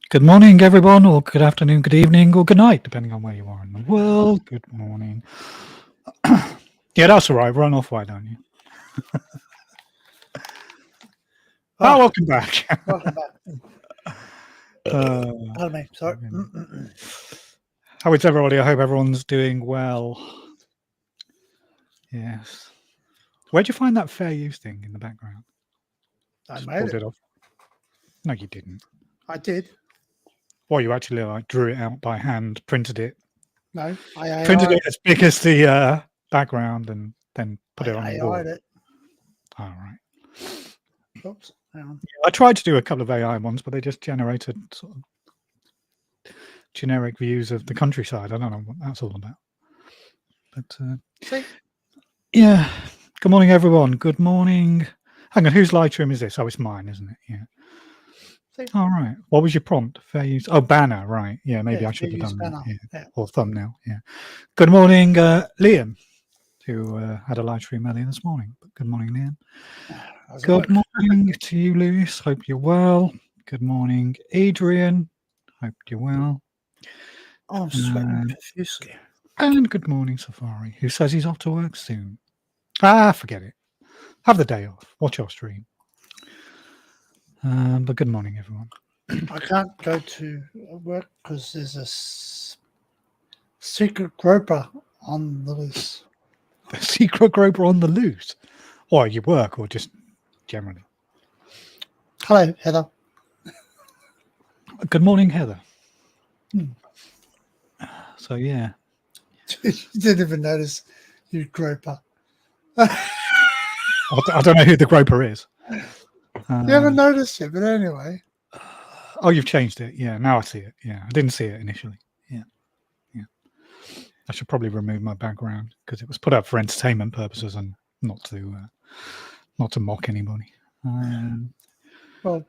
Good morning, everyone, or good afternoon, good evening, or good night, depending on where you are in the world. Good morning. Yeah, that's all right. Run off, why don't you? Welcome back. Welcome back. Pardon me. Sorry. How is everybody? I hope everyone's doing well. Yes. Where'd you find that fair use thing in the background? I Just made pulled it. it off. No, you didn't. I did. Well, you actually drew it out by hand, printed it. No, I printed it as big as the background, and then put it on the wall. it. All right. Oops. Hang on. I tried to do a couple of AI ones, but they just generated sort of generic views of the countryside. I don't know what that's all about. But See? Yeah. Good morning, everyone. Good morning. Hang on, whose live stream is this? Oh, it's mine, isn't it? Yeah. See? All right. What was your prompt? Fair use. Oh, banner. Right. Yeah. Maybe Yeah, I should have done that. banner. Yeah. Or thumbnail. Yeah. Good morning, Liam, who had a live stream earlier this morning. But good morning, Liam. Good morning to you, Lewis. Hope you're well. Good morning, Adrian. Hope you're well. Oh, I'm sweating profusely. And good morning, Safari, who says he's off to work soon. Forget it. Have the day off. Watch your stream. But good morning, everyone. I can't go to work because there's a secret groper on the loose. The secret groper on the loose? Or you work, or just generally? Hello, Heather. Good morning, Heather. So, yeah. You didn't even notice you groper. I don't know who the groper is. You haven't noticed it, but anyway. Oh, you've changed it. Yeah, now I see it. Yeah, I didn't see it initially. Yeah. I should probably remove my background because it was put up for entertainment purposes and not to mock anybody. Well,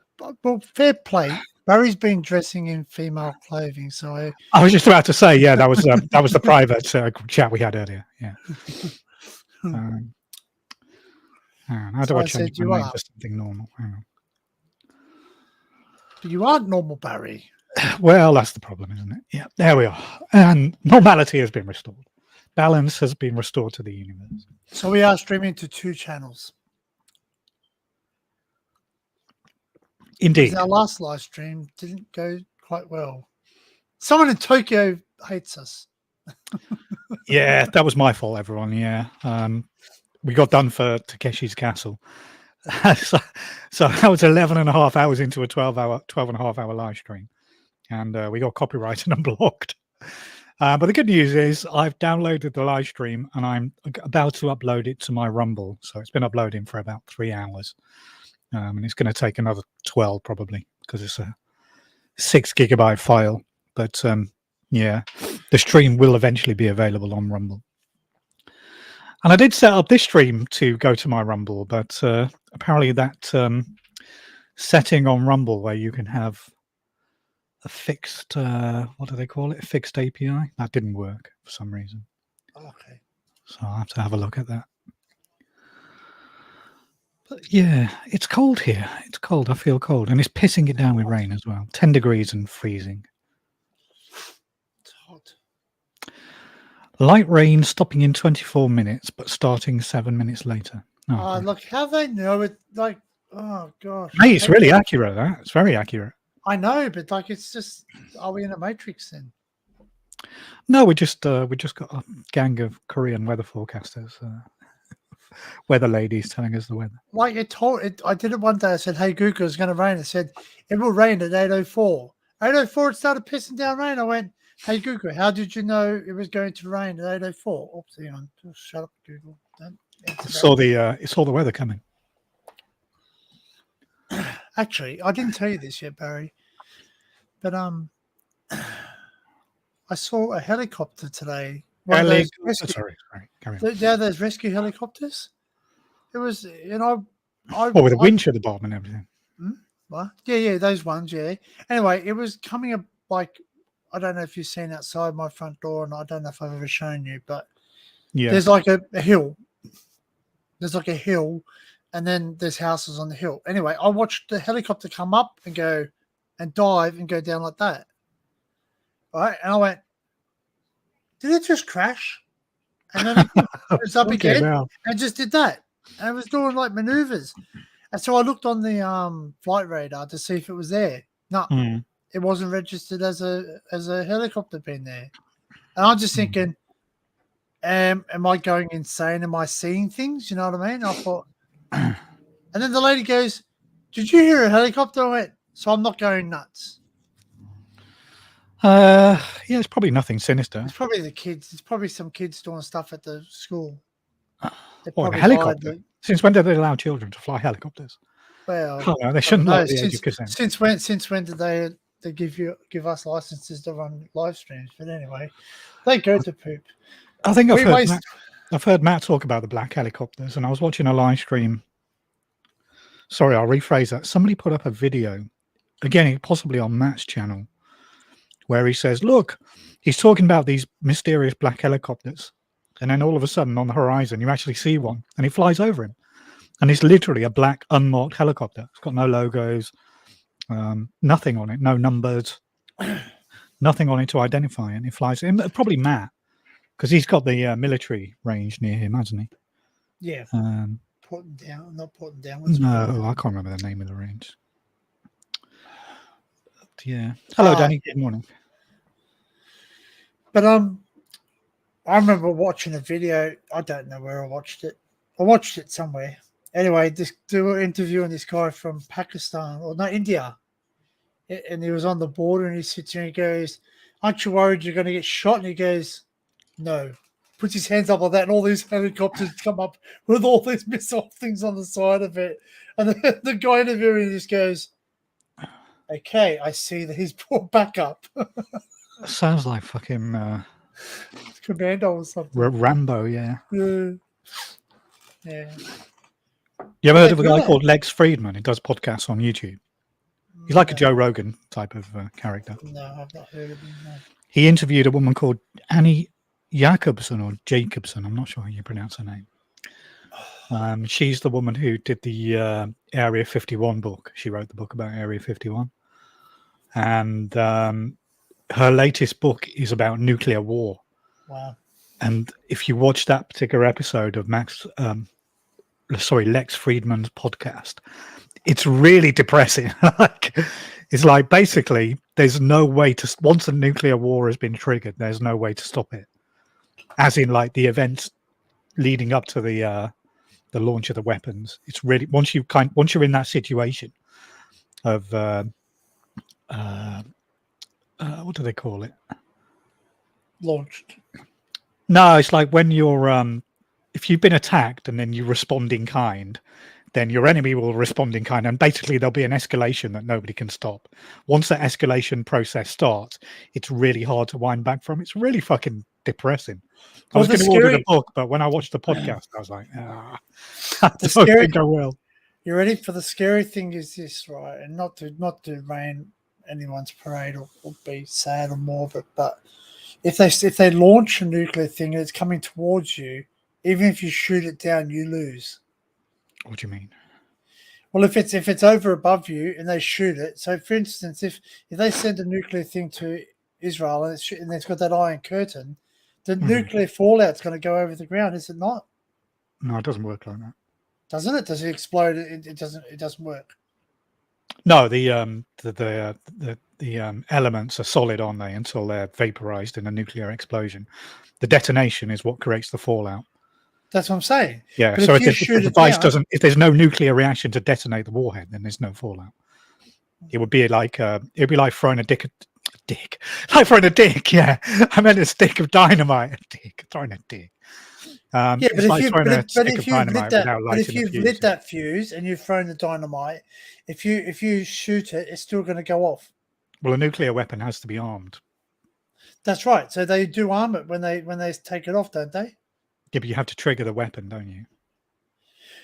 fair play. Barry's been dressing in female clothing, so I was just about to say, yeah, that was the private chat we had earlier. Yeah. How do I change my name to something normal? Hang on. But you aren't normal, Barry. Well, that's the problem, isn't it? Yeah, there we are. And normality has been restored. Balance has been restored to the universe. So we are streaming to 2 channels. Indeed. Our last live stream didn't go quite well. Someone in Tokyo hates us. Yeah, that was my fault, everyone. Yeah. We got done for Takeshi's Castle. so I was 11 and a half hours into a 12 and a half hour live stream. And we got copyrighted and blocked. But the good news is I've downloaded the live stream and I'm about to upload it to my Rumble. So it's been uploading for about 3 hours. And it's going to take another 12 probably because it's a 6 gigabyte file. But yeah, the stream will eventually be available on Rumble. And I did set up this stream to go to my Rumble, but apparently that setting on Rumble where you can have a fixed, what do they call it? A fixed API? That didn't work for some reason. Okay. So I'll have to have a look at that. But yeah, it's cold here. It's cold. I feel cold. And it's pissing it down with rain as well. 10 degrees and freezing. It's hot. Light rain stopping in 24 minutes, but starting 7 minutes later. Oh, look, how they know it. Like, oh, gosh. Hey, it's really accurate, that. It's very accurate. I know, but like, it's just, are we in a matrix then? No, we just got a gang of Korean weather forecasters, weather ladies telling us the weather. Like I did it one day. I said, "Hey Google, it's going to rain." It said it will rain at 8:04. 8:04, it started pissing down rain. I went, "Hey Google, how did you know it was going to rain at 8:04?" Oops, hang on. Shut up, Google. Don't saw the weather coming. Actually, I didn't tell you this yet, Barry, but I saw a helicopter today. Sorry, carry on. Yeah, those rescue helicopters. It was, with a winch at the bottom and everything. What? Yeah, those ones. Yeah. Anyway, it was coming up like, I don't know if you've seen outside my front door, and I don't know if I've ever shown you, but yeah, there's like a hill. There's like a hill, and then there's houses on the hill. Anyway, I watched the helicopter come up and go and dive and go down like that. Right, and I went, did it just crash? And then it was up again and just did that. And it was doing like maneuvers. And so I looked on the flight radar to see if it was there. No, it wasn't registered as a helicopter being there. And I'm just thinking, am I going insane? Am I seeing things? You know what I mean? I thought, and then the lady goes, "Did you hear a helicopter?" I went, so I'm not going nuts. Yeah, it's probably nothing sinister. It's probably the kids. It's probably some kids doing stuff at the school. Or a helicopter. Since when did they allow children to fly helicopters? Well, they shouldn't let the age of consent. Since when did they give us licenses to run live streams? But anyway, they go to poop. I think I've heard Matt talk about the black helicopters, and I was watching a live stream. Sorry, I'll rephrase that. Somebody put up a video, again, possibly on Matt's channel, where he says, look, he's talking about these mysterious black helicopters. And then all of a sudden on the horizon, you actually see one and he flies over him. And it's literally a black unmarked helicopter. It's got no logos, nothing on it, no numbers, nothing on it to identify. And it flies in. Probably Matt, because he's got the military range near him, hasn't he? Yeah. Porton Down. No, I can't remember the name of the range. But yeah. Hello, Danny. Good morning. But I remember watching a video. I don't know where I watched it. I watched it somewhere. Anyway, they were interviewing this guy from Pakistan, or no, India. And he was on the border, and he sits here and he goes, "Aren't you worried you're going to get shot?" And he goes, "No." Puts his hands up like that, and all these helicopters come up with all these missile things on the side of it. And the guy interviewing just goes, "Okay, I see that he's brought back up." Sounds like fucking Commando or something. Rambo, yeah. Yeah. You ever heard of a guy called Lex Friedman? He does podcasts on YouTube. He's like a Joe Rogan type of character. No, I've not heard of him. No. He interviewed a woman called Annie Jacobson or Jacobson. I'm not sure how you pronounce her name. She's the woman who did the Area 51 book. She wrote the book about Area 51. And her latest book is about nuclear war. Wow. And if you watch that particular episode of Lex Friedman's podcast, it's really depressing. It's like basically there's no way to, once a nuclear war has been triggered, there's no way to stop it. as in like the events leading up to the launch of the weapons. It's really once you're in that situation of what do they call it? Launched. No, it's like when you're if you've been attacked and then you respond in kind, then your enemy will respond in kind, and basically there'll be an escalation that nobody can stop. Once that escalation process starts, it's really hard to wind back from. It's really fucking depressing. I was going to order the book, but when I watched the podcast, I was like, I don't think I will. You ready for the scary thing? Is this right? And not to rain anyone's parade or be sad or morbid, but if they launch a nuclear thing and it's coming towards you, even if you shoot it down, you lose. What do you mean? Well, if it's over above you and they shoot it, so for instance, if they send a nuclear thing to Israel and it's got that iron curtain, the nuclear fallout's going to go over the ground, is it not? No, it doesn't work like that. Doesn't it? Does it explode? It doesn't. It doesn't work. No, the elements are solid, aren't they? Until they're vaporized in a nuclear explosion. The detonation is what creates the fallout. That's what I'm saying. Yeah. But so if the device doesn't, if there's no nuclear reaction to detonate the warhead, then there's no fallout. It would be like like throwing a dick, like throwing a dick. Yeah, I meant a stick of dynamite. Throwing a dick. But if you've lit that fuse and you've thrown the dynamite, if you shoot it, it's still going to go off. Well, a nuclear weapon has to be armed. That's right. So they do arm it when they take it off, don't they? Yeah, but you have to trigger the weapon, don't you?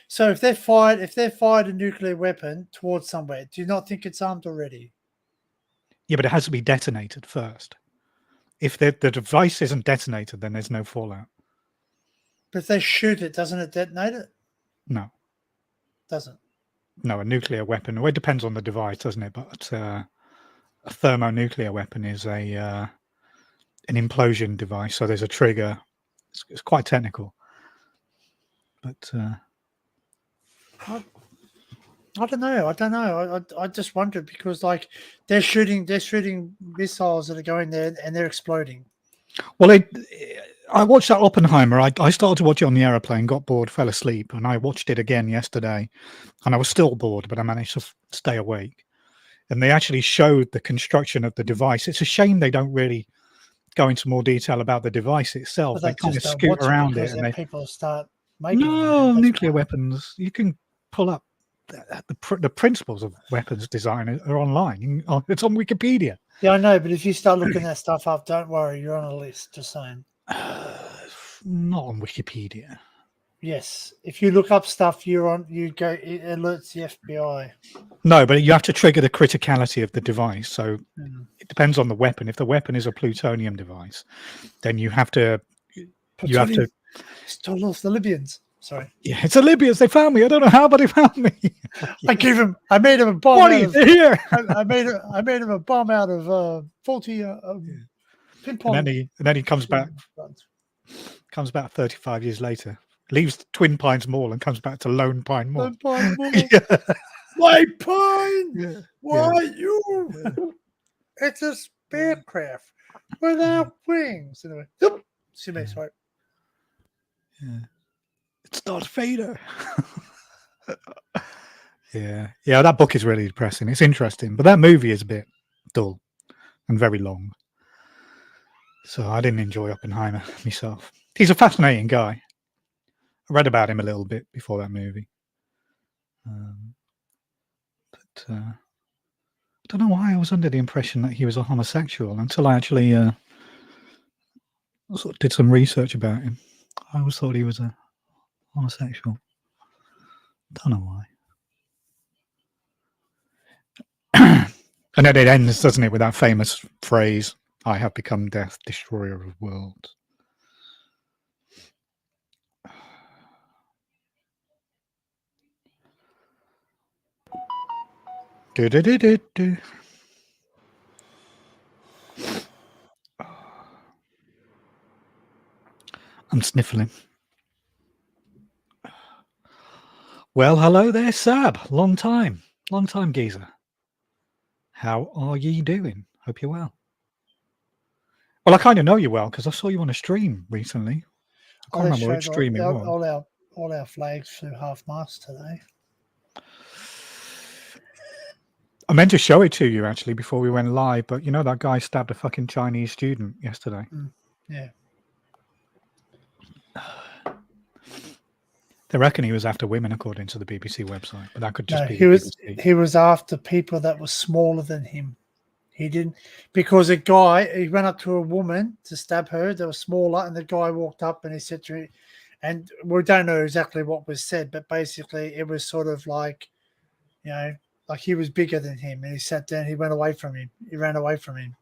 So if they've fired a nuclear weapon towards somewhere, do you not think it's armed already? Yeah, but it has to be detonated first. If the device isn't detonated, then there's no fallout. But if they shoot it, doesn't it detonate it? No. Doesn't. No, a nuclear weapon. Well, it depends on the device, doesn't it? But a thermonuclear weapon is an implosion device. So there's a trigger. It's quite technical. But I don't know. I just wondered because like they're shooting missiles that are going there and they're exploding. Well, I watched that Oppenheimer. I started to watch it on the airplane, got bored, fell asleep, and I watched it again yesterday, and I was still bored, but I managed to stay awake. And they actually showed the construction of the device. It's a shame they don't really go into more detail about the device itself. They kind of scoot around it, and people start making nuclear weapons. You can pull up the principles of weapons design are online. It's on Wikipedia. Yeah, I know, but if you start looking that stuff up, don't worry, you're on a list. Just saying. Not on Wikipedia. Yes, if you look up stuff, it alerts the FBI. No, but you have to trigger the criticality of the device. So it depends on the weapon. If the weapon is a plutonium device, then you have to. Stole off the Libyans. Sorry. Yeah, it's the Libyans. They found me. I don't know how, but they found me. I made him a bomb. What are you here? I made him a bomb out of faulty pinpoint. And then he comes back. Comes back 35 years later. Leaves Twin Pines Mall and comes back to Lone Pine Mall. Lone Pine Mall. White Pine. Yeah. Why you? Yeah. It's a spacecraft without wings. Anyway, sorry. Yeah. It's Darth Vader. Yeah, that book is really depressing. It's interesting, but that movie is a bit dull and very long. So I didn't enjoy Oppenheimer myself. He's a fascinating guy. I read about him a little bit before that movie. But I don't know why I was under the impression that he was a homosexual until I actually sort of did some research about him. I always thought he was a homosexual. Don't know why. And then it ends, doesn't it, with that famous phrase, "I have become death, destroyer of worlds." Do. I'm sniffling. Well, hello there, Sab. Long time geezer. How are ye doing? Hope you're well. Well, I kind of know you well because I saw you on a stream recently. I can't They remember which showed stream it was. all our flags flew half mast today. I meant to show it to you actually before we went live, but you know that guy stabbed a fucking Chinese student yesterday. Yeah. They reckon he was after women, according to the BBC website, but that could just be he was after people that were smaller than him. He didn't, because he went up to a woman to stab her that was smaller, and the guy walked up and he said to her, and we don't know exactly what was said, but basically it was sort of like, you know, like he was bigger than him, and he sat down, he went away from him, he ran away from him.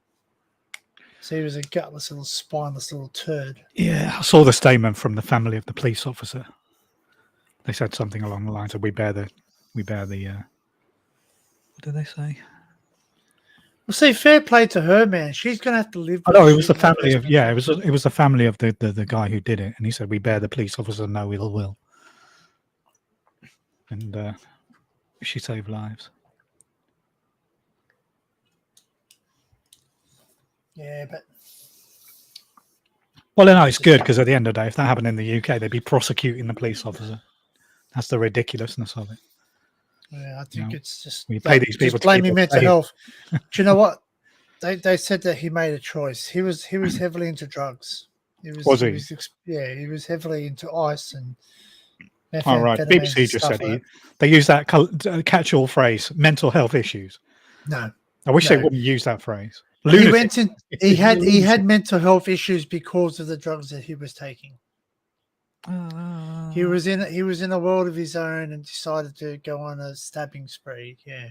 So he was a gutless little spineless little turd. Yeah, I saw the statement from the family of the police officer. They said something along the lines of "we bear the." What did they say? Well, see, fair play to her, man. She's gonna have to live. Oh, no, it was the family of it was the family of the guy who did it, and he said we bear the police officer no ill will, and she saved lives. Yeah, but well, no, it's good because at the end of the day, if that happened in the UK, they'd be prosecuting the police officer. That's the ridiculousness of it. Yeah, I think it's just we pay these people just blaming mental health. Do you know what? They said that he made a choice. He was heavily into drugs. He was heavily into ice and all right. BBC just said they use that catch-all phrase, mental health issues. No, I wish they wouldn't use that phrase. He went in. He had mental health issues because of the drugs that he was taking. He was in a world of his own and decided to go on a stabbing spree. Yeah.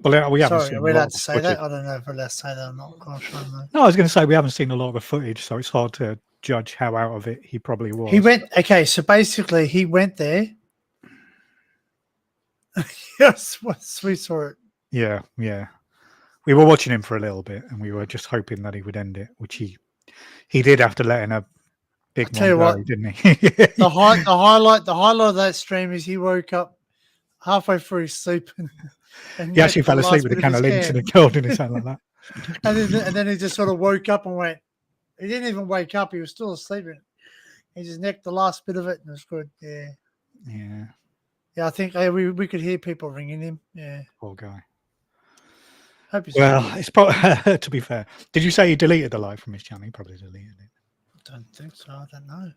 Well, we haven't. Sorry, are we allowed to say that? I don't know if we're allowed to say that or not. Gosh, I don't know. No, I was going to say we haven't seen a lot of the footage, so it's hard to judge how out of it he probably was. He went. Okay, so basically, he went there. Yes, we saw it. Yeah. We were watching him for a little bit, and we were just hoping that he would end it, which he did after letting a big one go, didn't he? the highlight of that stream is he woke up halfway through his sleep and he actually fell asleep with a can of Lindt and a cold in his hand like that. and then he just sort of woke up and went. He didn't even wake up; he was still asleep. He just necked the last bit of it, and it was good. Yeah. I think we could hear people ringing him. Yeah, poor guy. Well, it's probably to be fair. Did you say he deleted the live from his channel? He probably deleted it. I don't think so. I don't know.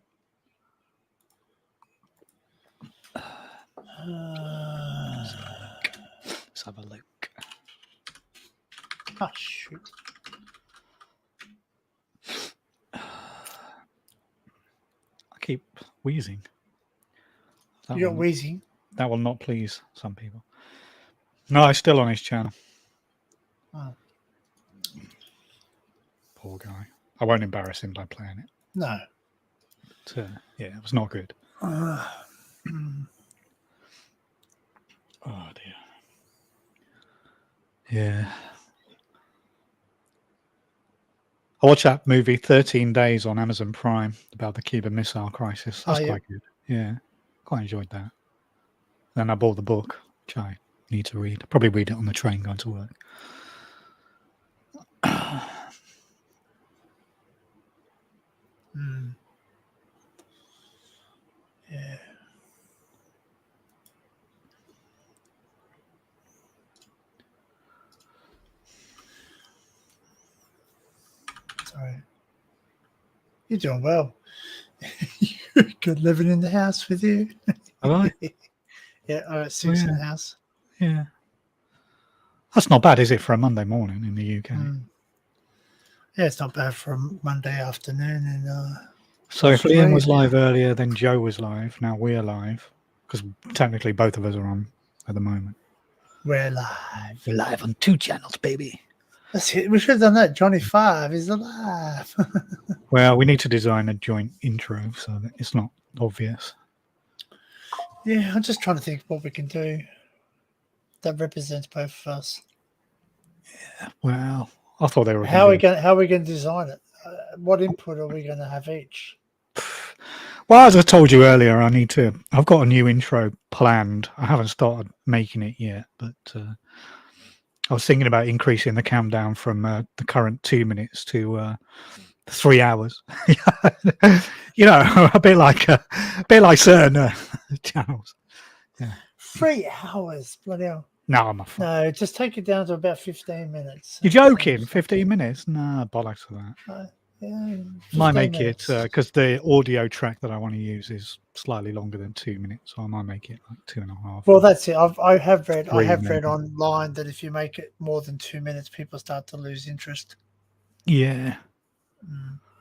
Let's have a look. Oh, shoot. I keep wheezing. You're wheezing? That will not please some people. No, it's still on his channel. Oh. Poor guy. I won't embarrass him by playing it. No. But, it was not good. Oh, dear. Yeah. I watched that movie 13 Days on Amazon Prime about the Cuban Missile Crisis. That's quite good. Yeah. Quite enjoyed that. Then I bought the book, which I need to read. I'll probably read it on the train going to work. Yeah. Sorry. You're doing well. You're good living in the house with you. Have I? Yeah, I got 6 in the house. Yeah. That's not bad, is it, for a Monday morning in the UK? Yeah, it's not bad for a Monday afternoon. So if Liam was live earlier, then Joe was live. Now we're live, because technically both of us are on at the moment. We're live. We're live on 2 channels, baby. That's it. We should have done that. Johnny 5 is alive. Well, we need to design a joint intro so that it's not obvious. Yeah, I'm just trying to think what we can do that represents both of us. Yeah, well, I thought they were. How are we going to design it? What input are we going to have each? Well, as I told you earlier, I've got a new intro planned. I haven't started making it yet, but I was thinking about increasing the countdown from the current 2 minutes to 3 hours. You know, a bit like certain channels. 3 hours, bloody hell. No, I'm a fuck. No, just take it down to about 15 minutes. You're joking? 15 minutes? Nah, bollocks for that. Yeah, Might 15 make minutes. it because the audio track that I want to use is slightly longer than 2 minutes, so I might make it like 2.5. Well, that's it. I have read maybe. online that if you make it more than 2 minutes, people start to lose interest. Yeah.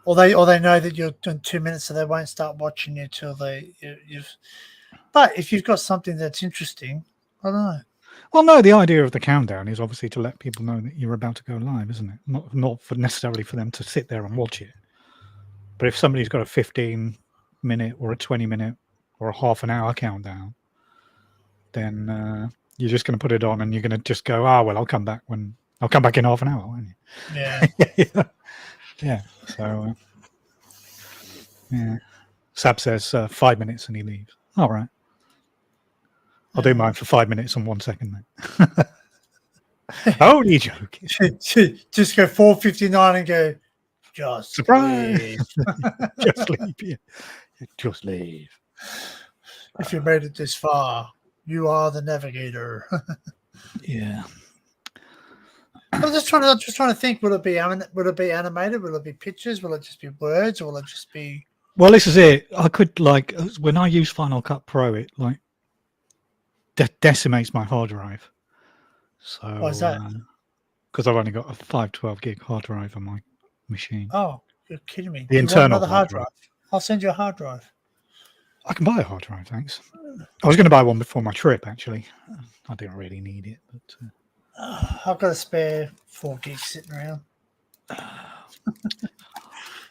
Or they know that you're doing 2 minutes, so they won't start watching you till you've. But if you've got something that's interesting, I don't know. Well, no, the idea of the countdown is obviously to let people know that you're about to go live, isn't it? Not for necessarily for them to sit there and watch it. But if somebody's got a 15-minute or a 20-minute or a half an hour countdown, then you're just going to put it on and you're going to just go, well, I'll come back in half an hour, won't you? Yeah. Yeah. So, yeah. Sab says 5 minutes and he leaves. All right. I'll do mine for 5 minutes and 1 second then. Only joking. Just go 4:59 and go, just Surprise! leave. Just leave. Yeah. Just leave. If you made it this far, you are the navigator. Yeah. I'm just trying to think. Will it be animated? Will it be pictures? Will it just be words? Or will it just be? Well, this is it. I could when I use Final Cut Pro, it decimates my hard drive. So Why is that? Because I've only got a 512 gig hard drive on my machine. Oh, you're kidding me! The internal hard drive. I'll send you a hard drive. I can buy a hard drive, thanks. I was going to buy one before my trip, actually. I didn't really need it, but I've got a spare 4 gigs sitting around.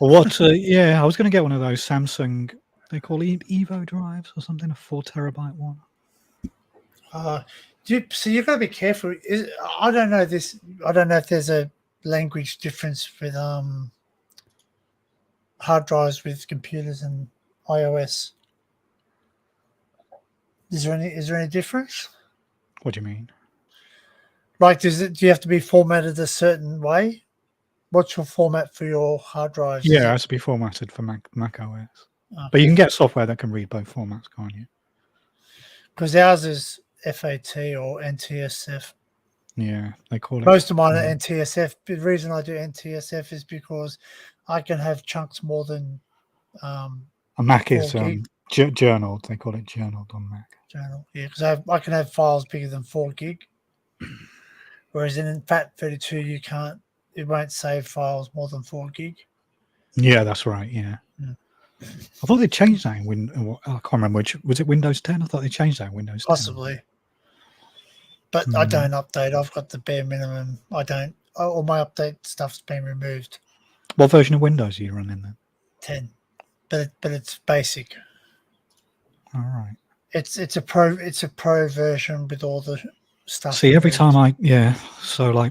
Well, what? Yeah, I was going to get one of those Samsung. They call Evo drives or something, a 4 terabyte one. So you've got to be careful. I don't know this. I don't know if there's a language difference with hard drives with computers and iOS. Is there any difference? What do you mean? Like, do you have to be formatted a certain way? What's your format for your hard drives? Yeah, it has to be formatted for Mac OS. Okay. But you can get software that can read both formats, can't you? Because ours is FAT or NTSF. Yeah, they call it. Most of mine are NTSF. The reason I do NTSF is because I can have chunks more than a Mac is journaled. They call it journaled on Mac. Journal, yeah, because I can have files bigger than 4 gig. Whereas in FAT32, you can't. It won't save files more than 4 gig. Yeah, that's right. Yeah. I thought they changed that in I can't remember which. Was it Windows 10? I thought they changed that in Windows 10. Possibly. But I don't update. I've got the bare minimum. I don't. All my update stuff's been removed. What version of Windows are you running then? 10. But it's basic. All right. It's a pro version with all the stuff. See, every time so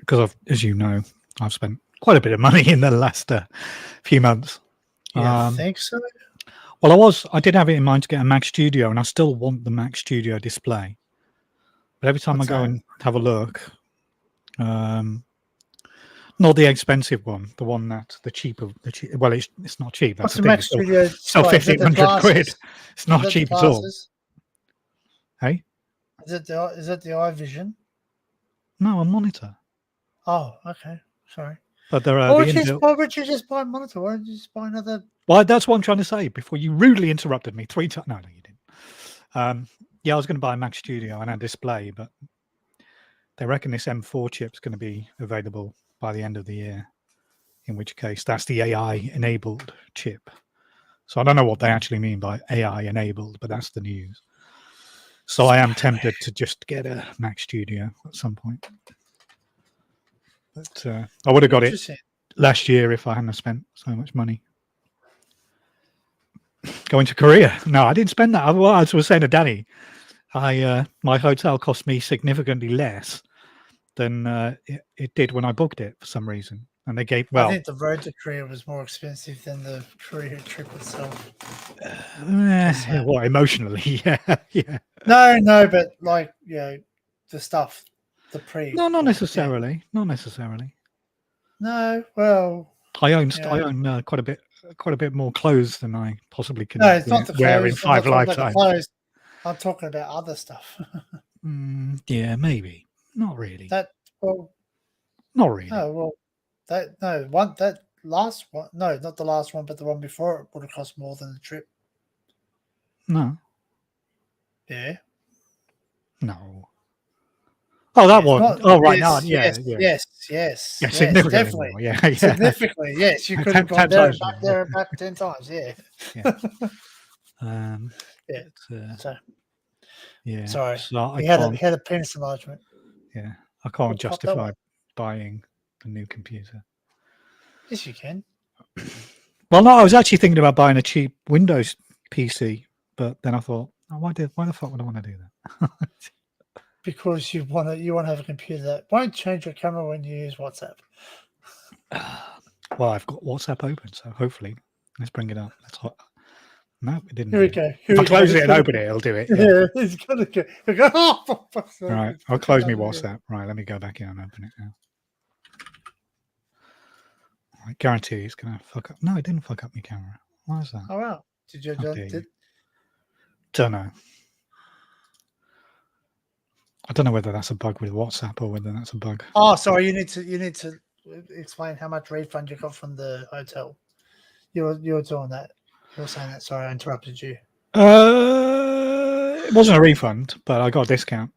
because as you know, I've spent quite a bit of money in the last few months. Yeah, I think so. Well, I did have it in mind to get a Mac Studio, and I still want the Mac Studio display. But every time I go and have a look, not the expensive one, the one that the cheaper. Well, it's not cheap. That's the Mac Studio. Still 1,500 quid. It's not cheap at all. Hey, is it the iVision? No, a monitor. Oh, okay. Sorry. But there are. Why would you just buy a monitor? Why don't you just buy another? Well, that's what I'm trying to say. Before you rudely interrupted me 3 times. No, you didn't. Yeah, I was going to buy a Mac Studio and a display, but they reckon this M4 chip's going to be available by the end of the year. In which case, that's the AI-enabled chip. So I don't know what they actually mean by AI-enabled, but that's the news. So I am tempted to just get a Mac Studio at some point. But I would have got it last year if I hadn't spent so much money. Going to Korea. No, I didn't spend that. Well, as I was saying to Danny, my hotel cost me significantly less than it did when I booked it for some reason. And they gave, I think the road to Korea was more expensive than the Korea trip itself. What, emotionally? Yeah. No, but the stuff, the pre. No, not necessarily. Not necessarily. No, well, I own Yeah. quite a bit more clothes than I possibly can No, it's not the wear in clothes. I'm not 5 talking about the lifetimes. clothes. I'm talking about other stuff. Yeah, maybe. Not really. That well, Not really. that last one. No, not the last one, but the one before it would have cost more than the trip. No. Yeah. No. Oh, that one. Not, Oh, right now. yes, Yeah, yeah. yes, Significantly definitely. more. Yeah, yeah. Significantly, yes. You could have 10 gone there and times back more. there and back 10 times. Yeah. Yeah. Yeah. But, So yeah. sorry. So I He can't. had a penis enlargement. Yeah, I can't We'll pop that justify one. buying a new computer. Yes, you can. Well, no, I was actually thinking about buying a cheap Windows PC, but then I thought, oh, why the fuck would I want to do that? Because you want to have a computer that won't change your camera when you use WhatsApp. Well, I've got WhatsApp open, so hopefully, let's bring it up. No, it didn't. Here we go. If I close it and open it, it'll do it. Yeah. Yeah, he's gonna go. He'll go. Oh, for fuck's sake, Right, it's I'll fucking close me done again. WhatsApp. Right, let me go back in and open it now. I guarantee it's going to fuck up. No, it didn't fuck up my camera. Why is that? Oh wow! Did you? How dare you? Don't know. I don't know whether that's a bug with WhatsApp or whether that's a bug. Oh, sorry. You need to explain how much refund you got from the hotel. You were doing that. You were saying that. Sorry, I interrupted you. It wasn't a refund, but I got a discount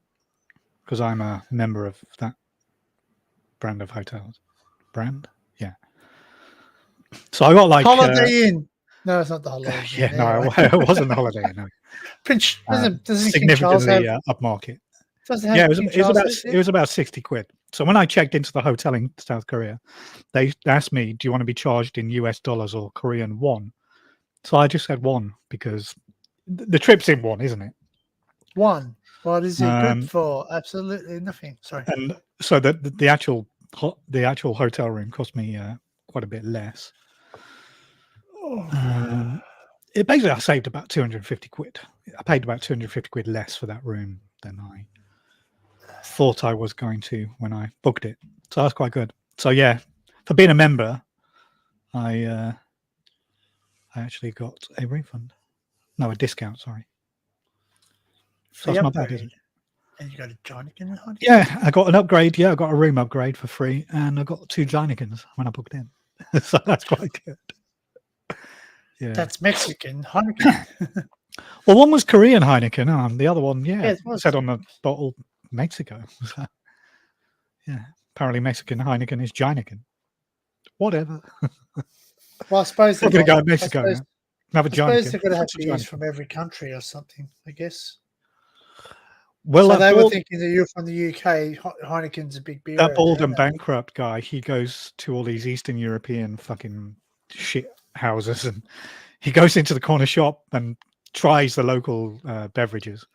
because I'm a member of that brand of hotels. Brand? Yeah. So I got like Holiday Inn. No, it's not the Holiday Inn. Yeah, no, it wasn't the Holiday Inn. No. Prince doesn't King Significantly Charles have, upmarket. doesn't have Yeah, it was about 60 quid. So when I checked into the hotel in South Korea, they asked me, "Do you want to be charged in US dollars or Korean won?" So I just said won because the trip's in won, isn't it? One. What is it good for? Absolutely nothing. Sorry. And so the actual hotel room cost me quite a bit less. It basically I saved about 250 quid. I paid about 250 quid less for that room than I thought I was going to when I booked it. So that's quite good. So yeah, for being a member, I actually got a refund. No, a discount. Sorry. So that's not bad, is it? And you got a Jonican? Yeah, I got an upgrade. Yeah, I got a room upgrade for free, and I got 2 Jeinikens when I booked in. So that's quite good. Yeah, that's Mexican Heineken. Well, one was Korean Heineken. The other one, it said on the bottle Mexico. So, yeah, apparently Mexican Heineken is Jeineken. Whatever. Well, I suppose I'm going to go to Mexico now. Have a Jeineken. I suppose they're going to have to use from every country or something, I guess. Well, so they were thinking that you're from the UK. Heineken's a big beer. That bald and bankrupt guy, he goes to all these Eastern European fucking shit houses, and he goes into the corner shop and tries the local beverages,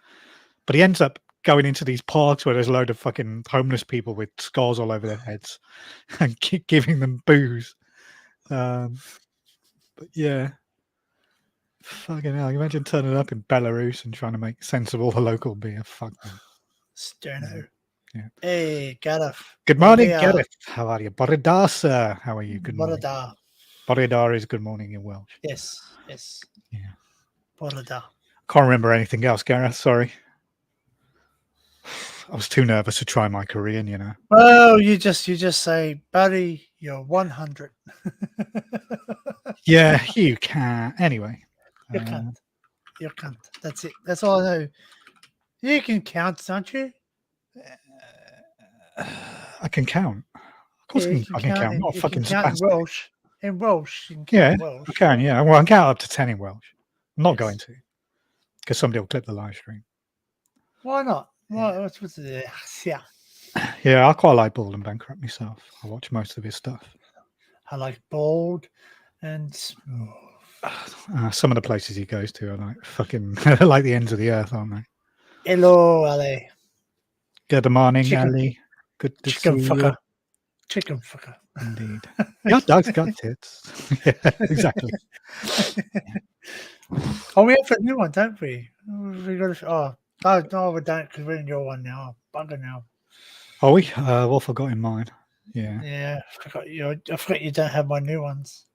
but he ends up going into these parks where there's a load of fucking homeless people with scars all over their heads and keep giving them booze. But yeah, fucking hell, imagine turning up in Belarus and trying to make sense of all the local beer. Fuck them. Sterno. Yeah. Hey, Gareth. Good morning, Gareth. How are you? Borida, sir. How are you? Good morning. Borida. Borida is good morning in Welsh. Yes. Yeah. Borida. Can't remember anything else, Gareth. Sorry. I was too nervous to try my Korean, you know. Well, you just say, buddy, you're 100. Yeah, you can. Anyway. You can't. You can't. That's it. That's all I know. You can count, don't you? I can count. Of course I can count. Not fucking count in Welsh. In Welsh, you can count in Welsh. I can, yeah. Well, I can count up to 10 in Welsh. I'm not going to. Because somebody will clip the live stream. Why not? What's the Yeah, I quite like Bald and Bankrupt myself. I watch most of his stuff. I like Bald and some of the places he goes to are like fucking like the ends of the earth, aren't they? Hello, Ali. Good morning, Ali. Good to see you. Chicken fucker. Indeed. Your dog's got tits. Yeah, exactly. Oh, we have a new one, don't we? We got no, we don't because we're in your one now. Bugger now. Are we? What have I got in mine? Yeah. Yeah, I forgot you don't have my new ones.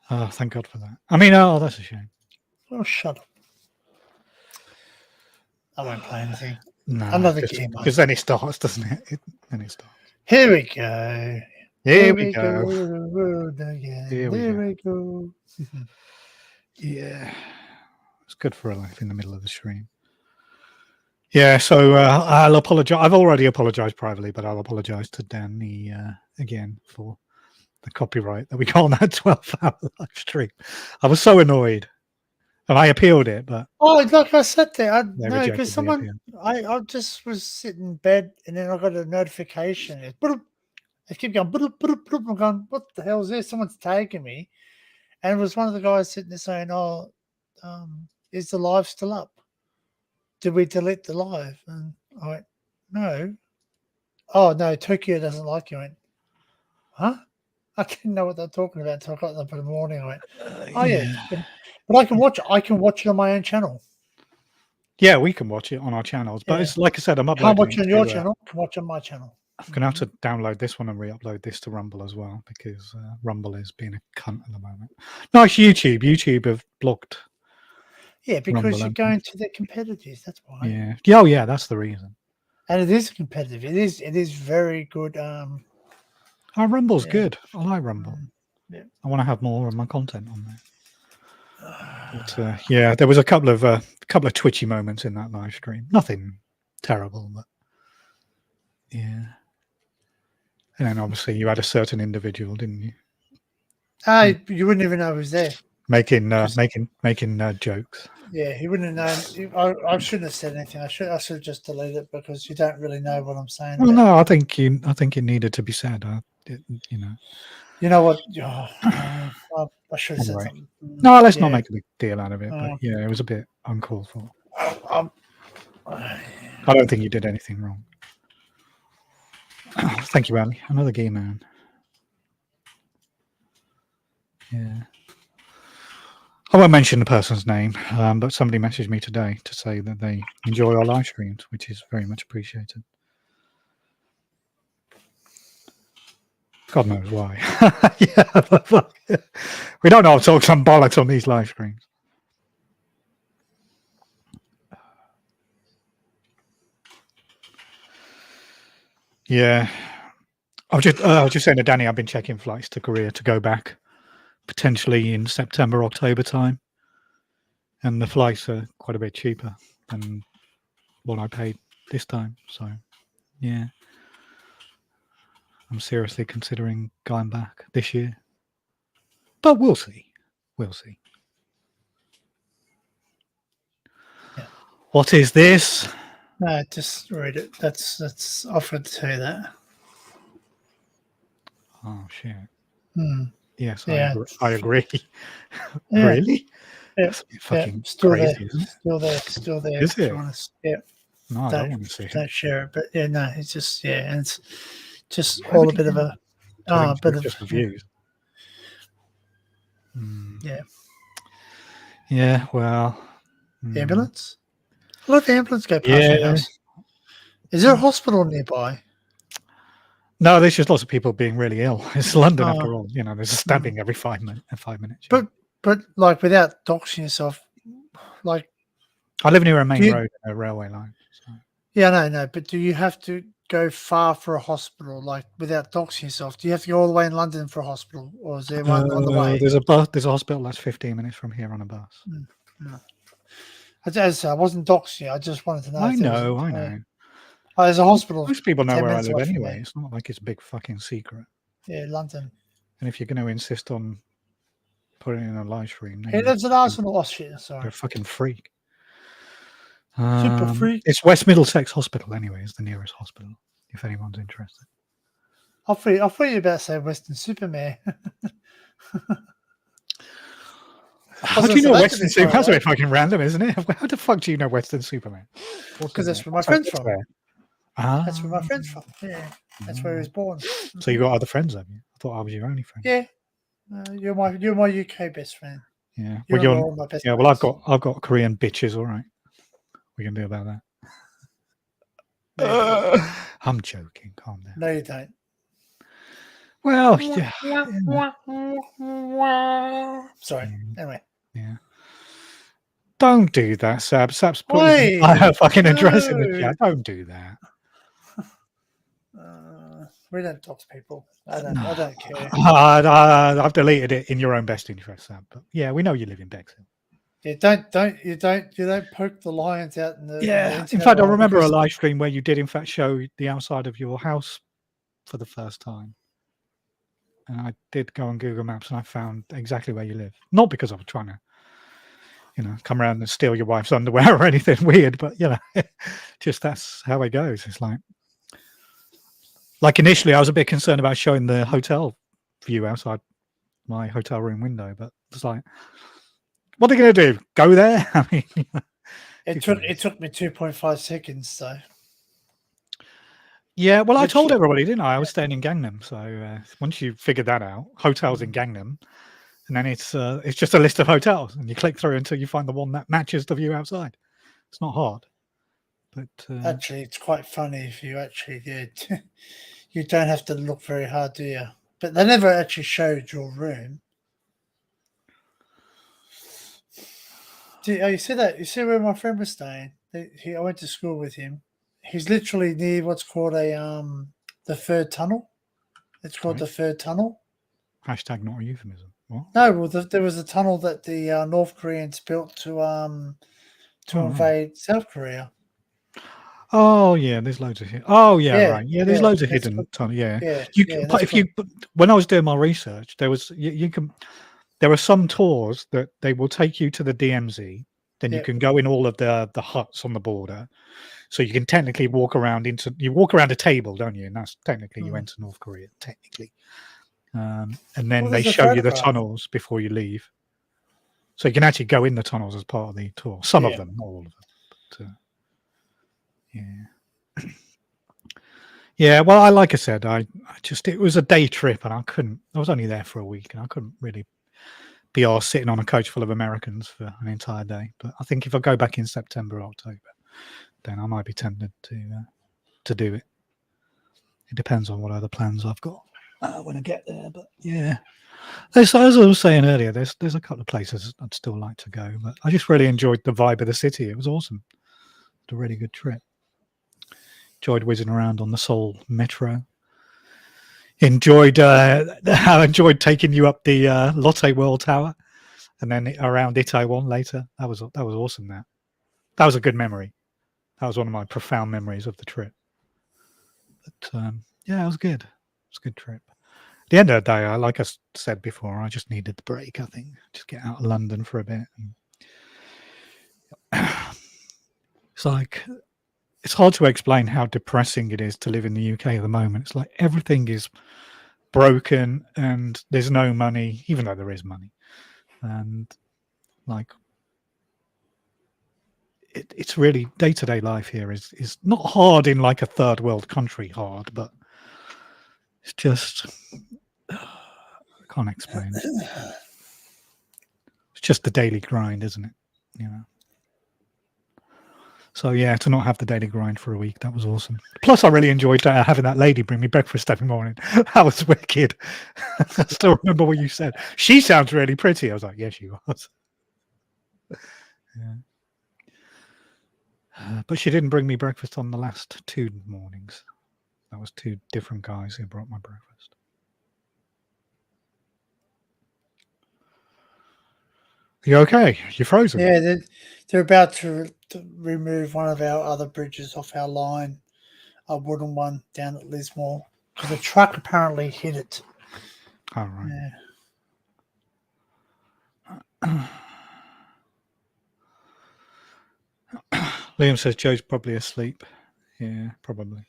Oh, thank God for that. I mean, oh, that's a shame. Oh, shut up. I won't play anything. No, Another game. because then it starts, doesn't it? Then it starts. Here we go. Here we go. The road again. Here we go. Yeah, it's good for a life in the middle of the stream. Yeah, so I'll apologize. I've already apologized privately, but I'll apologize to Danny again for the copyright that we got on that 12-hour live stream. I was so annoyed, and I appealed it, but like I said there, they no, rejected because the someone, appeal. I just was sitting in bed and then I got a notification. It kept going. I'm going, what the hell is this? Someone's tagging me, and it was one of the guys sitting there saying, "Oh, is the live still up? Did we delete the live?" And I went, "No." Oh no, Tokyo doesn't like you. I went, huh? I didn't know what they're talking about until I got up in the morning. I went, "Oh yeah, but I can watch it. I can watch it on my own channel." Yeah, we can watch it on our channels, but it's like I said, I'm uploading. Can't watch it on your channel. Can watch it on my channel. I'm gonna have to download this one and re-upload this to Rumble as well, because Rumble is being a cunt at the moment. Nice YouTube. YouTube have blocked. Yeah, because Rumble, you're going to the competitors. That's why. Yeah. Yeah. Oh, yeah. That's the reason. And it is competitive. It is very good. Rumble's good. I like Rumble. Yeah. I want to have more of my content on there. But, yeah, there was a couple of twitchy moments in that live stream. Nothing terrible, but yeah. And then obviously you had a certain individual, didn't you? You wouldn't even know who was there. Making jokes. Yeah, he wouldn't have known. I shouldn't have said anything. I should have just deleted it because you don't really know what I'm saying. Well, no, I think it needed to be said. You know. You know what? I should have said something. No, let's not make a big deal out of it. But yeah, it was a bit uncalled for. I don't think you did anything wrong. Thank you, Ali. Another gay man. Yeah. I won't mention the person's name, but somebody messaged me today to say that they enjoy our live streams, which is very much appreciated. God knows why. Yeah, but we don't know how to talk some bollocks on these live streams. Yeah. I was just saying to Danny, I've been checking flights to Korea to go back potentially in September, October time. And the flights are quite a bit cheaper than what I paid this time. So, yeah. I'm seriously considering going back this year. But we'll see. We'll see. Yeah. What is this? No, just read it. That's offered to say that. Oh, shit. Yes, yeah. I agree. Yeah. Really? Yeah. Fucking still crazy, there. Still there. Is it? Yeah. No, I don't want to see Don't it. share it. But yeah, no, it's just and it's just all a bit of a bit of just views. Yeah. Yeah, well. The ambulance? Let the ambulance go past your house. Is there a hospital nearby? No, there's just lots of people being really ill. It's London after all. You know, there's a stabbing every 5 minutes. But like without doxing yourself, like I live near a main road and a railway line. So. Yeah, no. But do you have to go far for a hospital, like without doxing yourself? Do you have to go all the way in London for a hospital, or is there one on the way? There's a hospital that's 15 minutes from here on a bus. No. I wasn't doxing. I just wanted to know. I know. There's a hospital. Most people know where I live anyway. It's not like it's a big fucking secret. Yeah, London. And if you're going to insist on putting it in a live stream, he lives in Arsenal. Oh shit! Sorry. You're a fucking freak. Super freak. It's West Middlesex Hospital anyway. Is the nearest hospital. If anyone's interested. I thought you about to say Western Superman. How do you know Western Superman? That's a bit fucking random, isn't it? How the fuck do you know Western Superman? Because that's where my friend's from. That's where my friend's from. Yeah, that's where he was born. So you got other friends, have you? I thought I was your only friend. Yeah, you're my UK best friend. Yeah, well, I've got Korean bitches. All right, we can do about that. I'm joking. Calm down. No, you don't. Well, yeah. Sorry. Anyway. Yeah. Don't do that, Sab. Sab's put his Wait, fucking address in the no. chat. Don't do that. We don't talk to people. I don't care. I've deleted it in your own best interest, Sab. But yeah, we know you live in Bexhill. Yeah, you don't poke the lions out in the In internet fact, I world, remember a because live stream where you did in fact show the outside of your house for the first time. And I did go on Google Maps and I found exactly where you live. Not because I was trying to, come around and steal your wife's underwear or anything weird, but just that's how it goes. It's like initially I was a bit concerned about showing the hotel view outside my hotel room window, but it's like, what are they going to do? Go there? I mean, it took me 2.5 seconds though. Yeah, well, I told everybody, didn't I? I was staying in Gangnam, so once you figured that out, hotels in Gangnam, and then it's just a list of hotels, and you click through until you find the one that matches the view outside. It's not hard, but actually, it's quite funny if you actually did. You don't have to look very hard, do you? But they never actually showed your room. You see that? You see where my friend was staying? I went to school with him. He's literally near what's called the third tunnel. It's called the third tunnel. Hashtag not a euphemism. What? No, well, there was a tunnel that the North Koreans built to invade South Korea. Oh yeah, there's loads of here. Oh yeah, right. Yeah, there's loads of hidden tunnels. Yeah, when I was doing my research, there was there are some tours that they will take you to the DMZ. Then you can go in all of the huts on the border. So you can technically walk around a table, don't you? And that's technically you enter North Korea, technically. And then they show you the tunnels before you leave. So you can actually go in the tunnels as part of the tour. Some of them, not all of them. But, yeah, well, like I said, it was a day trip and I was only there for a week and I couldn't really be all sitting on a coach full of Americans for an entire day. But I think if I go back in September or October, then I might be tempted to do it. It depends on what other plans I've got when I get there. But yeah, as I was saying earlier, there's a couple of places I'd still like to go, but I just really enjoyed the vibe of the city. It was awesome. It was a really good trip. Enjoyed whizzing around on the Seoul metro. Enjoyed taking you up the Lotte World Tower, and then around Itaewon later. That was awesome. That was a good memory. That was one of my profound memories of the trip. But yeah, it was good. It was a good trip. At the end of the day, like I said before, I just needed the break. I think just get out of London for a bit. It's like it's hard to explain how depressing it is to live in the UK at the moment. It's like everything is broken and there's no money, even though there is money, and like it's really day-to-day life here is not hard in like a third world country hard, but it's just I can't explain it. It's just the daily grind, isn't it? So yeah, to not have the daily grind for a week, that was awesome. Plus I really enjoyed having that lady bring me breakfast every morning. That was wicked. I still remember what you said. She sounds really pretty. I was like, yeah, she was. Yeah. But she didn't bring me breakfast on the last 2 mornings. That was 2 different guys who brought my breakfast. Are you okay? You're frozen. Yeah, they're about to remove one of our other bridges off our line, a wooden one down at Lismore, because a truck apparently hit it. All right. Yeah. Liam says Joe's probably asleep. Yeah, probably.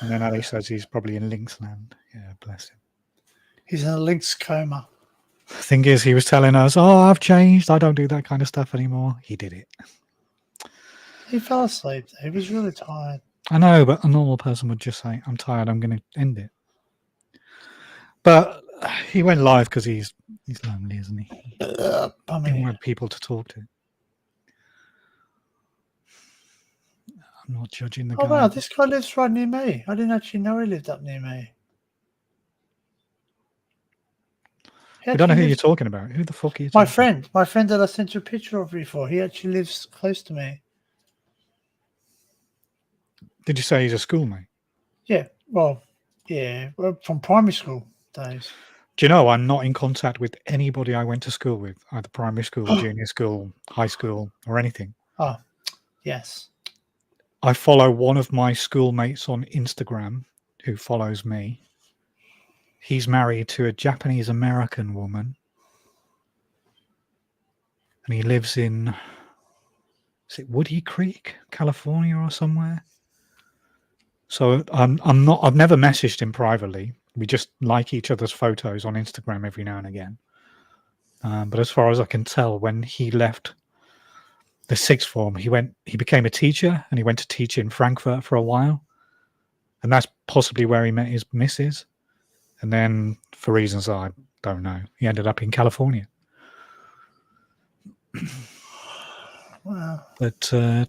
And then Ali says he's probably in Lynxland. Yeah, bless him. He's in a lynx coma. The thing is, he was telling us, oh, I've changed. I don't do that kind of stuff anymore. He did it. He fell asleep. He was really tired. I know, but a normal person would just say, I'm tired. I'm going to end it. But he went live because he's lonely, isn't he? He wanted people to talk to. I'm not judging the Oh, guy. wow, this guy lives right near me. I didn't actually know he lived up near me. We don't know who you're talking about. Who the fuck are you My talking friend that I sent you a picture of before. He actually lives close to me. Did you say he's a schoolmate? Yeah, well, from primary school days. Do you know I'm not in contact with anybody I went to school with, either primary school, junior school, high school, or anything? Oh, yes. I follow one of my schoolmates on Instagram who follows me. He's married to a Japanese American woman, and he lives in, is it Woody Creek, California, or somewhere? So I've never messaged him privately. We just like each other's photos on Instagram every now and again. But as far as I can tell, when he left the sixth form, he became a teacher, and he went to teach in Frankfurt for a while, and that's possibly where he met his missus. And then, for reasons I don't know, he ended up in California. Wow. But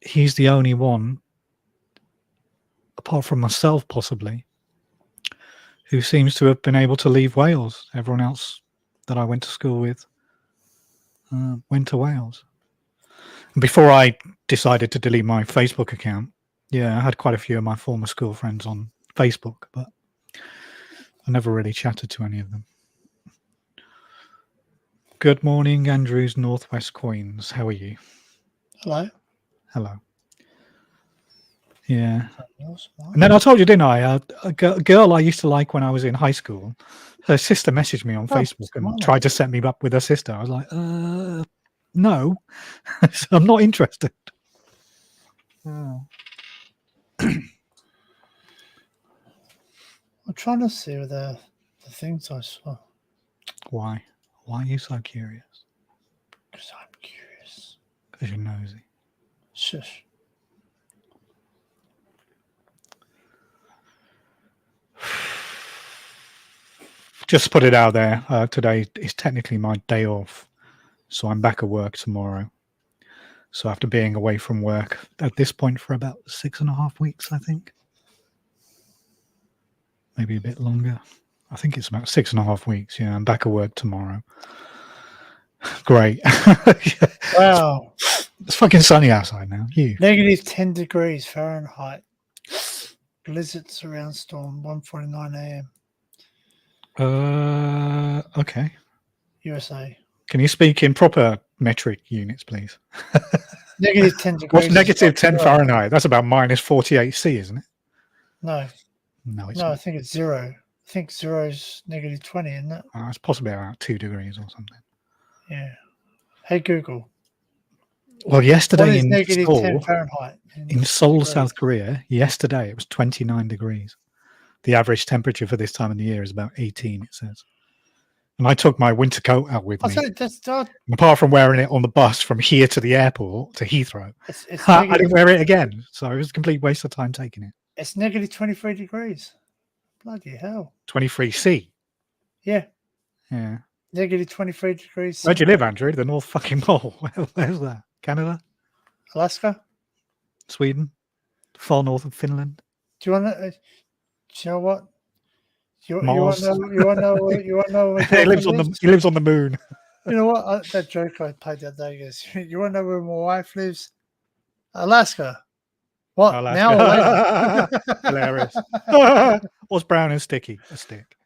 he's the only one, apart from myself possibly, who seems to have been able to leave Wales. Everyone else that I went to school with went to Wales. And before I decided to delete my Facebook account, yeah, I had quite a few of my former school friends on Facebook, but I never really chatted to any of them. Good morning, Andrews, Northwest Coins. How are you? Hello. Hello. Yeah. And then I told you, didn't I? A girl I used to like when I was in high school, her sister messaged me on Facebook and tried to set me up with her sister. I was like, no, I'm not interested. Oh. I'm trying to see the things I saw. Why? Why are you so curious? Because I'm curious. Because you're nosy. Shush. Just put it out there. Today is technically my day off, so I'm back at work tomorrow. So after being away from work at this point for about 6.5 weeks, I think, maybe a bit longer. I think it's about 6.5 weeks. Yeah, I'm back at work tomorrow. Great. Wow. It's fucking sunny outside now. Negative 10 degrees Fahrenheit. Blizzard surround storm, 1:49 a.m. Okay. USA. Can you speak in proper metric units, please? Negative 10 degrees. What's negative 10 Fahrenheit? That's about minus 48 C, isn't it? No. No, it's I think it's 0. I think 0 is negative 20, isn't it? It's possibly about 2 degrees or something. Yeah. Hey, Google. Well, yesterday in negative 10 Fahrenheit in Seoul, South Korea, yesterday it was 29 degrees. The average temperature for this time of the year is about 18, it says. And I took my winter coat out with me. Apart from wearing it on the bus from here to the airport, to Heathrow, I didn't wear it again. So it was a complete waste of time taking it. It's negative 23 degrees. Bloody hell. 23 C? Yeah. Yeah. Negative 23 degrees. Where do you live, Andrew? The North fucking Pole. Where's that? Canada? Alaska? Sweden? Far north of Finland? Do you want to... you know what? You want to know he lives on the moon. You know what? That joke I played the other day goes, you want to know where my wife lives? Alaska. What? Alaska. Now or later? Hilarious. What's brown and sticky? A stick.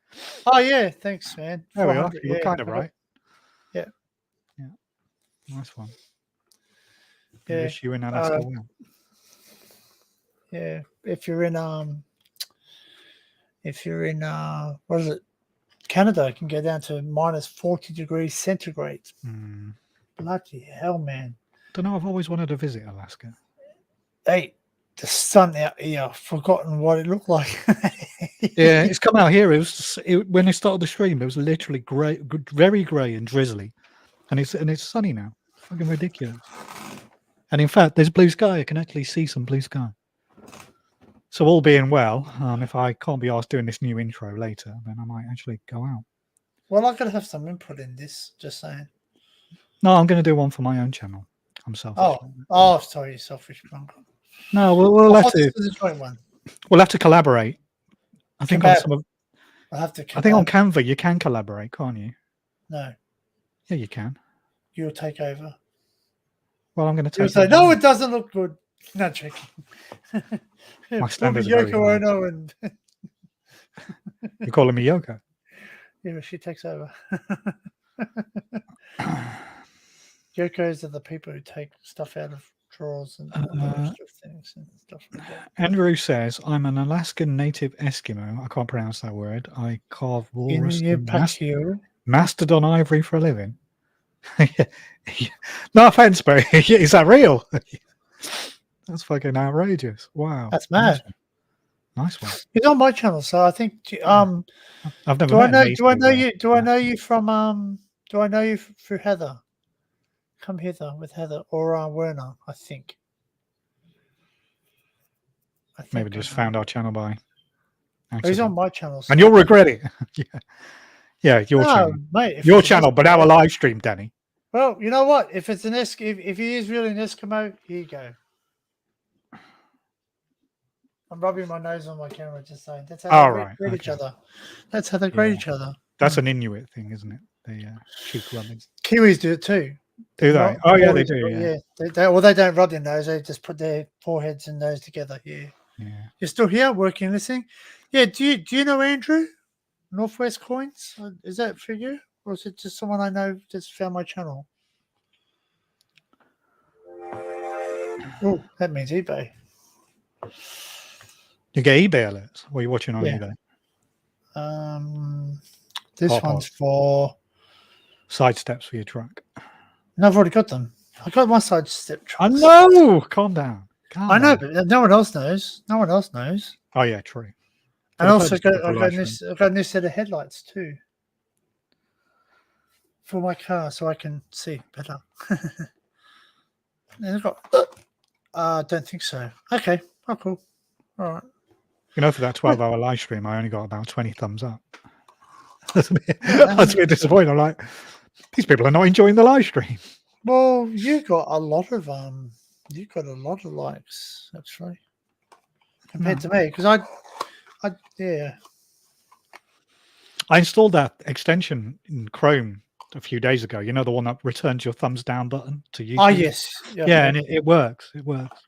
Oh, yeah. Thanks, man. There we are. You were kind of right. Yeah. Yeah. Nice one. Yeah. I wish you in Alaska well. Yeah. If you're in what is it? Canada, it can go down to minus 40 degrees centigrade. Bloody hell, man. Don't know. I've always wanted to visit Alaska. Hey, the sun out here, I've forgotten what it looked like. Yeah, it's come out here. When I started the stream, it was literally grey, very grey and drizzly, and it's sunny now. Fucking ridiculous. And in fact, there's blue sky. I can actually see some blue sky. So all being well, if I can't be asked doing this new intro later, then I might actually go out. Well, I'm going to have some input in this, just saying. No, I'm going to do one for my own channel. I'm selfish. Oh, sorry, you selfish punk. No, we'll How have hot is to. the Detroit one? We'll have to collaborate. I think on Kebab. some of. I'll have to. I think on Kebab. Canva you can collaborate, can't you? No, Yeah, you can. you'll take over. Well, I'm going to You'll take say, over. no, it doesn't look good. Not joking. My We'll be standards are very Yoko high. Ono and You're calling me Yoko. yeah, she takes over. Yokos are the people who take stuff out of drawers and all the rest of things and stuff like that. Andrew says, I'm an Alaskan native Eskimo. I can't pronounce that word. I carve walrus and mastodon ivory for a living. No offense, but is that real? That's fucking outrageous. Wow. That's mad. Nice one. He's on my channel, so I think I've never do I met know do I know you from do I know you through Heather? Come hither with Heather or Werner, I think. Maybe just found our channel by accident. He's on my channel. So and you'll regret it. Yeah, your channel. Mate, your channel, but our live stream, Danny. Well, you know what? If it's an if he is really an Eskimo, here you go. I'm rubbing my nose on my camera, just saying. That's how they greet each other. That's how they greet each other. That's an Inuit thing, isn't it? The cheek rubbing. Kiwis do it too. Do they? Oh, yeah, they do. Yeah. They don't rub their nose. They just put their foreheads and nose together. Yeah. Yeah. You're still here working, listening? Yeah. Do you know Andrew? Northwest Coins? Is that for you? Or is it just someone I know just found my channel? Oh, that means eBay. You get eBay alerts? What are you watching on eBay? This one's for side steps for your truck. No, I've already got them. I got my side step trucks. I know. Calm down. I know, but no one else knows. No one else knows. Oh yeah, true. And also, I've got a new set of headlights too for my car, so I can see better. And I've got. Don't think so. Okay. Oh, cool. All right. You know, for that 12-hour live stream, I only got about 20 thumbs up. That's a bit disappointing. I'm like, these people are not enjoying the live stream. Well, you got a lot of likes actually compared to me because I installed that extension in Chrome a few days ago. You know, the one that returns your thumbs down button to YouTube. Oh yes, yeah, and it works. It works.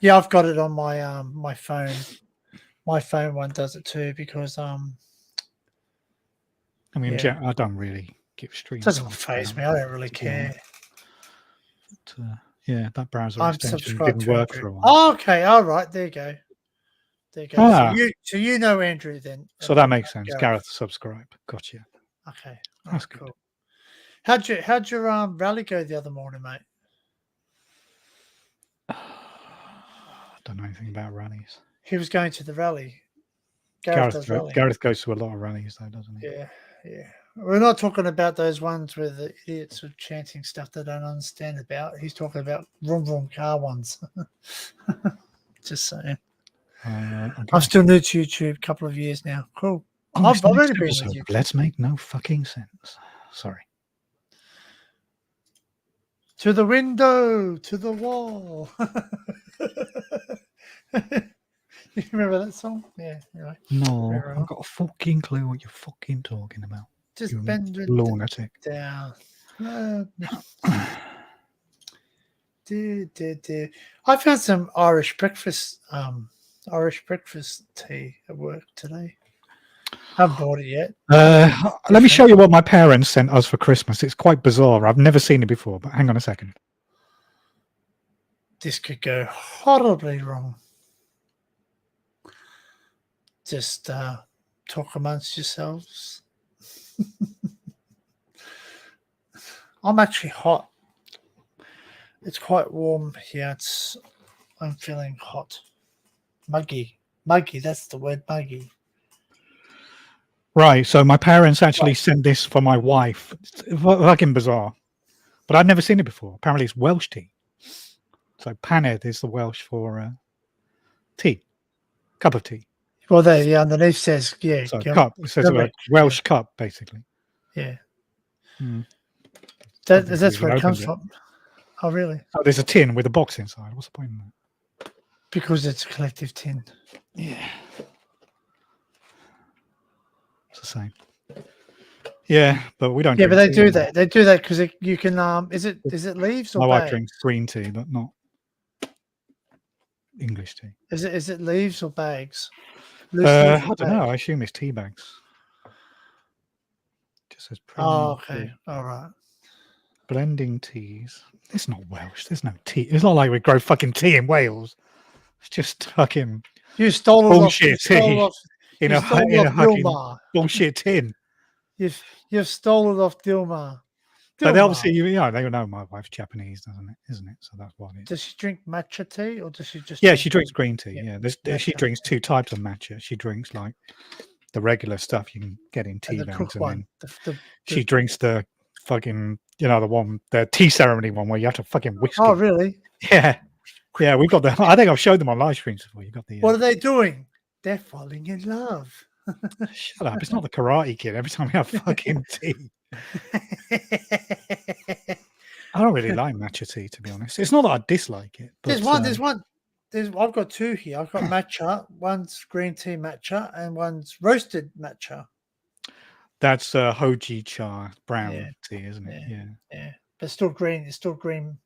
Yeah, I've got it on my my phone. My phone one does it too because I mean, I don't really give streams. It doesn't faze me. I don't really care. But, yeah, that browser I'm extension didn't work for a while. Oh, okay, all right, there you go. There you go. Ah. So you know Andrew then. So that makes sense. Gareth, subscribe. Gotcha. Okay, that's good. Cool. How'd your rally go the other morning, mate? I don't know anything about rallies. He was going to the rally. Gareth goes to a lot of rallies, though, doesn't he? Yeah, yeah. We're not talking about those ones where the idiots are chanting stuff they don't understand about. He's talking about vroom vroom car ones. Just saying. Okay. I'm still new to YouTube, a couple of years now. Cool. I've already been with you. Let's make no fucking sense. Sorry. To the window, to the wall. You remember that song? Yeah. Anyway. No, I've got a fucking clue what you're fucking talking about. Just bend it lunatic down. I found some Irish breakfast tea at work today. I haven't bought it yet. Let me show you what my parents sent us for Christmas. It's quite bizarre. I've never seen it before, but hang on a second. This could go horribly wrong. Just talk amongst yourselves. I'm actually hot. It's quite warm here. I'm feeling hot. Muggy. That's the word, muggy. Right. So my parents actually sent this for my wife. It's fucking bizarre, but I'd never seen it before. Apparently, it's Welsh tea. So paned is the Welsh for tea, cup of tea. Well, there, underneath says, So cup. It says a Welsh cup, basically. Yeah. That's where it comes from. Oh, really? Oh, there's a tin with a box inside. What's the point in that? Because it's a collective tin. Yeah. It's the same. Yeah, but we don't. Yeah, but drink they tea do anymore. that. They do that because you can. Is it leaves or My wife bags? drinks green tea, but not English tea. Is it leaves or bags? Loose leaf I or don't know. bag? I assume it's tea bags. Just says premium. Oh, okay. All right. Blending teas. It's not Welsh. There's no tea. It's not like we grow fucking tea in Wales. It's just fucking You stole it off. bullshit You stole it tea off. in You a stole it in a off fucking Dilmar. bullshit tin. You've stolen it off Dilmar. But they Dilmar. obviously, they know my wife's Japanese, isn't it? So that's what it is. Does she drink matcha tea or does she just? Yeah, she drinks green tea. Yeah, Yeah, she drinks two types of matcha. She drinks like the regular stuff you can get in tea the bags, cooked and one. then she drinks the fucking, the tea ceremony one where you have to fucking whisk Oh, it. really? Yeah, yeah, we got the. I think I've showed them on live streams before. You got the. What are they doing? They're falling in love. Shut up! It's not the Karate Kid. Every time we have fucking tea, I don't really like matcha tea, to be honest. It's not that I dislike it. But, There's one. I've got two here. I've got matcha. One's green tea matcha, and one's roasted matcha. That's Hoji cha brown tea, isn't it? Yeah. But still green. It's still green.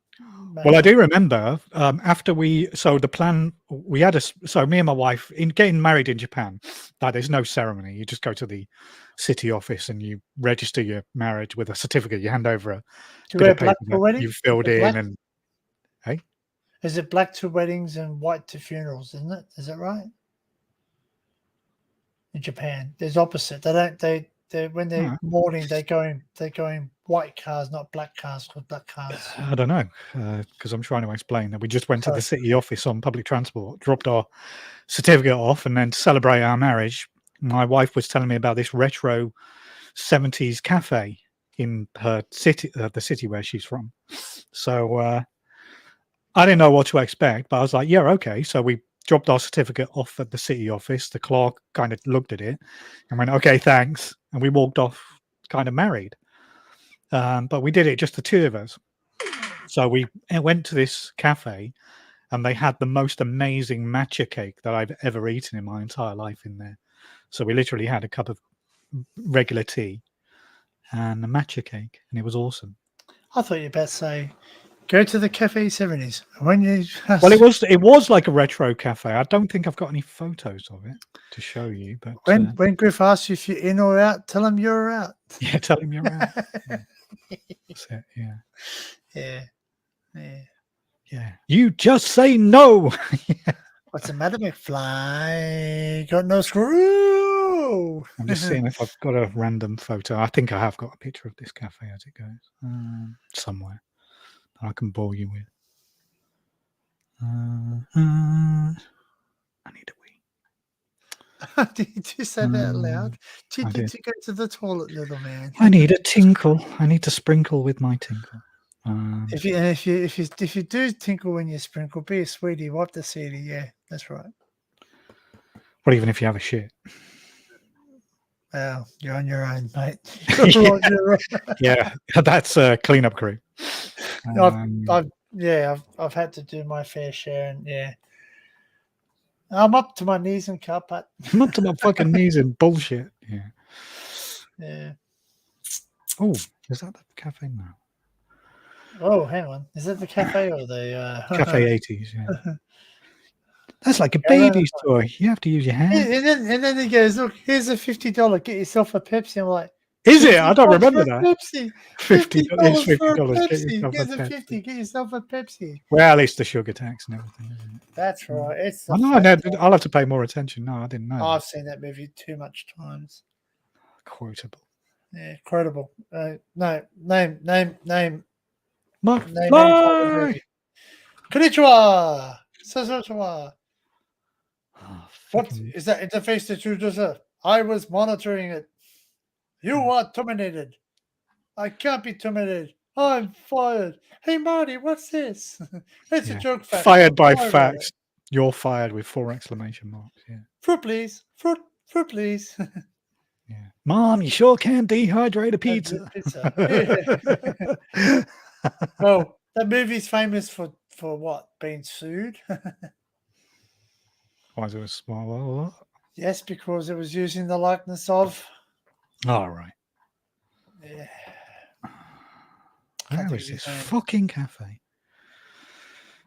Well, I do remember after the plan we had so me and my wife in getting married in Japan, that there's no ceremony. You just go to the city office and you register your marriage with a certificate. You hand over a bit of paper that you filled in, and hey, is it black to weddings and white to funerals? Isn't it? Is that right? In Japan, there's opposite. They when they're mourning, they're going white cars, not black cars. Called black cars. I don't know, because I'm trying to explain that we just went to the city office on public transport, dropped our certificate off, and then to celebrate our marriage, my wife was telling me about this retro 70s cafe in her city, the city where she's from. So I didn't know what to expect, but I was like, yeah, okay. So we dropped our certificate off at the city office. The clerk kind of looked at it and went, okay, thanks. And we walked off kind of married. But we did it just the two of us. So we went to this cafe and they had the most amazing matcha cake that I've ever eaten in my entire life in there. So we literally had a cup of regular tea and a matcha cake, and it was awesome. I thought you were about to say, go to the Cafe 70s. When you well, it was like a retro cafe. I don't think I've got any photos of it to show you. But when Griff asks you if you're in or out, tell him you're out. Yeah, tell him you're out. That's it. Yeah. You just say no. What's the matter, McFly? Got no screw. I'm just seeing if I've got a random photo. I think I have got a picture of this cafe as it goes somewhere that I can bore you with. I need a wee. Did you say that loud? Did you go to the toilet, little man? I need a tinkle. I need to sprinkle with my tinkle. If you do tinkle when you sprinkle, be a sweetie, wipe the seedy. Yeah, that's right. Well, even if you have a shit. Well, you're on your own, mate. Yeah, that's a cleanup crew. I've had to do my fair share, and I'm up to my knees in carpet. I'm up to my fucking knees in bullshit. Yeah. Oh, is that the cafe now? Oh, hang on. Is that the cafe or the Cafe 80s? Yeah. That's like a baby's toy. You have to use your hand. And then he goes, look, here's a $50. Get yourself a Pepsi. I'm like, is it? I don't remember that. Pepsi. $50 for a Pepsi. Here's a 50. Get yourself a Pepsi. Well, it's the sugar tax and everything, isn't it? That's right. It's I'll have to pay more attention. No, I didn't know. I've seen that movie too much times. Quotable. Yeah, quotable. No, name. Konnichiwa. Sasachiwa. What is that interface that you just I was monitoring it. You are terminated. I can't be terminated. I'm fired. Hey, Marty, what's this? It's a joke. Fired by facts. You're fired with 4 exclamation marks. Yeah. Fruit, please. Fruit, please. Yeah. Mom, you sure can dehydrate a pizza. Well, that movie's famous for what? Being sued. Why is it a small? What? Yes, because it was using the likeness of. Oh, right. Yeah. Where is this fucking cafe?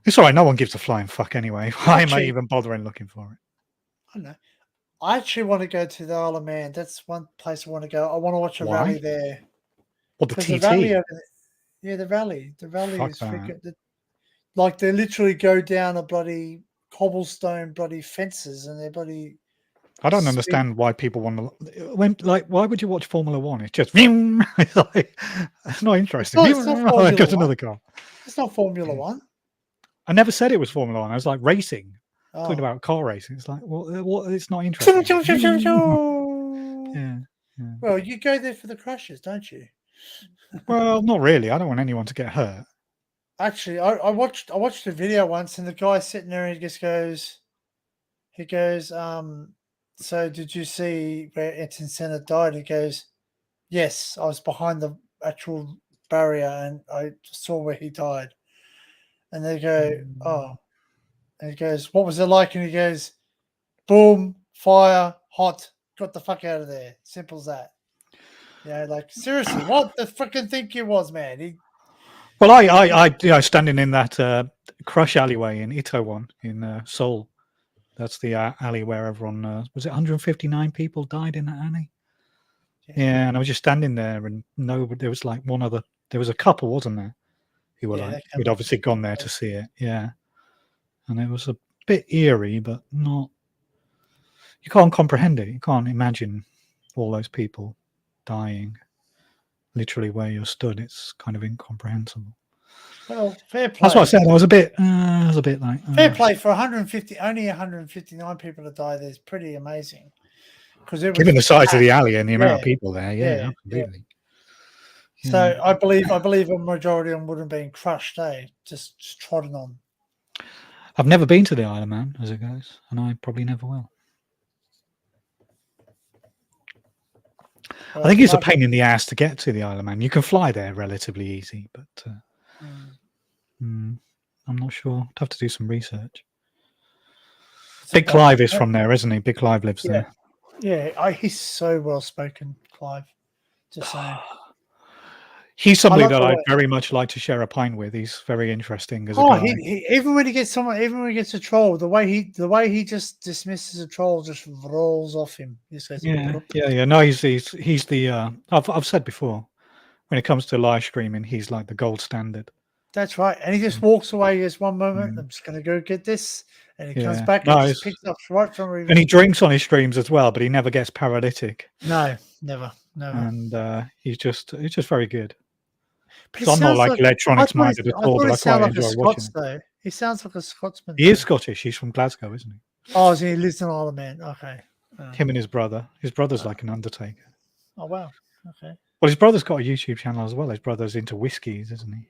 It's all right. No one gives a flying fuck anyway. Why am I even bothering looking for it? I don't know. I actually want to go to the Isle of Man. That's one place I want to go. I want to watch a rally there. What, the TT? The rally over there, yeah, the rally. The rally fuck is that. freaking. Like they literally go down a bloody cobblestone bloody fences and they're bloody. I don't understand why people want to. Why would you watch Formula One? It's just it's like it's not interesting. It's not Formula just One. Another car. It's not Formula One. I never said it was Formula One. I was like racing, talking about car racing. It's like, well, it's not interesting. Yeah. Well, you go there for the crashes, don't you? Well, not really. I don't want anyone to get hurt. Actually, I watched a video once, and the guy sitting there, and he just goes, so did you see where Ayrton Senna died? He goes, yes, I was behind the actual barrier and I saw where he died. And they go, oh. And he goes, what was it like? And he goes, boom, fire, hot, got the fuck out of there. Simple as that. Yeah, like seriously, what the freaking think you was, man? Well, I standing in that crush alleyway in Itaewon in Seoul. That's the alley where everyone was it 159 people died in that alley. Yeah, and I was just standing there, and there was like there was a couple, wasn't there? Who were who'd obviously gone there to see it. Yeah, and it was a bit eerie, but not. You can't comprehend it. You can't imagine all those people dying, literally where you're stood. It's kind of incomprehensible. Well, fair play. That's what I said. I was a bit like fair play for 159 people to die. There's pretty amazing. Because given the size of the alley and the amount of people there, absolutely. Yeah. So I believe a majority of them would have been crushed, just trodden on. I've never been to the Isle of Man, as it goes, and I probably never will. Well, I think it's a pain in the ass to get to the Isle of Man. You can fly there relatively easy, but I'm not sure. I'd have to do some research. Big Clive is from there, isn't he? Big Clive lives there. Yeah, he's so well spoken, Clive. Just saying. He's somebody that I'd very much like to share a pint with. He's very interesting as a guy. Even when he gets a troll, the way he just dismisses a troll just rolls off him. He says, yeah. No, he's the. I've said before, when it comes to live streaming, he's like the gold standard. That's right, and he just walks away. Just one moment, I'm just going to go get this, and he comes back and just picks up right from. And he drinks on his streams as well, but he never gets paralytic. No, never. And he's just very good. So I'm not like electronics minded at all, but I quite enjoy watching him. He sounds like a Scotsman. He is Scottish. He's from Glasgow, isn't he? Oh, so he lives in Isle of Man. Okay. Him and his brother. His brother's like an undertaker. Oh wow. Okay. Well, his brother's got a YouTube channel as well. His brother's into whiskies, isn't he?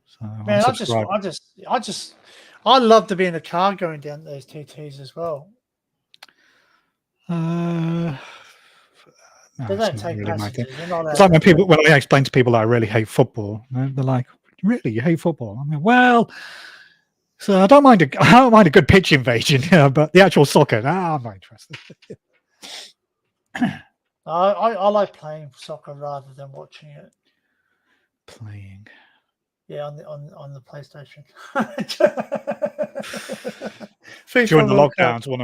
So man, I'd love to be in a car going down those TTs as well. No, they don't take really passengers. It's like when I explain to people that I really hate football, they're like, "Really, you hate football?" I mean, well, so I don't mind a good pitch invasion, but the actual soccer, I'm not interested. I like playing soccer rather than watching it. Playing. Yeah, on the PlayStation. During the lockdowns, one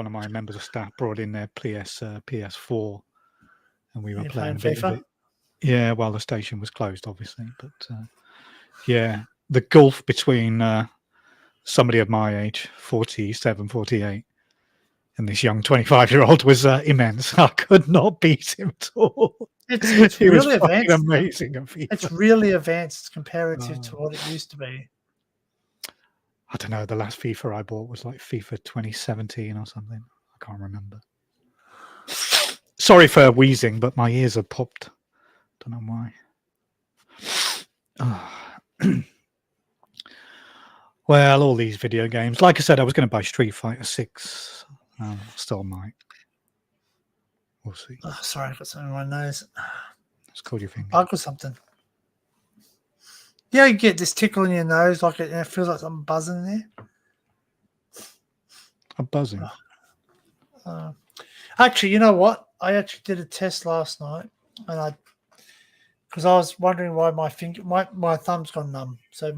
of my members of staff brought in their PS4. And we were playing a bit of it. Yeah, well, the station was closed, obviously. But the gulf between somebody of my age, 47, 48, and this young 25-year-old was immense. I could not beat him at all. It's really advanced. Amazing. It's really advanced comparative to what it used to be. I don't know. The last FIFA I bought was like FIFA 2017 or something. I can't remember. Sorry for wheezing, but my ears are popped. Don't know why. Well, all these video games. Like I said, I was going to buy Street Fighter 6. Still might. We'll see. Oh, sorry, I got something in my nose. It's called your finger. I got something. Yeah, you get this tickle in your nose, like it feels like something buzzing there. A buzzing. Actually, you know what? I actually did a test last night, and because I was wondering why my thumb's gone numb. So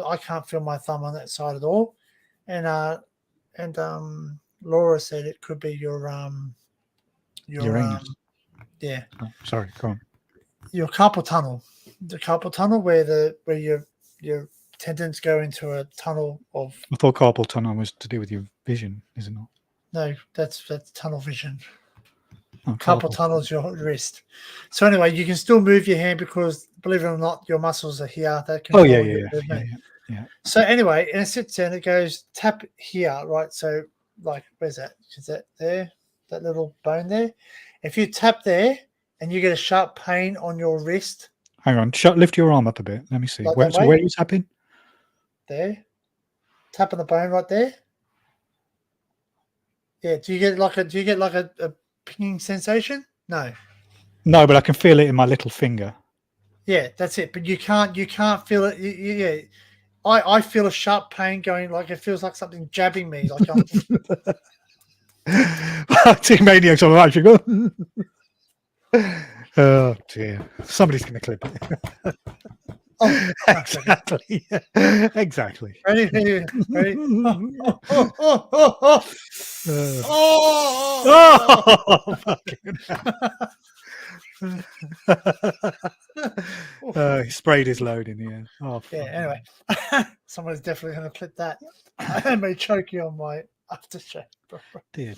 I can't feel my thumb on that side at all, and Laura said it could be your Uranus. yeah. Oh, sorry, go on. Your carpal tunnel, the carpal tunnel where your tendons go into a tunnel of. I thought carpal tunnel was to do with your vision, is it not? No, that's tunnel vision. Oh, Carpal tunnel is your wrist. So anyway, you can still move your hand because, believe it or not, your muscles are here. That control your movement. Yeah. So anyway, and it sits there and it goes tap here, right? So like, where's that? Is that there? That little bone there? If you tap there and you get a sharp pain on your wrist. Hang on, lift your arm up a bit. Let me see. Like Where are you tapping? There. Tapping the bone right there. Yeah. Do you get like a pinging sensation? No. No, but I can feel it in my little finger. Yeah, that's it. But you can't feel it. Yeah. I feel a sharp pain going, like it feels like something jabbing me. Like I'm. Team Maniacs on the live. You go. Oh dear! Somebody's going to clip it. Oh, exactly. Exactly. Ready? He sprayed his load in the air. Oh, yeah. Anyway, someone's definitely going to clip that. I may choke you on my aftershave. Dear.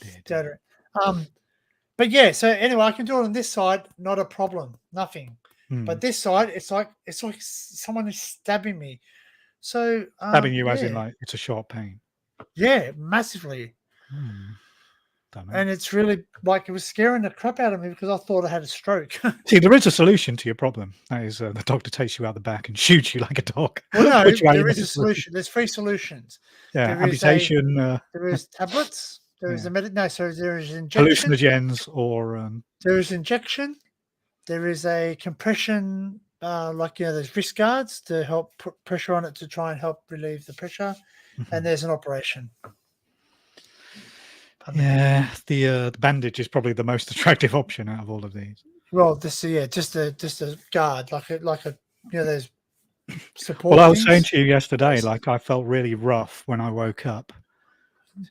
But yeah. So anyway, I can do it on this side. Not a problem. Nothing. But this side, it's like someone is stabbing me. So stabbing you as in like it's a sharp pain. Yeah, massively. Don't know. And it's really like it was scaring the crap out of me because I thought I had a stroke. See, there is a solution to your problem. That is, the doctor takes you out the back and shoots you like a dog. Well, no, there is a solution. There's 3 solutions. Yeah, amputation. There is tablets. There is there is injection. Hallucinogens or. There is injection. There is a compression, there's wrist guards to help put pressure on it to try and help relieve the pressure. And there's an operation. Yeah, the bandage is probably the most attractive option out of all of these. Well, just a guard, like a there's support. Well, I was saying to you yesterday, like I felt really rough when I woke up.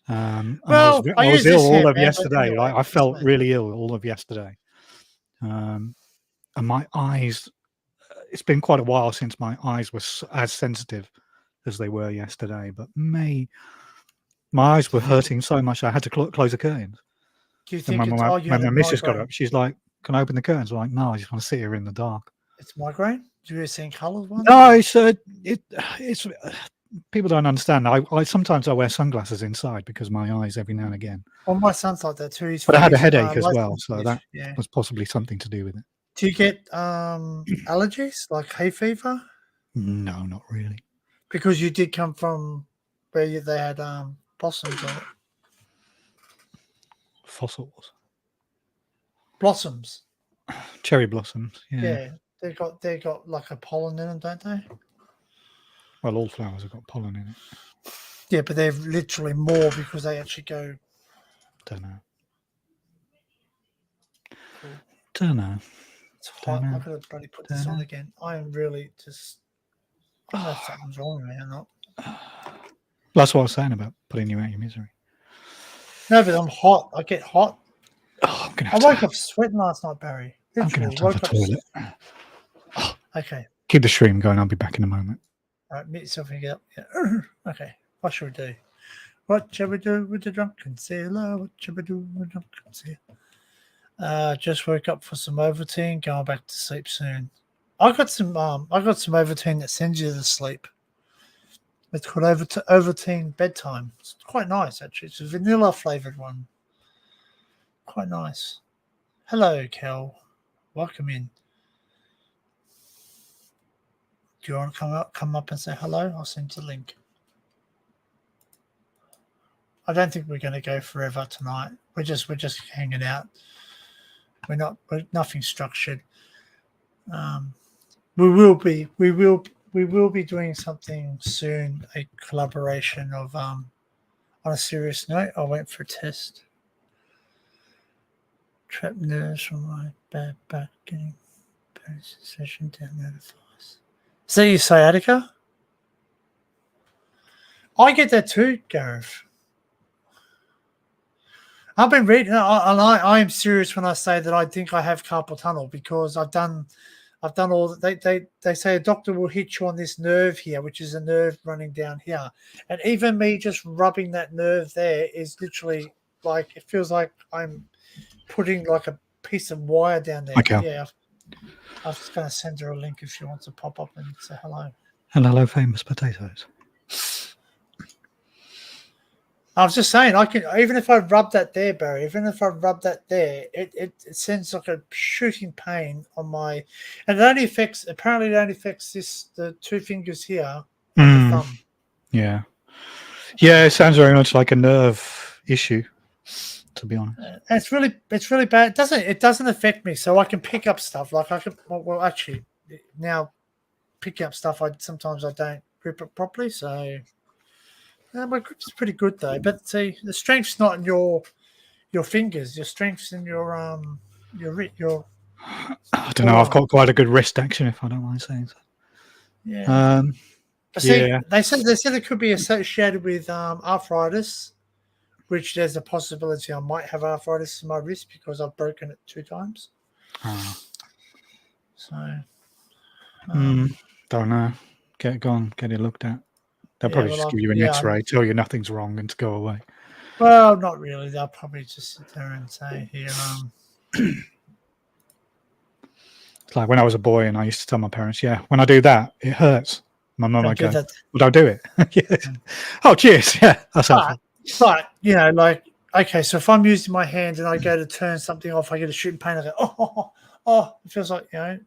I was ill all of yesterday. Anyway, I felt really ill all of yesterday. And my eyes, it's been quite a while since my eyes were as sensitive as they were yesterday, but my eyes were hurting so much I had to close the curtains. Do you think when my missus got up, she's like, "Can I open the curtains?" I'm like, "No, I just want to sit here in the dark." It's migraine? Do you see colours? No, it's people don't understand. I sometimes I wear sunglasses inside because my eyes every now and again. Well, my son's like that too. But I had a headache as well, so that was possibly something to do with it. Do you get allergies like hay fever? No, not really. Because you did come from where they had blossoms on it. Fossils. Blossoms. Cherry blossoms. Yeah. They got like a pollen in them, don't they? Well, all flowers have got pollen in it. Yeah, but they're literally more because they actually go. Don't know. It's hot. I've got to bloody put this on again. I am really just. I don't know if something's wrong with me or not. That's what I was saying about putting you out of your misery. No, but I'm hot. I get hot. Oh, I'm gonna I woke up sweating last night, Barry. Literally, I'm going to have to toilet. Okay. Keep the stream going. I'll be back in a moment. All right, meet yourself and get up. Yeah. Okay. What shall we do? What shall we do with the drunken sailor? What shall we do with the drunken sailor? Just woke up for some Ovaltine. Going back to sleep soon. I got some Ovaltine that sends you to sleep. It's called Ovaltine Bedtime. It's quite nice, actually. It's a vanilla flavored one. Quite nice. Hello, Kel. Welcome in. Do you want to come up and say hello? I'll send you the link. I don't think we're going to go forever tonight. We're just hanging out. We're nothing structured. We will be doing something soon. A collaboration of On a serious note, I went for a test. Trapped nerves from my bad back getting session down notifies. Is that your sciatica? I get that too, Gareth. I've been reading, and I am serious when I say that I think I have carpal tunnel because I've done all. They say a doctor will hit you on this nerve here, which is a nerve running down here, and even me just rubbing that nerve there is literally like it feels like I'm putting like a piece of wire down there. Okay. Yeah, I'm just going to send her a link if she wants to pop up and say hello. And hello, famous potatoes. I was just saying, I can even if I rub that there, Barry. Even if I rub that there, it sends like a shooting pain on my, and apparently it only affects the two fingers here on the thumb. Yeah, it sounds very much like a nerve issue, to be honest. And it's really bad. It doesn't affect me, so I can pick up stuff. Like I can, well, actually, now picking up stuff, sometimes I don't grip it properly, so. My grip's pretty good though, but see, the strength's not in your fingers. Your strength's in your. I don't know. I've got quite a good wrist action, if I don't mind saying so. Yeah. But see, they said it could be associated with arthritis, which there's a possibility I might have arthritis in my wrist because I've broken it 2 times. So. Don't know. Get it looked at. They'll probably just give you an X-ray, tell you nothing's wrong, and to go away. Well, not really. They'll probably just sit there and say, "Here." It's like when I was a boy, and I used to tell my parents, "Yeah, when I do that, it hurts." My mum would go, "Well, don't do it." Yes. Oh, cheers. Yeah, that's helpful. But like, okay, so if I'm using my hand and I go to turn something off, I get a shooting pain. I go, oh, it feels like it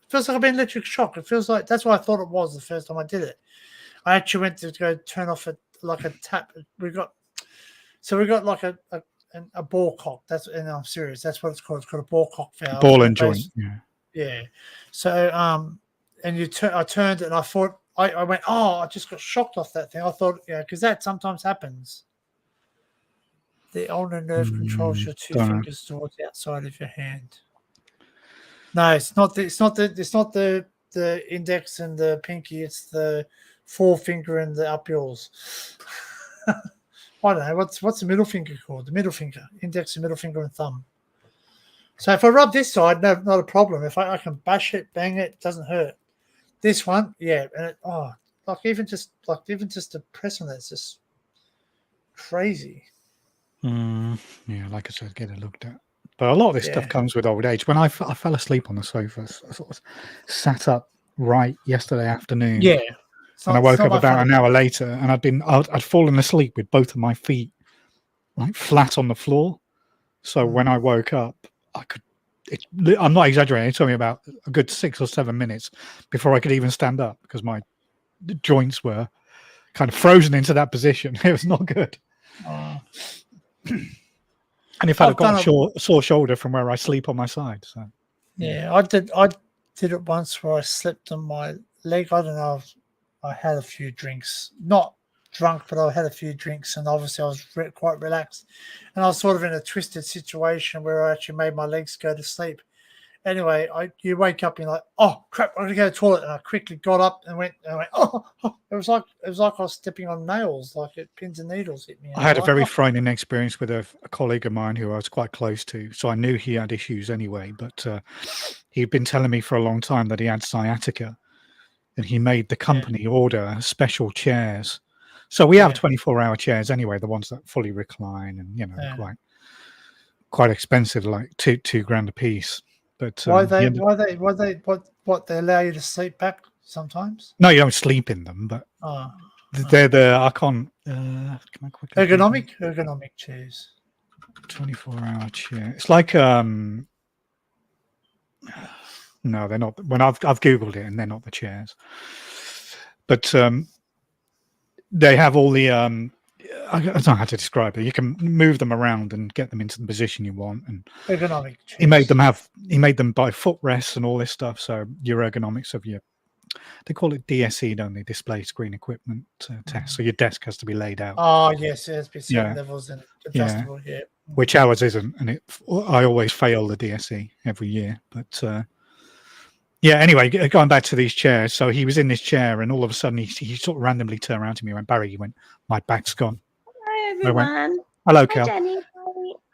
feels like I've been electric shock. It feels like that's what I thought it was the first time I did it. I actually went to go turn off like a tap. We got like a ball cock. I'm serious. That's what it's called. It's called a ball cock valve. Ball and joint. Yeah. So and I turned and I thought I went. Oh, I just got shocked off that thing. I thought because that sometimes happens. The ulnar nerve controls your 2 fingers towards the outside of your hand. No, it's not the index and the pinky. It's the forefinger and the up yours. I don't know what's the middle finger called. The middle finger, index, and middle finger, and thumb. So if I rub this side, no, not a problem. If I can bash it, bang it, doesn't hurt. This one, yeah, and even just to press on that, it's just crazy. Yeah, like I said, get it looked at. But a lot of this stuff comes with old age. When I fell asleep on the sofa, I sort of sat up right yesterday afternoon. Yeah. And I woke up about an hour later, and I'd fallen asleep with both of my feet like flat on the floor. So when I woke up, I'm not exaggerating. It took me about a good 6 or 7 minutes before I could even stand up because my joints were kind of frozen into that position. It was not good. And if I'd have got a sore shoulder from where I sleep on my side. So yeah, I did it once where I slipped on my leg. I don't know. I had a few drinks, not drunk, but I had a few drinks, and obviously I was quite relaxed, and I was sort of in a twisted situation where I actually made my legs go to sleep. Anyway, you wake up and you're like, oh crap, I'm gonna go to the toilet, and I quickly got up and went, oh. It was like I was stepping on nails, like pins and needles hit me. I had a very frightening experience with a colleague of mine who I was quite close to, so I knew he had issues anyway, but he'd been telling me for a long time that he had sciatica. And he made the company order special chairs. So we have 24-hour chairs anyway, the ones that fully recline and quite expensive, like $2,000 a piece. But why they allow you to sleep back sometimes? No, you don't sleep in them, but they're the I can't. Can I quickly ergonomic chairs. 24-hour chair. It's like no, they're not. When I've Googled it, and they're not the chairs, but they have all the. I don't know how to describe it. You can move them around and get them into the position you want. And ergonomic chairs. He made them by footrests and all this stuff. So your ergonomics of your they call it DSE, don't they? Display screen equipment test. So your desk has to be laid out. Oh yes, there's been certain Yeah. levels and adjustable. Yeah. Which ours isn't, and I always fail the DSE every year. But yeah, anyway, going back to these chairs. So he was in this chair, and all of a sudden he sort of randomly turned around to me and went, "Barry," he went, "My back's gone." Hello, everyone. I went, "Hello, Hi, Kel." Jenny.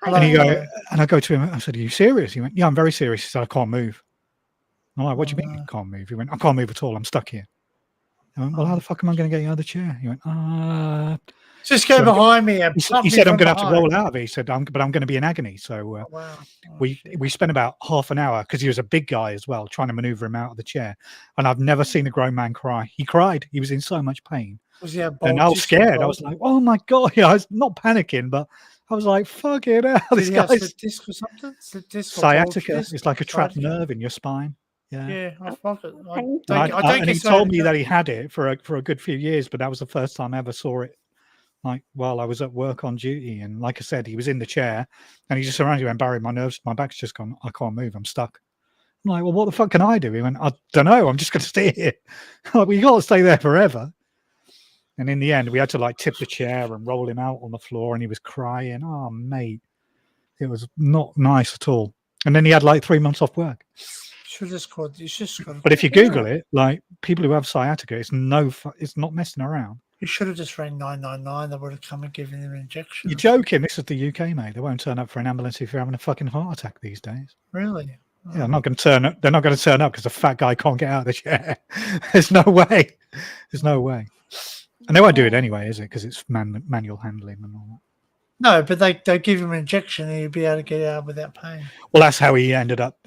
Hello. And I go to him. I said, "Are you serious?" He went, "Yeah, I'm very serious." He said, "I can't move." I'm like, "What do you mean you can't move?" He went, "I can't move at all. I'm stuck here." I went, "Well, how the fuck am I going to get you out of the chair?" He went, Just go behind me. And he said, "I'm going to have to roll out of it." He said, but I'm going to be in agony. So we spent about half an hour, because he was a big guy as well, trying to maneuver him out of the chair. And I've never seen a grown man cry. He cried. He was in so much pain. And I was scared. I was like, "Oh my God." I was not panicking, but I was like, "Fuck it out." Did he have slip disc or something? Slip disc or sciatica. It's like a trapped nerve in your spine. Yeah, I fuck it. And he told me that he had it for a good few years, but that was the first time I ever saw it, like while I was at work on duty. And like I said, he was in the chair and he just around you and Barry, my back's just gone. I can't move. I'm stuck. I'm like, "Well, what the fuck can I do?" He went, "I don't know. I'm just going to stay here." I'm like, "Well, you got to stay there forever." And in the end, we had to like tip the chair and roll him out on the floor, and he was crying. Oh, mate, it was not nice at all. And then he had like 3 months off work. But if you Google it, like people who have sciatica, it's not messing around. You should have just rang 999. They would have come and given him an injection. You're joking? This is the UK, mate. They won't turn up for an ambulance if you're having a fucking heart attack these days. Really? Yeah, they're not going to turn up. They're not going to turn up because the fat guy can't get out of the chair. There's no way. There's no way. And they won't do it anyway, is it? Because it's manual handling and all that. No, but they give him an injection and he'd be able to get out without pain. Well, that's how he ended up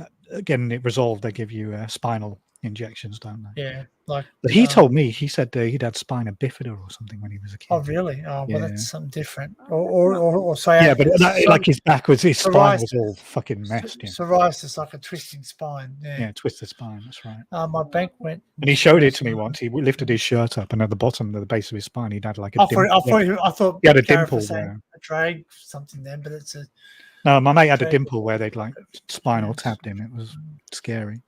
getting it resolved. They give you spinal injections, don't they? Yeah. But he told me, he said he'd had spina bifida or something when he was a kid. Oh, really? Oh, well, that's something different. Or sciatica. Yeah, but like his spine was all fucking messed. Yeah. Psoriasis, like a twisting spine. Yeah, twisted spine. That's right. My bank went. And he showed it to me once. He lifted his shirt up, and at the bottom of the base of his spine, he'd had like a dimple. I thought he had a dimple there. A drag something then, but it's a. No, my mate had a dimple where they'd like spinal tapped him. It was scary.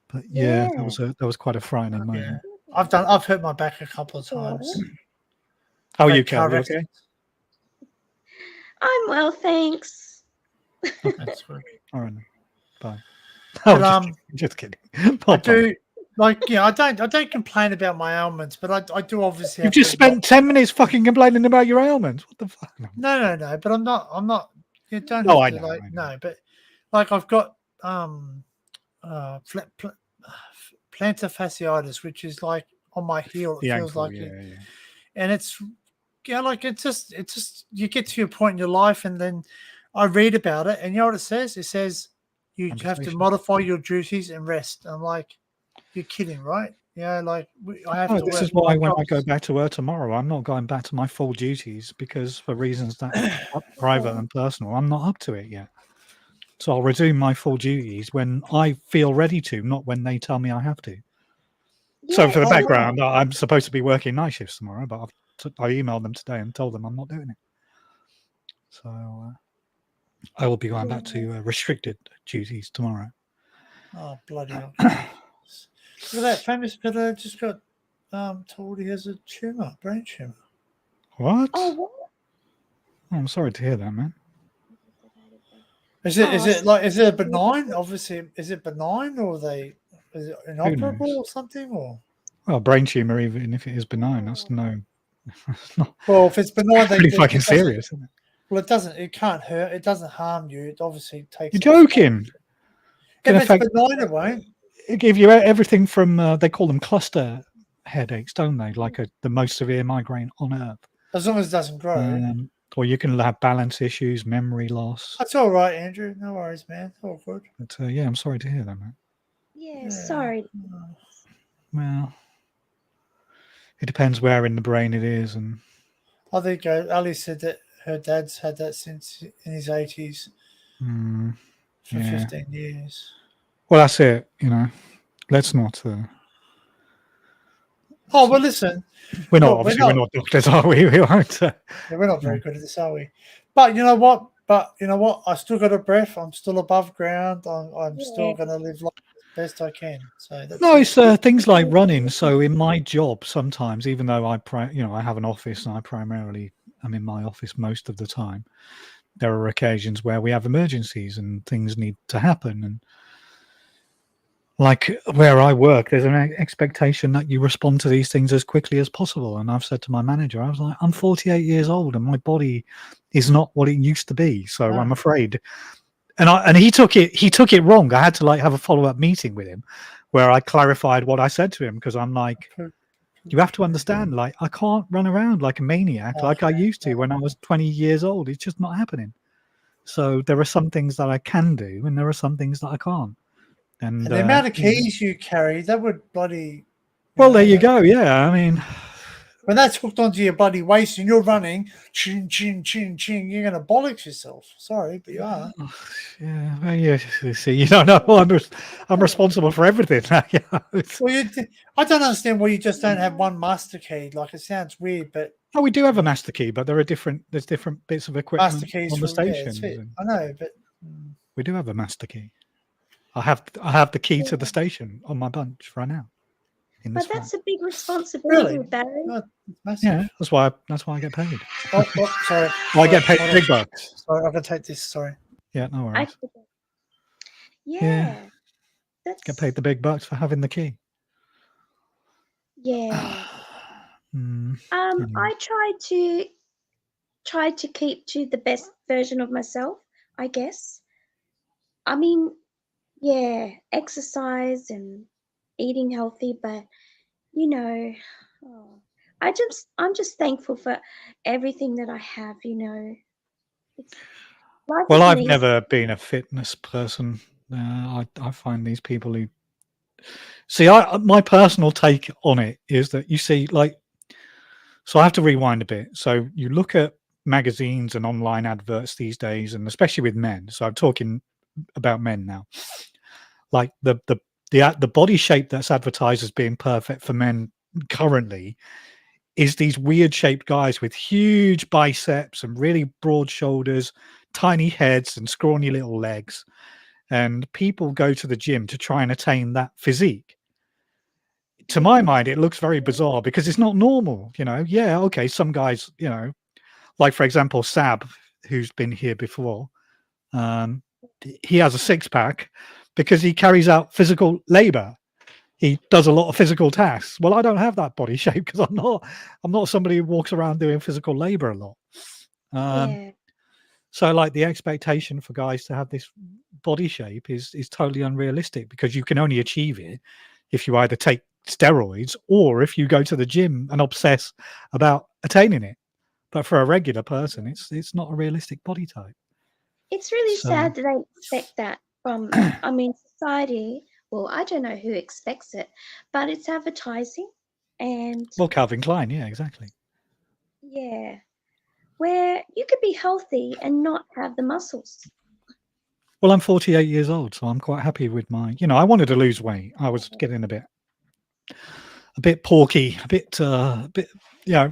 But yeah, that was quite a frightening moment. Yeah. I've hurt my back a couple of times. How are you, Kel? You okay? I'm well, thanks. That's good. All right. Bye. But, just kidding. I do I don't complain about my ailments, but I do obviously. You just spent 10 minutes fucking complaining about your ailments. What the fuck? No. But I'm not. You don't. No, have to, I know. No, but like I've got plantar fasciitis, which is like on my heel. It feels like it. And it's like it's just you get to your point in your life, and then I read about it, and you know what it says? It says you have to modify your duties and rest. I'm like, you're kidding, right? Yeah, like I have to. This is why when I go back to work tomorrow, I'm not going back to my full duties because for reasons that are private and personal, I'm not up to it yet. So I'll resume my full duties when I feel ready to, not when they tell me I have to. Yeah, so for the background, I'm supposed to be working night shifts tomorrow, but I emailed them today and told them I'm not doing it. So I will be going back to restricted duties tomorrow. Oh, bloody hell. Look at that famous fella just got told he has a tumor, brain tumor. What? Oh, what? Oh, I'm sorry to hear that, man. Is it benign? Obviously, is it benign or is it inoperable or something? Or well, brain tumor, even if it is benign, that's no. Well, if it's benign, pretty fucking serious, isn't it? Well, it doesn't. It can't hurt. It doesn't harm you. It obviously takes. You're joking. If it's benign, it won't. It give you everything from they call them cluster headaches, don't they? Like the most severe migraine on earth. As long as it doesn't grow. Or you can have balance issues, memory loss. That's all right, Andrew. No worries, man. It's all good. But yeah, I'm sorry to hear that, man. Yeah, sorry. Well, it depends where in the brain it is, and I think Ali said that her dad's had that since in his 80s for 15 years. Well, that's it. Let's not. Oh well, listen. We're not doctors, are we? We won't. We're not very good at this, are we? But you know what? I still got a breath. I'm still above ground. I'm still going to live life. best I can. So that's No, it. it's things like running. So in my job, sometimes, even though I have an office and I primarily am in my office most of the time, there are occasions where we have emergencies and things need to happen. And like where I work, there's an expectation that you respond to these things as quickly as possible. And I've said to my manager, I was like, I'm 48 years old and my body is not what it used to be. So No. I'm afraid. And he took it wrong. I had to like have a follow-up meeting with him where I clarified what I said to him, because I'm like, you have to understand, like, I can't run around like a maniac like I used to when I was 20 years old. It's just not happening. So there are some things that I can do and there are some things that I can't. And the amount of keys you carry, that would bloody... Well, there you go. Yeah, I mean... When that's hooked onto your bloody waist and you're running, chin, chin, chin, chin, you're going to bollocks yourself. Sorry, but you are. Yeah, well, yeah. See, you don't know. I'm responsible for everything. Well, I don't understand why you just don't have one master key. Like, it sounds weird, but... Oh, we do have a master key, but there's different bits of equipment master keys on the station. Yeah, I know, but... We do have a master key. I have the key to the station on my bunch right now. But that's a big responsibility, really? Barry. No, yeah, that's why I get paid. Oh, sorry. I get paid big bucks. Sorry, I'm gonna take this. Sorry. Yeah, no worries. Yeah. That's... Get paid the big bucks for having the key. Yeah. Anyway. I try to keep to the best version of myself, I guess. I mean, yeah, exercise and eating healthy, but I'm just thankful for everything that I have. Well, I've never been a fitness person. I find these people who see. My personal take on it is that you see, like, so I have to rewind a bit. So you look at magazines and online adverts these days, and especially with men. So I'm talking about men now. Like the body shape that's advertised as being perfect for men currently is these weird shaped guys with huge biceps and really broad shoulders, tiny heads and scrawny little legs. And people go to the gym to try and attain that physique. To my mind, it looks very bizarre because it's not normal, Yeah, okay, some guys, like for example, Sab, who's been here before, he has a six-pack because he carries out physical labor. He does a lot of physical tasks. Well, I don't have that body shape because I'm not somebody who walks around doing physical labor a lot. So like the expectation for guys to have this body shape is totally unrealistic, because you can only achieve it if you either take steroids or if you go to the gym and obsess about attaining it. But for a regular person, it's not a realistic body type. It's really sad that they expect that from, society. Well, I don't know who expects it, but it's advertising. And well, Calvin Klein, yeah, exactly. Yeah, where you could be healthy and not have the muscles. Well, I'm 48 years old, so I'm quite happy with my, I wanted to lose weight. I was getting a bit porky, a bit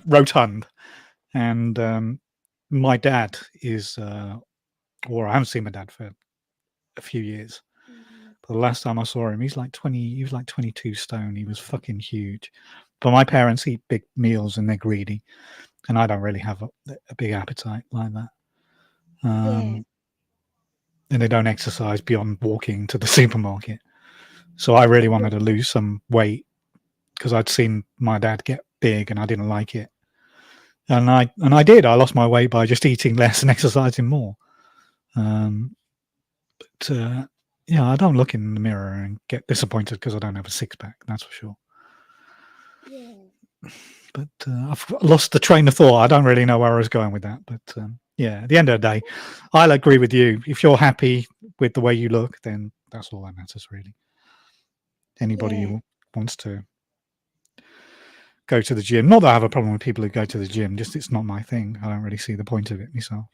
rotund. And my dad is, or I haven't seen my dad for a few years. But the last time I saw him, he was like 22 stone. He was fucking huge. But my parents eat big meals and they're greedy. And I don't really have a big appetite like that. And they don't exercise beyond walking to the supermarket. So I really wanted to lose some weight because I'd seen my dad get big and I didn't like it. And I did. I lost my weight by just eating less and exercising more. I don't look in the mirror and get disappointed because I don't have a six-pack. That's for sure. Yeah. But I've lost the train of thought. I don't really know where I was going with that. But at the end of the day, I'll agree with you. If you're happy with the way you look, then that's all that matters, really. Anybody who wants to go to the gym. Not that I have a problem with people who go to the gym, just it's not my thing. I don't really see the point of it myself.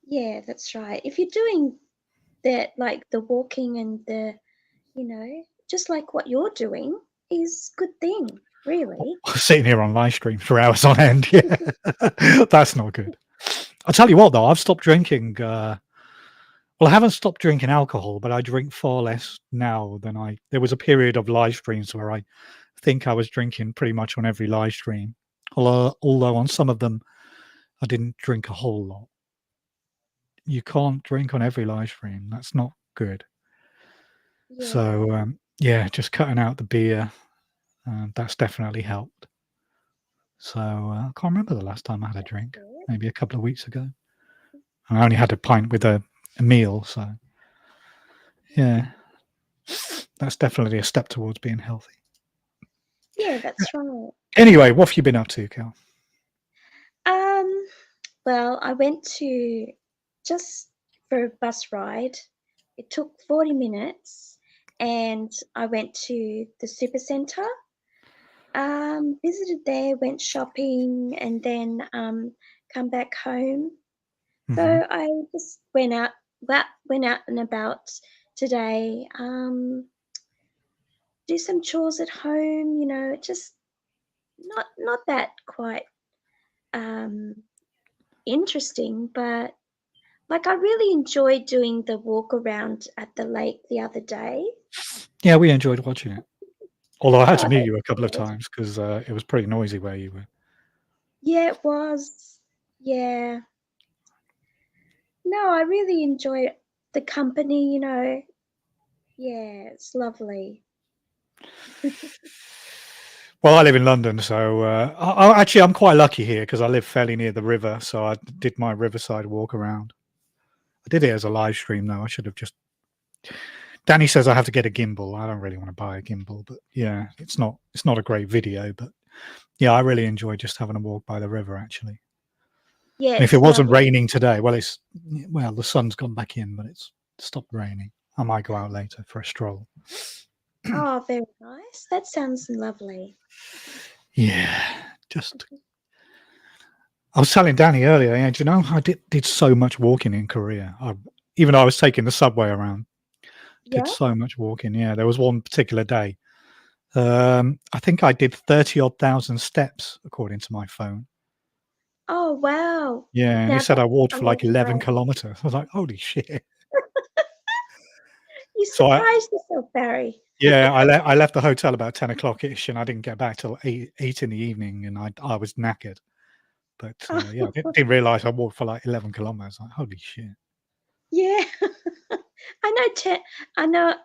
Yeah, that's right. If you're doing that, like the walking and the, just like what you're doing is a good thing, really. Sitting here on live stream for hours on end, yeah. That's not good. I'll tell you what, though, I've stopped drinking. Well, Well, I haven't stopped drinking alcohol, but I drink far less now than there was a period of live streams where I think I was drinking pretty much on every live stream. Although on some of them, I didn't drink a whole lot. You can't drink on every live stream. That's not good. Yeah. So, yeah, just cutting out the beer, that's definitely helped. So, I can't remember the last time I had a drink. Good. Maybe a couple of weeks ago. I only had a pint with a meal, so yeah, that's definitely a step towards being healthy. Yeah, that's right. Anyway, what have you been up to, Cal? Well, I went to just for a bus ride. It took 40 minutes, and I went to the supercentre. Visited there, went shopping, and then come back home. Mhm. So I just went out and about today. Do some chores at home, you know, just not that quite interesting, but like I really enjoyed doing the walk around at the lake the other day. Yeah, we enjoyed watching it. Although I had to Oh, mute you a that's couple of good. times because it was pretty noisy where you were. Yeah, it was. Yeah. No, I really enjoy the company, you know. Yeah, it's lovely. Well, I live in London, so actually I'm quite lucky here because I live fairly near the river, so I did my riverside walk around. I did it as a live stream, though. I should have just. Danny says I have to get a gimbal. I don't really want to buy a gimbal, but yeah, it's not a great video, but yeah, I really enjoy just having a walk by the river, actually. Yeah, And if it it's wasn't lovely. raining today, well, the sun's gone back in, but it's stopped raining. I might go out later for a stroll. Oh, very nice. That sounds lovely. Yeah, I was telling Danny earlier, yeah, do you know, I did so much walking in Korea. Even though I was taking the subway around, Yeah. did so much walking. Yeah, there was one particular day. I think I did 30-odd thousand steps, according to my phone. Oh, wow. Yeah, and Now he said I walked that's for like 11 great. kilometers. I was like, holy shit. You So surprised yourself, Barry. I left the hotel about 10 o'clock ish, and I didn't get back till 8 in the evening, and I was knackered. But yeah, I didn't realize I walked for like 11 kilometers. Like, holy shit. Yeah. I know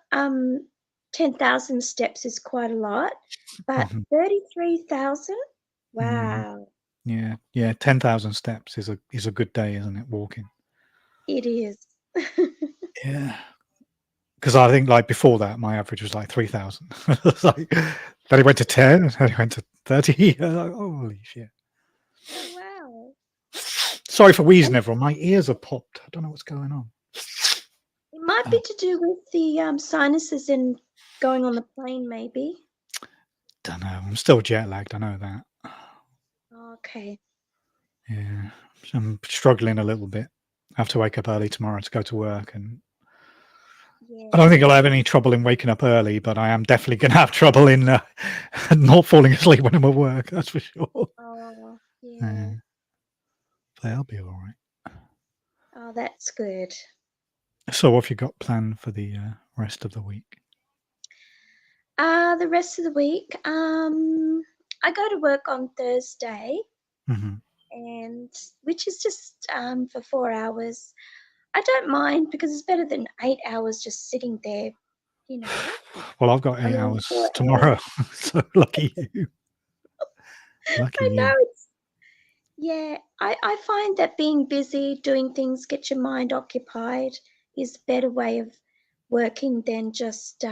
10,000 steps is quite a lot, but Mhm. 33,000? Mm, Wow. yeah, 10,000 steps is a good day, isn't it? Walking. It is. Yeah, because I think like before that, my average was like 3,000. Like, then it went to 10, then it went to 30. I was like, holy shit. Oh, wow. Sorry for wheezing, everyone. My ears are popped. I don't know what's going on. It might be to do with the sinuses and going on the plane, maybe. Don't know. I'm still jet lagged. I know that. Okay. Yeah, I'm struggling a little bit. I have to wake up early tomorrow to go to work, and Yeah. I don't think I'll have any trouble in waking up early, but I am definitely going to have trouble in not falling asleep when I'm at work. That's for sure. Oh, yeah. Yeah. But I'll be all right. Oh, that's good. So, what have you got planned for the rest of the week? The rest of the week, I go to work on Thursday, Mm-hmm. and which is just for 4 hours. I don't mind because it's better than 8 hours just sitting there, you know. Well, I've got I 8 mean, hours 4 hours. tomorrow, so lucky you. Lucky I know you. it's yeah. I find that being busy doing things get your mind occupied is a better way of working than just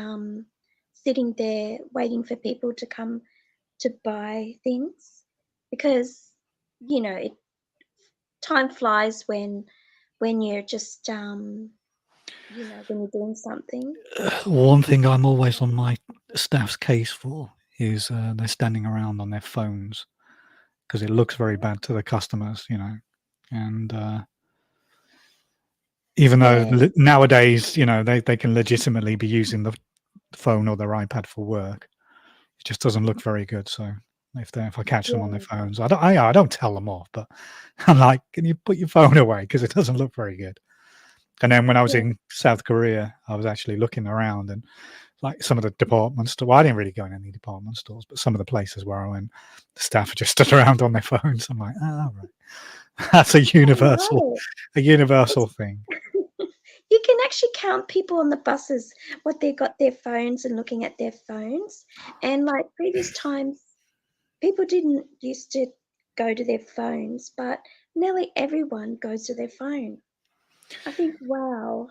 sitting there waiting for people to come to buy things because you know time flies when you're just you know when you're doing something. One thing I'm always on my staff's case for is they're standing around on their phones because it looks very bad to the customers, you know. And even though Yeah, nowadays, you know, they can legitimately be using the phone or their iPad for work, it just doesn't look very good. So if I catch them on their yeah, phones, I don't tell them off, but I'm like, can you put your phone away because it doesn't look very good. And then when I was Yeah. in South Korea, I was actually looking around and like some of the department stores. Well, I didn't really go in any department stores, but some of the places where I went, the staff are just stood around on their phones. I'm like, oh, right. That's a universal thing. You can actually count people on the buses, what they got their phones and looking at their phones. And like previous times, people didn't used to go to their phones, but nearly everyone goes to their phone. I think, wow.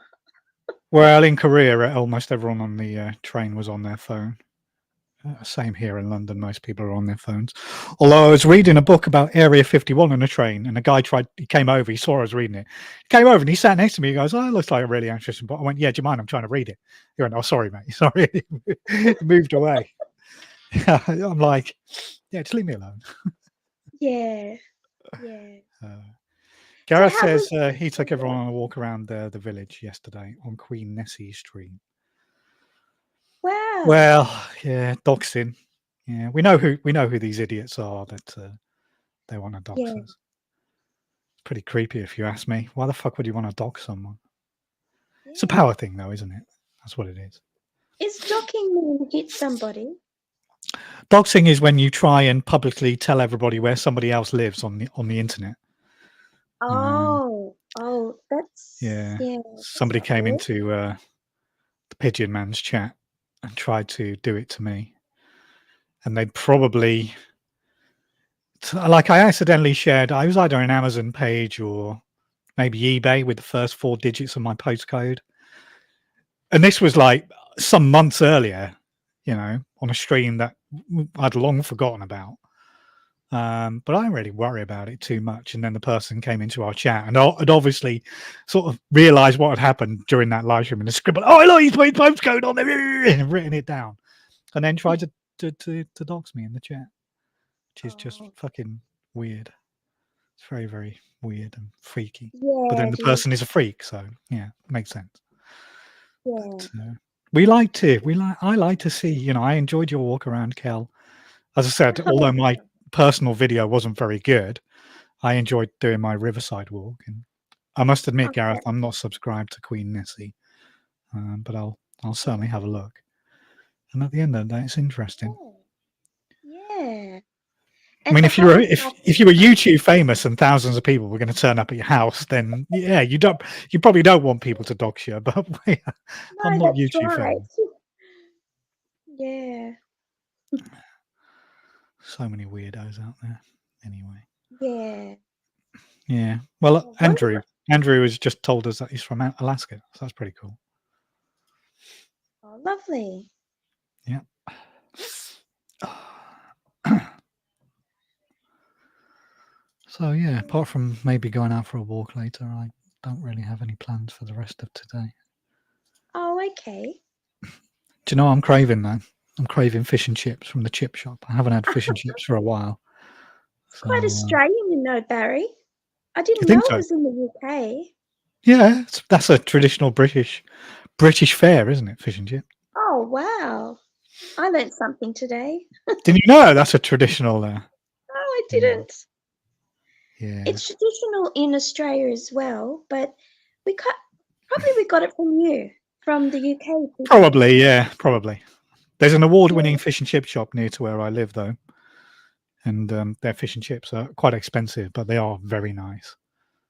Well, in Korea, almost everyone on the train was on their phone. Same here in London. Most people are on their phones. Although I was reading a book about Area 51 on a train, and a guy he came over, he saw I was reading it. He came over and he sat next to me. He goes, "Oh, it looks like a really interesting book." I went, "Yeah, do you mind? I'm trying to read it." He went, "Oh, sorry, mate. Sorry." He moved away. I'm like, "Yeah, just leave me alone." Yeah. Gareth how says was- he took everyone on a walk around the village yesterday on Queen Nessie Street. Wow. Well, yeah, doxing. Yeah, we know who these idiots are that they want to dox us. It's pretty creepy, if you ask me. Why the fuck would you want to dox someone? Yeah. It's a power thing, though, isn't it? That's what it is. Is docking mean hit somebody? Doxing is when you try and publicly tell everybody where somebody else lives on the internet. Oh, that's Yeah. that's Somebody not came good. into the Pigeon Man's chat and tried to do it to me, and they probably, like, I accidentally shared. I was either an Amazon page or maybe eBay with the first 4 digits of my postcode, and this was like some months earlier, on a stream that I'd long forgotten about. But I didn't really worry about it too much. And then the person came into our chat and had obviously sort of realised what had happened during that live stream and scribbled, "Oh, look, he's put his postcode on there," and written it down, and then tried to dox me in the chat, which is just fucking weird. It's very, very weird and freaky. Yeah, But then the it person is. is a freak, so yeah, makes sense. Yeah. But, I like to see, I enjoyed your walk around, Kel. As I said, although my personal video wasn't very good, I enjoyed doing my riverside walk. And I must admit, Gareth, I'm not subscribed to Queen Nessie, but I'll certainly have a look. And at the end of the day, it's interesting. Yeah. I mean, if you were YouTube famous and thousands of people were going to turn up at your house, then yeah, you probably don't want people to dox you. But I'm not YouTube famous. Yeah. So many weirdos out there. Anyway. Yeah. Yeah. Well, Andrew has just told us that he's from Alaska, so that's pretty cool. Oh, lovely. Yeah. So yeah, apart from maybe going out for a walk later, I don't really have any plans for the rest of today. Oh, okay. Do you know what I'm craving though? I'm craving fish and chips from the chip shop. I haven't had fish and chips for a while. It's quite Australian, Barry. I didn't think know so? it was in the UK. Yeah, that's a traditional British fare, isn't it? Fish and chips. Oh, wow. I learned something today. Did you know that's a traditional? No, I didn't. Yeah. It's traditional in Australia as well, but we got it from you, from the UK. People. Probably, yeah, probably. There's an award-winning fish and chip shop near to where I live, though, and their fish and chips are quite expensive, but they are very nice.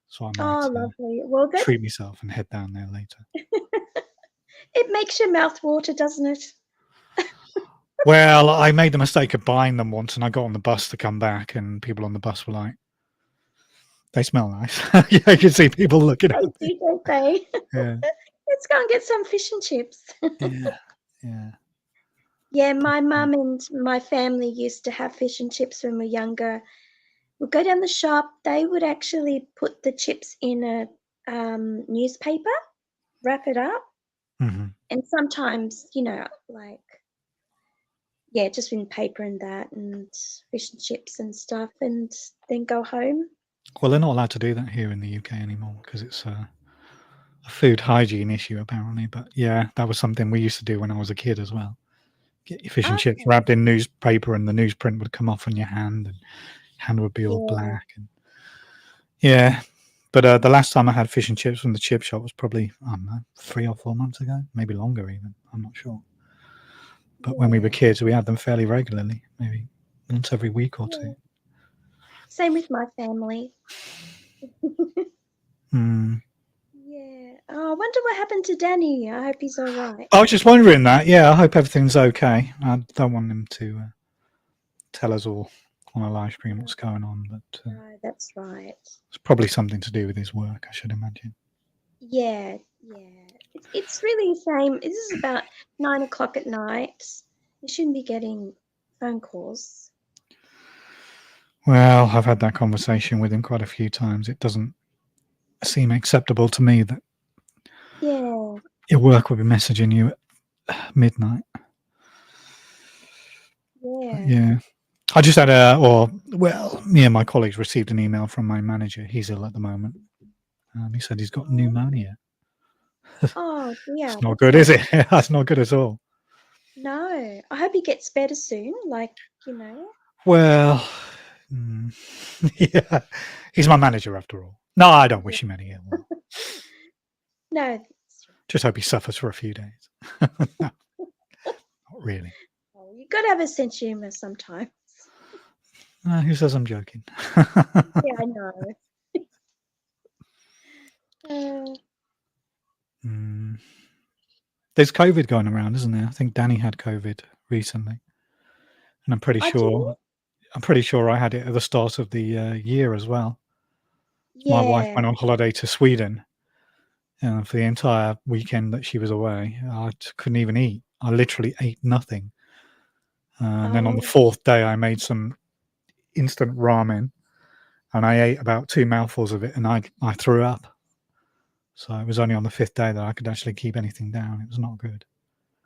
So I might lovely. Well, treat myself and head down there later. It makes your mouth water, doesn't it? Well, I made the mistake of buying them once, and I got on the bus to come back, and people on the bus were like, "They smell nice." Yeah, you can see people looking at me. Don't they? Yeah. Let's go and get some fish and chips. Yeah. Yeah, my mum and my family used to have fish and chips when we were younger. We'd go down the shop. They would actually put the chips in a newspaper, wrap it up, Mm-hmm. and sometimes, just in paper and that, and fish and chips and stuff, and then go home. Well, they're not allowed to do that here in the UK anymore because it's a food hygiene issue, apparently. But yeah, that was something we used to do when I was a kid as well. Get your fish and chips wrapped in newspaper, and the newsprint would come off on your hand, and your hand would be all black. And yeah, But the last time I had fish and chips from the chip shop was probably, I don't know, 3 or 4 months ago, maybe longer even. I'm not sure. But when we were kids, we had them fairly regularly, maybe once every week or two. Same with my family. Hmm. Yeah. Oh, I wonder what happened to Danny. I hope he's all right. I was just wondering that. Yeah, I hope everything's okay. I don't want him to tell us all on a live stream what's going on, but No, that's right. it's probably something to do with his work, I should imagine. Yeah. It's really a shame. This is about 9 o'clock at night. You shouldn't be getting phone calls. Well, I've had that conversation with him quite a few times. It doesn't seem acceptable to me that Yeah. your work will be messaging you at midnight. Yeah. Yeah. I just had me and my colleagues received an email from my manager. He's ill at the moment. He said he's got pneumonia. Oh, yeah. It's not good, is it? That's not good at all. No. I hope he gets better soon. Well, yeah. He's my manager after all. No, I don't wish him any ill will. No. Just hope he suffers for a few days. No, not really. Oh, you got to have a sense of humor sometimes. Who says I'm joking? Yeah, I know. There's COVID going around, isn't there? I think Danny had COVID recently, and I'm pretty sure I had it at the start of the year as well. Yeah. My wife went on holiday to Sweden, and for the entire weekend that she was away, I couldn't even eat. I literally ate nothing. And then on the 4th day, I made some instant ramen, and I ate about 2 mouthfuls of it, and I threw up. So it was only on the 5th day that I could actually keep anything down. It was not good.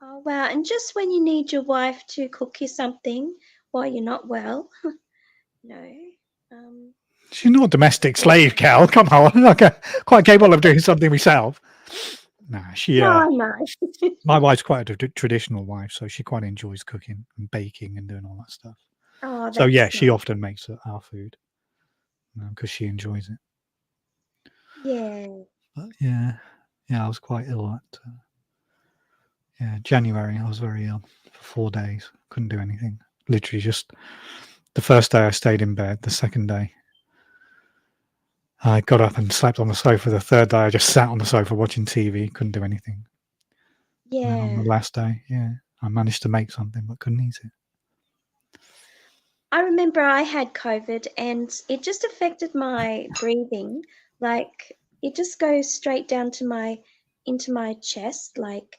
Oh, wow. And just when you need your wife to cook you something while you're not well, no. She's not a domestic slave, Cal. Come on. I'm quite capable of doing something myself. Nah, she... No. My wife's quite a traditional wife, so she quite enjoys cooking and baking and doing all that stuff. Oh, so, yeah, nice. she often makes our food because she enjoys it. Yeah. But, yeah, I was quite ill at... January. I was very ill for 4 days. Couldn't do anything. Literally just... The first day I stayed in bed. The second day I got up and slept on the sofa. The third day I just sat on the sofa watching TV. Couldn't do anything. Yeah. And then on the last day, I managed to make something but couldn't eat it. I remember I had COVID and it just affected my breathing. Like it just goes straight down into my chest, like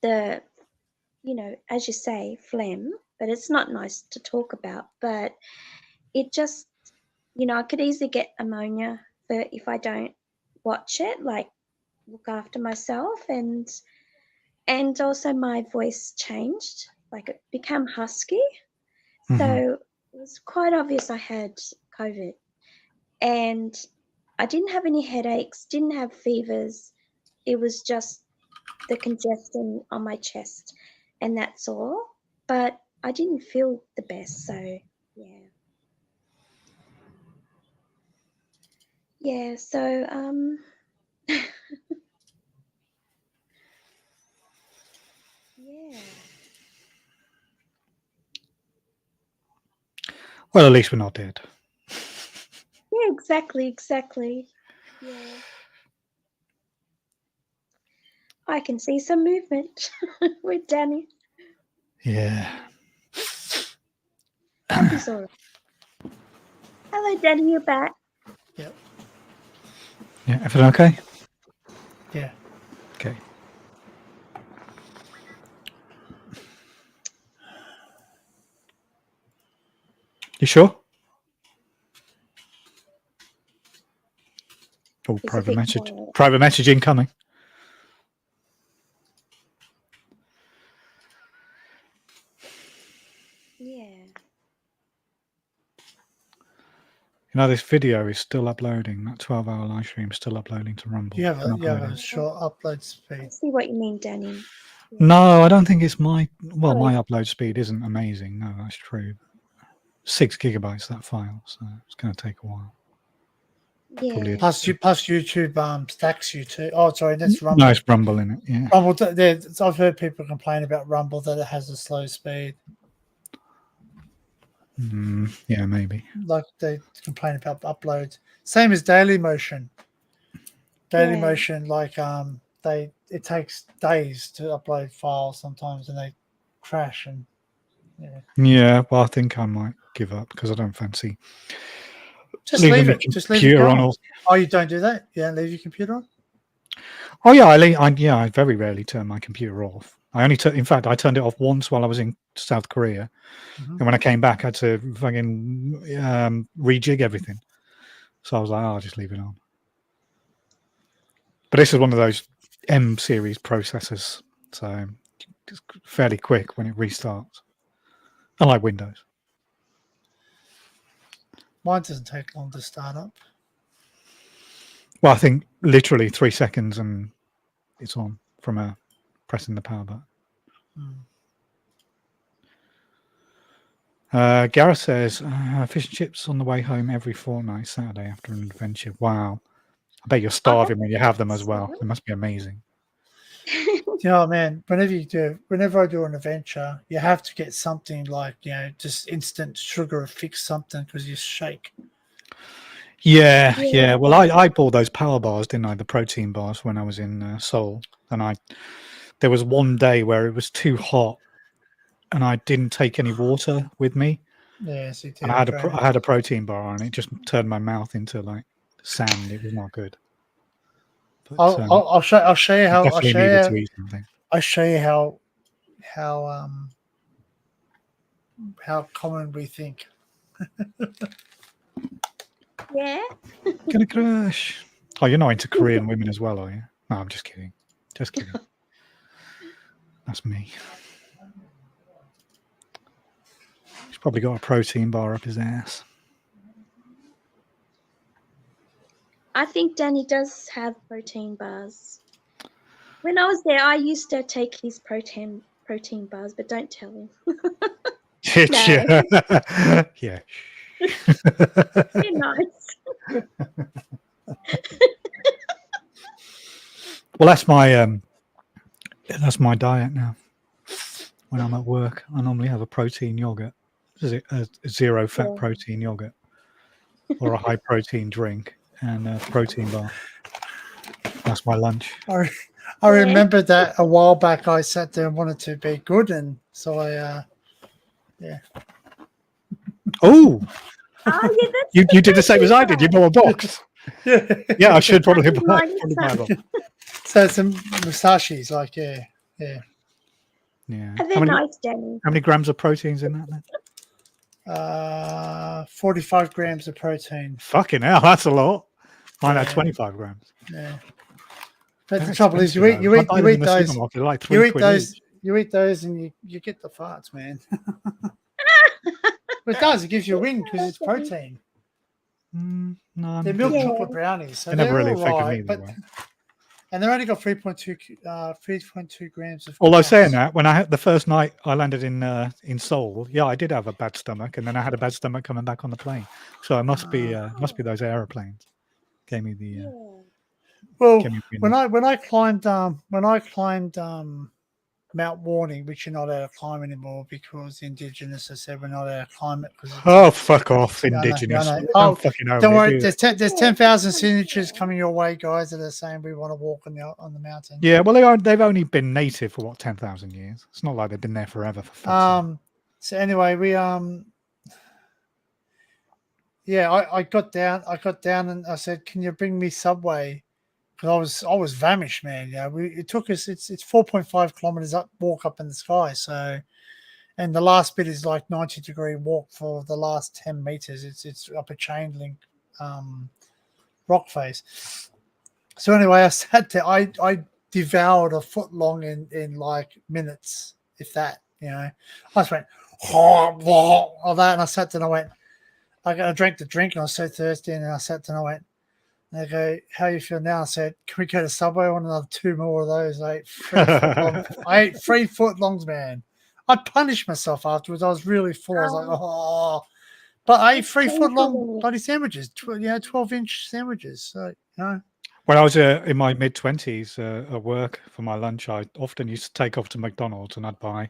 the, as you say, phlegm, but it's not nice to talk about. But it just, I could easily get pneumonia if I don't watch it, like look after myself, and also my voice changed, like it became husky. So it was quite obvious I had COVID, and I didn't have any headaches, didn't have fevers. It was just the congestion on my chest, and that's all. But I didn't feel the best, so yeah. Yeah, so yeah. Well, at least we're not dead. Yeah, exactly. Yeah. I can see some movement with Danny. Yeah. He's all right. Hello, Danny, you're back. Yep. Yeah, everything okay? Yeah. Okay. You sure? Oh, private message. Quiet. Private message incoming. Yeah. This video is still uploading. That 12-hour live stream is still uploading to Rumble. You have a short upload speed. I see what you mean, Danny. Yeah. No, I don't think it's my... Well, Oh, my upload speed isn't amazing. No, that's true. 6 gigabytes, that file, so it's going to take a while. Probably Yeah. Plus YouTube stacks you too. Oh, sorry, that's Rumble. nice rumble in it. Yeah. Rumble. I've heard people complain about Rumble that it has a slow speed. Yeah, maybe. Like they complain about uploads. Same as Daily Motion. Daily Yeah. Motion, like it takes days to upload files sometimes, and they crash and Yeah, well, I think I might give up because I don't fancy just leaving leave the it. Just leave it computer on. going. Oh, you don't do that? You don't leave your computer on? Oh yeah, I very rarely turn my computer off. In fact, I turned it off once while I was in South Korea, and when I came back, I had to fucking rejig everything. So I was like, I'll just leave it on. But this is one of those M series processors, so it's fairly quick when it restarts. Unlike Windows. Mine doesn't take long to start up. Well, I think literally 3 seconds and it's on from pressing the power button. Gareth says, fish and chips on the way home every fortnight Saturday after an adventure. Wow. I bet you're starving when you have them as well. It must be amazing. You know, man, whenever I do an adventure, you have to get something like, just instant sugar or fix something because you shake. Yeah. Well, I bought those power bars, didn't I? The protein bars when I was in Seoul. And there was one day where it was too hot and I didn't take any water with me. Yes, you and I had a protein bar and it just turned my mouth into like sand. It was not good. But, I'll show you how. I'll show you how common we think. Yeah. Gonna crash. Oh, you're not into Korean women as well, are you? No, I'm just kidding. Just kidding. That's me. He's probably got a protein bar up his ass. I think Danny does have protein bars. When I was there, I used to take his protein bars, but don't tell him. Yeah. Be nice. Well, that's my diet now. When I'm at work, I normally have a protein yogurt. Is it a zero fat protein yogurt or a high protein drink and a protein bar? That's my lunch. I remember that a while back. I sat there and wanted to be good, and so I, Oh, yeah, you did the same as I did. You bought a box. Yeah, I should probably buy a box. So some musashis, like yeah. They're nice, Danny. How many grams of proteins in that then? 45 grams of protein. Fucking hell, that's a lot. Mine had 25 grams. Yeah. But the trouble is, you eat those. Like you eat those, and you get the farts, man. But it does. It gives you a win because it's protein. No, they're milk chocolate brownies, so they never really affected me. And they're only got 3.2 grams of. Although saying that, when the first night I landed in Seoul, I did have a bad stomach, and then I had a bad stomach coming back on the plane. So it must be those aeroplanes gave me the. Well, when I climbed Mount Warning, which you're not allowed to climb anymore because the Indigenous have said we're not allowed to climb it. Oh, fuck off, Indigenous! Don't worry, there's 10,000 signatures coming your way, guys, that are saying we want to walk on the mountain. Yeah, well, they've only been native for 10,000 years. It's not like they've been there forever. So anyway, we I got down and I said, "Can you bring me Subway?" Because I was famished, man. It took us. It's 4.5 kilometers walk up in the sky. So, and the last bit is like 90-degree walk for the last 10 meters. It's up a chain link rock face. So anyway, I sat there. I devoured a foot long in like minutes, if that. I just went all that, and I sat there and I went. I drank the drink and I was so thirsty, and I sat there and I went. They go, how you feel now? I said, can we go to Subway? I want another 2 more of those. I ate 3 foot longs, man. I punished myself afterwards. I was really full. I was like, But I It's 3 foot painful long when you- bloody sandwiches, 12-inch sandwiches. So When I was in my mid-20s at work for my lunch, I often used to take off to McDonald's and I'd buy a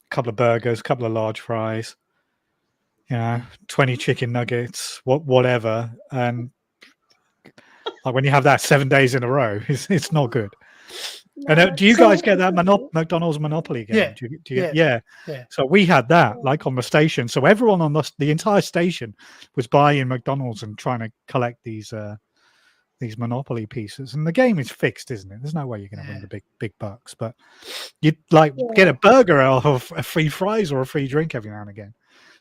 couple of burgers, a couple of large fries, 20 chicken nuggets, whatever. And like when you have that 7 days in a row, it's not good. And No, do you so guys get that definitely. McDonald's Monopoly game? Yeah, Do you get, yeah. So we had that like on the station. So everyone on the entire station was buying McDonald's and trying to collect these Monopoly pieces. And the game is fixed, isn't it? There's no way you're going to win the big bucks. But you'd like get a burger or a free fries or a free drink every now and again.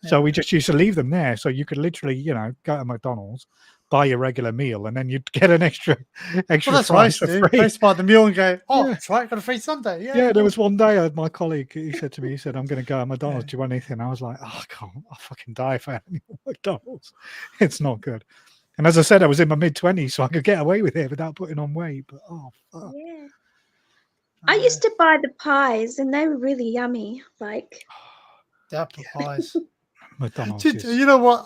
So we just used to leave them there. So you could literally, go to McDonald's, buy your regular meal, and then you'd get an extra Well, that's what I fries used to for do. free. I used to buy the meal and go, oh, Yeah. that's right, got a free Sunday. Yeah, there was one day my colleague, he said to me, he said, I'm going to go to McDonald's. Yeah. Do you want anything? I was like, oh, I can't. I'll fucking die if I have any more McDonald's. It's not good. And as I said, I was in my mid-20s, so I could get away with it without putting on weight. But, oh, fuck. Yeah. I used to buy the pies and they were really yummy. Like The apple pies. McDonald's. You know what?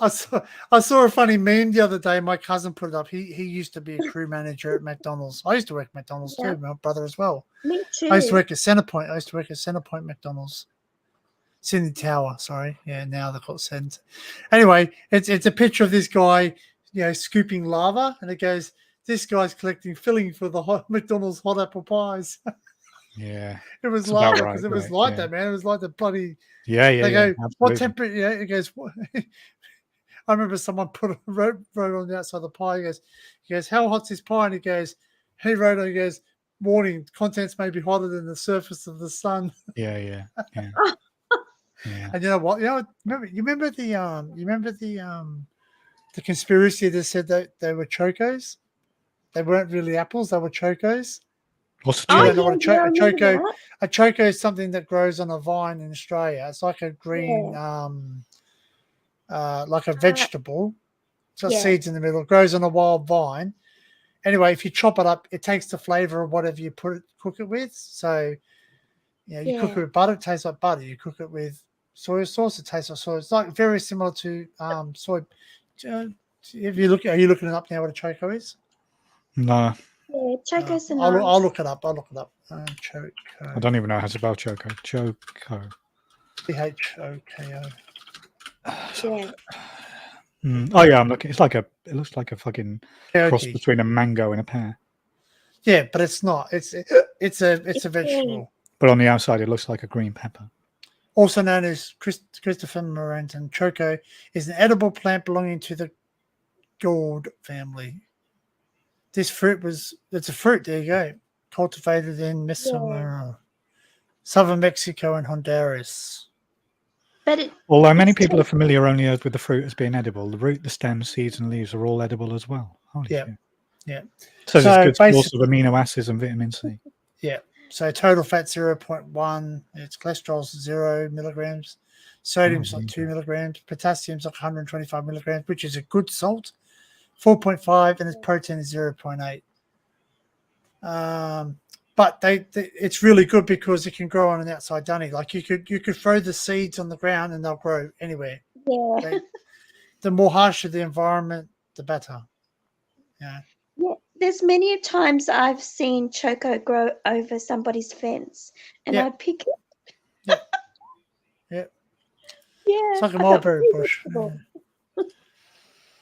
I saw a funny meme the other day. My cousin put it up. He used to be a crew manager at McDonald's. I used to work at McDonald's too, my brother as well. me too. I used to work at Centrepoint McDonald's. Sydney Tower, sorry. Yeah, now they're called Send. Anyway, it's a picture of this guy, scooping lava, and it goes, this guy's collecting filling for the McDonald's hot apple pies. Yeah. It was It's about lava right, because it was right, like yeah. that, man. It was like the bloody. Yeah, They go, what absolutely. temperature? Yeah, it goes. I remember someone wrote on the outside of the pie. He goes, how hot's this pie? And he wrote on. He goes, warning, contents may be hotter than the surface of the sun. Yeah. Yeah. And you know what? You remember the conspiracy that said that they were chocos. They weren't really apples. They were chocos. What's the Oh, You don't know what yeah, I remember choco? that. A choco is something that grows on a vine in Australia. It's like a green, like a vegetable. It's got Yeah. seeds in the middle. It grows on a wild vine. Anyway, if you chop it up, it takes the flavor of whatever you cook it with. So, you cook it with butter, it tastes like butter. You cook it with soy sauce, it tastes like soy. It's like very similar to soy. Are you looking it up now? What a choco is? No, Yeah, chocos are I'll nice. look it up. Choco. I don't even know how to spell choco. Choco. CHOKO. Yeah. Oh yeah, I'm looking. It looks like a fucking cross Peyote. between a mango and a pear. Yeah, but it's not. It's a vegetable. But on the outside, it looks like a green pepper. Also known as Christopher Moranton, choco is an edible plant belonging to the gourd family. This it's a fruit. There you go. Cultivated in southern Mexico and Honduras. But Although many people are familiar only with the fruit as being edible, the root, the stems, seeds, and leaves are all edible as well. Holy shit. Yeah. So it's a good source basically- of amino acids and vitamin C. Yeah. So total fat 0.1. Its cholesterol's 0 milligrams. Sodium's like 2 milligrams. Potassium's like 125 milligrams, which is a good salt. 4.5, and its protein is 0.8. But it's really good because it can grow on an outside dunny. Like you could throw the seeds on the ground and they'll grow anywhere. yeah. The more harsher the environment, the better. Yeah. Yeah, there's many times I've seen choco grow over somebody's fence, and Yeah. I pick it. Yeah. Yeah, It's like a I thought, mulberry "Ooh, bush. vegetable."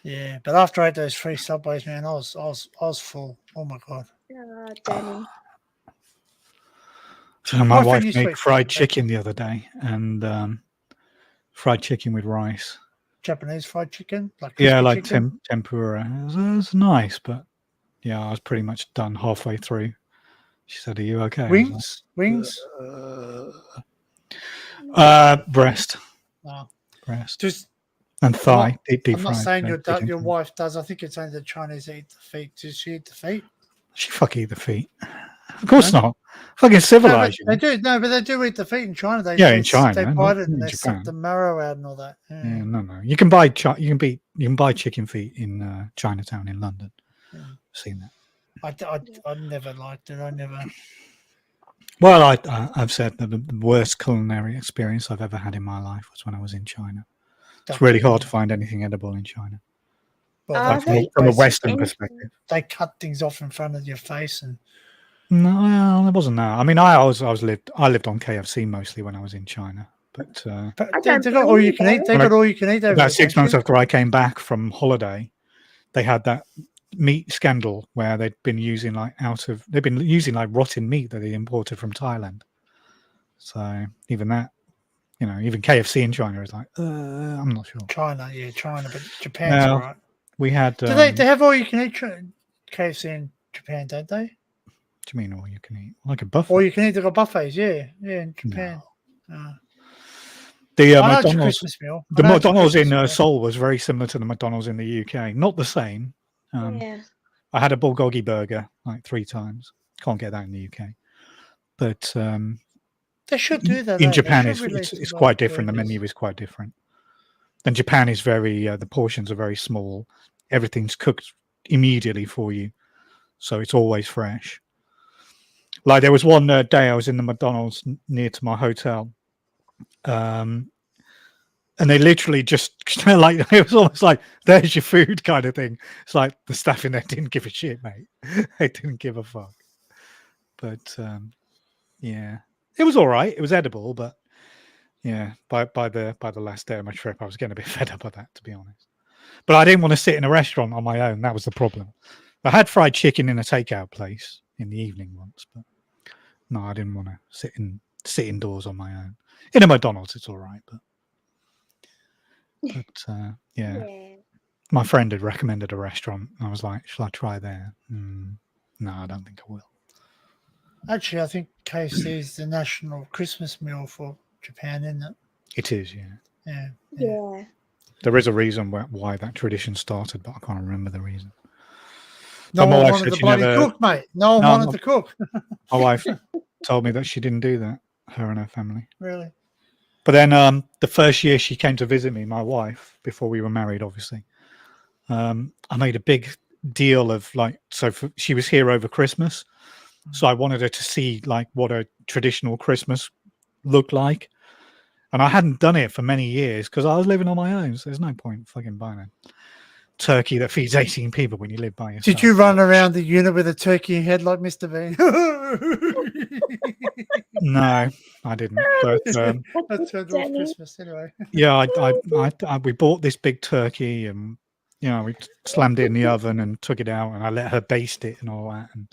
Yeah, but after I ate those 3 Subways, man, I was full. Oh my god. Oh, Danny. So my My friend wife used to made eat fried bacon. chicken the other day, and fried chicken with rice. Japanese fried chicken, like Yeah, crispy like chicken. tempura. It was nice, but yeah, I was pretty much done halfway through. She said, "Are you okay?" I was Wings. like, breast, No. breast, Just and thigh. Deep I'm not fried, saying chicken your thigh. wife does. I think it's only the Chinese that eat the feet. Does she eat the feet? She fucking eat the feet. Of course not. Fucking civilized. They do. No, but they do eat the feet in China. They Yeah, in China, they not bite it in and they Japan. suck the marrow out and all that. Yeah. Yeah, no. You can buy chicken feet in Chinatown in London. Yeah. I've seen that. I never liked it. I never. Well, I've said that the worst culinary experience I've ever had in my life was when I was in China. It's really hard to find anything edible in China. Well, Are From, they? from a Western Anything? perspective. they cut things off in front of your face, and No, well, it wasn't that. I mean, I lived on KFC mostly when I was in China, but I they don't got all you believe can eat. it. They got all you can eat over about there. 6 don't months you? after I came back from holiday, they had that meat scandal where they'd been using like rotten meat that they imported from Thailand. So even that, even KFC in China is like, I'm not sure. China, but Japan's Well, all right. We had. Do they have all you can eat KFC in Japan, don't they? Do you mean all you can eat? Like a buffet? All you can eat, they got buffets, yeah, in Japan. The I know it's a McDonald's, Christmas meal. the McDonald's in meal. Seoul was very similar to the McDonald's in the UK. Not the same. Yeah. I had a bulgogi burger like 3 times. Can't get that in the UK. But They should do that. in They Japan, should release it's those quite different. The burgers. menu is quite different. And Japan is very, the portions are very small. Everything's cooked immediately for you. So it's always fresh. Like there was one day I was in the McDonald's near to my hotel. And they literally just like, it was almost like, there's your food kind of thing. It's like the staff in there didn't give a shit, mate. They didn't give a fuck. But yeah, it was all right. It was edible, but yeah, by the last day of my trip, I was getting a bit fed up of that, to be honest. But I didn't want to sit in a restaurant on my own. That was the problem. I had fried chicken in a takeout place in the evening once, but no, I didn't want to sit indoors on my own. In a McDonald's, it's all right, but yeah. My friend had recommended a restaurant. And I was like, shall I try there? No, I don't think I will. Actually, I think KFC is the national Christmas meal for Japan, isn't it? It is, Yeah. Yeah. There is a reason why that tradition started, but I can't remember the reason. No But my one wife wanted said to she bloody never- cook, mate. No one No, wanted no. to cook. My wife told me that she didn't do that, her and her family. Really? But then the first year she came to visit me, my wife, before we were married, obviously, I made a big deal of she was here over Christmas. So I wanted her to see like what a traditional Christmas looked like. And I hadn't done it for many years because I was living on my own. So there's no point fucking buying a turkey that feeds 18 people when you live by yourself. Did you run around the unit with a turkey head like Mr. Bean? No, I didn't. But That turned off Christmas anyway. yeah, we bought this big turkey and we slammed it in the oven and took it out and I let her baste it and all that and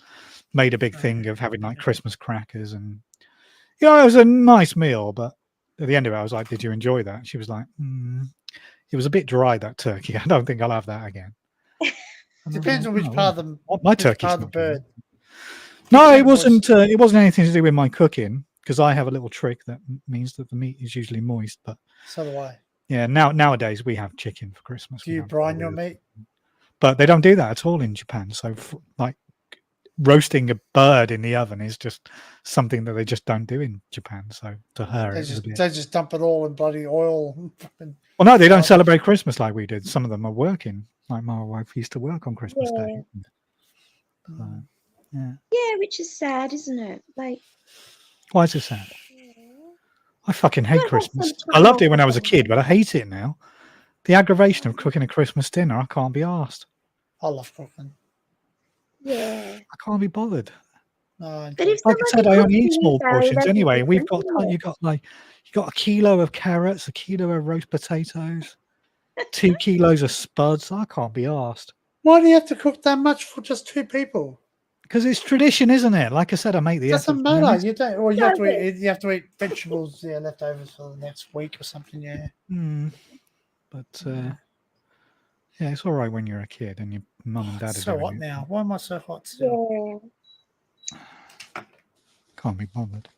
made a big thing of having like Christmas crackers and it was a nice meal. But at the end of it, I was like, "Did you enjoy that?" She was like, "It was a bit dry, that turkey. I don't think I'll have that again." Depends on which part of the my turkey's part of the not good. bird. No, it wasn't. It wasn't anything to do with my cooking because I have a little trick that means that the meat is usually moist. But So do I. yeah, nowadays we have chicken for Christmas. Do you brine your meat? But they don't do that at all in Japan. So like roasting a bird in the oven is just something that they just don't do in Japan. So to her, They just dump it all in bloody oil. Well, no, they don't celebrate Christmas like we did. Some of them are working. Like my wife used to work on Christmas Day. Yeah, which is sad, isn't it? Like, why is it sad? I fucking hate Well, Christmas. that's I loved it when I fine. was a kid, but I hate it now. The aggravation of cooking a Christmas dinner, I can't be arsed. I love cooking. yeah. I can't be bothered. No, But if Like I said, I somebody only eat cooks for small you, Barry, portions that's anyway. We've got different, isn't you got a kilo of carrots, a kilo of roast potatoes, 2 kilos of spuds. I can't be arsed. why do you have to cook that much for just 2 people? Because it's tradition, isn't it? Like I said, I make the Doesn't effort. matter. You don't. Or you have to Does eat. You have to eat vegetables. Yeah, leftovers for the next week or something. Yeah. But yeah, it's all right when you're a kid and your mum and dad are So doing hot it. now. Why am I so hot still? Yeah. Can't be bothered.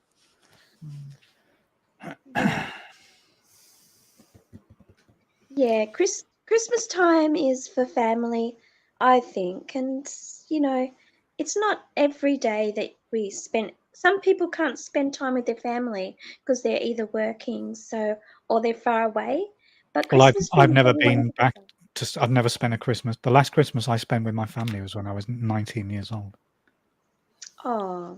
Yeah, Christmas time is for family, I think. And, it's not every day that we spend. Some people can't spend time with their family because they're either working or they're far away. But Well, Christmas I've brings never everyone been back together. I've never spent a Christmas. The last Christmas I spent with my family was when I was 19 years old. Oh,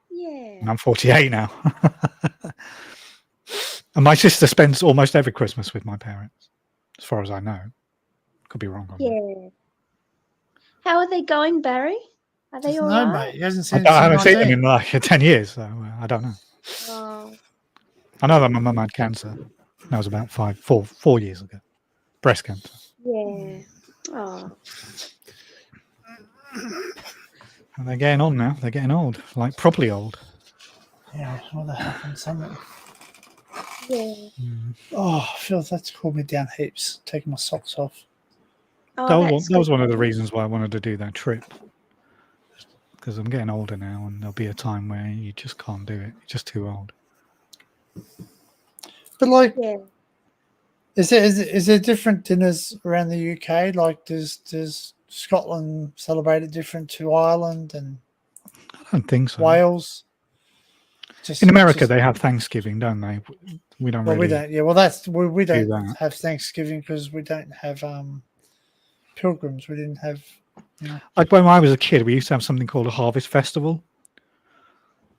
yeah. And I'm 48 now. And my sister spends almost every Christmas with my parents, as far as I know. Could be wrong on that. Yeah. How are they going, Barry? Are they all No, right? mate. He hasn't I seen haven't seen them 19. in like 10 years, so I don't know. Oh, I know that my mum had cancer. That was about 4 years ago. Breast cancer. yeah. Oh, And they're getting on now. They're getting old, like properly old. Yeah, what the happened? Something. yeah. Oh, Phil, that's cooled me down heaps. Taking my socks off. Oh, That was one of the reasons why I wanted to do that trip. Because I'm getting older now, and there'll be a time where you just can't do it. You're just too old. But like, Yeah. is there different dinners around the UK? Like, does Scotland celebrate it different to Ireland and I don't think so. Wales? In America, they have Thanksgiving, don't they? We don't Well, really. we don't. Yeah, well, we don't that. have Thanksgiving because we don't have pilgrims. We didn't have. Like when I was a kid, we used to have something called a harvest festival.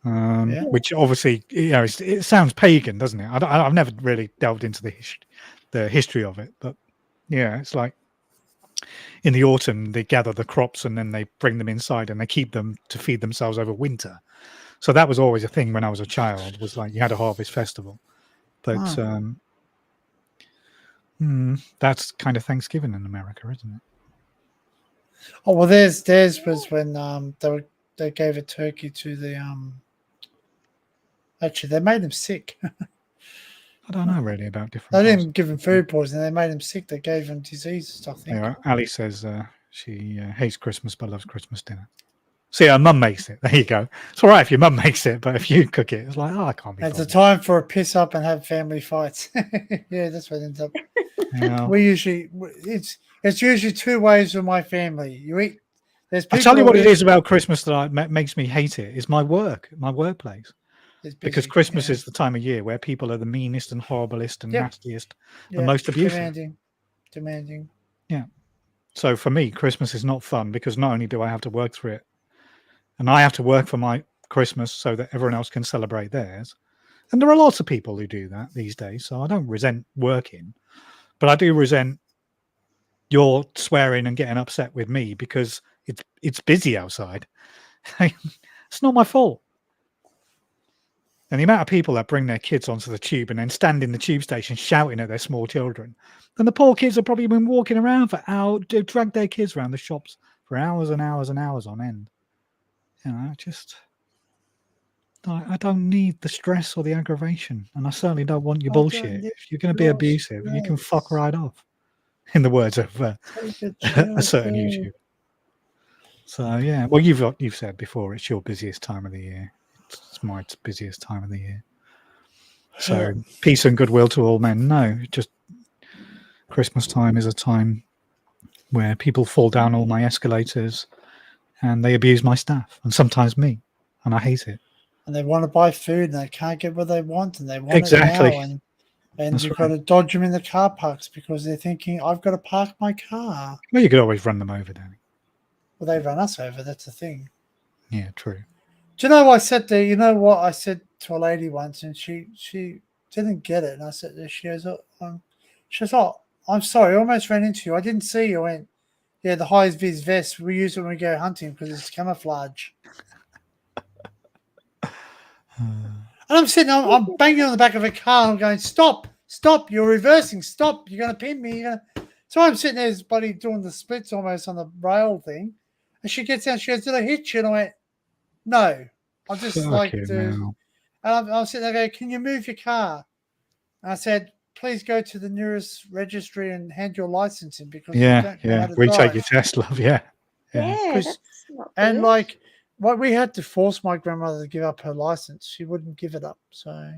Yeah. Which obviously, it sounds pagan, doesn't it? I've never really delved into the history of it, but yeah, it's like in the autumn they gather the crops and then they bring them inside and they keep them to feed themselves over winter. So that was always a thing when I was a child. Was like you had a harvest festival, but that's kind of Thanksgiving in America, isn't it? Oh well, theirs was when they gave a turkey to the Actually, they made him sick. I don't know really about different. They didn't give him food poisoning. They made him sick. They gave him diseases, I think. Yeah, Ali says she hates Christmas but loves Christmas dinner. See, her mum makes it. There you go. It's all right if your mum makes it, but if you cook it, it's like, I can't be. It's a time for a piss up and have family fights. Yeah, that's what ends up. Yeah. It's usually two ways with my family. You eat. There's people. I'll tell you what it is about Christmas that makes me hate it is my workplace. Because Christmas is the time of year where people are the meanest and horriblest and nastiest and most abusive. Demanding. Yeah. So for me, Christmas is not fun because not only do I have to work through it, and I have to work for my Christmas so that everyone else can celebrate theirs. And there are lots of people who do that these days. So I don't resent working, but I do resent your swearing and getting upset with me because it's busy outside. It's not my fault. And the amount of people that bring their kids onto the tube and then stand in the tube station shouting at their small children. And the poor kids have probably been walking around for hours, drag their kids around the shops for hours and hours and hours on end. I don't need the stress or the aggravation. And I certainly don't want your bullshit. If you're going to be abusive, you can fuck right off. In the words of a certain YouTuber. So, yeah. Well, you've said before, it's your busiest time of the year. It's my busiest time of the year. So peace and goodwill to all men. No, just Christmas time is a time where people fall down all my escalators and they abuse my staff and sometimes me, and I hate it. And they want to buy food and they can't get what they want and they want it now. And you've got to dodge them in the car parks because they're thinking, I've got to park my car. Well, you could always run them over, Danny. Well, they run us over. That's the thing. Yeah, true. Do you know what I said there? You know what I said to a lady once, and she didn't get it. And I said, she goes, I'm sorry, I almost ran into you. I didn't see you. I went, yeah, the high vis vest, we use it when we go hunting because it's camouflage. And I'm sitting, I'm banging on the back of a car. I'm going, stop, you're reversing, stop, you're going to pin me. So I'm sitting there, this buddy doing the splits almost on the rail thing. And she gets out, she goes, did I hit you? And I went, no. I just and I'm sitting there going, can you move your car? And I said, please go to the nearest registry and hand your license in because you don't know how to retake drive. your test, love, yeah. That's not and good. we had to force my grandmother to give up her license. She wouldn't give it up. So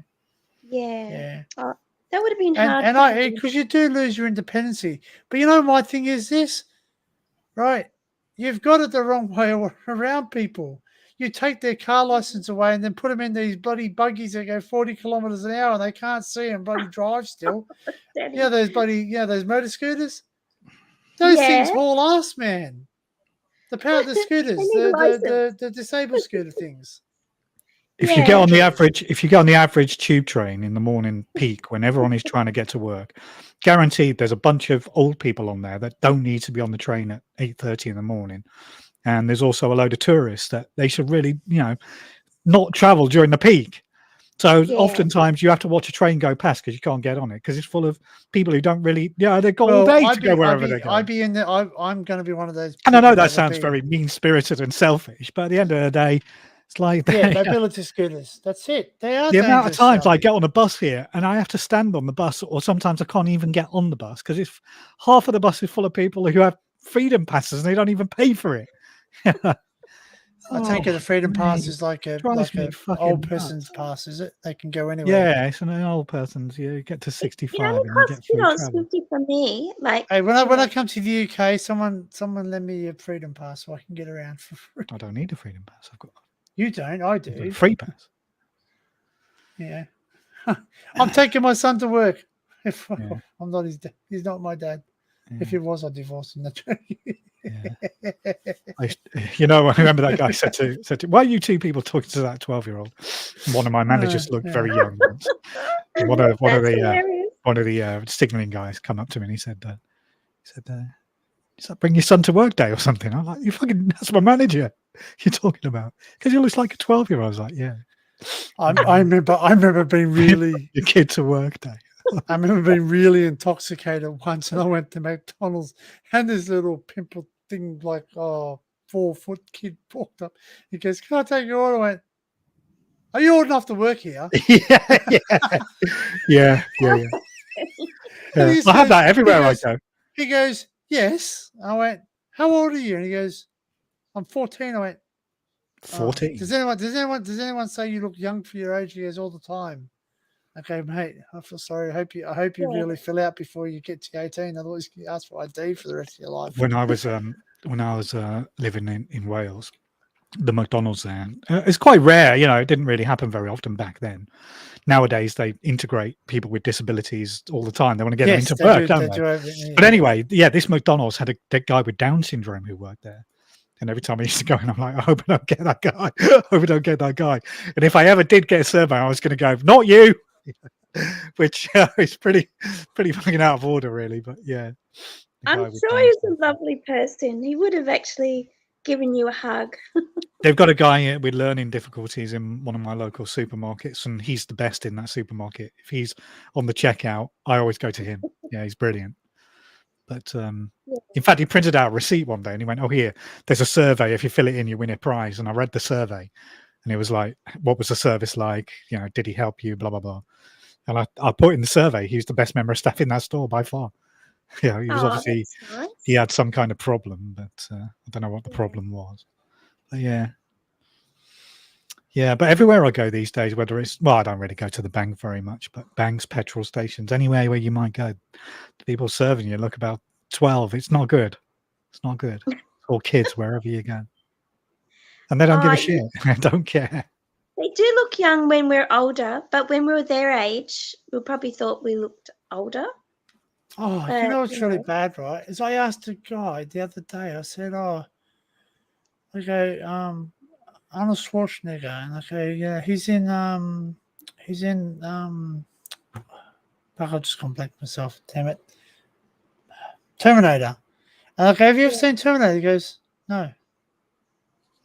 yeah. Oh, that would have been hard. And because you do lose your independency. But you know, my thing is this, right? You've got it the wrong way around people. You take their car license away and then put them in these bloody buggies that go 40 kilometers an hour and they can't see and bloody drive still. Those motor scooters. Those things haul ass, man. The power of the scooters, the disabled scooter things. If you get on the average tube train in the morning peak when everyone is trying to get to work, guaranteed there's a bunch of old people on there that don't need to be on the train at 8:30 in the morning. And there's also a load of tourists that they should really, not travel during the peak. So oftentimes you have to watch a train go past because you can't get on it because it's full of people who don't really, they've got all day to go wherever they go. I'm going to be one of those. And I know that sounds very mean-spirited and selfish, but at the end of the day, it's like mobility scooters. That's it. They are the amount of times I get on a bus here and I have to stand on the bus, or sometimes I can't even get on the bus because it's half of the bus is full of people who have freedom passes and they don't even pay for it. I take it the freedom pass is like a old person's pass, is it? They can go anywhere. Yeah, it's an old person's. You get to 65 and you get free travel. $50 for me. Like, hey, when I come to the UK, someone lend me a freedom pass so I can get around for free. I don't need a freedom pass. I've got. You don't? I do. Free pass. Yeah, I'm taking my son to work. I'm not his dad. He's not my dad. Yeah. If he was, I'd divorce him. I remember that guy said to why are you two people talking to that 12-year-old? One of my managers looked very young once. One of the signaling guys come up to me and he said, bring your son to work day or something. I'm like, that's my manager you're talking about. Because he looks like a 12-year-old. I was like, yeah. I remember being really your kid to work day. I remember being really intoxicated once, and I went to McDonald's, and this little pimple thing, like 4-foot kid, walked up. He goes, "Can I take your order?" I went, "Are you old enough to work here?" Yeah. I have that everywhere I go. He goes, "Yes." I went, "How old are you?" And he goes, "I'm 14." I went, 14. Does anyone say you look young for your age? He goes, "All the time." Okay, mate. I feel sorry. I hope you really fill out before you get to 18. Otherwise, you ask for ID for the rest of your life. When I was living in Wales, the McDonald's there, it's quite rare. It didn't really happen very often back then. Nowadays, they integrate people with disabilities all the time. They want to get them into work, don't they? But anyway, this McDonald's had a guy with Down syndrome who worked there. And every time I used to go in, I'm like, I hope I don't get that guy. I hope I don't get that guy. And if I ever did get a survey, I was going to go, not you. Which is pretty fucking out of order, really. But yeah, I'm sure he's a lovely person. He would have actually given you a hug. They've got a guy with learning difficulties in one of my local supermarkets, and he's the best in that supermarket. If he's on the checkout, I always go to him. Yeah, he's brilliant. But in fact, he printed out a receipt one day and he went, "Oh, here, there's a survey. If you fill it in, you win a prize." And I read the survey, and it was like, "What was the service like? Did he help you? Blah blah blah." And I put in the survey, he's the best member of staff in that store by far. He was obviously nice. He had some kind of problem, but I don't know what the problem was. But yeah. But everywhere I go these days, whether it's I don't really go to the bank very much, but banks, petrol stations, anywhere where you might go, people serving you look about 12. It's not good. It's not good. Or kids wherever you go, and they don't give a shit. They don't care. They do look young when we're older, but when we were their age, we probably thought we looked older. Oh, you know what's really bad, right? Is I asked a guy the other day, I said, Arnold Schwarzenegger, and he's in I've just gone blank myself, damn it. Terminator. And have you ever seen Terminator? He goes, no.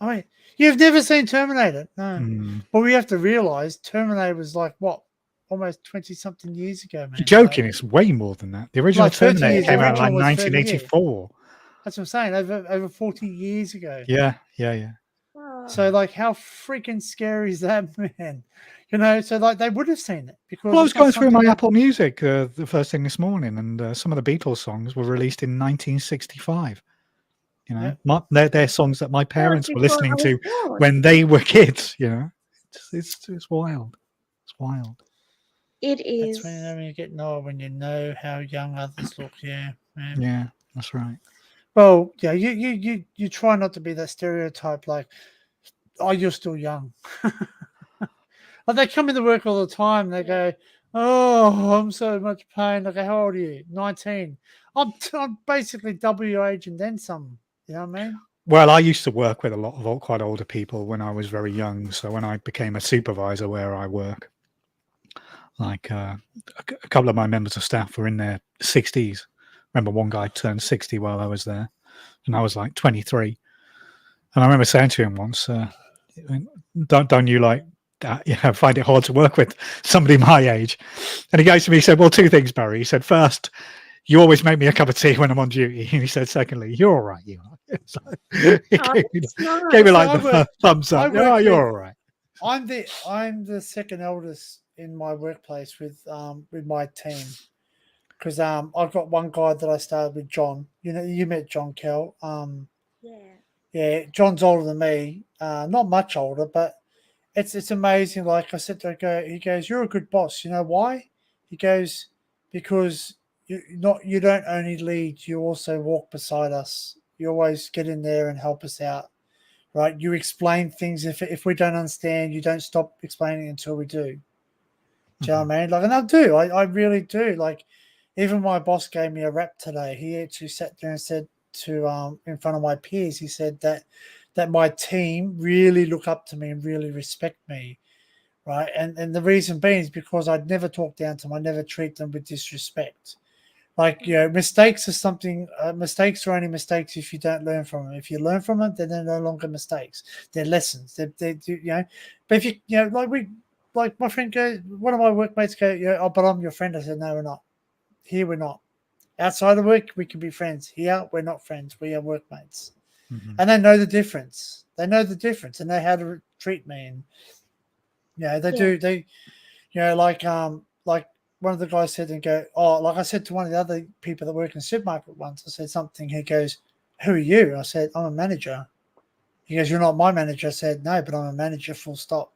I mean, you've never seen Terminator? No. Well, we have to realize Terminator was like, what, almost 20-something years ago, man. You're joking. It's way more than that. The original Terminator came out in 1984. That's what I'm saying, over 40 years ago. Yeah. So, how freaking scary is that, man? So, they would have seen it. Because I was going through my Apple Music the first thing this morning, and some of the Beatles songs were released in 1965. They're songs that my parents were listening to when they were kids. It's wild. It's wild. It is. That's when you're getting old, when you know how young others look. Yeah, man. Yeah, that's right. Well, yeah, you try not to be that stereotype like, oh, you're still young. They come into work all the time. They go, oh, I'm so much pain. I go, how old are you? 19. I'm basically double your age and then some. You know what I mean? Well, I used to work with a lot of quite older people when I was very young. So when I became a supervisor where I work, like a couple of my members of staff were in their 60s. Remember one guy turned 60 while I was there, and I was like 23. And I remember saying to him once, don't you like find it hard to work with somebody my age? And he goes to me, he said, well, two things, Barry. He said, first, you always make me a cup of tea when I'm on duty. And he said, secondly, you're all right, you are. So he gave me like the thumbs up. Oh, you're all right. I'm the second eldest in my workplace with my team, because I've got one guy that I started with, John. You know, you met John, Kel. Yeah, John's older than me, not much older, but it's amazing. Like I said to him, he goes, "You're a good boss. You know why?" He goes, "Because you don't only lead, you also walk beside us. You always get in there and help us out, right? You explain things. If we don't understand, you don't stop explaining until we do." Do you know what I mean? Like, and I do. I really do. Like, even my boss gave me a rap today. He actually sat there and said to in front of my peers, he said that my team really look up to me and really respect me, right? And the reason being is because I'd never talk down to them. I never treat them with disrespect. Like, you know, mistakes are something. Mistakes are only mistakes if you don't learn from them. If you learn from them, then they're no longer mistakes. They're lessons. They you know. But if you know, like my friend goes, one of my workmates go, yeah, oh, but I'm your friend. I said, no, we're not. Here we're not. Outside of work, we can be friends. Here, we're not friends. We are workmates. Mm-hmm. And they know the difference. They know the difference and know how to treat me. And they do. They, like one of the guys said and go, oh, like I said to one of the other people that work in the supermarket once, I said something. He goes, who are you? I said, I'm a manager. He goes, you're not my manager. I said, no, but I'm a manager, full stop.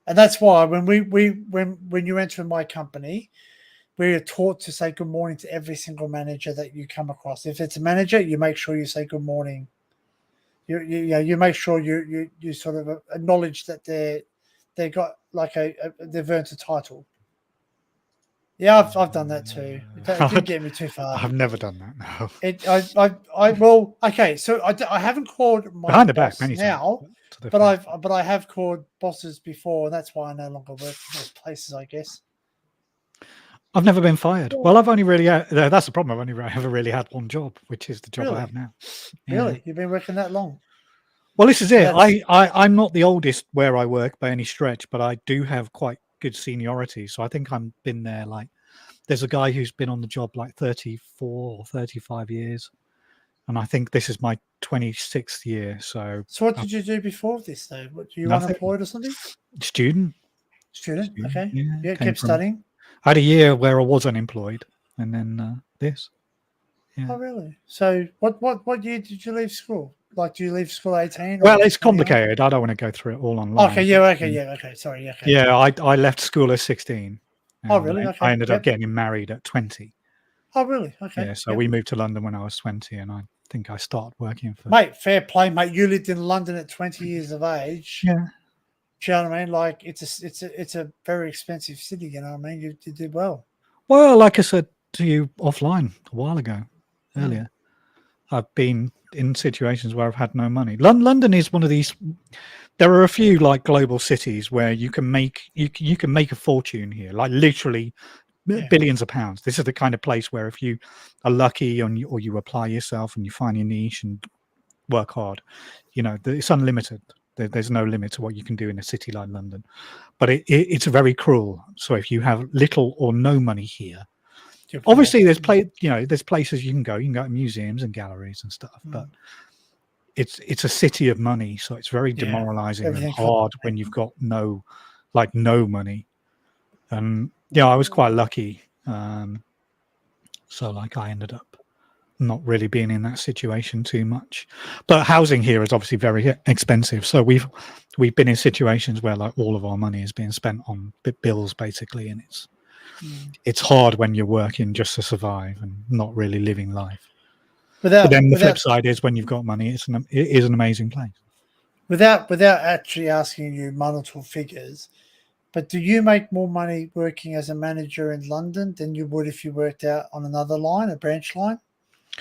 And that's why when you enter my company, we are taught to say good morning to every single manager that you come across. If it's a manager, you make sure you say good morning. You make sure you sort of acknowledge that they got like they've earned a title. Yeah, I've done that too. It didn't get me too far. I've never done that. No. Well, okay. So I haven't called my behind the boss back many now, times, but I have called bosses before, and that's why I no longer work in those places, I guess. I've never been fired. Well, I've only really that's the problem. I've only ever really had one job, which is the job I have now. Yeah. Really, you've been working that long? Well, this is it. I'm not the oldest where I work by any stretch, but I do have quite good seniority. So I think I've been there. Like, there's a guy who's been on the job like 34 or 35 years, and I think this is my 26th year. So what did you do before this, though? What, you nothing. Unemployed or something? Student. Okay. Yeah, kept from, studying. I had a year where I was unemployed, and then this. Yeah. Oh, really? So what year did you leave school? Like, do you leave school 18? Well, it's complicated. I don't want to go through it all online. Okay, yeah, okay. Sorry, yeah. Okay. Yeah, I left school at 16. Oh, really? Okay. I ended up getting married at 20. Oh, really? Okay. Yeah, so we moved to London when I was 20, and I think I started working for... Mate, fair play, mate. You lived in London at 20 years of age. Yeah. Do you know what I mean? Like, it's a very expensive city, you know what I mean? You did well. Well, like I said to you offline a while ago, earlier, I've been in situations where I've had no money. London is one of these... There are a few like global cities where you can make a fortune here, like literally billions of pounds. This is the kind of place where if you are lucky or you apply yourself and you find your niche and work hard, it's unlimited. There's no limit to what you can do in a city like London. But it's very cruel. So if you have little or no money here, obviously there's places you can go. You can go to museums and galleries and stuff, but it's a city of money, so it's very demoralizing and hard when you've got no money. And I was quite lucky. So like I ended up not really being in that situation too much. But housing here is obviously very expensive. So we've been in situations where like all of our money is being spent on bills basically, and it's hard when you're working just to survive and not really living life. But then the flip side is when you've got money, it is an amazing place. Without actually asking you monetary figures, but do you make more money working as a manager in London than you would if you worked out on another line, a branch line,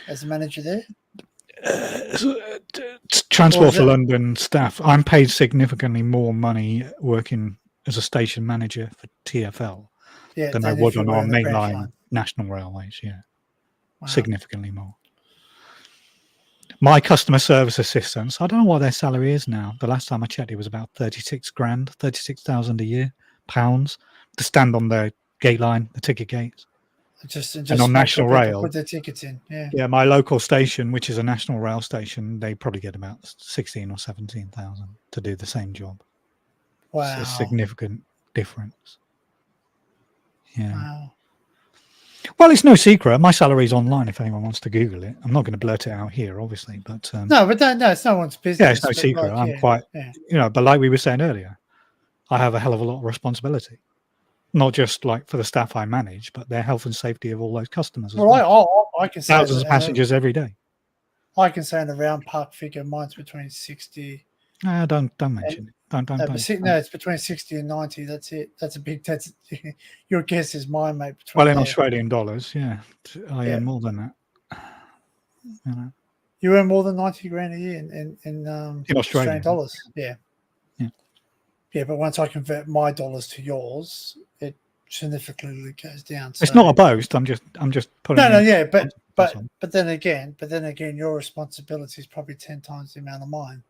as a manager there? Transport for it- London staff. I'm paid significantly more money working as a station manager for TfL Yeah, than I then if would you on were our in the branch mainline line. national railways. Yeah, Wow. significantly more. My customer service assistants, I don't know what their salary is now. The last time I checked, it was about 36 grand, 36,000 a year, pounds, to stand on the gate line, the ticket gates. Just And on make sure National people Rail, put their tickets in. Yeah. yeah, my local station, which is a national rail station, they probably get about 16 or 17,000 to do the same job. Wow. It's a significant difference. Yeah. Wow. Well, it's no secret. My salary's online if anyone wants to Google it. I'm not going to blurt it out here, obviously, but No, it's no one's business. yeah, it's no but secret. like, I'm yeah, quite, yeah. but like we were saying earlier, I have a hell of a lot of responsibility, not just like for the staff I manage, but their health and safety of all those customers as well. Well, I can say Thousands of passengers every day. I can say in a round park figure, mine's between 60. Don't mention it. Don't. No, it's between 60 and 90. That's it. That's your guess is mine, mate. Well, in Australian dollars, yeah, I earn Yeah. more than that. You know, You earn more than 90 grand a year in Australian dollars. Yeah. Yeah, but once I convert my dollars to yours, it significantly goes down. So. It's not a boast. I'm just putting. But then again, your responsibility is probably 10 times the amount of mine.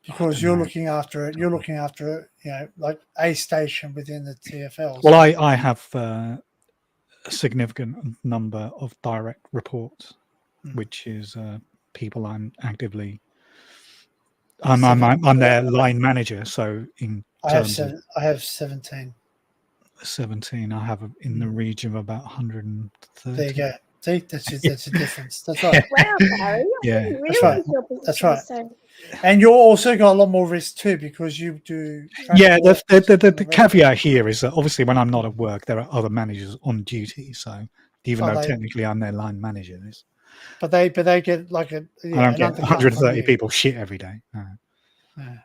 Because you're looking after it. You're looking after it, like a station within the TfL. Well, I have a significant number of direct reports, which is people I'm actively. I'm their line manager. So I have 17. 17. I have in the region of about 130. There you go. See, that's a difference. That's right. Wow, Barry. Yeah, that's right. And you also got a lot more risk too because you do. Yeah, the caveat here is that obviously when I'm not at work, there are other managers on duty. So even though technically I'm their line manager, but they get like I don't get 130 people shit every day. No. Yeah.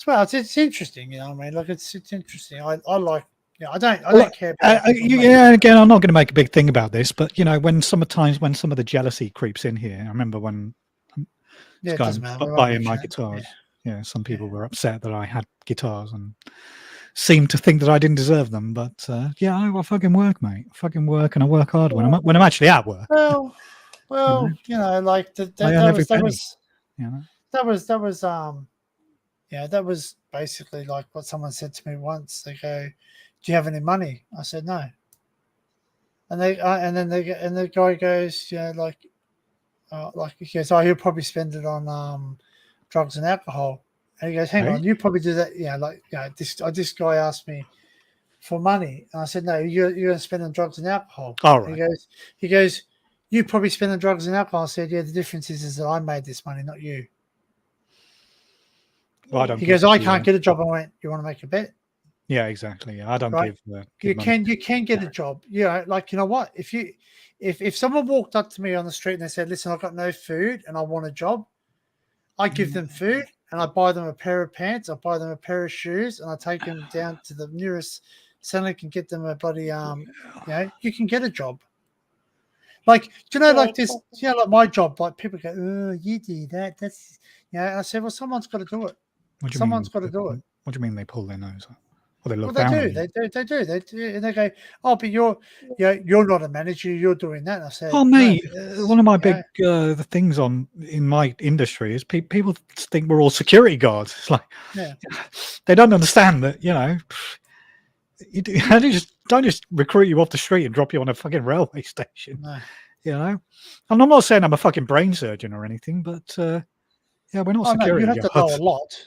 Well, it's interesting, I mean, like it's interesting. I like. I don't care about again, I'm not going to make a big thing about this, but when some of the jealousy creeps in here, I remember when buying my guitars. Yeah, some people were upset that I had guitars and seemed to think that I didn't deserve them. But I fucking work, mate. I fucking work, and I work hard when I'm actually at work. Well, like that was basically like what someone said to me once. They go, "Do you have any money?" I said, "No." And the guy goes, like he goes, "Oh, he'll probably spend it on drugs and alcohol." And he goes, "Hang on, you probably do that." This guy asked me for money, and I said, "No, you're going to spend on drugs and alcohol." All right. He goes, "You probably spend on drugs and alcohol." I said, "Yeah, the difference is that I made this money, not you." Well, he goes, "I can't get a job." I went, "You want to make a bet?" Yeah, exactly. I don't give. You can get a job. Like you know what? If someone walked up to me on the street and they said, "Listen, I've got no food and I want a job," I give them food and I buy them a pair of pants. I buy them a pair of shoes and I take them down to the nearest Centrelink and get them a bloody you can get a job. Like like this, like my job. Like people go, "Oh, you do that." That's I said, "Well, someone's got to do it. Someone's got to do it." What do you mean they pull their nose up? Or they look Well, down they on do. you? They do. And they go, "Oh, but you're not a manager. You're doing that." And I said, "Oh, mate, one of my big the things in my industry is people think we're all security guards. It's like they don't understand that don't just recruit you off the street and drop you on a fucking railway station. No. And I'm not saying I'm a fucking brain surgeon or anything, but we're not security guards. You have to know a lot.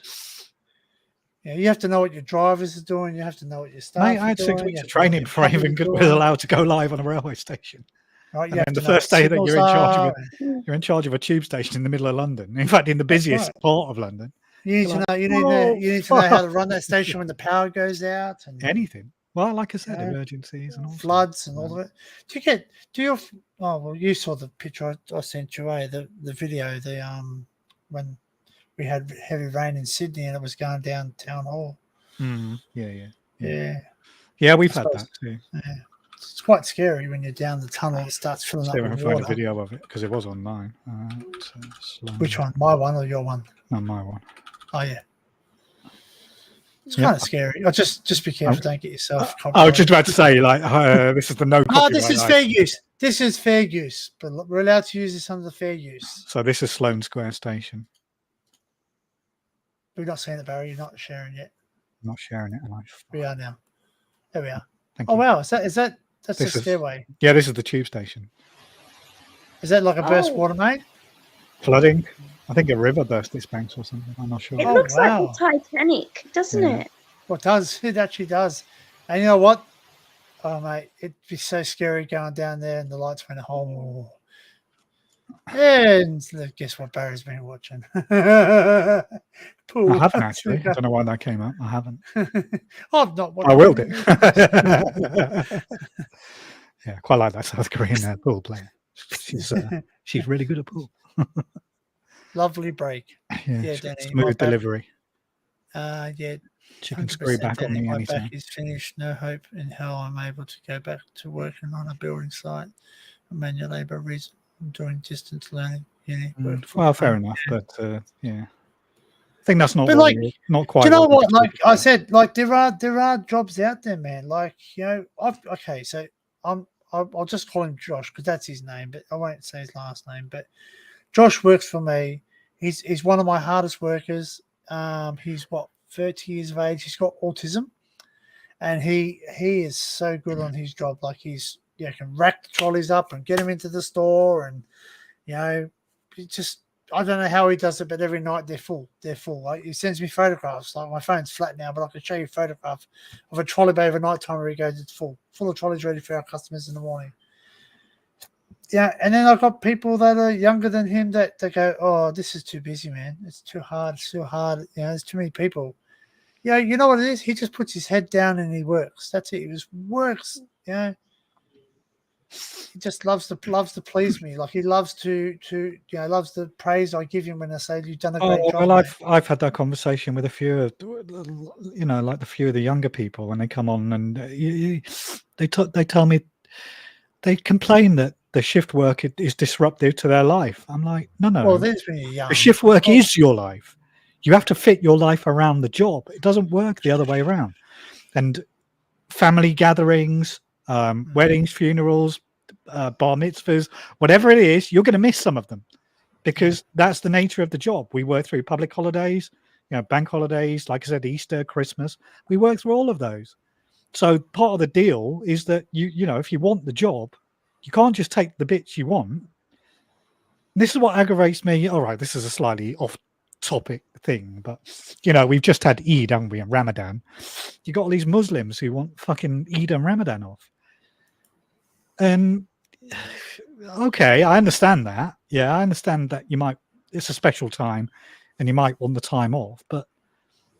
Yeah, you have to know what your drivers are doing. You have to know what your staff. Mate, I had 6 weeks of training before I even was allowed to go live on a railway station. Right, and then the first day that you're in charge of a tube station in the middle of London. In fact, in the busiest part of London. You need to know. You need to know how to run that station when the power goes out. And anything. Well, like I said, emergencies and all floods and all of it. You saw the picture I sent you, the video, when we had heavy rain in Sydney and it was going down Town Hall. Yeah, we've had that too. it's quite scary when you're down the tunnel. It starts filling See up if I with can find a water. video of it because it was online. Which one? My one or your one? No, my one. Oh yeah. It's Yep. kind of scary. Oh, just be careful. Don't get yourself. I was just about to say, like, this is the no copyright. Oh, this is fair use. This is fair use, but we're allowed to use this under fair use. So this is Sloane Square Station. We're not seeing it, Barry. You're not sharing yet. I'm not sharing it, am I? We are now. There we are. Thank Oh you. wow, that's the This is- stairway. Yeah, this is the tube station. Is that like a burst Oh. water, mate? Flooding. I think a river burst its banks or something. I'm not sure. It Oh, looks wow. like the Titanic, doesn't Yeah. it? Well, it does. It actually does. And you know what? Oh, mate, it'd be so scary going down there and the lights went home. And guess what Barry's been watching? Pool. I haven't actually. I don't know why that came up. I haven't. I've not watched I will do. it. Yeah, quite like that South Korean pool player. She's really good at pool. Lovely break. Yeah, she's got Danny, smooth my back- delivery. Yeah, She can screw 100% back on Danny, me my anytime. back is finished. No hope in hell I'm able to go back to working on a building site. A manual labour reason. I'm doing distance learning. Uni, work full Well, fair time. enough, but yeah, I think that's not But, what like, not quite. Do you know what? we're Like I said, like there are jobs out there, man. Like, you know, so I'll just call him Josh because that's his name, but I won't say his last name. But Josh works for me. He's one of my hardest workers. He's 30 years of age. He's got autism, and he is so good on his job. Like can rack the trolleys up and get them into the store, and I don't know how he does it, but every night they're full. They're full. Like he sends me photographs. Like my phone's flat now, but I can show you a photograph of a trolley bay over night time where he goes, it's full of trolleys ready for our customers in the morning. Yeah, and then I've got people that are younger than him that they go, oh, this is too busy, man. It's too hard. It's too hard. There's too many people. Yeah, you know what it is? He just puts his head down and he works. That's it. He just works. He just loves to please me. Like he loves to loves the praise I give him when I say you've done a great job. Well, I've had that conversation with a few, like the few of the younger people when they come on and they tell me they complain that the shift work is disruptive to their life. I'm like, no. Well, there's when you're young. The shift work is your life. You have to fit your life around the job. It doesn't work the other way around. And family gatherings, weddings, funerals, bar mitzvahs, whatever it is, you're going to miss some of them because that's the nature of the job. We work through public holidays, bank holidays, like I said, Easter, Christmas. We work through all of those. So part of the deal is that if you want the job, you can't just take the bits you want. This is what aggravates me. All right, this is a slightly off-topic thing, but we've just had Eid, haven't we, and Ramadan. You got all these Muslims who want fucking Eid and Ramadan off. And okay, I understand that. Yeah, I understand that it's a special time and you might want the time off, but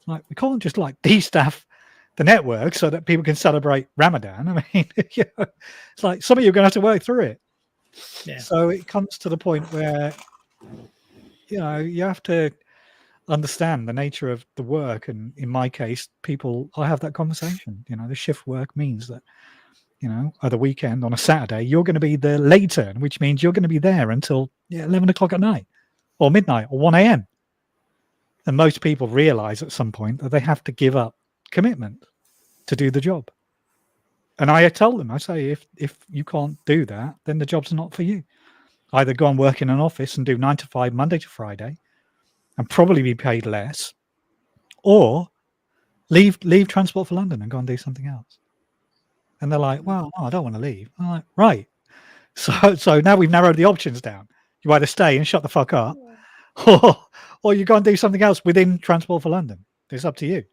like we can't just de-staff the network so that people can celebrate Ramadan. I mean, it's like some of you are going to have to work through it. Yeah. So it comes to the point where you have to understand the nature of the work, and in my case, I have that conversation. The shift work means that at the weekend on a Saturday, you're going to be there later, which means you're going to be there until 11 o'clock at night or midnight or 1 a.m. And most people realize at some point that they have to give up commitment to do the job. And I tell them, I say, if you can't do that, then the job's not for you. Either go and work in an office and do 9 to 5, Monday to Friday, and probably be paid less, or leave Transport for London and go and do something else. And they're like, well, no, I don't want to leave. I'm like, right. So now we've narrowed the options down. You either stay and shut the fuck up, or you go and do something else within Transport for London. It's up to you.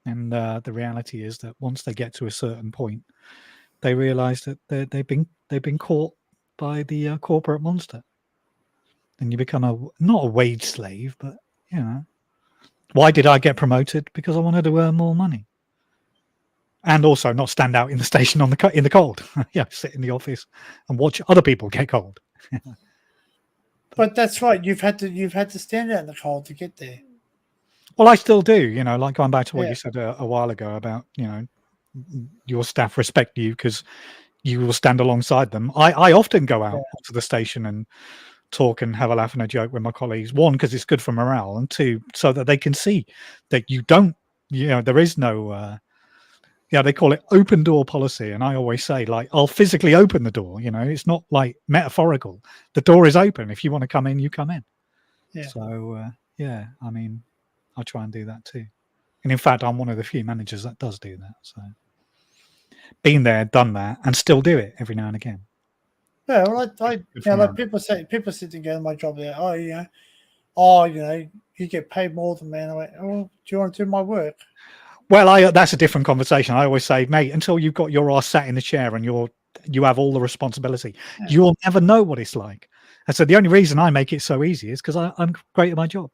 And the reality is that once they get to a certain point, they realise that they've been caught by the corporate monster, and you become not a wage slave, but why did I get promoted? Because I wanted to earn more money, and also not stand out in the station in the cold. Sit in the office and watch other people get cold. But that's right. You've had to stand out in the cold to get there. Well, I still do. Like going back to what you said a while ago about your staff respect you because you will stand alongside them. I often go out to the station and talk and have a laugh and a joke with my colleagues. One, because it's good for morale, and two, so that they can see that you don't, there is no, they call it open door policy. And I always say, like, I'll physically open the door, it's not like metaphorical. The door is open. If you want to come in, you come in. Yeah. So, I mean, I try and do that too. And in fact, I'm one of the few managers that does do that. So been there, done that, and still do it every now and again. Yeah, well, like people sit together in my job there. You get paid more than me. And I went, oh, do you want to do my work? Well, that's a different conversation. I always say, mate, until you've got your ass sat in the chair and you have all the responsibility, you'll never know what it's like. And so the only reason I make it so easy is because I'm great at my job.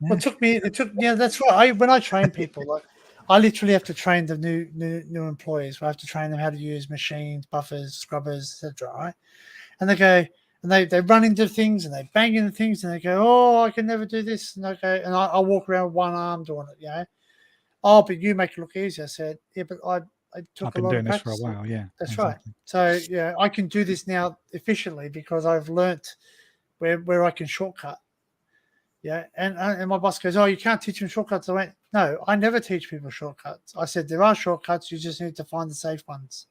Well, that's right. When I train people, like I literally have to train the new employees. I have to train them how to use machines, buffers, scrubbers, etc. Right? And they go and they run into things and they bang into things and they go, oh, I can never do this. And I walk around with one arm doing it. Oh, but you make it look easy. I said, yeah, but I've been doing this for a while. Yeah, that's exactly. Right. So I can do this now efficiently because I've learnt where I can shortcut. Yeah, and my boss goes, oh, you can't teach them shortcuts. I went, no, I never teach people shortcuts. I said, there are shortcuts. You just need to find the safe ones.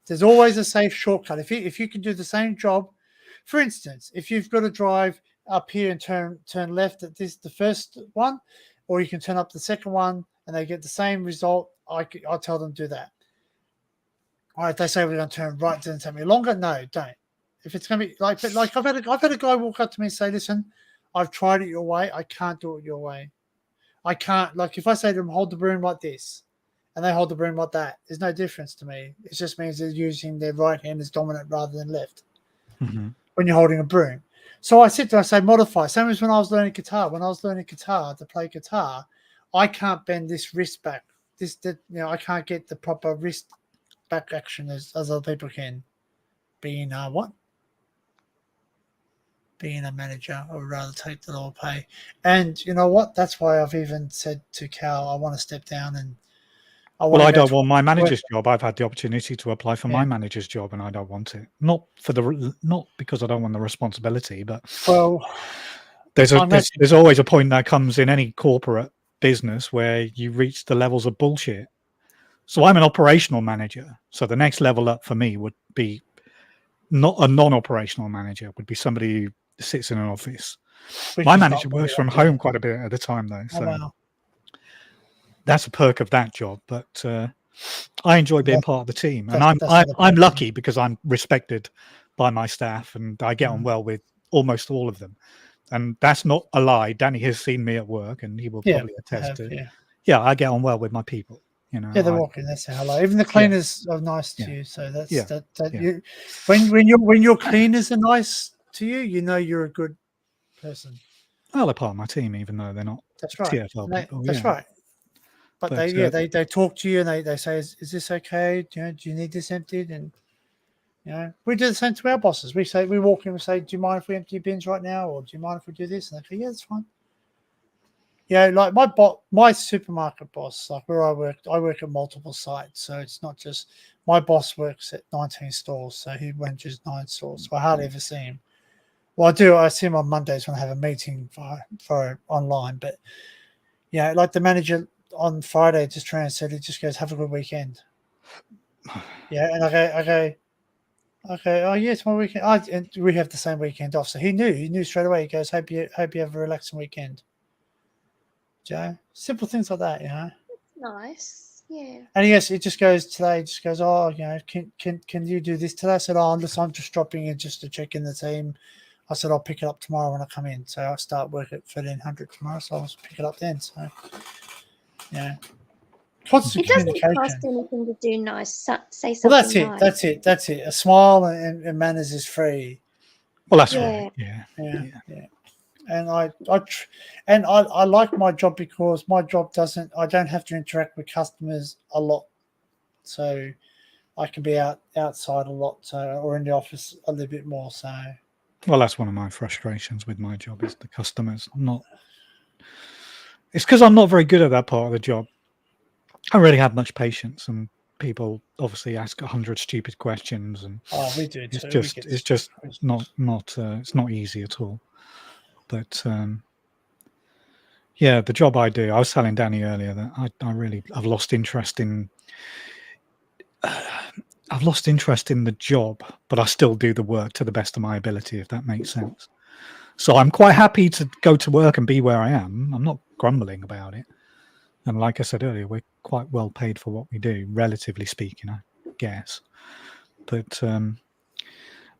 There's always a safe shortcut. If you can do the same job, for instance, if you've got to drive up here and turn left at the first one, or you can turn up the second one and they get the same result, I'll tell them to do that. All right, if they say we're going to turn right, doesn't take me longer. No, don't. If it's going to be like I've had a guy walk up to me and say, listen, I've tried it your way. I can't do it your way. I can't, like if I say to them, hold the broom like this, and they hold the broom like that, there's no difference to me. It just means they're using their right hand as dominant rather than left when you're holding a broom. So I say modify. Same as when I was learning guitar. When I was learning guitar, to play guitar, I can't bend this wrist back. I can't get the proper wrist back action as other people can. Being a manager, I would rather take the lower pay. And you know what? That's why I've even said to Cal, I want to step down and I don't want my manager's job. I've had the opportunity to apply for my manager's job and I don't want it. Not because I don't want the responsibility, but there's always a point that comes in any corporate business where you reach the levels of bullshit. So I'm an operational manager. So the next level up for me would be not a non-operational manager, would be somebody who sits in an office. My manager works from home quite a bit at the time, though. So that's a perk of that job. But I enjoy being part of the team, and I'm lucky because I'm respected by my staff, and I get on well with almost all of them. And that's not a lie. Danny has seen me at work, and he will probably attest to. Yeah, I get on well with my people. They're walking. That's how I like. Even the cleaners are nice to you. So that's you. When your cleaners are nice to you, you're a good person. Well, they're part of my team, even though they're not. That's right. TFL people. That's right. But they talk to you and they say, is this okay? Do you need this emptied? And we do the same to our bosses. We walk in and say, do you mind if we empty bins right now, or do you mind if we do this? And they go, yeah, that's fine. Like my supermarket boss, like where I work at multiple sites, so it's not just my boss works at 19 stores, so he manages 9 stores. So I hardly ever see him. Well, I do. I see him on Mondays when I have a meeting for online. But like the manager on Friday just said, he just goes, have a good weekend. And I go, okay. Oh yeah, it's my weekend. And we have the same weekend off, so he knew straight away. He goes, hope you have a relaxing weekend. Joe, simple things like that, That's nice, yeah. And he just goes, oh, can you do this today? I said, oh, listen, I'm just dropping in just to check in the team. I said, I'll pick it up tomorrow when I come in. So I'll start work at 1300 tomorrow, so I'll pick it up then. So, constant communication. It doesn't cost anything to do nice. Say something. Well, that's it. A smile and manners is free. Well, that's right. Yeah. And I like my job because my job I don't have to interact with customers a lot, so I can be outside a lot, or in the office a little bit more. So, well, that's one of my frustrations with my job is the customers. It's because I'm not very good at that part of the job. I don't really have much patience, and people obviously ask 100 stupid questions, and we do it's too. just not it's not easy at all. But yeah, the job I do, I was telling Danny earlier that I've lost interest in I've lost interest in the job, but I still do the work to the best of my ability, if that makes sense. So I'm quite happy to go to work and be where I am. I'm not grumbling about it. And like I said earlier, we're quite well paid for what we do, relatively speaking, I guess. But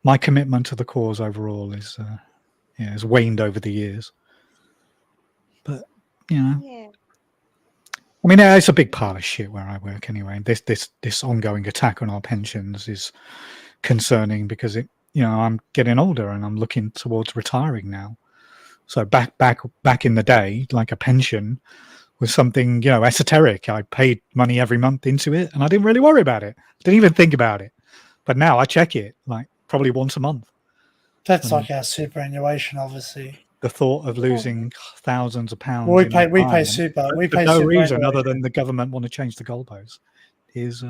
my commitment to the cause overall has waned over the years. But Yeah. I mean, it's a big pile of shit where I work anyway. This ongoing attack on our pensions is concerning because I'm getting older and I'm looking towards retiring now. So back in the day, like a pension was something esoteric. I paid money every month into it, and I didn't really worry about it. Didn't even think about it. But now I check it like probably once a month. That's like our superannuation, obviously. The thought of losing thousands of pounds. Well, we pay super. We pay no super reason other than the government want to change the goalposts is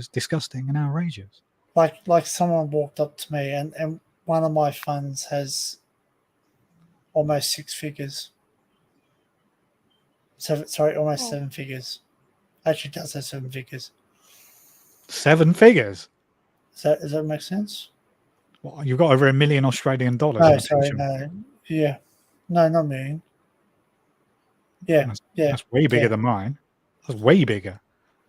disgusting and outrageous. Like someone walked up to me, and one of my funds has almost 6 figures. Almost 7 figures. Actually, it does have 7 figures. 7 figures? Does that make sense? Well, you've got over $1 million Australian dollars. No, sorry, no. Yeah. No, not a million. Yeah, that's way bigger than mine. That's way bigger.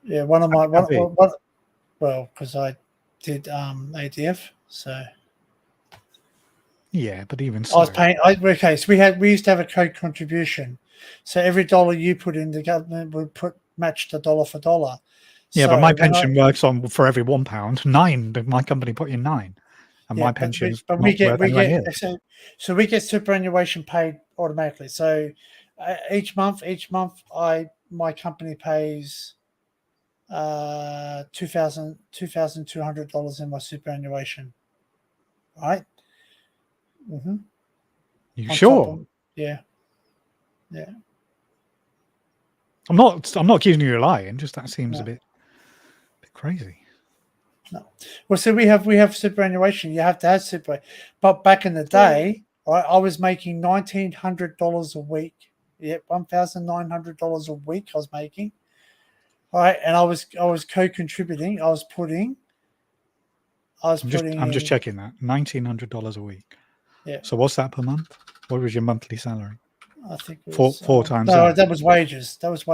Yeah, one of my because I did ADF, so yeah, but even so, I was paying. So we used to have a co-contribution, so every dollar you put in, the government would match the dollar for dollar. Yeah, so but my pension works on for every £1, 9. My company put in 9, and my pension's but we get so we get superannuation paid automatically. So each month, my company pays $2,200 in my superannuation. Right? Mm-hmm. You sure? Yeah. I'm not accusing you of lying. Just that seems a bit crazy. No. Well, so we have superannuation. You have to have super. But back in the day, right, I was making $1,900 a week. Yep, $1,900 a week I was making. All right, and I was co-contributing. I'm just checking that $1,900 a week. Yeah. So what's that per month? What was your monthly salary? I think it was four times. No, that was wages. I was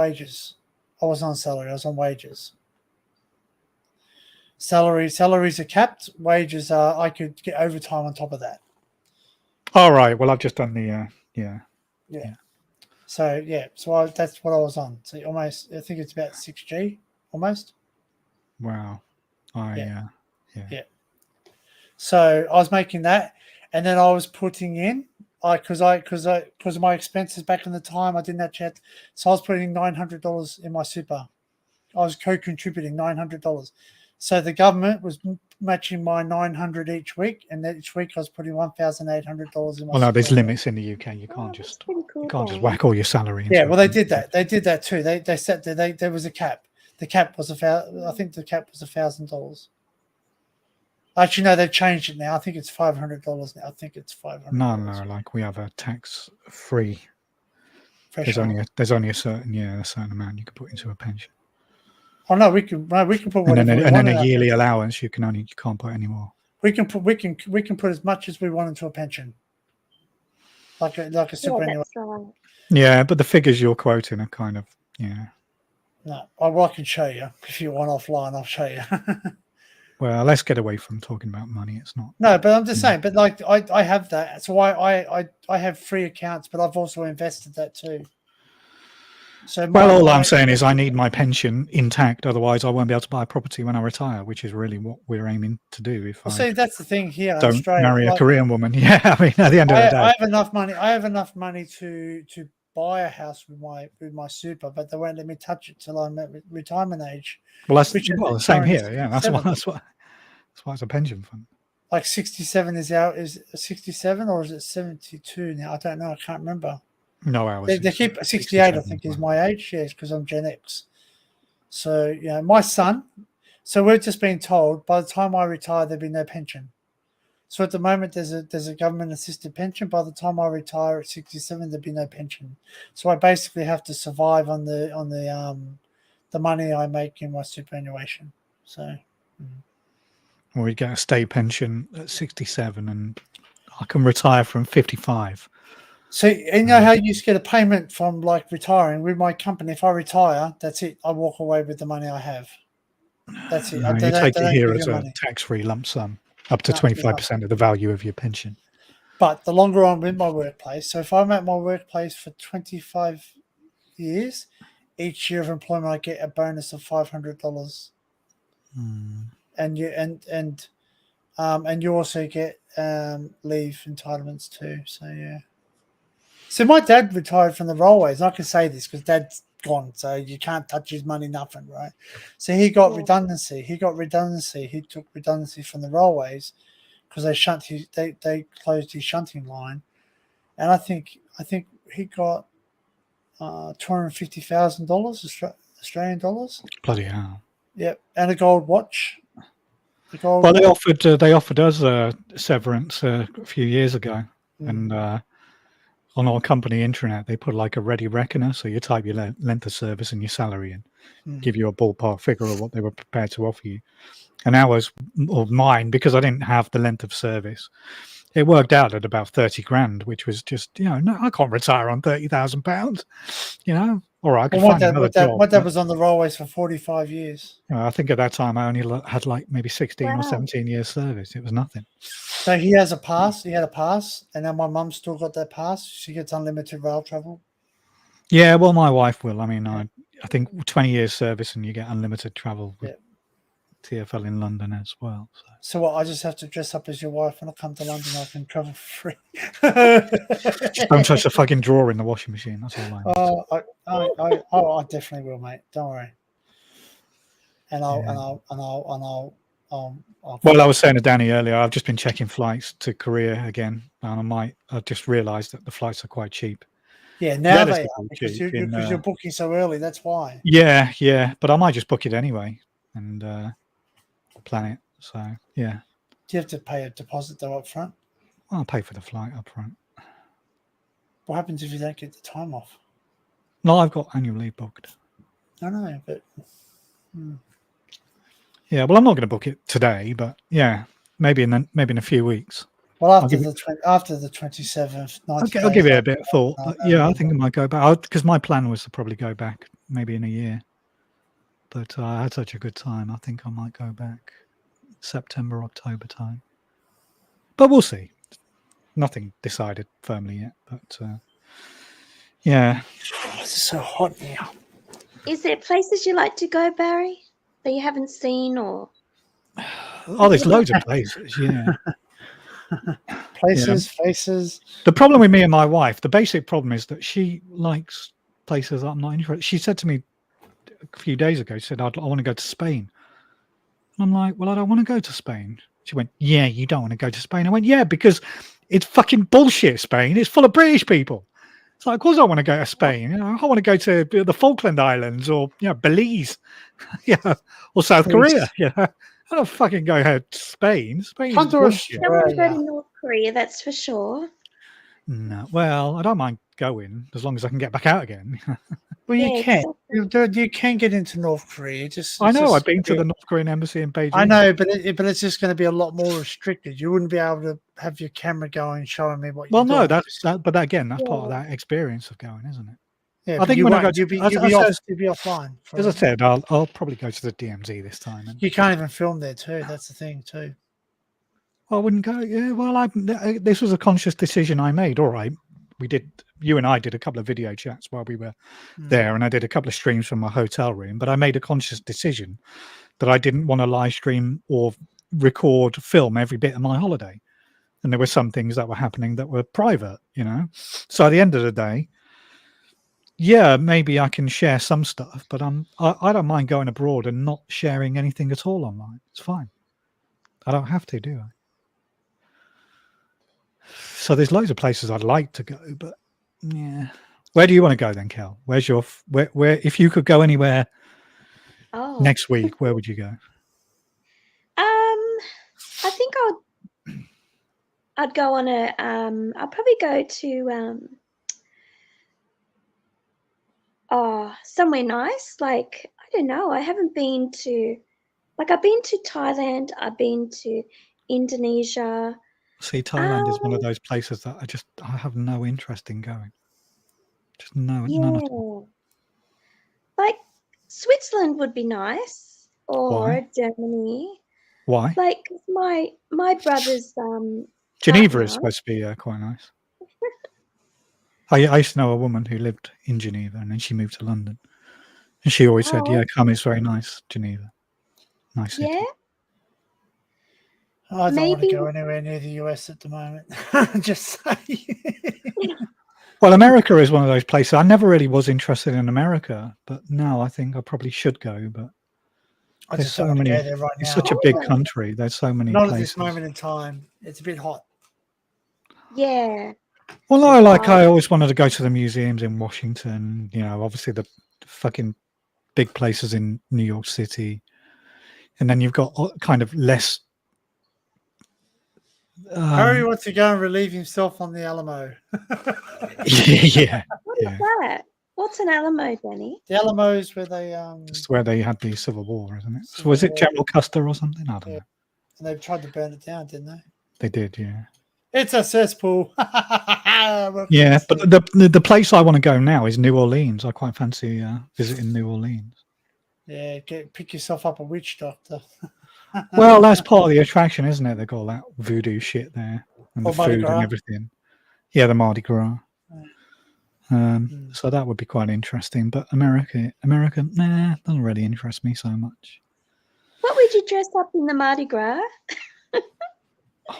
on salary. I was on wages. Salaries are capped. Wages are I could get overtime on top of that. All right. Well, I've just done the Yeah. So that's what I was on. So almost, I think it's about 6G almost. Wow. Yeah. So I was making that, and then I was putting in because of my expenses back in the time I didn't have chat. So I was putting $900 in my super. I was co-contributing $900. So the government was matching my $900 each week, and each week I was putting $1,800 in my. Well, no, there's limits in the UK. You can't just whack all your salary. Yeah, well, they did that. They did that too. They said that there was a cap. The cap was I think the cap was $1,000. Actually, no, they've changed it now. I think it's $500 now. I think it's $500. No, like we have a tax-free. There's only a certain amount you can put into a pension. Oh no, we can put whatever. And then a yearly allowance. You can't put any more. We can put as much as we want into a pension, like a superannuation. Yeah, but the figures you're quoting are kind of No, I can show you if you want offline. I'll show you. Well, let's get away from talking about money. It's not. No, but I'm just saying. But like, I have that, so I have 3 accounts, but I've also invested that too. So all I'm saying is I need my pension intact, otherwise I won't be able to buy a property when I retire, which is really what we're aiming to do. See, that's the thing here. Don't marry a Korean woman. Yeah, I mean, at the end of the day, I have enough money to buy a house with my super, but they won't let me touch it till I'm at retirement age. Well, that's the same here. Yeah, that's why it's a pension fund. Like 67 is 67 or is it 72 now? I don't know. I can't remember. No, they keep 68. I think is my age. Yes, because I'm Gen X. So my son. So we've just been told by the time I retire, there'll be no pension. So at the moment, there's a government assisted pension. By the time I retire at 67, there'll be no pension. So I basically have to survive on the money I make in my superannuation. So. We get a state pension at 67 and I can retire from 55. So you know how you used to get a payment from like retiring with my company. If I retire, that's it. I walk away with the money I have. That's it. No, you take it here as a tax-free lump sum, up to 25% of the value of your pension. But the longer I'm in my workplace, so if I'm at my workplace for 25 years, each year of employment I get a bonus of $500. And you also get leave entitlements too. So yeah. So my dad retired from the railways. And I can say this because Dad's gone, so you can't touch his money, nothing, right? So he got redundancy. He took redundancy from the railways because they closed his shunting line, and I think he got $250,000 Australian dollars. Bloody hell! Yep, and a gold watch. Well, they offered us severance a few years ago, and on our company intranet they put like a ready reckoner, so you type your length of service and your salary and give you a ballpark figure of what they were prepared to offer you. And ours, or mine, because I didn't have the length of service, it worked out at about 30 grand, which was just, no, I can't retire on £30,000, or I could find another job. My dad was on the railways for 45 years. I think at that time I only had like maybe 16 or 17 years service. It was nothing. So he has a pass. He had a pass, and now my mum's still got that pass. She gets unlimited rail travel. Yeah, well, my wife will. I mean, I think 20 years service and you get unlimited travel with TfL in London as well. So what? I just have to dress up as your wife when I come to London. I can travel for free. Just don't touch the fucking drawer in the washing machine. That's all I need. I definitely will, mate. Don't worry. Well, I was saying to Danny earlier, I've just been checking flights to Korea again, and I've just realised that the flights are quite cheap. Yeah, now they are because you're booking so early. That's why. Yeah, but I might just book it anyway and plan it. So yeah. Do you have to pay a deposit though up front? I'll pay for the flight up front. What happens if you don't get the time off? No, I've got annual leave booked. I know, but. Yeah, well, I'm not going to book it today, but yeah, maybe in a few weeks. Well, after the 27th, I'll give it a bit of thought. But yeah, I think I might go back because my plan was to probably go back maybe in a year. But I had such a good time. I think I might go back September, October time. But we'll see. Nothing decided firmly yet. But yeah, it's so hot now. Is there places you like to go, Barry, that you haven't seen, or? Oh, there's loads of places. Yeah. Faces. The problem with me and my wife, the basic problem is that she likes places I'm not interested. She said to me a few days ago, she said, I want to go to Spain. And I'm like, well, I don't want to go to Spain. She went, yeah, you don't want to go to Spain. I went, yeah, because it's fucking bullshit, Spain. It's full of British people. It's like, of course I want to go to Spain. I want to go to the Falkland Islands or, Belize, or South Korea. I don't fucking go to Spain. Spain's bullshit. I don't want to go to North Korea, that's for sure. No, well, I don't mind going as long as I can get back out again. Well, you can. Exactly. You can get into North Korea. I know. I've been to the North Korean embassy in Beijing. I know, but it's just going to be a lot more restricted. You wouldn't be able to have your camera going, showing me what you're doing. Well, no, that's part of that experience of going, isn't it? Yeah, I think when I go, you'll be offline. As I said, I'll probably go to the DMZ this time. You can't even film there too. That's the thing too. I wouldn't go. Yeah, well, this was a conscious decision I made. All right, you and I did a couple of video chats while we were there, and I did a couple of streams from my hotel room. But I made a conscious decision that I didn't want to live stream or film every bit of my holiday. And there were some things that were happening that were private, So at the end of the day, yeah, maybe I can share some stuff, but I don't mind going abroad and not sharing anything at all online. It's fine. I don't have to, do I? So there's loads of places I'd like to go, but yeah. Where do you want to go then, Kel? Where's your where if you could go anywhere Oh. Next week, where would you go? I think I'd go on a I'll probably go to somewhere nice. Like, I don't know. I haven't been to, like, I've been to Thailand. I've been to Indonesia. See, Thailand is one of those places that I have no interest in going. Just none at all. Yeah. Like, Switzerland would be nice, or Why? Germany. Why? Like, my brother's Geneva is partner. supposed to be quite nice. I used to know a woman who lived in Geneva, and then she moved to London, and she always said, "Yeah, come, it's very nice, Geneva, nice city." Yeah. I don't want to Maybe. go anywhere near the US at the moment. Just saying. Well, America is one of those places. I never really was interested in America, but now I think I probably should go. But I there's just so don't want to many. go there right It's now. such a big country. There's so many Not at places. this moment in time. It's a bit hot. Yeah. Well, I always wanted to go to the museums in Washington. You know, obviously the fucking big places in New York City, and then you've got kind of less. Harry wants to go and relieve himself on the Alamo. Yeah. What is that? What's an Alamo, Danny? The Alamo is where they Just where they had the Civil War, isn't it? So Civil was it War. General Custer or something? I don't know. And they tried to burn it down, didn't they? They did, yeah. It's a cesspool. Yeah, but the place I want to go now is New Orleans. I quite fancy visiting New Orleans. Yeah, pick yourself up a witch doctor. Well, that's part of the attraction, isn't it? They've got all that voodoo shit there, and Or the Mardi food Gras. and everything. Yeah, the Mardi Gras. So that would be quite interesting. But America, doesn't really interest me so much. What would you dress up in the Mardi Gras?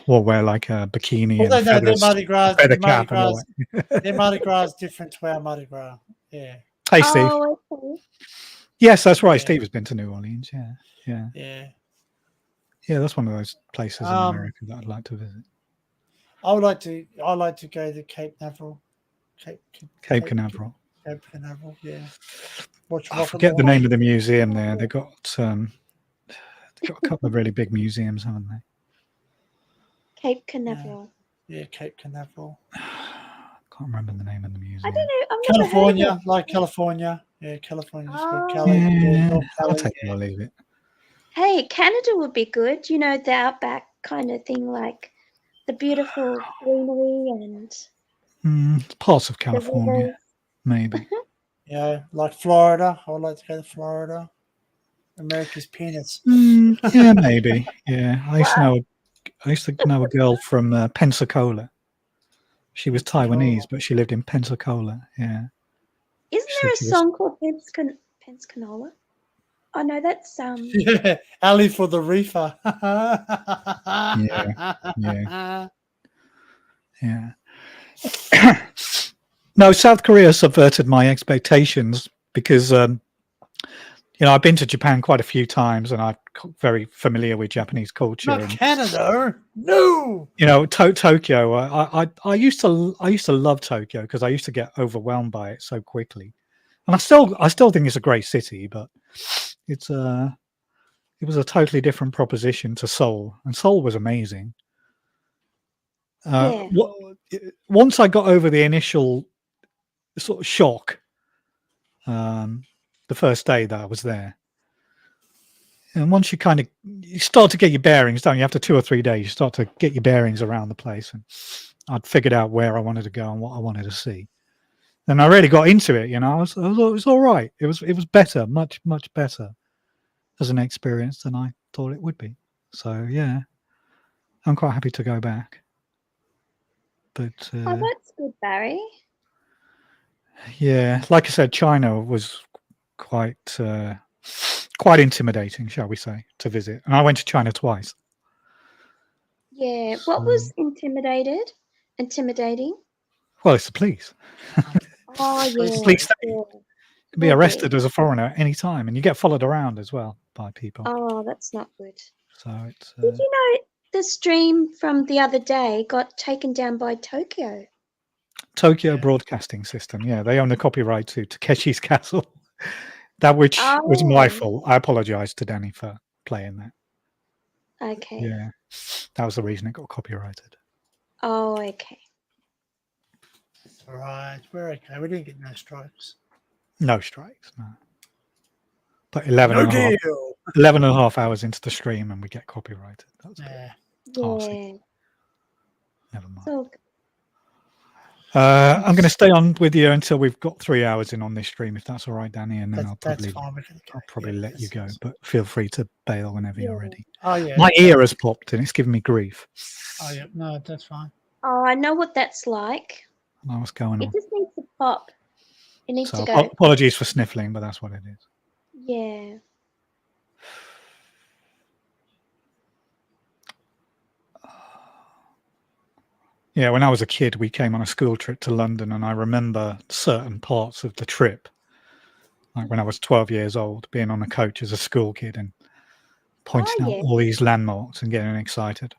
Well, wear like a bikini Well, and their feathers, Mardi Gras, feather cap and all that. their Mardi Gras is different to our Mardi Gras. Yeah. Hey, Steve. Oh, okay. Yes, that's right. Yeah. Steve has been to New Orleans. Yeah. Yeah, that's one of those places in America that I'd like to visit. I like to go to Cape Canaveral. Cape Canaveral. Cape Canaveral, yeah. I forget the name of the museum there. They've got a couple of really big museums, haven't they? Cape Canaveral. Yeah, Cape Canaveral. Can't remember the name of the museum. I don't know. I've California, never heard of it. like California. Yeah, California's good. Yeah, I'll take it or leave it. Hey, Canada would be good. You know, the outback kind of thing, like the beautiful greenery and Parts of California, maybe. Yeah, like Florida. I would like to go to Florida. America's peanuts. Yeah, maybe. Yeah, I used to know a girl from Pensacola. She was Taiwanese, but she lived in Pensacola. Yeah. Isn't there a song called Pensacola? Oh no, that's Yeah, Ali for the reefer. Yeah. No, South Korea subverted my expectations because I've been to Japan quite a few times, and I'm very familiar with Japanese culture. Not Canada, no. Tokyo. I used to love Tokyo because I used to get overwhelmed by it so quickly, and I still think it's a great city, but it was a totally different proposition to Seoul, and Seoul was amazing. Once I got over the initial sort of shock, the first day that I was there, and once you start to get your bearings, don't you? After 2 or 3 days, you start to get your bearings around the place, and I'd figured out where I wanted to go and what I wanted to see. And I really got into it. It was all right. It was better, much better as an experience than I thought it would be. So yeah, I'm quite happy to go back. But that's good, Barry. Yeah, like I said, China was quite intimidating, shall we say, to visit. And I went to China twice. Yeah. What was intimidating? Well, it's the police. Oh, yeah. Police state. You can be arrested as a foreigner at any time, and you get followed around as well by people. Oh, that's not good. So it's. Did you know the stream from the other day got taken down by Tokyo? Tokyo Broadcasting System. Yeah, they own the copyright to Takeshi's Castle. That which was my Oh, fault. I apologise to Danny for playing that. okay. Yeah, that was the reason it got copyrighted. Oh, okay. All right, we're okay. We didn't get no strikes. No strikes, no. But 11 and a half hours into the stream and we get copyrighted. That's Yeah. arsey. Yeah. Never mind. So, I'm going to stay on with you until we've got 3 hours in on this stream, if that's all right, Danny, and then That's fine. I'll probably let you go. But feel free to bail whenever you're yeah. ready. Oh yeah. My ear has popped and it's giving me grief. Oh yeah. No, that's fine. Oh, I know what that's like. I don't know what's going It on. just needs to pop. It needs So to go. apologies for sniffling, but that's what it is. Yeah. Yeah, when I was a kid, we came on a school trip to London, and I remember certain parts of the trip, like when I was 12 years old, being on a coach as a school kid and pointing out yeah. all these landmarks and getting excited.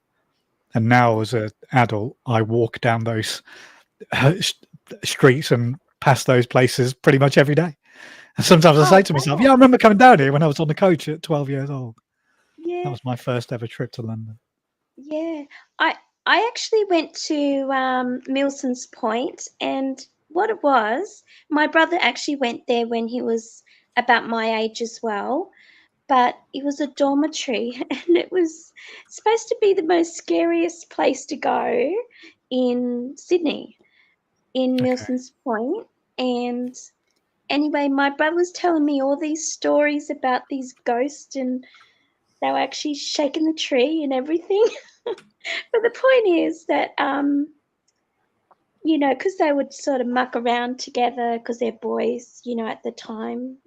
And now, as an adult, I walk down those streets and past those places pretty much every day. And sometimes I say to myself, "Yeah, I remember coming down here when I was on the coach at 12 years old." Yeah. That was my first ever trip to London. Yeah. I actually went to Milson's Point, and what it was, my brother actually went there when he was about my age as well. But it was a dormitory, and it was supposed to be the most scariest place to go in Sydney, in Okay. Milson's Point. And anyway, my brother was telling me all these stories about these ghosts, and they were actually shaking the tree and everything. But the point is that, because they would sort of muck around together because they're boys, at the time,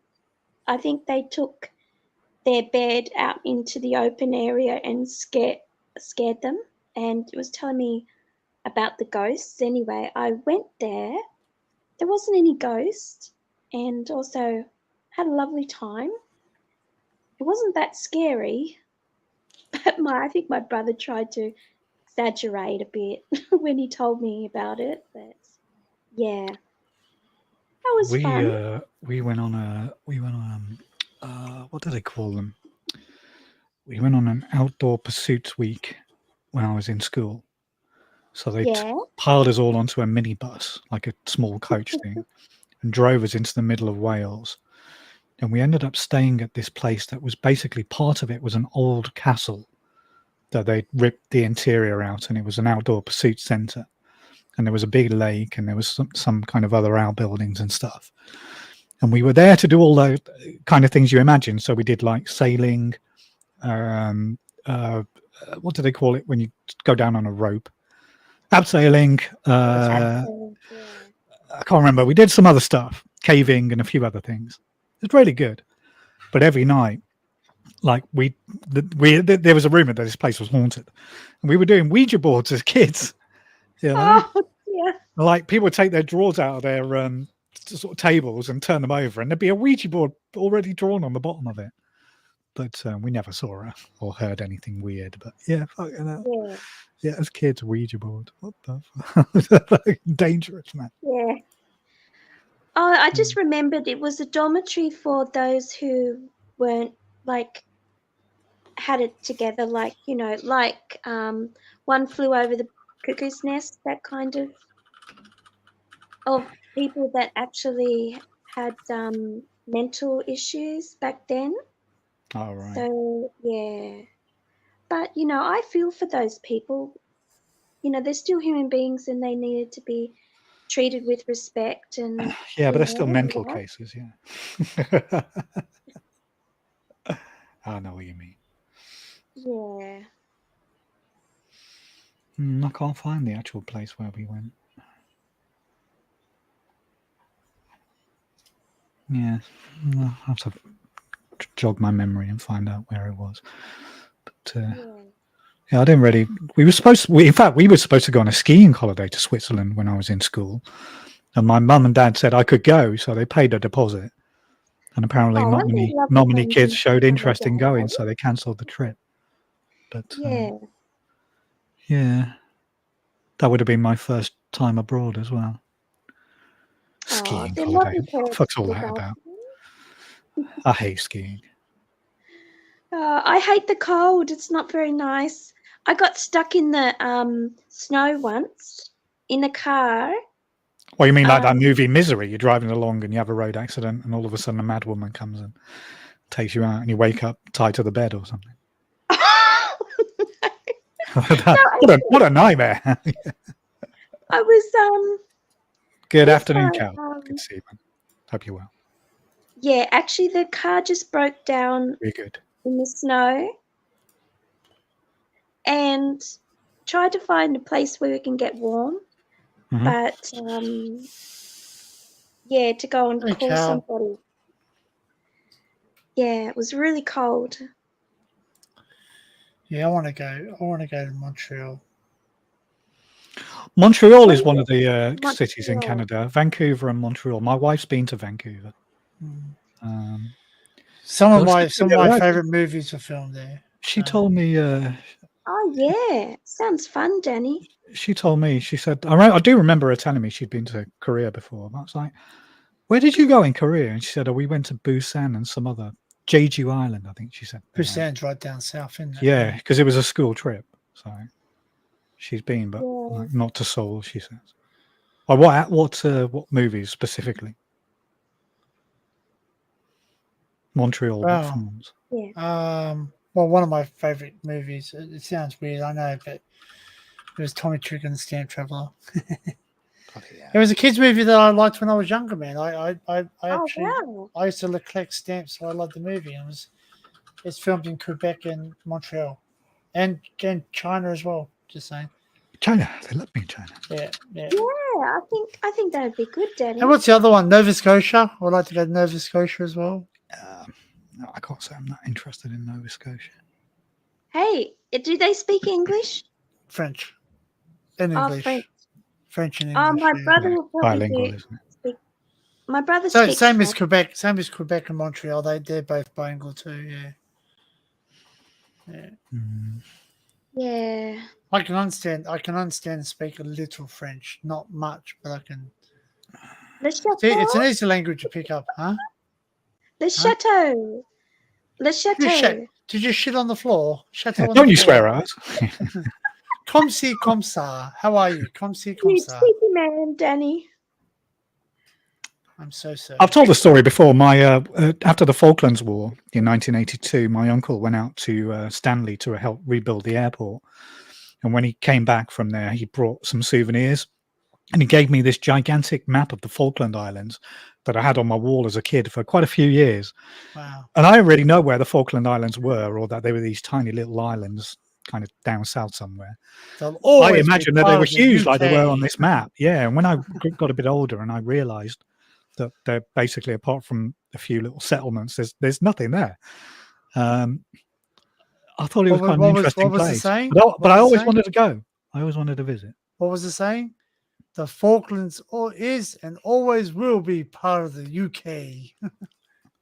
I think they took their bed out into the open area and scared them. And it was telling me about the ghosts. Anyway, I went there. There wasn't any ghost, and also had a lovely time. It wasn't that scary, but I think my brother tried to exaggerate a bit when he told me about it. But yeah, that was fun. We went on what do they call them? We went on an outdoor pursuits week when I was in school. So they Yeah. piled us all onto a minibus, like a small coach thing, and drove us into the middle of Wales. And we ended up staying at this place that was basically, part of it was an old castle that they ripped the interior out, and it was an outdoor pursuit centre. And there was a big lake, and there was some kind of other outbuildings and stuff. And we were there to do all the kind of things you imagine. So we did like sailing. What do they call it when you go down on a rope? Abseiling. I can't remember. We did some other stuff, caving and a few other things. It was really good. But every night, like there was a rumor that this place was haunted, and we were doing Ouija boards as kids. Oh, yeah. Like people would take their drawers out of their sort of tables and turn them over, and there'd be a Ouija board already drawn on the bottom of it. But we never saw or heard anything weird. But yeah, yeah, as kids, Ouija board. What the fuck? Dangerous, man. Yeah. Oh, I just remembered it was a dormitory for those who weren't had it together, like One Flew Over the Cuckoo's Nest, that kind of people that actually had mental issues back then. All right. So yeah, but I feel for those people. They're still human beings, and they needed to be treated with respect. And yeah, but they're still mental cases. Yeah. I know what you mean. Yeah. I can't find the actual place where we went. Yeah, I'll have to jog my memory and find out where it was. But yeah, I didn't really. We were supposed to go on a skiing holiday to Switzerland when I was in school, and my mum and dad said I could go, so they paid a deposit. And apparently, not many kids showed interest in going, so they cancelled the trip. But yeah, that would have been my first time abroad as well. Skiing holiday. What the fuck's all that about? I hate skiing. I hate the cold. It's not very nice. I got stuck in the snow once in a car. Well, you mean like that movie Misery? You're driving along and you have a road accident, and all of a sudden a mad woman comes and takes you out, and you wake up tied to the bed or something. What a nightmare! I was Good yes, afternoon, Cal. Good to see you, man. Hope you're well. Yeah, actually, the car just broke down Very good. in the snow, and tried to find a place where we can get warm. Mhm. But yeah, to go and Hey, call Cal. somebody. Yeah, it was really cold. Yeah, I want to go. I want to go to Montreal. Montreal is one of the cities in Montreal. Canada. Vancouver and Montreal. My wife's been to Vancouver. Some of Well, my favorite movies are filmed there. She told me. Oh yeah, sounds fun, Danny. She told me. She said, I do remember her telling me she'd been to Korea before. I was like, "Where did you go in Korea?" And she said, "Oh, we went to Busan and some other Jeju Island." I think she said. Busan's right down south, isn't it? Yeah, because it was a school trip. So she's been, but like, not to Seoul. She says. Well, what movies specifically? Montreal. Wow. What films? Yeah. Well, one of my favorite movies. It sounds weird, I know, but it was Tommy Trick and the Stamp Traveler. It was a kids' movie that I liked when I was younger, man. I actually I used to collect stamps, so I loved the movie. It's filmed in Quebec and Montreal, and China as well. Just saying. China, they love me in China. Yeah. Yeah, I think that would be good, Danny. And what's the other one? Nova Scotia. I'd like to go to Nova Scotia as well. No, I can't say I'm not interested in Nova Scotia. Hey, do they speak English? French. And English. French. and English. My brother will probably bilingual, isn't it? speak. My brother So speaks same as French. Quebec and Montreal. They're both bilingual too. Yeah. Yeah. I can understand and speak a little French, not much, but I can. See, it's an easy language to pick up, huh? Le chateau. Did you shit on the floor? Chateau on Don't the you floor. swear at us? Comme ci, comme ça. How are you? Comme ci, comme You ça. cheeky man, Danny. I'm so sorry. I've told the story before. My after the Falklands War in 1982, my uncle went out to Stanley to help rebuild the airport. And when he came back from there, he brought some souvenirs. And he gave me this gigantic map of the Falkland Islands that I had on my wall as a kid for quite a few years. Wow. And I already know where the Falkland Islands were, or that they were these tiny little islands kind of down south somewhere. I imagine that they were huge like they were on this map. Yeah. And when I got a bit older and I realized that they're basically, apart from a few little settlements, there's nothing there. I thought it was quite an interesting place. But I always wanted to go. I always wanted to visit. What was the saying? The Falklands is and always will be part of the UK.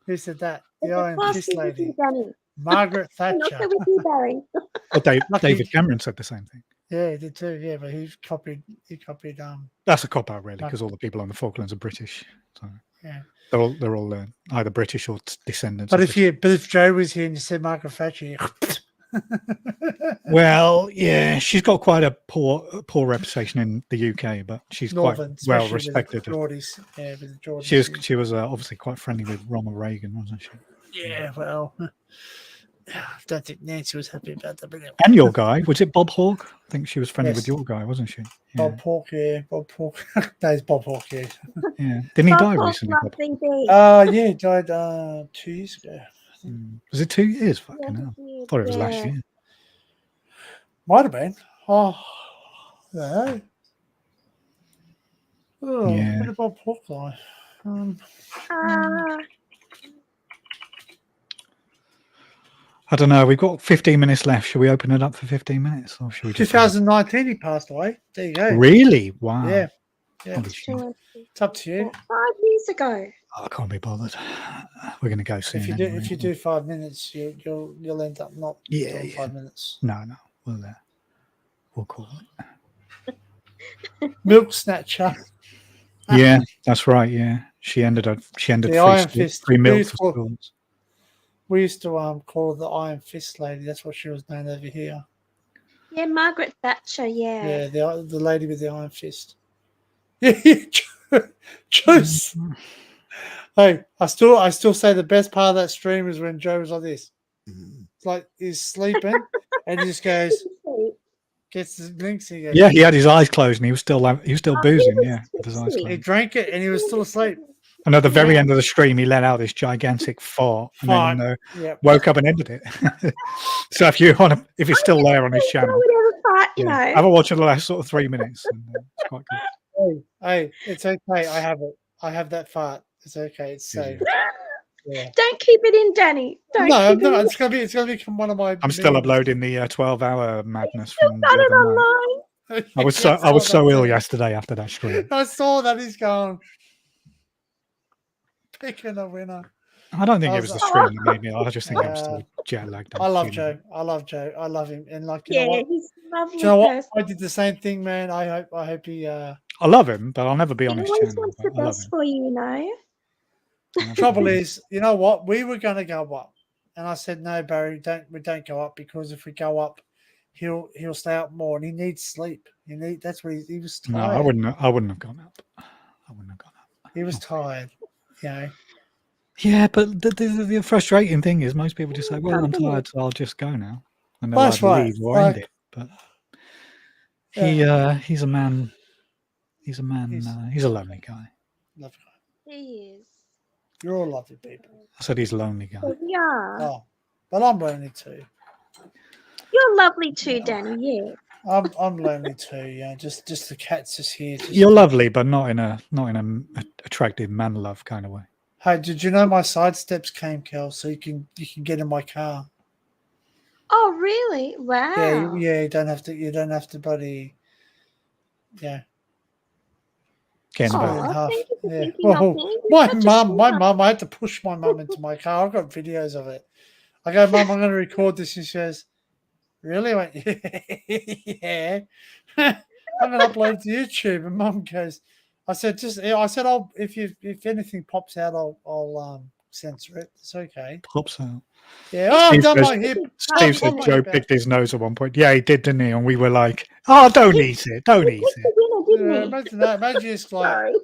Who said that? The Iron Fist lady. Margaret Thatcher. Not with you, Barry. Well, David Cameron said the same thing. Yeah, he did too. Yeah, but he copied. That's a cop out, really, because all the people on the Falklands are British. So yeah, they're all either British or descendants. But if Joe was here and you said Margaret Thatcher, well, yeah, she's got quite a poor reputation in the UK, but she's Northern, quite well respected. She was obviously quite friendly with Ronald Reagan, wasn't she? Yeah, well, I don't think Nancy was happy about that. But anyway. And your guy, was it Bob Hawke? I think she was friendly with your guy, wasn't she? Yeah. Bob Hawke, yeah. Bob Hawke. No, it's Bob Hawke, yeah. Yeah. Didn't he die recently? Yeah, he died 2 years ago. Was it 2 years? Fucking hell. I thought it was last year. Might have been. Oh, no. Oh, yeah. What did Bob Hawke die? I don't know. We've got 15 minutes left. Should we open it up for 15 minutes? Or should we 2019 he passed away. There you go. Really? Wow. Yeah. It's up to you. 5 years ago. Oh, I can't be bothered. We're going to go soon. If you do 5 minutes, you'll end up not doing 5 minutes. No. We'll call it. Milk snatcher. Yeah, that's right. Yeah. She ended The Iron Fist. free We milk used, for to, schools. we used to call her the Iron Fist lady. That's what she was known over here. Yeah, Margaret Thatcher. Yeah. Yeah, the lady with the Iron Fist. Yeah, Joe's. Hey, I still say the best part of that stream is when Joe was like this. It's like he's sleeping and he just goes, gets the links and he goes, Yeah, he had his eyes closed and he was still Oh, boozing. he was Yeah, with his eyes tipsy. he closed. drank it and he was still asleep. And at the very Yeah. end of the stream, he let out this gigantic fart and then Yep. woke up and ended it. So if if it's still there on his channel, Whatever part, you yeah, know. have a watch of the last sort of 3 minutes. And, it's quite good. Hey, it's okay. I have it. I have that fart. It's okay. It's safe. Yeah. Don't keep it in, Danny. Don't No, keep it in. it's gonna become one of my. I'm still memes. uploading the 12-hour madness Still from got the it other night. online. I was Yes, so ill too. yesterday after that stream. I saw that he's gone. Picking a winner. I don't think it was the stream that made me. I just think I was Yeah. still jet lagged. I love Joe. I love Joe. I love him. And like you know Yeah, what? he's a lovely Do you know what? person. I did the same thing, man. I hope he I love him, but I'll never be He on his always channel. wants But the I love best him. for you, you know. Trouble is, you know what? We were gonna go up. And I said, no, Barry, we don't go up because if we go up, he'll stay up more and he needs sleep. That's what he was tired. No, I wouldn't have gone up. I wouldn't have gone up. He was tired, you know. Yeah, but the frustrating thing is most people just say, well, I'm tired, so I'll just go now. And they'll That's either right. leave or end it. But he's a man. He's a man. He's a lonely guy. Lovely guy. He is. You're all lovely people. I said he's a lonely guy. Yeah. Oh, but I'm lonely too. You're lovely too, Danny. Yeah. I'm lonely too. Yeah, just the cats just here. You're lovely, but not in a attractive man love kind of way. Hey, did you know my side steps came, Kel? So you can get in my car. Oh, really? Wow. Yeah. You don't have to bloody. Yeah. Getting Aw, back. Half. thank you for Yeah. thinking of Well, me. my You're such a mum, sweetheart. I had to push my mum into my car. I've got videos of it. I go, Mum, I'm going to record this. And she goes, really? I went, yeah. I'm going to upload it to YouTube. And Mum goes, I said, I'll if anything pops out, I'll censor it. It's okay. Pops out. Yeah. Oh, I've Steve done says- my hip. Steve said my Joe hip out. picked his nose at one point. Yeah, he did, didn't he? And we were like, oh, don't eat it. Don't eat He's the it. winner, didn't he? Imagine that. Imagine it's like, Sorry.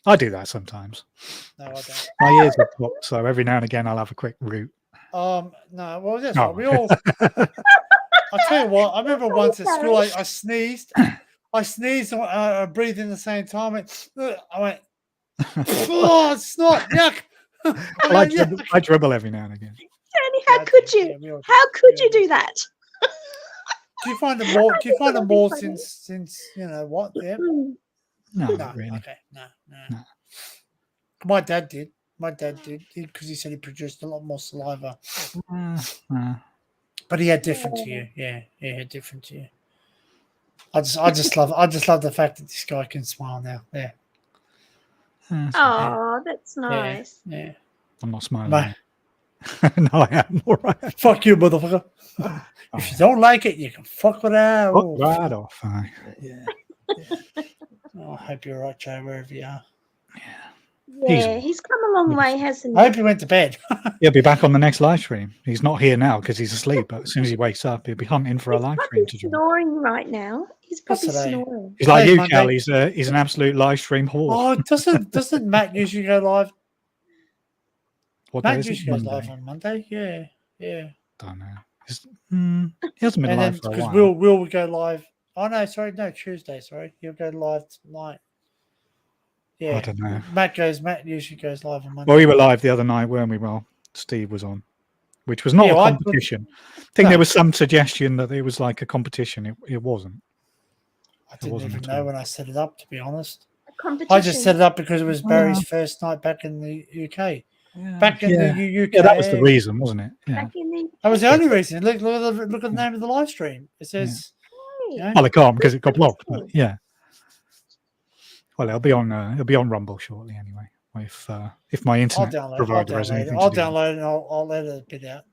I do that sometimes. no, I don't. My ears are popped, so every now and again I'll have a quick root. No, well, that's Oh. right. We all. I'll tell you what. I remember once at school, I sneezed. I sneezed and I breathed in the same time. I went, oh, it's not yuck. I dribble every now and again. Danny, how could you? How could you do that? Do you find it more? Do you find it more since you know what? Yeah. No, No, not really. okay, no. No. My dad did because he said he produced a lot more saliva. But he had different to you. Yeah, he had different to you. I just love the fact that this guy can smile now. Yeah. Oh, that's nice. Yeah. I'm not smiling. Ma- No, I am. All right. Fuck you, motherfucker. If you don't like it, you can fuck it out. Oh, right off. Yeah. Oh, I hope you're right, Joe, wherever you are. Yeah, he's come a long way, hasn't I he? hope you went to bed. He'll be back on the next live stream. He's not here now because he's asleep, but as soon as he wakes up, he'll be hunting for a live stream to He's join. snoring right now. He's probably What's today? snoring. He's like Hey, you, Monday. Cal. He's an absolute live stream whore. Oh, doesn't Matt usually go live? What day Matt is it? usually goes Monday? live on Monday. Yeah. Don't know. He hasn't been And then live for a because while. Will will go live. Oh no, Tuesday. Sorry, he'll go live tonight. Yeah, I don't know. Matt usually goes live on Monday. Well, we were live the other night, weren't we? Well, Steve was on, which was not Yeah, a well, competition. I think there was some suggestion that it was like a competition. It wasn't. I didn't wasn't even at know all. when I set it up, to be honest. A competition. I just set it up because it was Barry's first night back in the UK. Back in the UK. Yeah, that was the reason, wasn't it? Yeah. Back in the That was the only reason. Look at the name of the live stream. It says, you know, Well, I can't because it got blocked. But yeah. Well, it'll be on Rumble shortly anyway. If my I'll internet download provider has anything I'll to do with it. download it and I'll edit a bit out.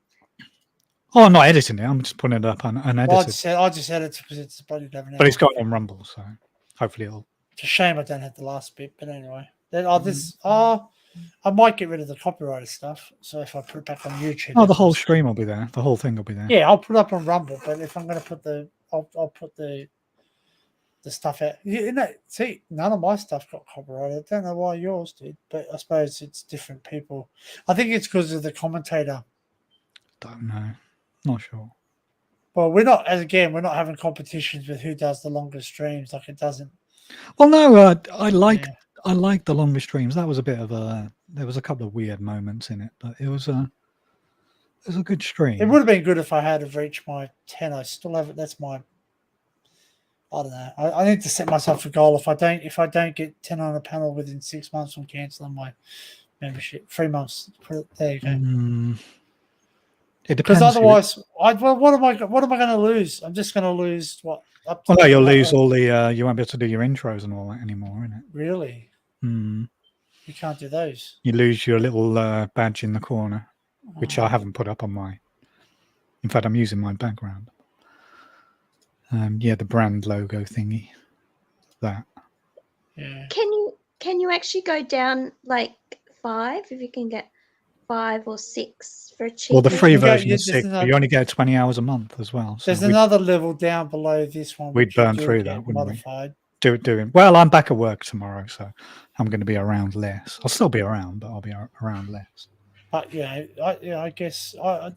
Oh, I'm not editing it. I'm just putting it up unedited. Well, I just edit because it's bloody 11 But it's hours. got on Rumble, so hopefully it'll. It's a shame I don't have the last bit, but anyway. Then I might get rid of the copyrighted stuff. So if I put it back on YouTube, Oh, the whole stream will be there. The whole thing will be there. yeah, I'll put it up on Rumble. But if I'm going to put I'll put the stuff out. See, none of my stuff got copyrighted. I don't know why yours did, but I suppose it's different people. I think it's because of the commentator. Don't know. Not sure. Well, we're not having competitions with who does the longest streams. Like it doesn't. Well, no, I like the longer streams. That was a bit of there was a couple of weird moments in it, but it was a good stream. It would have been good if I had have reached my 10. I still have it. That's my. I don't know. I need to set myself a goal. If I don't get 10 on a panel within 6 months, I'm cancelling my membership. 3 months. There you go. It depends. Because otherwise, what am I going to lose? I'm just going to lose what? No, you'll lose all the. You won't be able to do your intros and all that anymore, innit? Really? You can't do those. You lose your little badge in the corner, which I haven't put up on my. In fact, I'm using my background. Yeah, the brand logo thingy. That. Yeah. Can you actually go down like 5 if you can get 5 or 6 for a cheap? Well, the free version is 6, but you only get 20 hours a month as well. So there's another level down below this one. We'd burn through that, wouldn't modified. we? Doing well. I'm back at work tomorrow, so I'm going to be around less. I'll still be around, but I'll be around less. But I guess I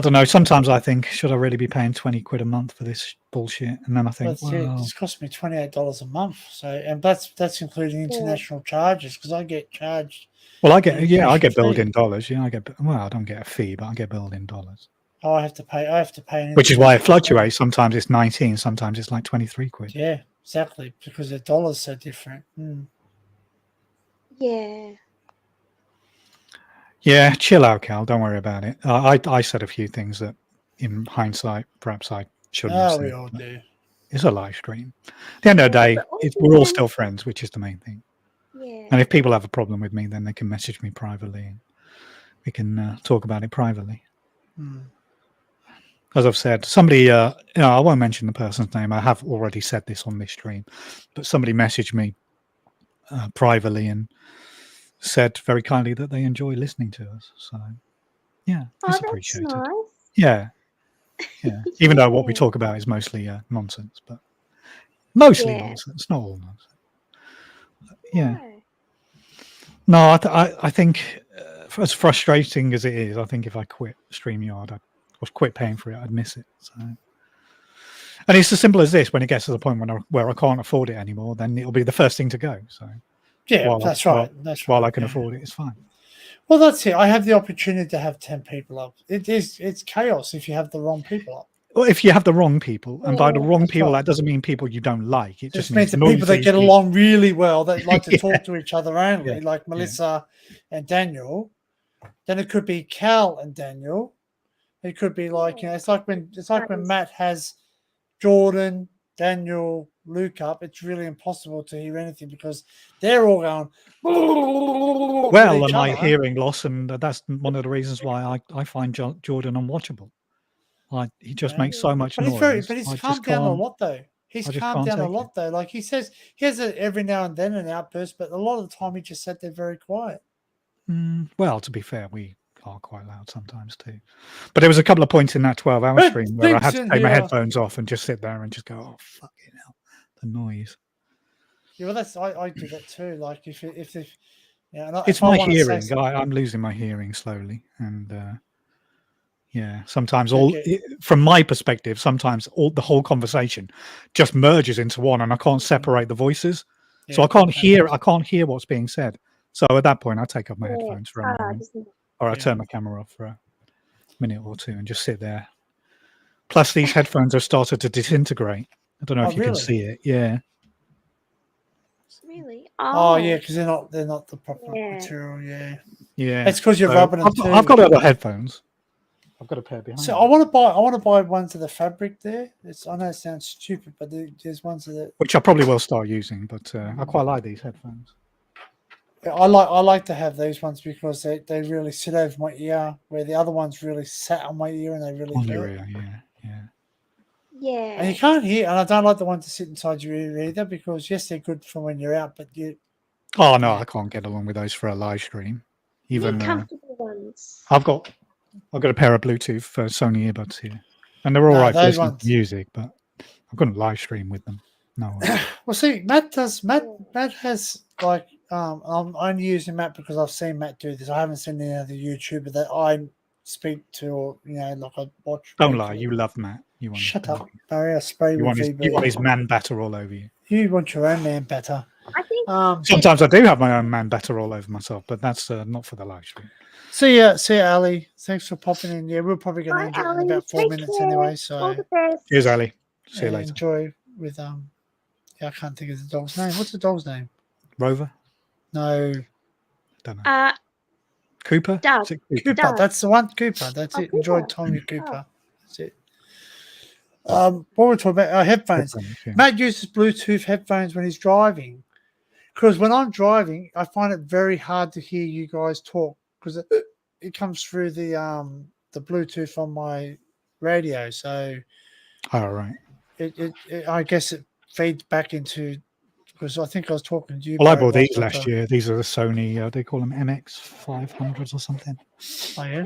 don't know. Sometimes I think, should I really be paying 20 quid a month for this bullshit? And then I think, it's cost me $28 a month. So, and that's including international charges because I get charged. Well, I get billed in dollars. Yeah, I don't get a fee, but I get billed in dollars. Oh, I have to pay. Which is why it fluctuates. Sometimes it's 19, sometimes it's like 23 quid. Yeah, exactly. Because the dollar's so different. Yeah. Yeah, chill out, Cal. Don't worry about it. I said a few things that, in hindsight, perhaps I shouldn't have said. We all do. It's a live stream. At the end of the day, we're all still friends, which is the main thing. Yeah. And if people have a problem with me, then they can message me privately, and we can talk about it privately. As I've said, somebody, I won't mention the person's name. I have already said this on this stream, but somebody messaged me privately and said very kindly that they enjoy listening to us. So, yeah, it's appreciated. Nice. Yeah. Even though what we talk about is mostly nonsense, but mostly nonsense, not all nonsense. Yeah. No, I think as frustrating as it is, I think if I quit StreamYard, I quit paying for it, I'd miss it. So, and it's as simple as this: when it gets to the point where I can't afford it anymore, then it'll be the first thing to go. So. Yeah, that's right. While I can afford it, it's fine. Well, that's it. I have the opportunity to have 10 people up. It's chaos if you have the wrong people up. Well, if you have the wrong people, and by the wrong people, that doesn't mean people you don't like. It just means the people that get along really well, that like to talk to each other only, like Melissa and Daniel. Then it could be Cal and Daniel. It could be like it's like when Matt has Jordan, Daniel, Luke up. It's really impossible to hear anything because they're all going. Well, and my hearing loss, and that's one of the reasons why I find Jordan unwatchable. He just makes so much noise. But he's calmed down a lot, though. He's calmed down a lot, though. Like he says, he has every now and then an outburst, but a lot of the time he just sat there very quiet. Well, to be fair, we are quite loud sometimes too. But there was a couple of points in that 12-hour stream where I had to take my headphones off and just sit there and just go, "Oh, fucking hell, the noise." Yeah, well, I do that too. Like if it's my hearing. I'm losing my hearing slowly, and sometimes from my perspective, sometimes the whole conversation just merges into one, and I can't separate the voices, so I can't hear what's being said. So at that point, I take off my headphones for a moment, or I turn my camera off for a minute or two and just sit there. Plus, these headphones have started to disintegrate. I don't know if you can see it. Yeah. Really? Oh yeah, because they're not the proper material. Yeah. Yeah. It's because you're rubbing them too. I've got other headphones. I've got a pair behind. So I want to buy ones of the fabric there. I know it sounds stupid, but there's ones of it. Which I probably will start using, but I quite like these headphones. I like to have these ones because they really sit over my ear, where the other ones really sat on my ear and they really on your ear, yeah. Yeah. And you can't hear. And I don't like the ones to sit inside your ear either, because yes, they're good for when you're out, but you. Oh no, Yeah. I can't get along with those for a live stream. They're Even comfortable ones. I've got a pair of Bluetooth Sony earbuds here, and they're all No, right for those listening ones. to music, but I couldn't live stream with them. No way. Well, see, Matt has like I'm only using Matt because I've seen Matt do this. I haven't seen any other YouTuber that I speak to, or like I watch. Don't lie, regularly. you love Matt. You want Shut his, up, Barry. I spray You with want VB. his man batter all over you. You want your own man better. I think Sometimes I do have my own man batter all over myself, but that's not for the live stream. See ya, Ali. Thanks for popping in. Yeah, we're probably going to end it in Ali, about 4 take minutes care. anyway. All So the best. Cheers, Ali. See you later. enjoy with Yeah, I can't think of the dog's name. What's the dog's name? Rover? No, Don't know. Cooper? Doug. Is it Cooper? Cooper. Doug. That's the one. Cooper. That's Oh, it. Enjoy Cooper. time with Cooper. That's it. What we're talking about, our headphones. Yeah. Matt uses Bluetooth headphones when he's driving, because when I'm driving, I find it very hard to hear you guys talk, because it comes through the Bluetooth on my radio. So All right. it I guess it feeds back into, because I think I was talking to you. Well, I Barry, bought these about last year. These are the Sony, they call them MX 500s or something. Oh yeah.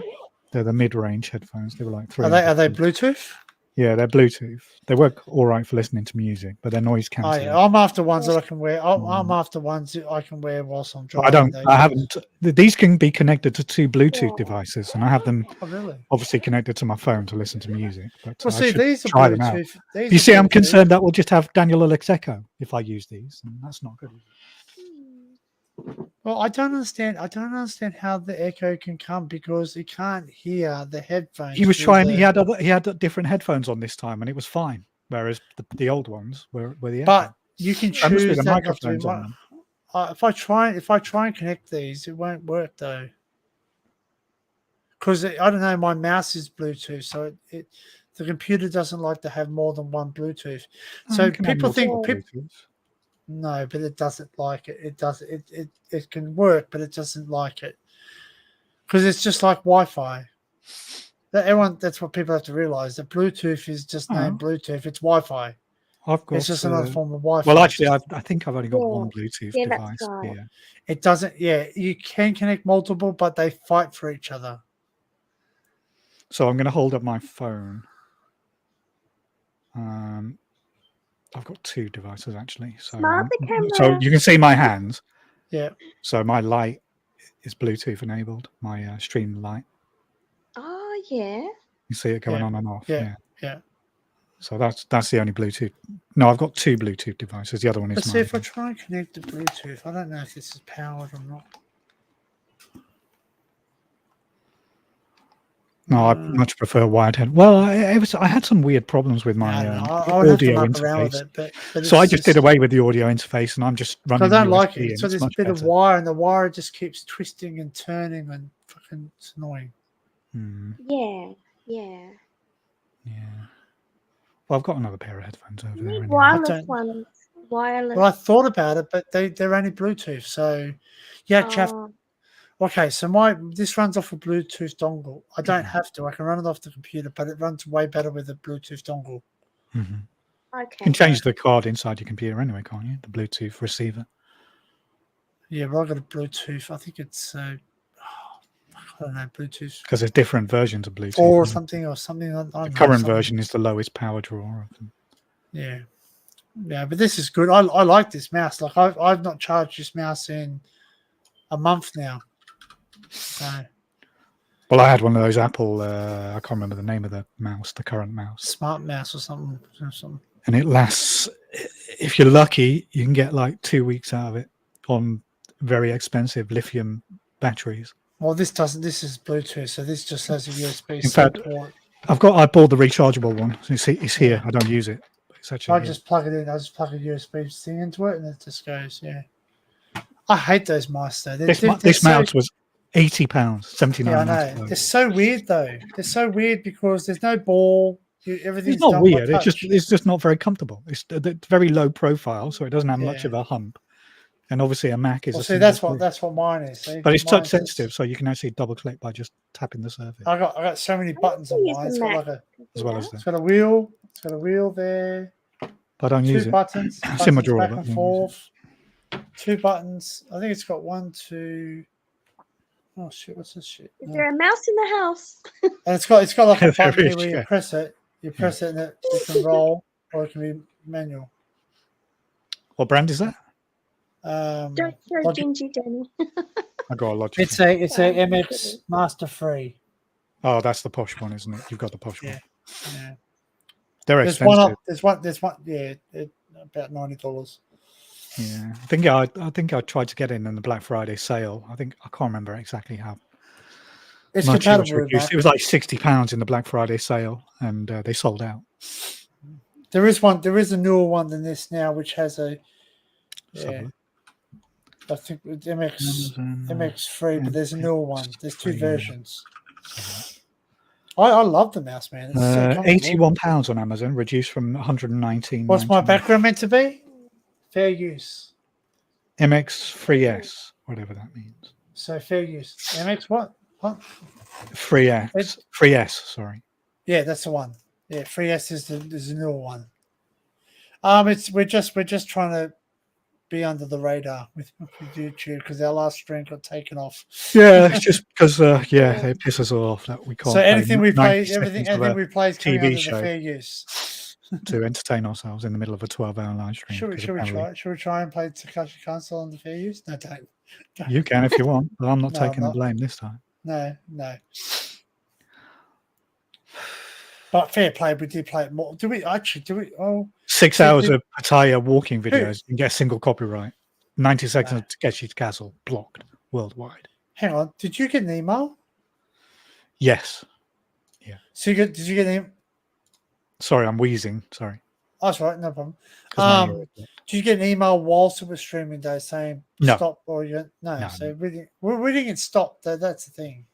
They're the mid-range headphones. They were like Are they Bluetooth? Yeah, they're Bluetooth. They work all right for listening to music, but they're noise Oh cancelling. yeah. I'm after ones that I can wear. I'm after ones that I can wear whilst I'm driving. I don't. though. I haven't. These can be connected to two Bluetooth devices, and I have them Oh really? obviously connected to my phone to listen to music. But Well, I see, should these are try them out. Bluetooth. These You are see, I'm Bluetooth. concerned that will just have Daniel Alex Echo if I use these, and that's not good. Well, I don't understand. I don't understand how the echo can come, because he can't hear the headphones. He was through trying. the- He had different headphones on this time, and it was fine. Whereas the old ones were the. But you can That must be choose the that not to be microphones on them. if I try and connect these, it won't work though. Because I don't know, my mouse is Bluetooth, so the computer doesn't like to have more than one Bluetooth. So You can have people think multiple Bluetooths. no, but it doesn't like it. It does it can work, but it doesn't like it, because it's just like Wi-Fi. That's what people have to realize. That Bluetooth is just named Bluetooth. It's Wi-Fi. I've got. It's just another form of Wi-Fi. Well, actually, I think I've only got one Bluetooth Yeah, that's device right. here. It doesn't. Yeah, you can connect multiple, but they fight for each other. So I'm going to hold up my phone. I've got two devices actually. So, Smart the camera. so you can see my hands. Yeah. So my light is Bluetooth enabled. My stream light. Oh yeah. You see it going Yeah. on and off. Yeah. Yeah. So that's the only Bluetooth. No, I've got two Bluetooth devices. The other one is Let's see mine. if I try and connect to Bluetooth. I don't know if this is powered or not. No, I much prefer wired head. Well, I had some weird problems with my I would have to audio muck around with interface. it, but So I just did away with the audio interface, and I'm just running. I don't like USB, it. and So it's there's a much bit of better. wire, and the wire just keeps twisting and turning, and fucking it's annoying. Yeah. Yeah. Yeah. Well, I've got another pair of headphones over there. Anyway. Wireless ones. Wireless. Well, I thought about it, but they're only Bluetooth. So yeah, Jeff. Okay, so this runs off a Bluetooth dongle. I don't have to. I can run it off the computer, but it runs way better with a Bluetooth dongle. Okay. You can change the card inside your computer anyway, can't you? The Bluetooth receiver. Yeah, but I got a Bluetooth. I think it's I don't know, Bluetooth Because there's different versions of Bluetooth. 4 or isn't there? something. The current version is the lowest power draw of them. Yeah, yeah, but this is good. I like this mouse. Like I've not charged this mouse in a month now. So. Well, I had one of those Apple. I can't remember the name of the mouse, the current mouse. Smart mouse or something. And it lasts. If you're lucky, you can get like 2 weeks out of it on very expensive lithium batteries. Well, this doesn't. This is Bluetooth, so this just has a USB. In fact, port. I bought the rechargeable one. So it's here. I don't use it. It's actually I just plug it in. I just plug a USB thing into it, and it just goes. Yeah. I hate those mice though. This mouse was £80, £79. Yeah, I know. They're so weird though. They're so weird because there's no ball. Everything's It's not done weird. by touch. It's just not very comfortable. It's very low profile, so it doesn't have much Yeah. of a hump. And obviously, a Mac is. Well, a see, single that's click. what mine is. See? But it's Mine touch sensitive, so you can actually double click by just tapping the surface. I got so many buttons on mine. It's got like As well as it's that. got a wheel. It's got a wheel there. But I don't use Two it. buttons. It's in my buttons drawer, back but I and don't use it. forth. 2 buttons. I think it's got 1, 2. Oh shit! What's this shit? Is No. there a mouse in the house? And it's got like a There button is, here where you yeah. press it. You press it and it can roll, or it can be manual. What brand is that? Don't show Logic- Gingy, Danny. I got a Logitech. it's a MX Master Free. Oh, that's the posh one, isn't it? You've got the posh one. Yeah. They're There's expensive. one up. There's one. Yeah, about $90. Yeah, I think I tried to get in the Black Friday sale. I can't remember exactly how It's much it was compatible with reduced. Mac. It was like £60 in the Black Friday sale, and they sold out. There is one. There is a newer one than this now, which has a. Yeah, I think it's MX free, but there's a newer one. There's 2 versions. I love the mouse, man. It's so comfortable. £81 on Amazon, reduced from 119. What's my background meant to be? Fair use. MX Free S, whatever that means. So fair use. MX what? What? Free S. Free S. Sorry. Yeah, that's the one. Yeah, Free S is the newer one. We're just trying to be under the radar with YouTube because our last stream got taken off. Yeah, it's just because it pisses us off that we can't. So anything we play, 90 everything seconds of we play is coming TV under show the fair use. to entertain ourselves in the middle of a 12-hour live stream. Should we try? Should we try and play Takashi Console on the fair use? No, don't. You can if you want, but I'm not No, taking I'm the blame this time. No. But fair play, we did play it more. Do we? Oh, 6 hours of Pattaya walking videos and get single copyright. 90 seconds to get you to castle blocked worldwide. Hang on. Did you get an email? Yes. Yeah. So did you get an email? Sorry, I'm wheezing. Sorry. Oh, that's right. No problem. Did you get an email whilst it was streaming day saying stop or you? No. So we didn't get stopped. That's the thing.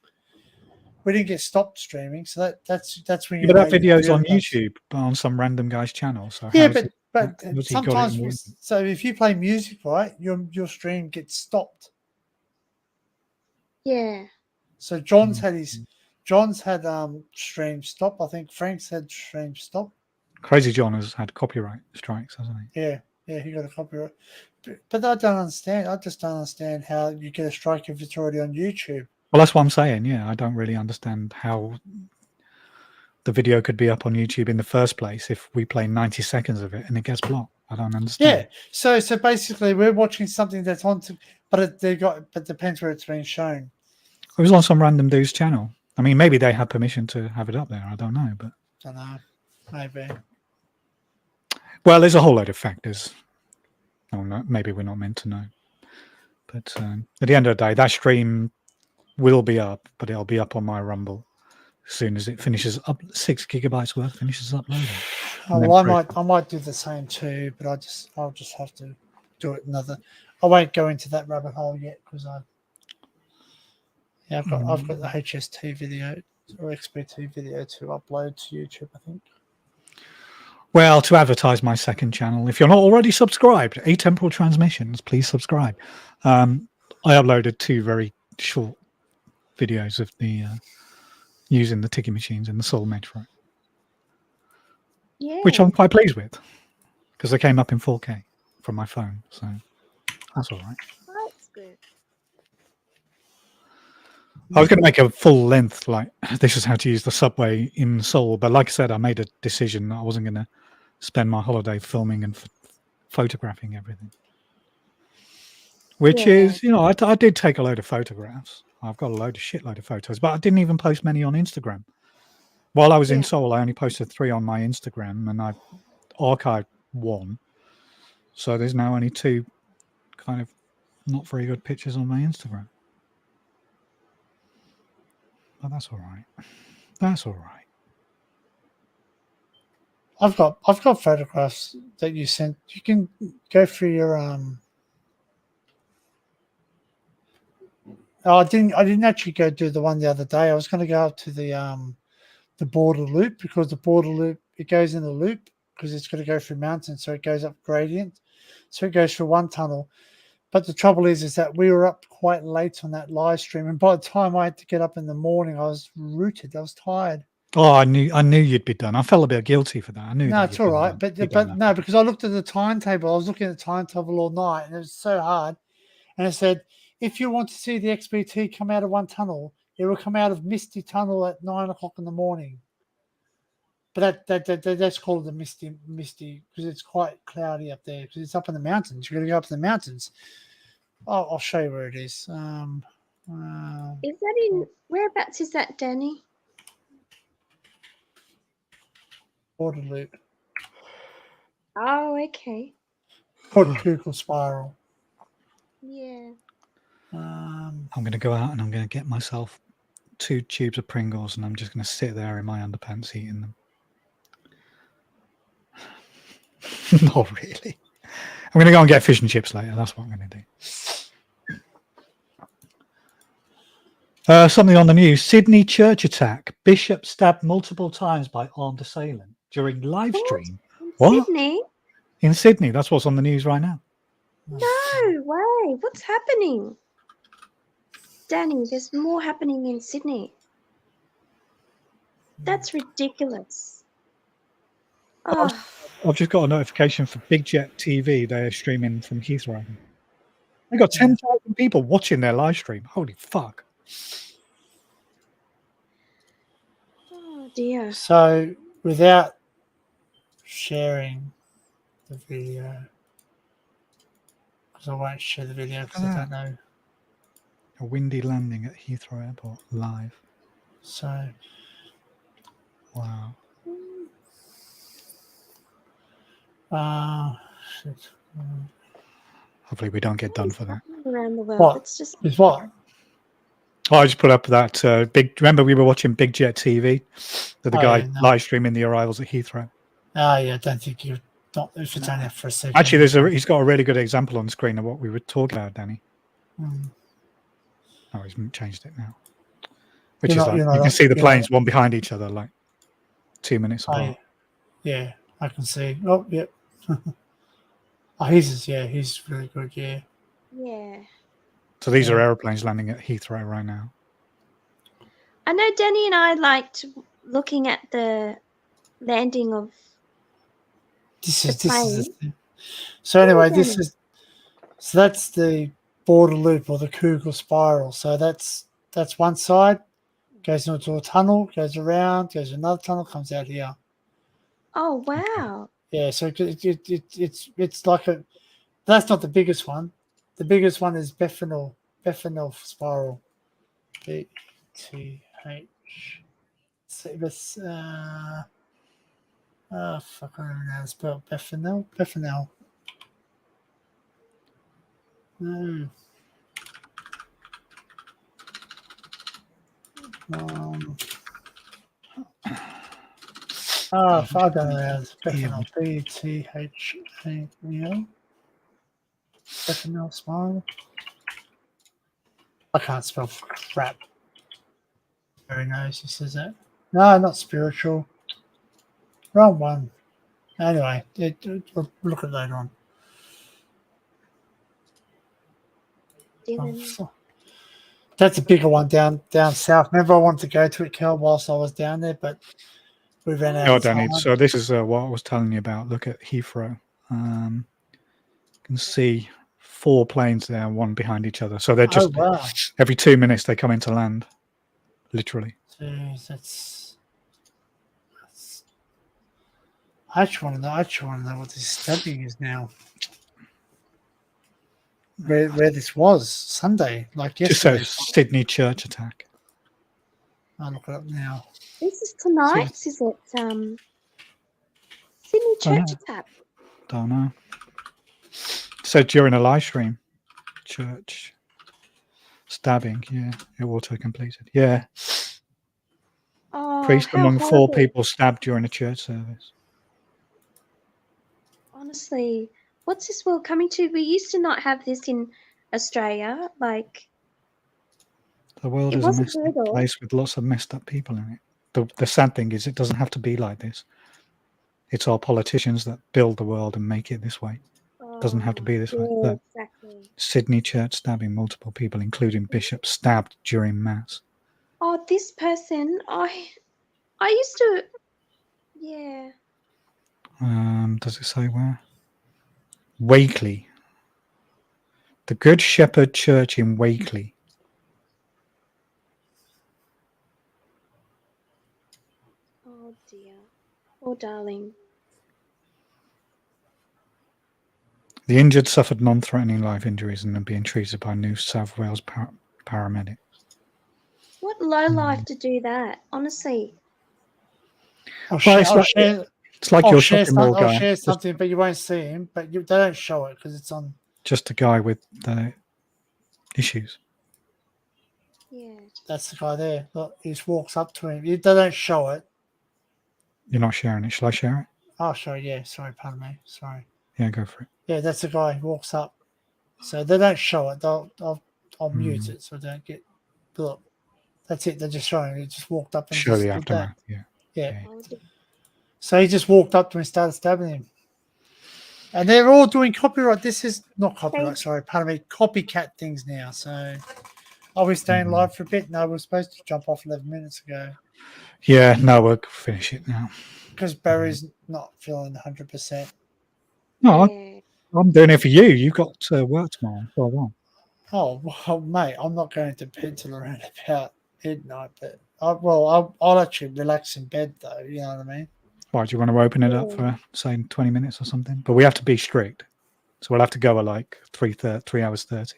We didn't get stopped streaming, so that's when you. But that video's on YouTube, but on some random guy's channel. So yeah, but sometimes. So if you play music, right, your stream gets stopped. Yeah. So John's had stream stop. I think Frank's had stream stop. Crazy John has had copyright strikes, hasn't he? Yeah, he got a copyright. But I don't understand. I just don't understand how you get a strike if it's already on YouTube. Well, that's what I'm saying. Yeah, I don't really understand how the video could be up on YouTube in the first place if we play 90 seconds of it and it gets blocked. I don't understand. Yeah. So basically, we're watching something that's on, but depends where it's being shown. It was on some random dude's channel. I mean, maybe they had permission to have it up there. I don't know, but don't know. Maybe. Well, there's a whole load of factors. Oh, no, maybe we're not meant to know. But at the end of the day, that stream will be up, but it'll be up on my Rumble as soon as it finishes up. 6 gigabytes worth finishes uploading. Oh, well, I might do the same too, but I'll just have to do it another. I won't go into that rabbit hole yet because I've got the HST video or XP2 video to upload to YouTube, I think. Well, to advertise my second channel, if you're not already subscribed, Atemporal Transmissions, please subscribe. I uploaded 2 very short videos of the using the ticket machines and the Soul Metro, which I'm quite pleased with because they came up in 4K from my phone, so that's all right. That's good. I was going to make a full length, like this is how to use the subway in Seoul, but like I said, I made a decision that I wasn't going to spend my holiday filming and photographing everything. Which is, I did take a load of photographs. I've got a shitload of photos, but I didn't even post many on Instagram. While I was in Seoul, I only posted 3 on my Instagram, and I archived 1. So there's now only 2 kind of not very good pictures on my Instagram. But that's all right. That's all right. I've got photographs that you sent. You can go through your Oh, I didn't actually go do the one the other day. I was going to go up to the border loop because the border loop, it goes in a loop because it's going to go through mountains, so it goes up gradient. So it goes through one tunnel. But the trouble is that we were up quite late on that live stream, and by the time I had to get up in the morning, I was rooted. I was tired. Oh, I knew you'd be done. I felt a bit guilty for that. I knew. No, that it's you'd all been right. done. But You don't but have no, to. because I looked at the timetable. I was looking at the timetable all night, and it was so hard. And it said, if you want to see the XBT come out of one tunnel, it will come out of Misty Tunnel at 9 o'clock in the morning. But that's called the Misty because it's quite cloudy up there because it's up in the mountains. You're going to go up to the mountains. I'll show you where it is. Is that in whereabouts is that, Danny? Waterloo. Oh, okay. Kugel Spiral. Yeah. I'm going to go out and I'm going to get myself 2 tubes of Pringles, and I'm just going to sit there in my underpants eating them. Not really. I'm going to go and get fish and chips later. That's what I'm going to do. Something on the news. Sydney church attack. Bishop stabbed multiple times by armed assailant during live stream. What? Sydney? In Sydney. That's what's on the news right now. No way. What's happening? Danny, there's more happening in Sydney. That's ridiculous. Oh. I've just got a notification for Big Jet TV. They're streaming from Heathrow. They got 10,000 people watching their live stream. Holy fuck. Oh dear. So without sharing the video, because I won't share the video because I don't know. A windy landing at Heathrow Airport live. So wow. Shit. Hopefully we don't get done for that. Around the world. What? It's just Is what? Oh, I just put up that big. Remember, we were watching Big Jet TV, the guy live streaming the arrivals at Heathrow. Oh yeah, I don't think you. Not if it's only for a second. Actually, he's got a really good example on screen of what we were talking about, Danny. Oh, he's changed it now. Which is like you can see the planes one behind each other, like 2 minutes apart. Yeah, I can see. Oh, yep. Oh, he's really good. Yeah. Yeah. So these are aeroplanes landing at Heathrow right now. I know Danny and I liked looking at the landing of This is the thing. So anyway, so that's the border loop or the Kugel spiral. So that's one side, goes into a tunnel, goes around, goes to another tunnel, comes out here. Oh wow! Yeah, so it's like a. That's not the biggest one. The biggest one is Beffinal spiral. BTH. This fuck, I don't know how to spell Beffinal. No. I don't know how to spell BTHAL. Beffinal spiral. I can't spell crap. Very nice, he says that. No, not spiritual. Wrong one. Anyway, we'll look at it later on. That's a bigger one down south. Remember, I wanted to go to it, Kel, whilst I was down there, but we ran out of time. So this is what I was telling you about. Look at Heathrow. You can see 4 planes there, one behind each other. So they're just every 2 minutes they come into land, literally. Jeez, that's I actually want to know what this stabbing is now. Where this was Sunday, like yesterday. Just says Sydney church attack. I'll look it up now. This is tonight, is it? Sydney church attack. Don't know. Said during a live stream, church stabbing. Yeah, it auto completed. Yeah. Priest among 4 people stabbed during a church service. Honestly, what's this world coming to? We used to not have this in Australia. Like, the world is a messed up place with lots of messed up people in it. The sad thing is, it doesn't have to be like this. It's our politicians that build the world and make it this way. It doesn't have to be this way. Look, exactly. Sydney church stabbing multiple people, including bishops, stabbed during mass. Oh, this person, I used to. Yeah. Does it say where? Wakeley. The Good Shepherd Church in Wakeley. Oh dear. Oh darling. The injured suffered non-threatening life injuries and are being treated by New South Wales paramedics. What low life to do that? Honestly. I'll Well, share. it's like your shopping mall I'll guy. share something, but you won't see him. But they don't show it because it's on. Just a guy with issues. Yeah. That's the guy there. Look, he just walks up to him. They don't show it. You're not sharing it. Shall I share it? I'll show you. Yeah, sorry, pardon me. Sorry. Yeah, go for it. Yeah, that's the guy who walks up. So they don't show it. I'll mute it so I don't get. Look, that's it. They're just showing. He just walked up and Show just the did aftermath. that. Yeah. Yeah. Oh, dear. So he just walked up to him and started stabbing him. And they're all doing copyright. This is not copyright, sorry, pardon me, copycat things now. So are we staying live for a bit? No, we're supposed to jump off 11 minutes ago. Yeah, no, we'll finish it now. Because Barry's not feeling 100%. No, Yeah. I'm doing it for you. You've got work tomorrow. Well. Oh, well, mate, I'm not going to bed till around about midnight. But I'll actually relax in bed, though. You know what I mean? Why, do you want to open it up for, say, 20 minutes or something? But we have to be strict. So we'll have to go at like 3 hours 30.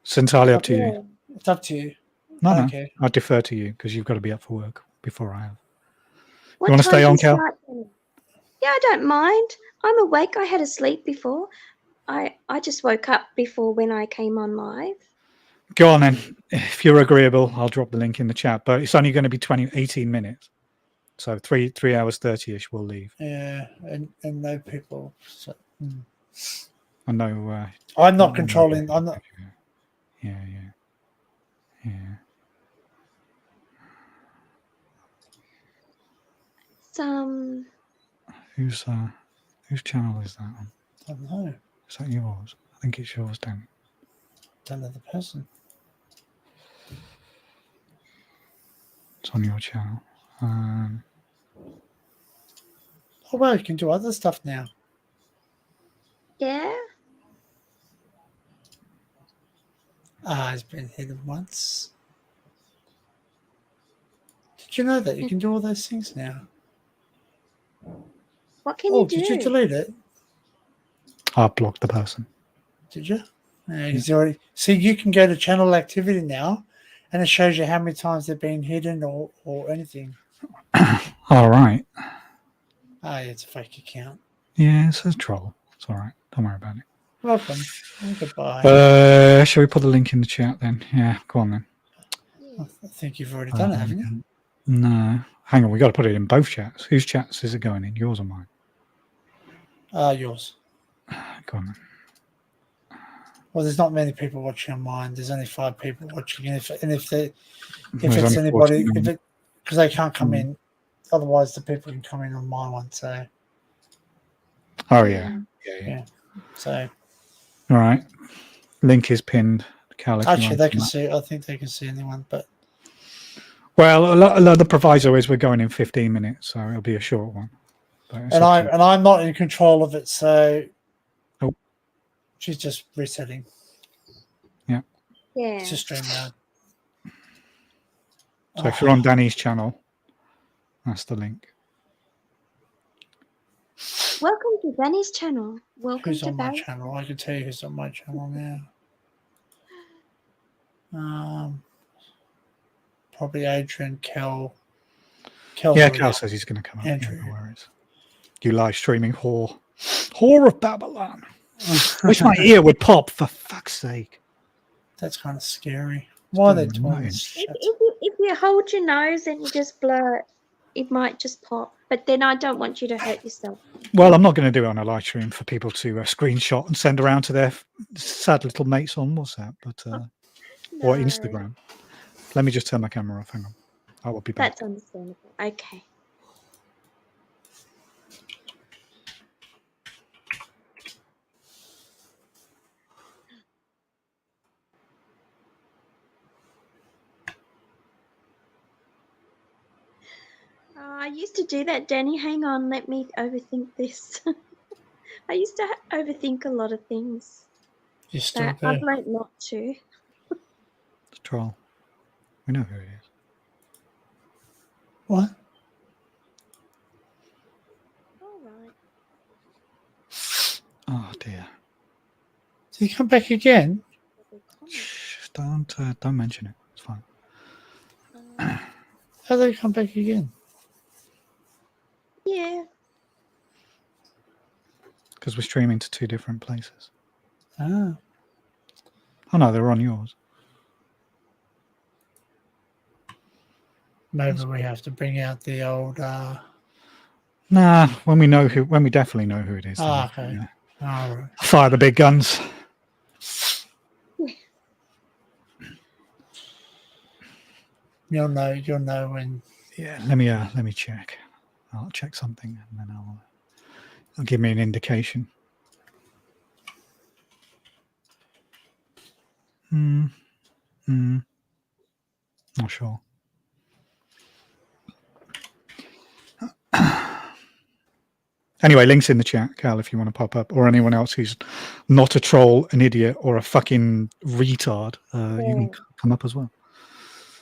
It's entirely up to you. It's up to you. No, Okay. I defer to you because you've got to be up for work before I have. What You want to time stay do on, you Cal? start then? Yeah, I don't mind. I'm awake. I had a sleep before. I just woke up before when I came on live. Go on then. If you're agreeable, I'll drop the link in the chat. But it's only going to be 18 minutes. So 3 hours 30-ish we'll leave. Yeah, and no people. So, I know. I'm not controlling. I'm not. Yeah. It's, Whose channel is that on? I don't know. Is that yours? I think it's yours, Danny. Don't know the person. It's on your channel. Oh well, you can do other stuff now. yeah. It's been hidden once. Did you know that you can do all those things now? What can you do? Did you delete it? I blocked the person. Did you? He's already. See, you can go to channel activity now, and it shows you how many times they've been hidden or anything. All right. It's a fake account. Yeah, it says troll. It's all right. Don't worry about it. Welcome. Goodbye. Shall we put the link in the chat then? Yeah, go on then. I think you've already done it, haven't you? No. Hang on, we got to put it in both chats. Whose chats is it going in? Yours or mine? Yours. Go on then. Well, there's not many people watching on mine. There's only 5 people watching, if There's it's only anybody, 14. because they can't come in. Otherwise, the people can come in on my one. So. Oh yeah. So. All right. Link is pinned. Cal, Actually, they can see. I think they can see anyone, but. Well, a lot of the proviso is we're going in 15 minutes, so it'll be a short one. And I'm not in control of it, so. Oh. She's just resetting. Yeah. Yeah. It's just StreamYard. So if you're on Danny's channel, that's the link. Welcome to Danny's channel. Welcome Who's to on my Barry. channel? I can tell you who's on my channel now. Probably Adrian, Kel. Cal says he's going to come up. Andrew. Yeah, no worries. You live streaming whore of Babylon. Wish my ear would pop, for fuck's sake. That's kind of scary. Why are they doing this? If you hold your nose and you just blur, it might just pop. But then I don't want you to hurt yourself. Well, I'm not going to do it on a live stream for people to screenshot and send around to their sad little mates on WhatsApp, or Instagram. Let me just turn my camera off. Hang on. I will be back. That's understandable. Okay. used to do that, Danny. Hang on, let me overthink this. I used to overthink a lot of things. You still But I've do. learnt not to. The troll. We know who it is. What? All right. Oh dear. Did he come back again? Shh, don't mention it. It's fine. How did he come back again? Yeah. Because we're streaming to 2 different places. Ah. Oh no, they're on yours. Maybe we have to bring out the old. Nah, when we definitely know who it is. then, Okay. yeah. All right. Fire the big guns. You'll know when. Yeah, let me check. I'll check something and then it'll give me an indication. Not sure. Anyway, links in the chat, Cal, if you want to pop up, or anyone else who's not a troll, an idiot, or a fucking retard, you can come up as well.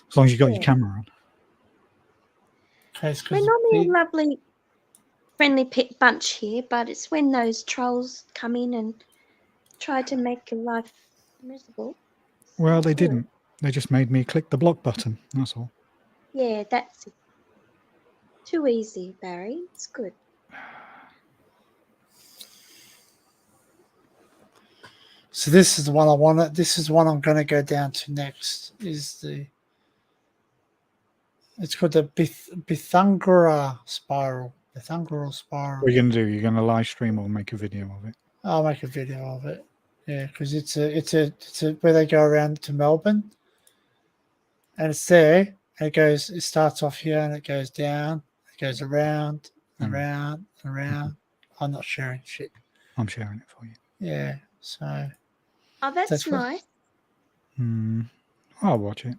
As long as you got your camera on. Okay, We're normally a lovely, friendly bunch here, but it's when those trolls come in and try to make your life miserable. Well, they didn't. They just made me click the block button. That's all. Yeah, that's it. Too easy, Barry. It's good. So this is the one I want. This is the one I'm going to go down to next. It's called the Pythagoras spiral. Pythagoras spiral. What are you going to do? You're going to live stream or make a video of it? I'll make a video of it. Yeah, because it's a where they go around to Melbourne, and it's there. And it starts off here and it goes down. It goes around, around, around. I'm not sharing shit. I'm sharing it for you. Yeah. So. Oh, that's nice. I'll watch it.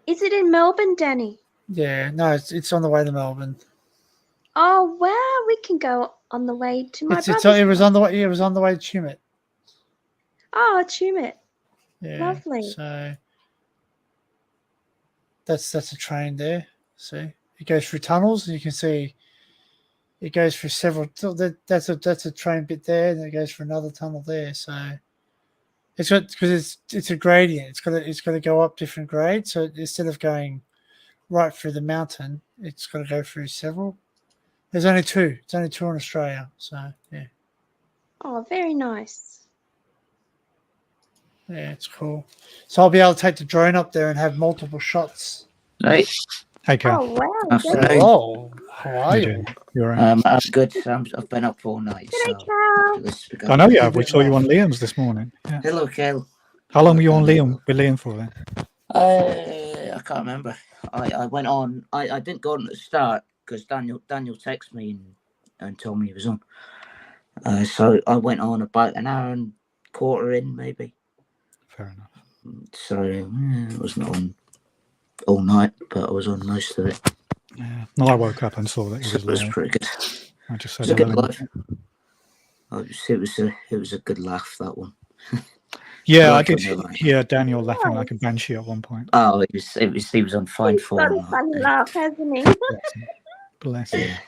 Is it in Melbourne, Danny? Yeah, no, it's on the way to Melbourne. Oh wow, we can go on the way to my brother's. It was on the way. It was on the way to Tumut. Oh, Tumut. Yeah. Lovely. So that's a train there. See, it goes through tunnels, and you can see it goes through several. That's a train bit there, and it goes for another tunnel there. So. It's got because it's a gradient. It's got to go up different grades. So instead of going right through the mountain, it's got to go through several. There's only 2. It's only 2 in Australia. So yeah. Oh, very nice. Yeah, it's cool. So I'll be able to take the drone up there and have multiple shots. Right. Hey, Cal. Oh wow. Hello. How are you? You're right. I'm good. I've been up all night. G'day, So Cal. I know you have. We saw you on Liam's this morning. Yeah. Hello, Kel. How long were you on with Liam for then? I can't remember. I went on. I didn't go on at the start because Daniel texted me and told me he was on. So I went on about an hour and quarter in, maybe. Fair enough. So I wasn't on all night, but I was on most of it. Yeah. No, I woke up and saw that he So was it was live. pretty good. I just It said was a good hello. live. It was a good laugh, that one. Yeah, I did hear Daniel laughing like a banshee at one point. Oh, he was on fine He's got form. a funny laugh, hasn't he? Bless him. Yeah.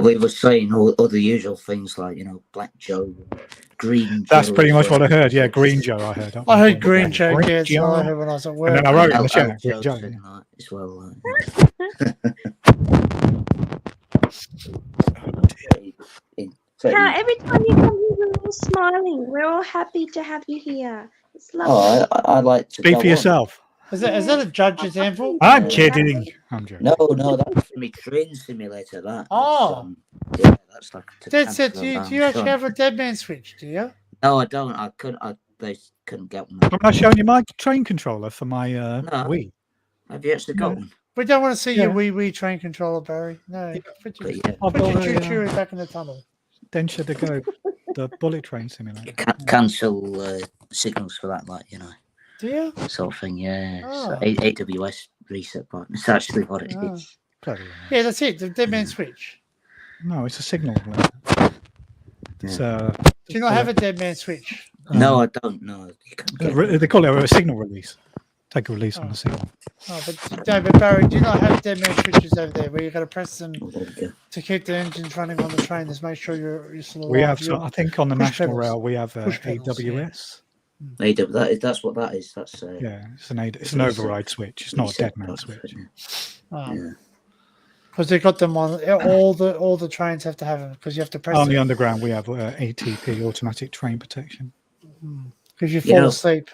We were saying all the usual things like, Black Joe, Green Joe. That's pretty much what I heard. Yeah, Green Joe, I heard. I heard Green Joe. Green Yeah, that's Joe. what I heard when I was at work. And then I wrote in the chat, Joe Green Joe. said that as well. Cal, every time you come here, we're all smiling. We're all happy to have you here. It's lovely. I like to Speak for yourself. Is that a judge's anvil? I'm kidding. I'm joking. No, that's my train simulator. That. Oh. Yeah, that's like. Dad said, do you actually have a dead man switch? Do you? No, I don't. I couldn't. They couldn't get one. I'm not showing you my train controller for my Wii. Have you actually got one? We don't want to see your Wii train controller, Barry. No. Put your choo-choo back in the tunnel. Densha to go. The bullet train simulator. Cancel signals for that, Do you? sort of thing. Yeah. Oh. So AWS reset button. It's actually what it is. Bloody hell. Yeah, that's it. The dead man switch. No, it's a signal. It's Do you not have a dead man switch? No, I don't know. You can't get it. they call it a signal release. Take a release on the signal. Oh, but Barry, do you not have dead man switches over there where you got to press them Oh, there we go. to keep the engines running on the train? Just make sure you're still alive. We have, I think, on the push national pedals. rail we have Push pedals, AWS. That's what that is. That's Yeah, it's an override switch. It's not a dead man switch. Because they got them on all the trains have to have them because you have to press On it the underground we have ATP, automatic train protection. because you fall asleep.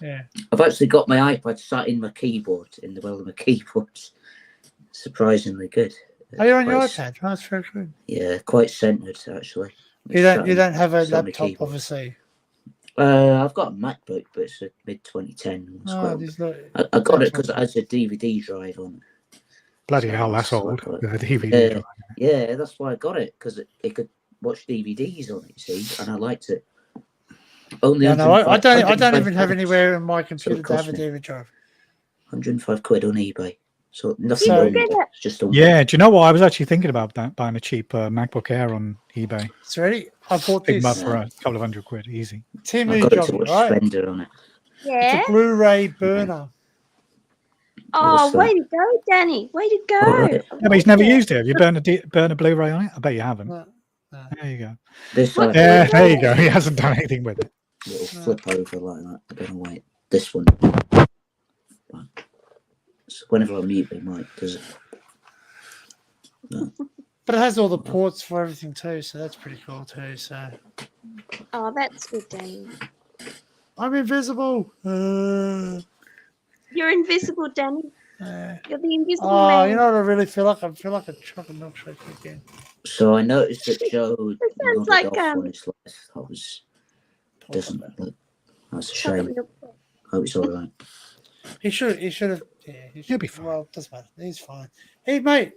Yeah. I've actually got my iPad sat in my keyboard in the well of my keyboard. Surprisingly good. Are you on your iPad? Oh, that's very good. Yeah, quite centered actually. You don't have a It's on the laptop, keyboard. obviously. I've got a MacBook, but it's a mid 2010. I got it because it has a DVD drive on it. Bloody hell, that's old. The DVD drive. Yeah, that's why I got it, because it could watch DVDs on it, see, and I liked it. Only I don't even have quid. anywhere in my computer to have a me. DVD drive. 105 quid on eBay. So nothing So- wrong with it. It's just a Yeah, do you know what? I was actually thinking about that, buying a cheap MacBook Air on eBay. It's ready. I bought Pick them up this. for a couple of $100, easy. I Timmy got it job, to watch right? Slender on it. Yeah. It's a Blu-ray burner. Oh, What's that? way to go, Danny. Way to go. All right. Yeah, but he's never used it. Have you burned a Blu-ray on it? I bet you haven't. No. There you go. This What? Yeah, there you go. He hasn't done anything with it. little flip over like that. I don't know why. This one. So whenever I mute my mic, does it? No. But it has all the ports for everything too, so that's pretty cool too. So Oh, that's good, Danny. I'm invisible. You're invisible, Danny. You're the invisible Oh, man. you know what I really feel like? I feel like a chocolate milkshake again. So I noticed that Joe sounds nodded like, off on his list. Doesn't look. That's a shame. Hope it's all right. He should have. Yeah, He'll be fine. Well, doesn't matter. He's fine. Hey, mate,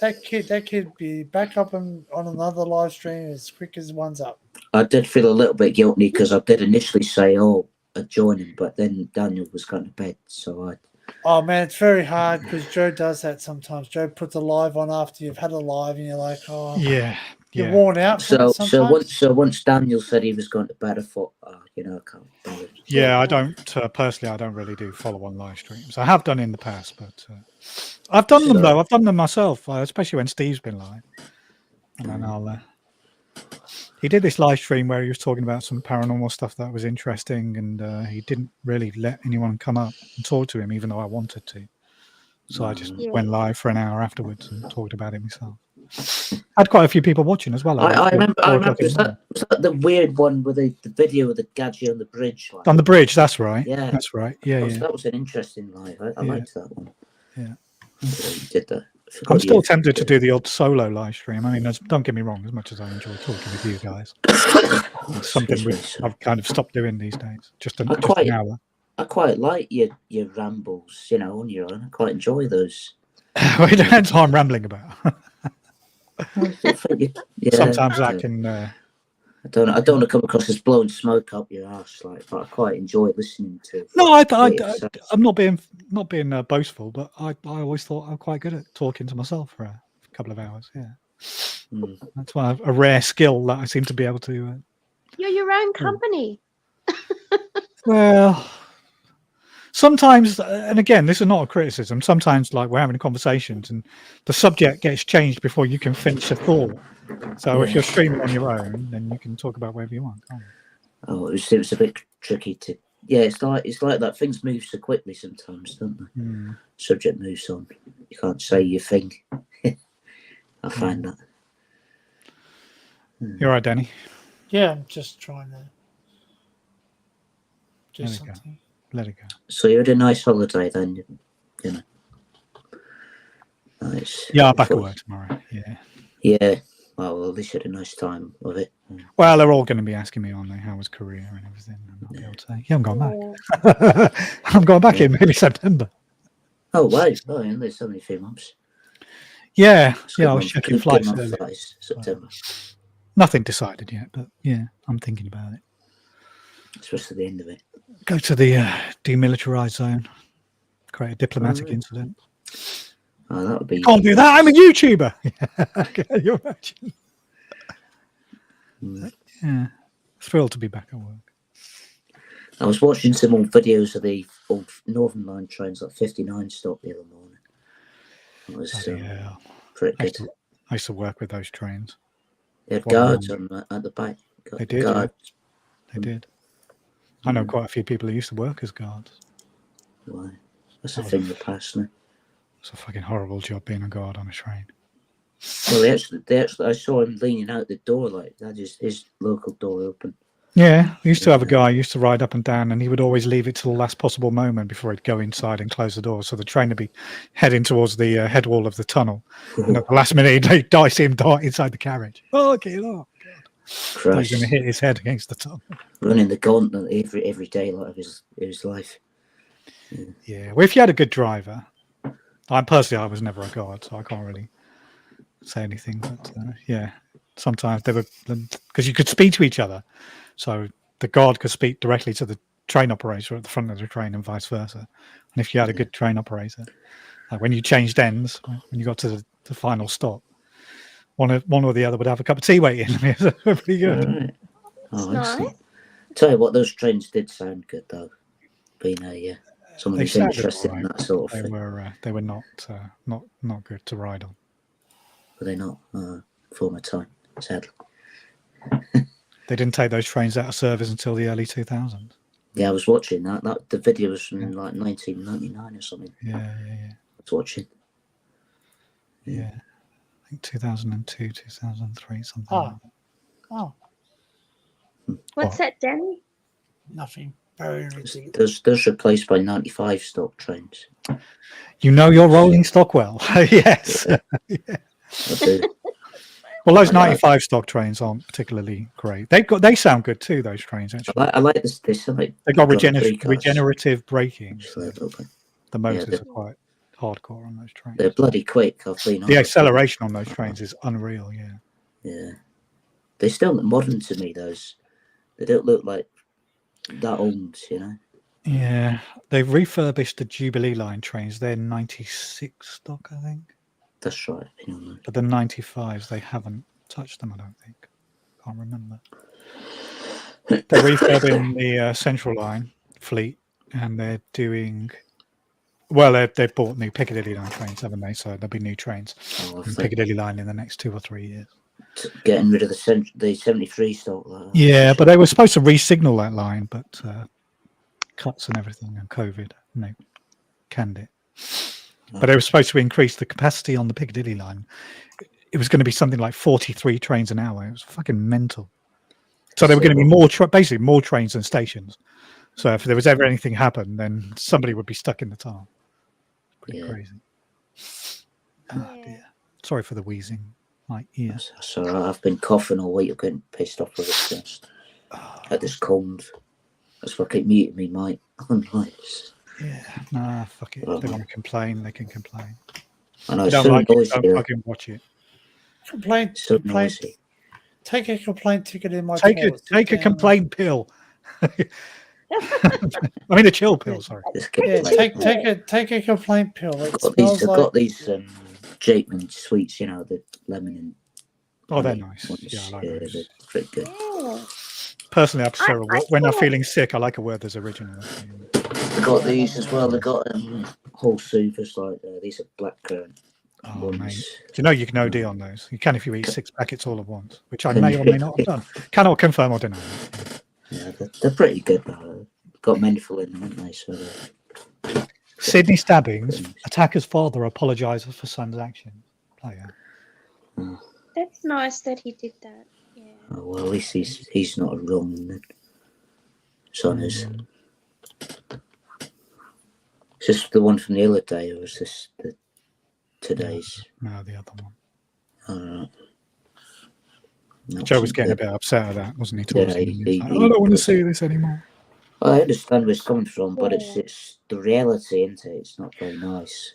that kid be back up on another live stream as quick as one's up. I did feel a little bit guilty because I did initially say, I'd join him, but then Daniel was going to bed, so I. Oh man, it's very hard because Joe does that sometimes. Joe puts a live on after you've had a live, and you're like, oh, Yeah. you're worn out. So sometimes. once Daniel said he was going to bed, I thought, I can't bother. Yeah, I don't personally. I don't really do follow-on live streams. I have done in the past, but I've done them though. I've done them myself, especially when Steve's been live. And then I'll. He did this live stream where he was talking about some paranormal stuff that was interesting, and he didn't really let anyone come up and talk to him, even though I wanted to. So I just went live for an hour afterwards and talked about it myself. I had quite a few people watching as well. I remember. Was that the weird one with the video of the gadget on the bridge? On the bridge, that's right. Yeah, that's right. Yeah, that was an interesting live. I liked that one. Yeah, you did that. I'm still tempted to do the odd solo live stream. I mean, don't get me wrong. As much as I enjoy talking with you guys, it's something I've kind of stopped doing these days. Just an hour. I quite like your rambles, on your own. I quite enjoy those. Well, it depends what I'm rambling about. Sometimes I can. I don't want to come across as blowing smoke up your ass, but I quite enjoy listening to. No, I'm not being boastful, but I always thought I'm quite good at talking to myself for a couple of hours. Yeah, that's why a rare skill that I seem to be able to. You're your own company. Well, sometimes, and again, this is not a criticism. Sometimes, like we're having conversations, and the subject gets changed before you can finish a thought. So if you're streaming on your own, then you can talk about whatever you want. Can't you? Oh, it was a bit tricky to. Yeah, it's like that. Things move so quickly sometimes, don't they? Subject moves on. You can't say your thing. I find that. You're right, Danny. Yeah, I'm just trying to do Let something. Let it go. So you had a nice holiday then, Nice. Yeah, I'm back at work tomorrow. Yeah. Yeah. Well, at least you had a nice time of it. Well, they're all going to be asking me on how was career and everything, and I'll be able to say, yeah, I'm going back. I'm going back in maybe September. Oh, wow. Oh, yeah, there's only a few months. Yeah, I was checking flights. September. Nothing decided yet, but yeah, I'm thinking about it. Especially the end of it. Go to the demilitarized zone, create a diplomatic incident. Oh, that would be. Can't do that. I'm a YouTuber. Can you imagine? Yeah, thrilled to be back at work. I was watching some old videos of the old Northern Line trains, like 59 stop the other morning. It was pretty good. I used to work with those trains. They had guards on at the back. They did. Guards. Yeah. They did. I know quite a few people who used to work as guards. Why? That's a thing of the past now. It's a fucking horrible job being a guard on a train. Well, they actually, I saw him leaning out the door like that. His local door open. Yeah, we used to have a guy who used to ride up and down, and he would always leave it till the last possible moment before he'd go inside and close the door. So the train would be heading towards the head wall of the tunnel, and at the last minute he'd see him dart inside the carriage. Oh, okay, oh God! He's going to hit his head against the tunnel. Running the gauntlet every day like of his life. Yeah. Well, if you had a good driver, I was never a guard, so I can't really say anything. But yeah, sometimes they were, because you could speak to each other. So the guard could speak directly to the train operator at the front of the train and vice versa. And if you had a good train operator, like when you changed ends, when you got to the final stop, one or the other would have a cup of tea waiting. It was pretty good. Right. Oh, Nice. Tell you what, those trains did sound good though. Being someone who's interested in that sort of thing. They were not good to ride on. Were they not? For my time, sadly. They didn't take those trains out of service until the early 2000s. Yeah, I was watching that. The video was from like 1999 or something. Yeah. I was watching. Yeah. I think 2002, 2003, something like that. Oh, What's that, Danny? nothing. Very ridiculous. Those replaced by 95 stock trains. You know your rolling stock well. Yes. Yeah. I do. Well, those 95 stock trains aren't particularly great. They sound good too. Those trains actually. I like this. They got regenerative braking. So the motors are quite hardcore on those trains. They're bloody quick. The acceleration on those trains is unreal. Yeah. Yeah. They still look modern to me. Those. They don't look like that old. You know. Yeah, they've refurbished the Jubilee line trains. They're 96 stock, I think. That's right. But the 95s, they haven't touched them, I don't think. Can't remember. They're refurbing the Central Line fleet, and they're doing... Well, they've bought new Piccadilly line trains, haven't they? So there'll be new trains on Piccadilly line in the next 2 or 3 years. Getting rid of the 73 stock. Yeah, but they were supposed to re-signal that line, but cuts and everything and COVID, and they canned it. But they were supposed to increase the capacity on the Piccadilly line. It was going to be something like 43 trains an hour. It was fucking mental. So there were going to be basically more trains than stations. So if there was ever anything happen, then somebody would be stuck in the tunnel. Pretty crazy. Oh, dear. Sorry for the wheezing. My ear. So I've been coughing all week. I'm getting pissed off with this chest. At this cold. That's why I keep muting me, mate. Yeah, nah, fuck it. If they want to complain, they can complain. I know, if you don't like it, don't fucking watch it. Complaint. Take a complaint ticket in my Take a complaint pill. I mean a chill pill, sorry. Yeah, take a complaint pill. I've got these Jakeman sweets, the lemon and... Oh, they're nice. Yeah, I like those. They're pretty good. Personally, I prefer when I'm feeling sick, I like a Werther's Original. They got these as well. They got whole soothers like these are blackcurrant. Oh, mate. Do you know you can OD on those? You can if you eat 6 packets all at once, which I may or may not have done. Cannot confirm or deny. Yeah, they're pretty good. Got menthol in them, haven't they? So Sydney stabbings. Attacker's father apologises for son's actions. Player. That's nice that he did that. Yeah. Oh, well, at least he's not wrong then. Son is. Is this the one from the other day, or is this today's? No, the other one. All right. Joe was getting a bit upset at that, wasn't he? Yeah, I don't want to see this anymore. Well, I understand where it's coming from, but it's the reality, isn't it? It's not very nice.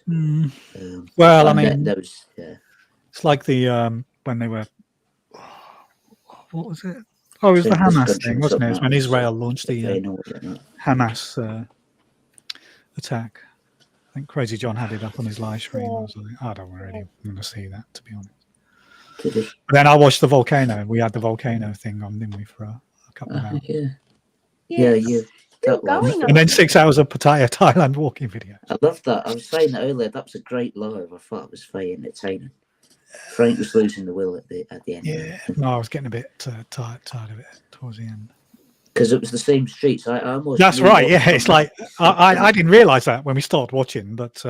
Well, I mean, it's like the when they were. What was it? Oh, it was the Hamas thing, wasn't it? It was when Israel launched the Hamas attack. think Crazy John had it up on his live stream. I was like, I don't really want to see that, to be honest. Did it? But then I watched the volcano. We had the volcano thing on, didn't we, for a couple of hours? Yeah, it's you. still That was. going And then 6 hours of Pattaya, Thailand walking video. I love that. I was saying that earlier. That was a great live. I thought it was very entertaining. Frank was losing the will at the end. Yeah, no, I was getting a bit tired of it towards the end. Because it was the same streets. I almost. That's knew right. what Yeah, was it's coming. like I didn't realise that when we started watching, but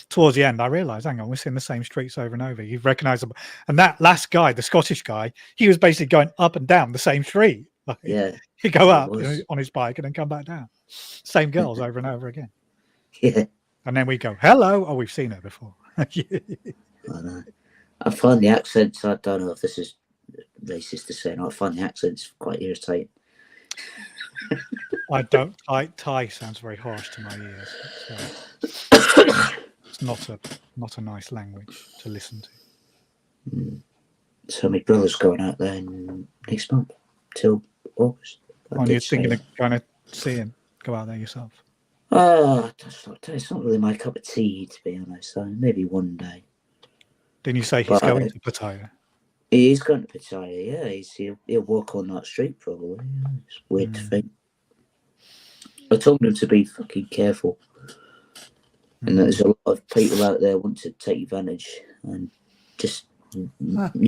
towards the end, I realised, hang on, we're seeing the same streets over and over. You've recognised them, and that last guy, the Scottish guy, he was basically going up and down the same street. Like, Yeah. he'd go it up was. on his bike and then come back down. Same girls over and over again. Yeah. And then we go, hello. Oh, we've seen her before. I know. I find the accents. I don't know if this is racist to say. I find the accents quite irritating. I don't. Thai sounds very harsh to my ears. So it's not a nice language to listen to. So my brother's going out there next month till August. Oh, you're thinking of going to see him? Go out there yourself? It's not really my cup of tea, to be honest. So maybe one day. Didn't you say he's going to Pattaya? He's going to Pattaya, yeah. He'll walk on that street probably. Yeah, it's weird to think. I told him to be fucking careful. And there's a lot of people out there want to take advantage and just.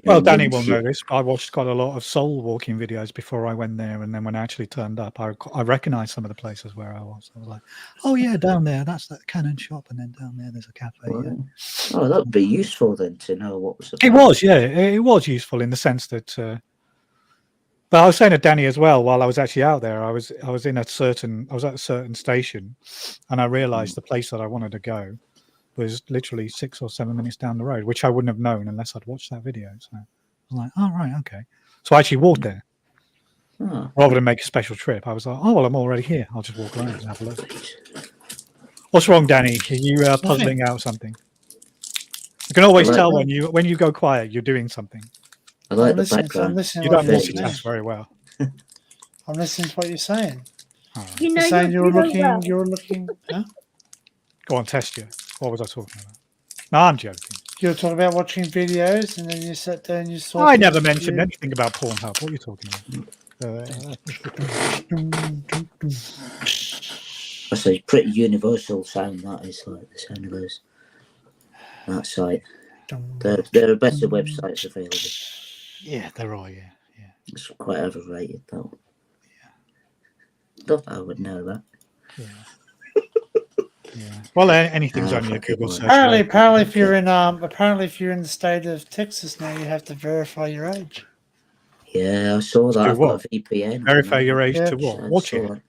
Well, Danny will know this. I watched quite a lot of soul walking videos before I went there, and then when I actually turned up, I recognised some of the places where I was. I was like, "Oh yeah, down there, that's that Canon shop, and then down there, there's a cafe." Wow. Yeah. Oh, that would be useful then to know what was. It was, yeah, it was useful in the sense that. But I was saying to Danny as well while I was actually out there. I was at a certain station, and I realised the place that I wanted to go was literally 6 or 7 minutes down the road, which I wouldn't have known unless I'd watched that video. So I was like, oh, right, okay. So I actually walked there rather than make a special trip. I was like, oh, well, I'm already here. I'll just walk around and have a look. What's wrong, Danny? Are you puzzling out something? You can always tell when you go quiet, you're doing something. I like the background. I'm listening You to don't what you're multitask saying. very well. I'm listening to what you're saying. You You're know, saying you're well. you're looking. Huh? Go on, test you. What was I talking about? No, I'm joking. You're talking about watching videos, and then you sat there and you saw. I never mentioned anything about Pornhub. What are you talking about? That's a pretty universal sound. That is like the sound of those. That site. There are better websites available. Yeah, there are. Yeah. It's quite overrated though. Yeah. Not that I would know that. Yeah. Yeah. Well, anything's only a Google search. Apparently, if you're in the state of Texas now, you have to verify your age. Yeah, I saw that. I've got a VPN. Verify your age to Yeah, what? I Watch saw it. it.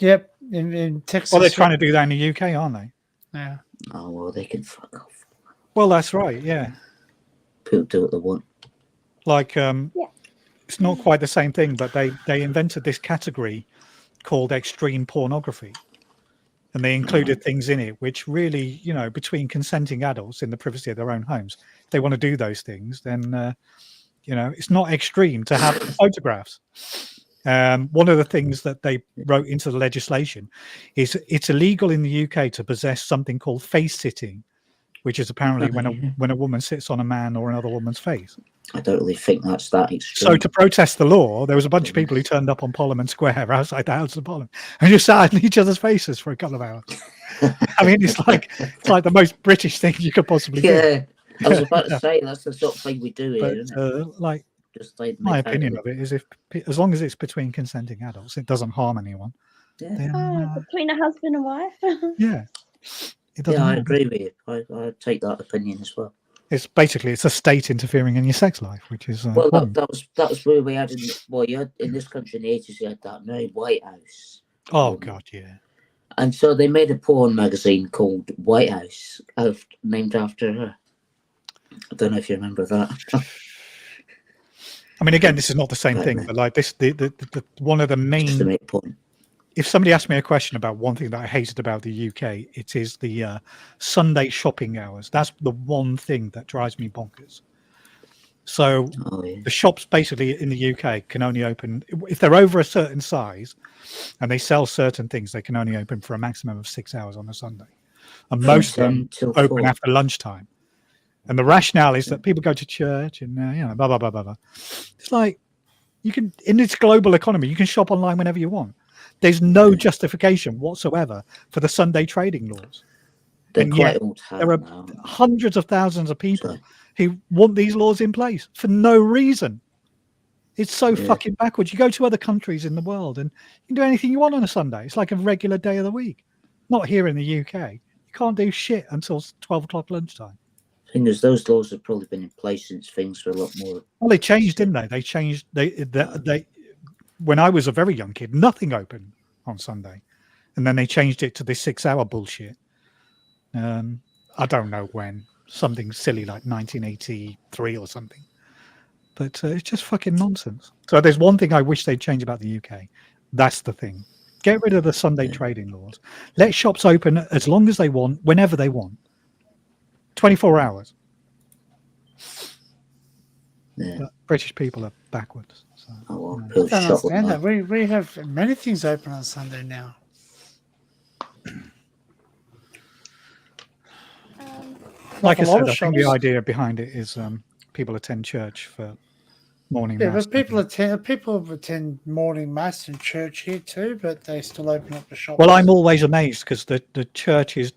Yep, in Texas. Well, they're trying to do that in the UK, aren't they? Yeah. Oh well, they can fuck off. Well, that's right. Yeah. People do what they want. Like, it's not quite the same thing, but they invented this category called extreme pornography. And they included things in it which really, between consenting adults in the privacy of their own homes, if they want to do those things, then, it's not extreme to have photographs. One of the things that they wrote into the legislation is it's illegal in the UK to possess something called face sitting, which is apparently when a woman sits on a man or another woman's face. I don't really think that's that extreme. So to protest the law, there was a bunch of people who turned up on Parliament Square outside the House of Parliament and just sat in each other's faces for a couple of hours. I mean, it's like the most British thing you could possibly do. Yeah, I was about to say that's the sort of thing we do here, But isn't it? Just like my opinion of it is, as long as it's between consenting adults, it doesn't harm anyone. Yeah, Then, Between a husband and wife. yeah, it doesn't. I harm. agree with you. I take that opinion as well. It's a state interfering in your sex life, which is Well, wrong. that was where we had you had in this country in the 80s. You had that Mary White House. Oh God, yeah. And so they made a porn magazine called White House, named after her. I don't know if you remember that. I mean, again, this is not the same thing, but like this, the one of the main. Just to make a point. If somebody asked me a question about one thing that I hated about the UK, it is the Sunday shopping hours. That's the one thing that drives me bonkers. So the shops basically in the UK can only open, if they're over a certain size and they sell certain things, they can only open for a maximum of 6 hours on a Sunday. and most of them 10 till open 4. after lunchtime. And the rationale is that people go to church and blah blah blah blah blah. It's like you can, in this global economy, you can shop online whenever you want. There's no justification whatsoever for the Sunday trading laws. They're And quite yet old hat there are now. hundreds of thousands of people So, who want these laws in place for no reason. It's so fucking backwards. You go to other countries in the world and you can do anything you want on a Sunday. It's like a regular day of the week. Not here in the UK. You can't do shit until 12 o'clock lunchtime. thing is, those laws have probably been in place since things were a lot more. Well, they changed, didn't they? They changed. They when I was a very young kid, nothing opened on Sunday, and then they changed it to this 6-hour bullshit. I don't know when, something silly like 1983 or something. But it's just fucking nonsense. So there's one thing I wish they'd change about the UK. That's the thing. Get rid of the Sunday trading laws. Let shops open as long as they want, whenever they want. 24 hours. Yeah. But British people are backwards. So, Oh, I well, don't understand that. We have many things open on Sunday now. like I a lot said, of I think the shops. idea behind it is people attend church for morning Yeah, mass. but people attend morning mass in church here too, but they still open up the shop. Well, I'm always amazed because the church has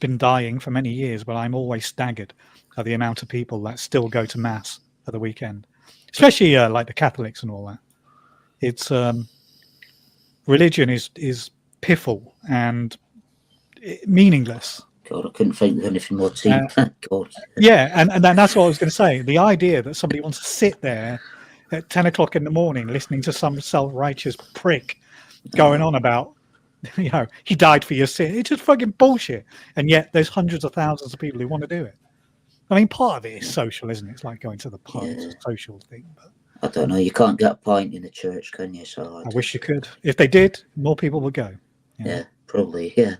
been dying for many years, but I'm always staggered at the amount of people that still go to mass at the weekend, especially like the Catholics and all that. It's religion is piffle and meaningless. God, I couldn't think of anything more cheap. God. Yeah, and that's what I was going to say. The idea that somebody wants to sit there at 10 o'clock in the morning listening to some self-righteous prick going on about, he died for your sin. It's just fucking bullshit. And yet there's hundreds of thousands of people who want to do it. I mean, part of it is social, isn't it? It's like going to the pub. It's a social thing. But I don't know. You can't get a pint in a church, can you? So I wish you could. If they did, more people would go. Yeah, probably. Yeah.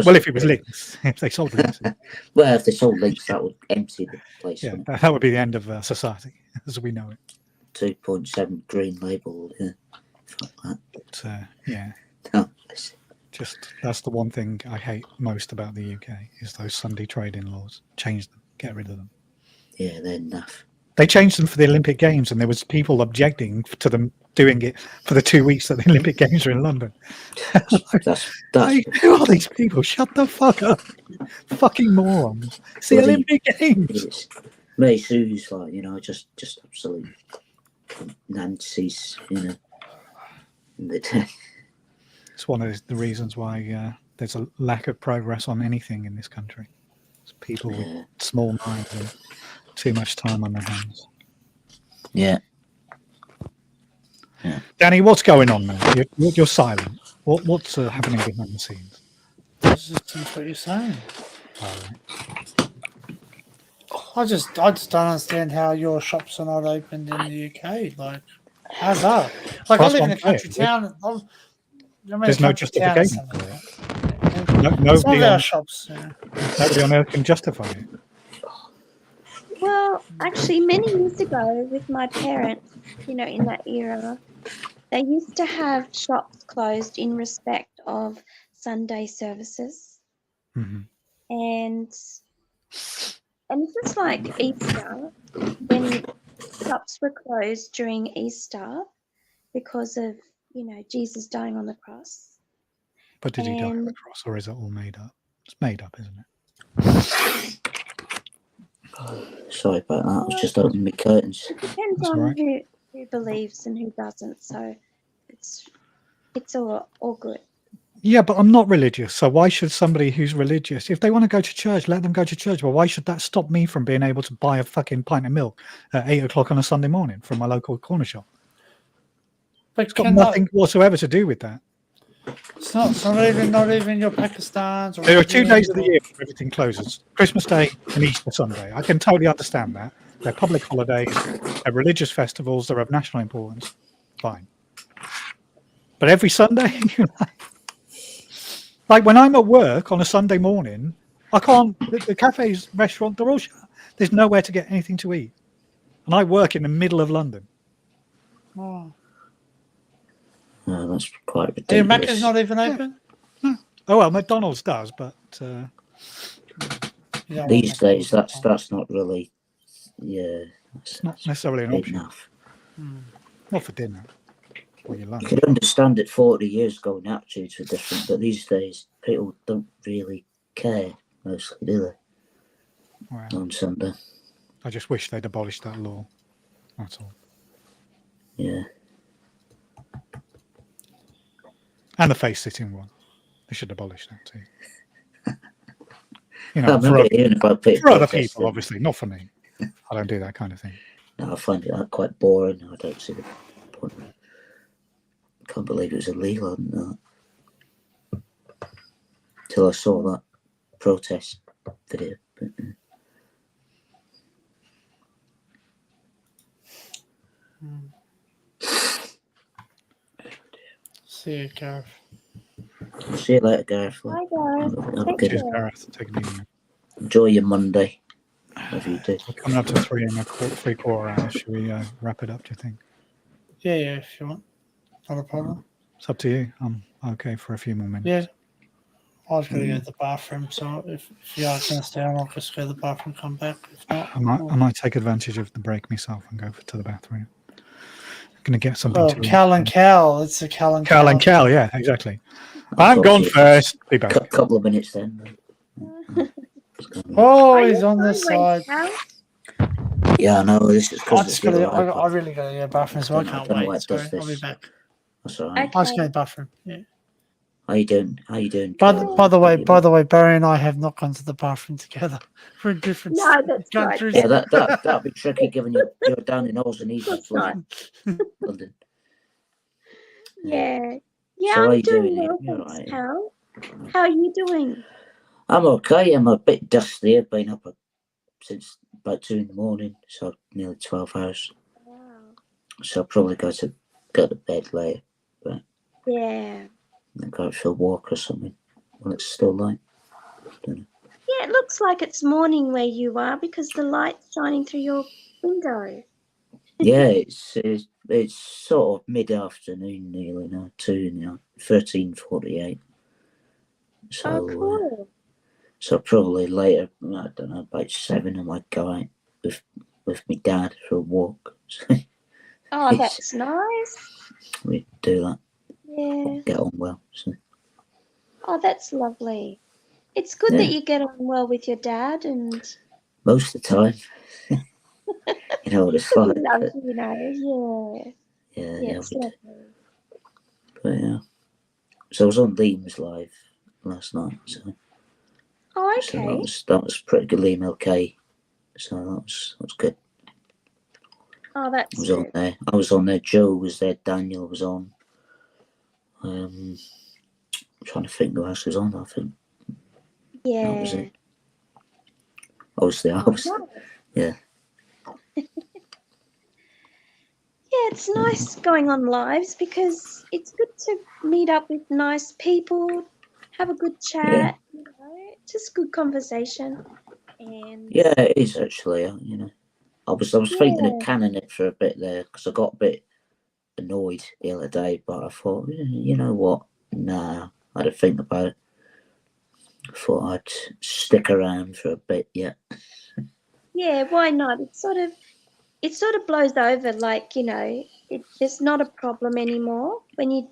Well, if it was links, if they sold links. Well, if they sold links, that would empty the place. Yeah, that would be the end of society as we know it. 2.7 green label. Yeah. Fuck that. But yeah. Oh, Just that's the one thing I hate most about the UK is those Sunday trading laws. Change them, get rid of them. Yeah, they're enough. They changed them for the Olympic Games, and there was people objecting to them doing it for the 2 weeks that the Olympic Games are in London. That's Who are these people? Shut the fuck up, fucking morons! It's the Olympic Games. May Sue's like just absolute Nancy's, It's one of the reasons why there's a lack of progress on anything in this country. It's people with small minds and too much time on their hands. Yeah. Danny, what's going on, man? You're silent. What's happening behind the scenes? That's what you're saying. I just don't understand how your shops are not opened in the UK. Like, how's that? Like, I live in a country town. There's no justification for it. Some of our shops. Nobody on earth can justify it. Well, actually, many years ago with my parents, in that era, they used to have shops closed in respect of Sunday services. Mm-hmm. And it's just like Easter, when shops were closed during Easter because of, Jesus dying on the cross. But did he die on the cross, or is it all made up? It's made up, isn't it? Sorry about that. I was just opening my curtains. It depends on who believes and who doesn't. So it's all good. Yeah, but I'm not religious. So why should somebody who's religious, if they want to go to church, let them go to church. But why should that stop me from being able to buy a fucking pint of milk at 8 o'clock on a Sunday morning from my local corner shop? But it's got nothing whatsoever to do with that. It's not even your Pakistans. There are 2 days of the year where everything closes: Christmas Day and Easter Sunday. I can totally understand that. They're public holidays, they're religious festivals, they're of national importance. Fine. But every Sunday, like when I'm at work on a Sunday morning, I can't. The cafes, restaurant, they're all shut. There's nowhere to get anything to eat, and I work in the middle of London. Oh. Oh, that's quite ridiculous. Your Macca's not even open? No. Oh well, McDonald's does, but You don't want These days, McDonald's. that's not really. Yeah, it's not necessarily an big option. enough. Not for dinner or your lunch. You could understand it 40 years ago when attitudes were different, but these days people don't really care mostly, do they? Well, On Sunday. I just wish they'd abolished that law. That's all. Yeah. And the face sitting one. They should abolish that too. You I know, for remember other, hearing about people for other protesting. people, obviously, not for me. I don't do that kind of thing. No, I find it quite boring. I don't see the point. I can't believe it was illegal and that. Till I saw that protest video. But, See you, Gareth. see you later, Gareth. Hi, Gareth. Have a Take good Cheers, care. Gareth. Take it easy. enjoy your Monday. Whatever you do. We're coming up to 3.75 hours. Should we wrap it up, do you think? Yeah, if you want. Not a problem. It's up to you. I'm okay for a few more minutes. Yeah. I was going to go to the bathroom, so if you are going to stay on, I'll just go to the bathroom, come back. If not, I might take advantage of the break myself and go to the bathroom. I'm going to get something oh, to eat. Cal and Cal. It's a Cal and Cal. Cal and Cal, yeah, exactly. I've I'm got gone you. first. Be back. Couple of minutes then. Oh, Are he's you on this hungry, side. Cal? Yeah, I know. This is I because just it's the gotta, other I iPad. really got to go to the bathroom, so I don't can't know why wait. it does Sorry, I'll be this. back. That's all right. I was Okay. going to the bathroom. Yeah. How you doing? How you doing? By Carol? the way, Barry and I have not gone to the bathroom together. We're in different No, that's right. countries. Yeah, that'd be tricky given you're down in Oz and he's in Of course not. London. Yeah. Yeah, So how I'm you doing doing? well, You're thanks, right. Cal. How are you doing? I'm okay. I'm a bit dusty. I've been up since about 2 in the morning, so nearly 12 hours. Wow. So I'll probably go to bed later, Yeah. and go for a walk or something when it's still light. Don't know. Yeah, it looks like it's morning where you are because the light's shining through your window. Yeah, it's sort of mid-afternoon nearly now, 13:48. So Oh, cool. so probably later, I don't know, about 7 I might go out with my dad for a walk. Oh, that's nice. We do that. Yeah. Get on well. So. Oh, that's lovely. It's good Yeah. that you get on well with your dad and Most of the time. You know what it's he like. loves you, you know. Yeah. Yeah, Yeah, it's lovely. But yeah. So I was on Liam's live last night. So, Oh, so okay. that was pretty good. Liam LK. So that was good. Oh, that's I was good. on there. I was on there. Joe was there. Daniel was on. I'm trying to think who else was on. I think Yeah. that was it. Obviously, I Oh, was. nice. Yeah. Yeah, it's nice going on lives because it's good to meet up with nice people, have a good chat, you know, just good conversation. And Yeah, it is actually. You know, I was thinking of yeah, canning it for a bit there because I got a bit annoyed the other day, but I thought, you know what? Nah, I had to think about it. I thought I'd stick around for a bit yet. yeah, why not? It sort of blows over, like, you know, there's not a problem anymore when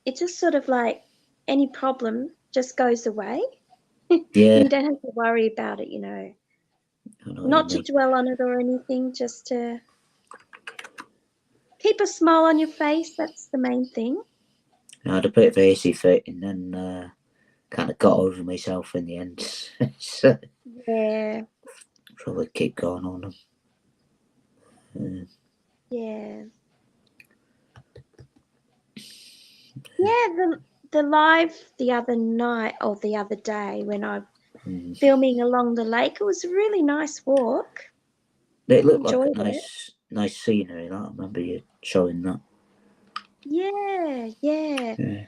it's just sort of like any problem just goes away. Yeah, You don't have to worry about it, you know. I know what Not you to mean. dwell on it or anything, just to keep a smile on your face. That's the main thing. I had a bit of AC fit and then kind of got over myself in the end. So Yeah, probably keep going on them. yeah. Yeah, the live the other night or the other day when I'm filming along the lake, it was a really nice walk. It looked like Enjoyed a it. nice scenery. I remember you showing that. Yeah, yeah. Yeah.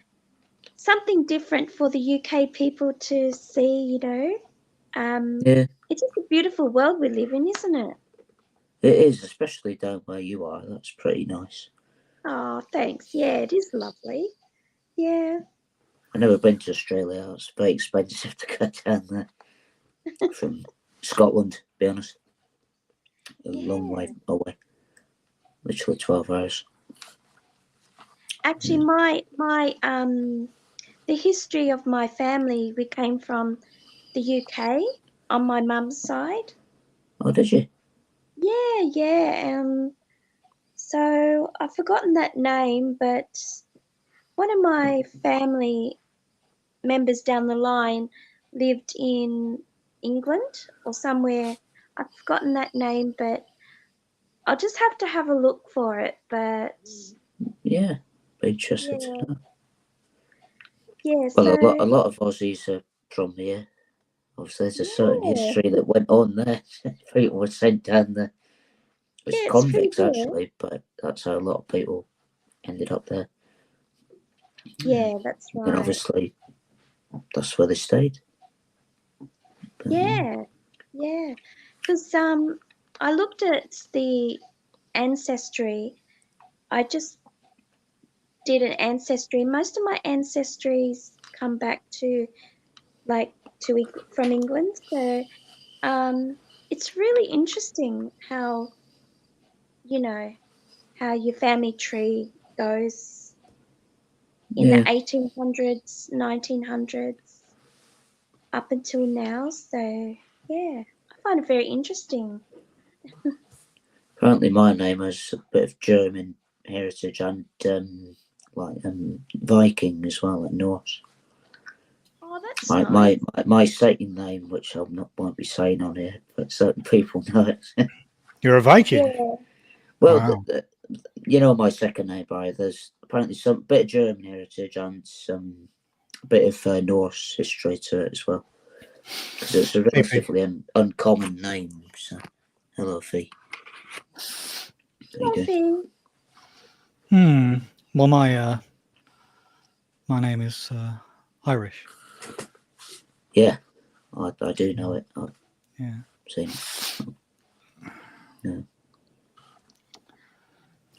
Something different for the UK people to see, you know. Yeah, It's just a beautiful world we live in, isn't it? it is, especially down where you are. That's pretty nice. Oh, thanks. Yeah, it is lovely. Yeah. I've never been to Australia. It's very expensive to go down there from Scotland, to be honest. A long way away. Literally 12 hours. Actually, my the history of my family, we came from the UK on my mum's side. Oh, did you? Yeah. So I've forgotten that name, but one of my family members down the line lived in England or somewhere. I've forgotten that name, but I'll just have to have a look for it. But Yeah, be interested to know. yeah, Well, so a lot of Aussies are from here. Obviously, there's a certain history that went on there. People were sent down there as yeah, it's pretty convicts, good. actually, but that's how a lot of people ended up there. Yeah, that's And right. obviously, that's where they stayed. But, Yeah. Because I looked at the ancestry. I just did an ancestry. Most of my ancestries come back to from England. So it's really interesting how how your family tree goes in the 1800s, 1900s up until now. So yeah, I find it very interesting. Apparently, my name has a bit of German heritage and Viking as well, like Norse. Oh, that's My second name, which I won't be saying on here, but certain people know it. You're a Viking? Yeah. Well, Wow. you know my second name, Barry. There's apparently some bit of German heritage and some bit of Norse history to it as well. Because it's a relatively uncommon name. So, hello, Fee. Nothing. Well, my name is Irish. Yeah, I do know it. I've seen it. Yeah.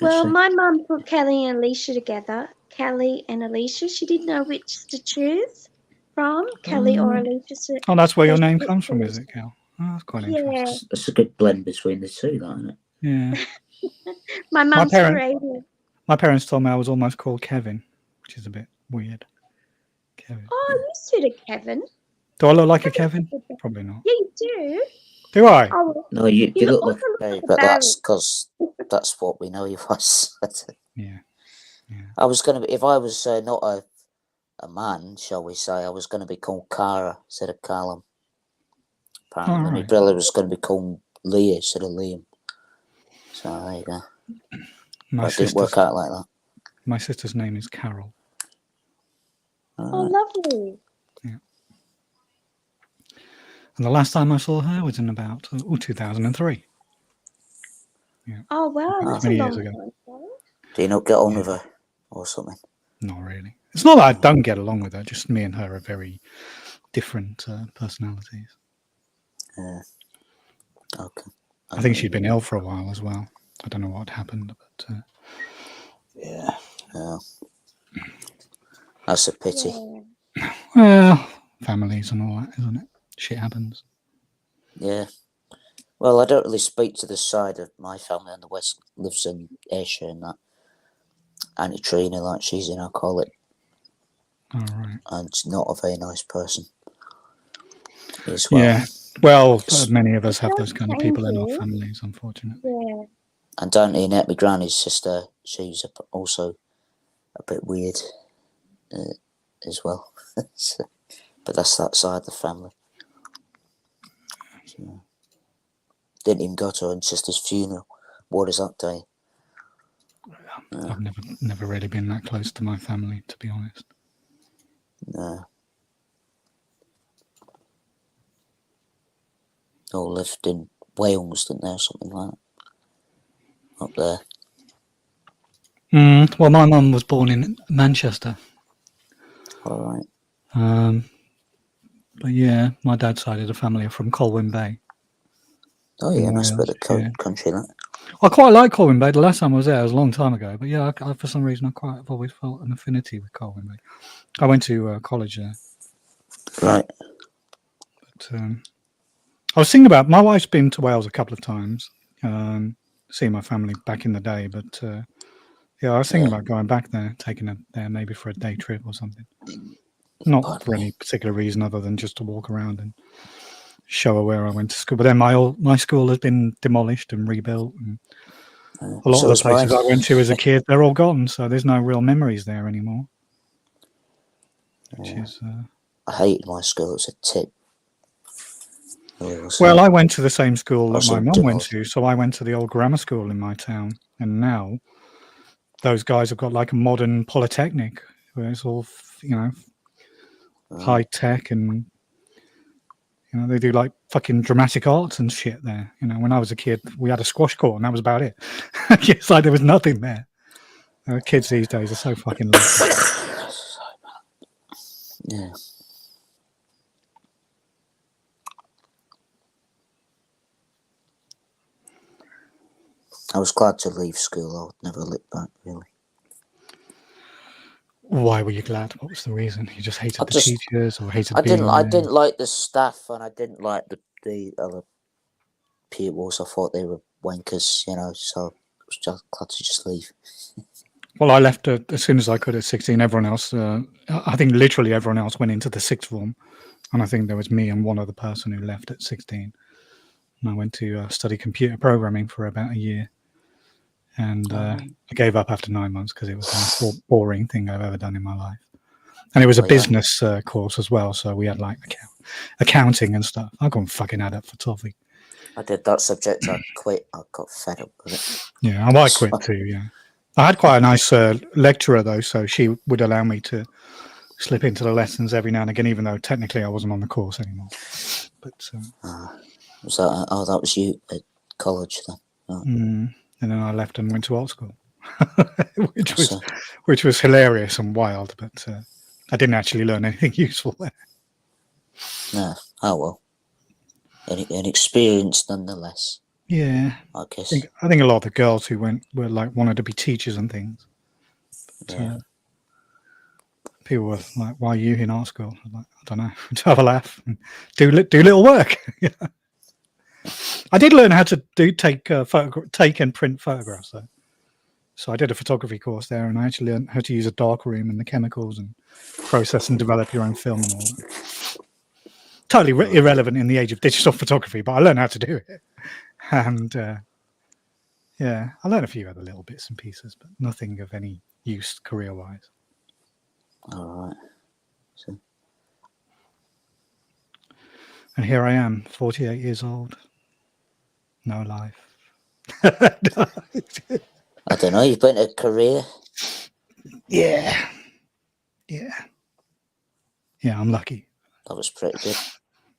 Well, my mum put Kelly and Alicia together. Kelly and Alicia. She didn't know which to choose from, Kelly or Alicia. Oh, that's where So your she name picked comes from, is Alicia. it, Cal? Oh, that's quite Yeah. interesting. It's a good blend between the two, that, isn't it? Yeah. My mum's creative. My parents told me I was almost called Kevin, which is a bit weird. Kevin. Oh, you suit a Kevin. Do I look like a Kevin? Probably not. Yeah, you do. Do I? Oh, No, you look like also a look but Barry. that's because that's what we know you as. Yeah. I was going to be, if I was not a man, shall we say, I was going to be called Cara instead of Callum. Apparently, my brother was going to be called Leah instead of Liam. So there you go. But it didn't work out like that. My sister's name is Carol. Oh, lovely. Yeah. And the last time I saw her was in about 2003. Yeah. Oh, wow. That's many a years long ago. time. Do you not get on with her or something? Not really. It's not that I don't get along with her, just me and her are very different personalities. Yeah. Okay. I think she'd been ill for a while as well. I don't know what happened, but yeah. That's a pity. Yeah. Well, families and all that, isn't it? Shit happens. Yeah. Well, I don't really speak to the side of my family on the west, lives in Ayrshire and that. Auntie Trina, like, she's an alcoholic. All right. And she's not a very nice person as well. Yeah. Well, many of us have those kind of people in our families, unfortunately. Yeah. And Auntie Annette, my granny's sister, she's also a bit weird as well. So, but that's that side of the family. So, didn't even go to her sister's funeral. What is that day? I've never really been that close to my family, to be honest. No. All lived in Wales, didn't they, or something like that? Up there. Well, my mum was born in Manchester. All right. But yeah, my dad's side of the family are from Colwyn Bay. Oh yeah, in nice bit Wales, of country, that. I quite like Colwyn Bay. The last time I was there, it was a long time ago. But yeah, for some reason, I've always felt an affinity with Colwyn Bay. I went to college there. Right. But I was thinking about, my wife's been to Wales a couple of times, seeing my family back in the day. But yeah, I was thinking about going back there, taking her there maybe for a day trip or something. Not for any particular reason other than just to walk around and show her where I went to school. But then my school has been demolished and rebuilt, and a lot of the places I went to as a kid, they're all gone. So there's no real memories there anymore. Which is I hated my school. It was a tip. Well, I went to the same school that my mum went to, so I went to the old grammar school in my town, and now those guys have got like a modern polytechnic where it's all, high tech, and they do like fucking dramatic arts and shit there. When I was a kid, we had a squash court, and that was about it. It's like there was nothing there. Kids these days are so fucking lucky. Yeah. I was glad to leave school. I would never look back, really. Why were you glad? What was the reason? You just hated the teachers, or hated I being didn't. I didn't like the staff, and I didn't like the other pupils. I thought they were wankers, So I was just glad to just leave. Well, I left as soon as I could at 16. Everyone else, I think literally everyone else went into the sixth form, and I think there was me and one other person who left at 16. And I went to study computer programming for about a year. And I gave up after 9 months because it was the most boring thing I've ever done in my life. And it was a business course as well, so we had like accounting and stuff. I couldn't fucking add up for toffee. I did that subject. I quit. I got fed up with it. Yeah, I might quit too. Yeah, I had quite a nice lecturer though, so she would allow me to slip into the lessons every now and again, even though technically I wasn't on the course anymore. But was that? Oh, that was you at college then. Oh. And then I left and went to art school, which was hilarious and wild. But I didn't actually learn anything useful there. No. Oh well. An experience nonetheless. Yeah. I guess. I think a lot of the girls who went were like wanted to be teachers and things. But, people were like, "Why are you in art school?" I'm like, I don't know. To have a laugh and do little work. I did learn how to take and print photographs though. So I did a photography course there, and I actually learned how to use a darkroom and the chemicals and process and develop your own film and all that. Totally irrelevant in the age of digital photography, but I learned how to do it. And I learned a few other little bits and pieces, but nothing of any use career-wise. All right. So. And here I am, 48 years old. No life. I don't know. You've been a career. Yeah, I'm lucky. That was pretty good.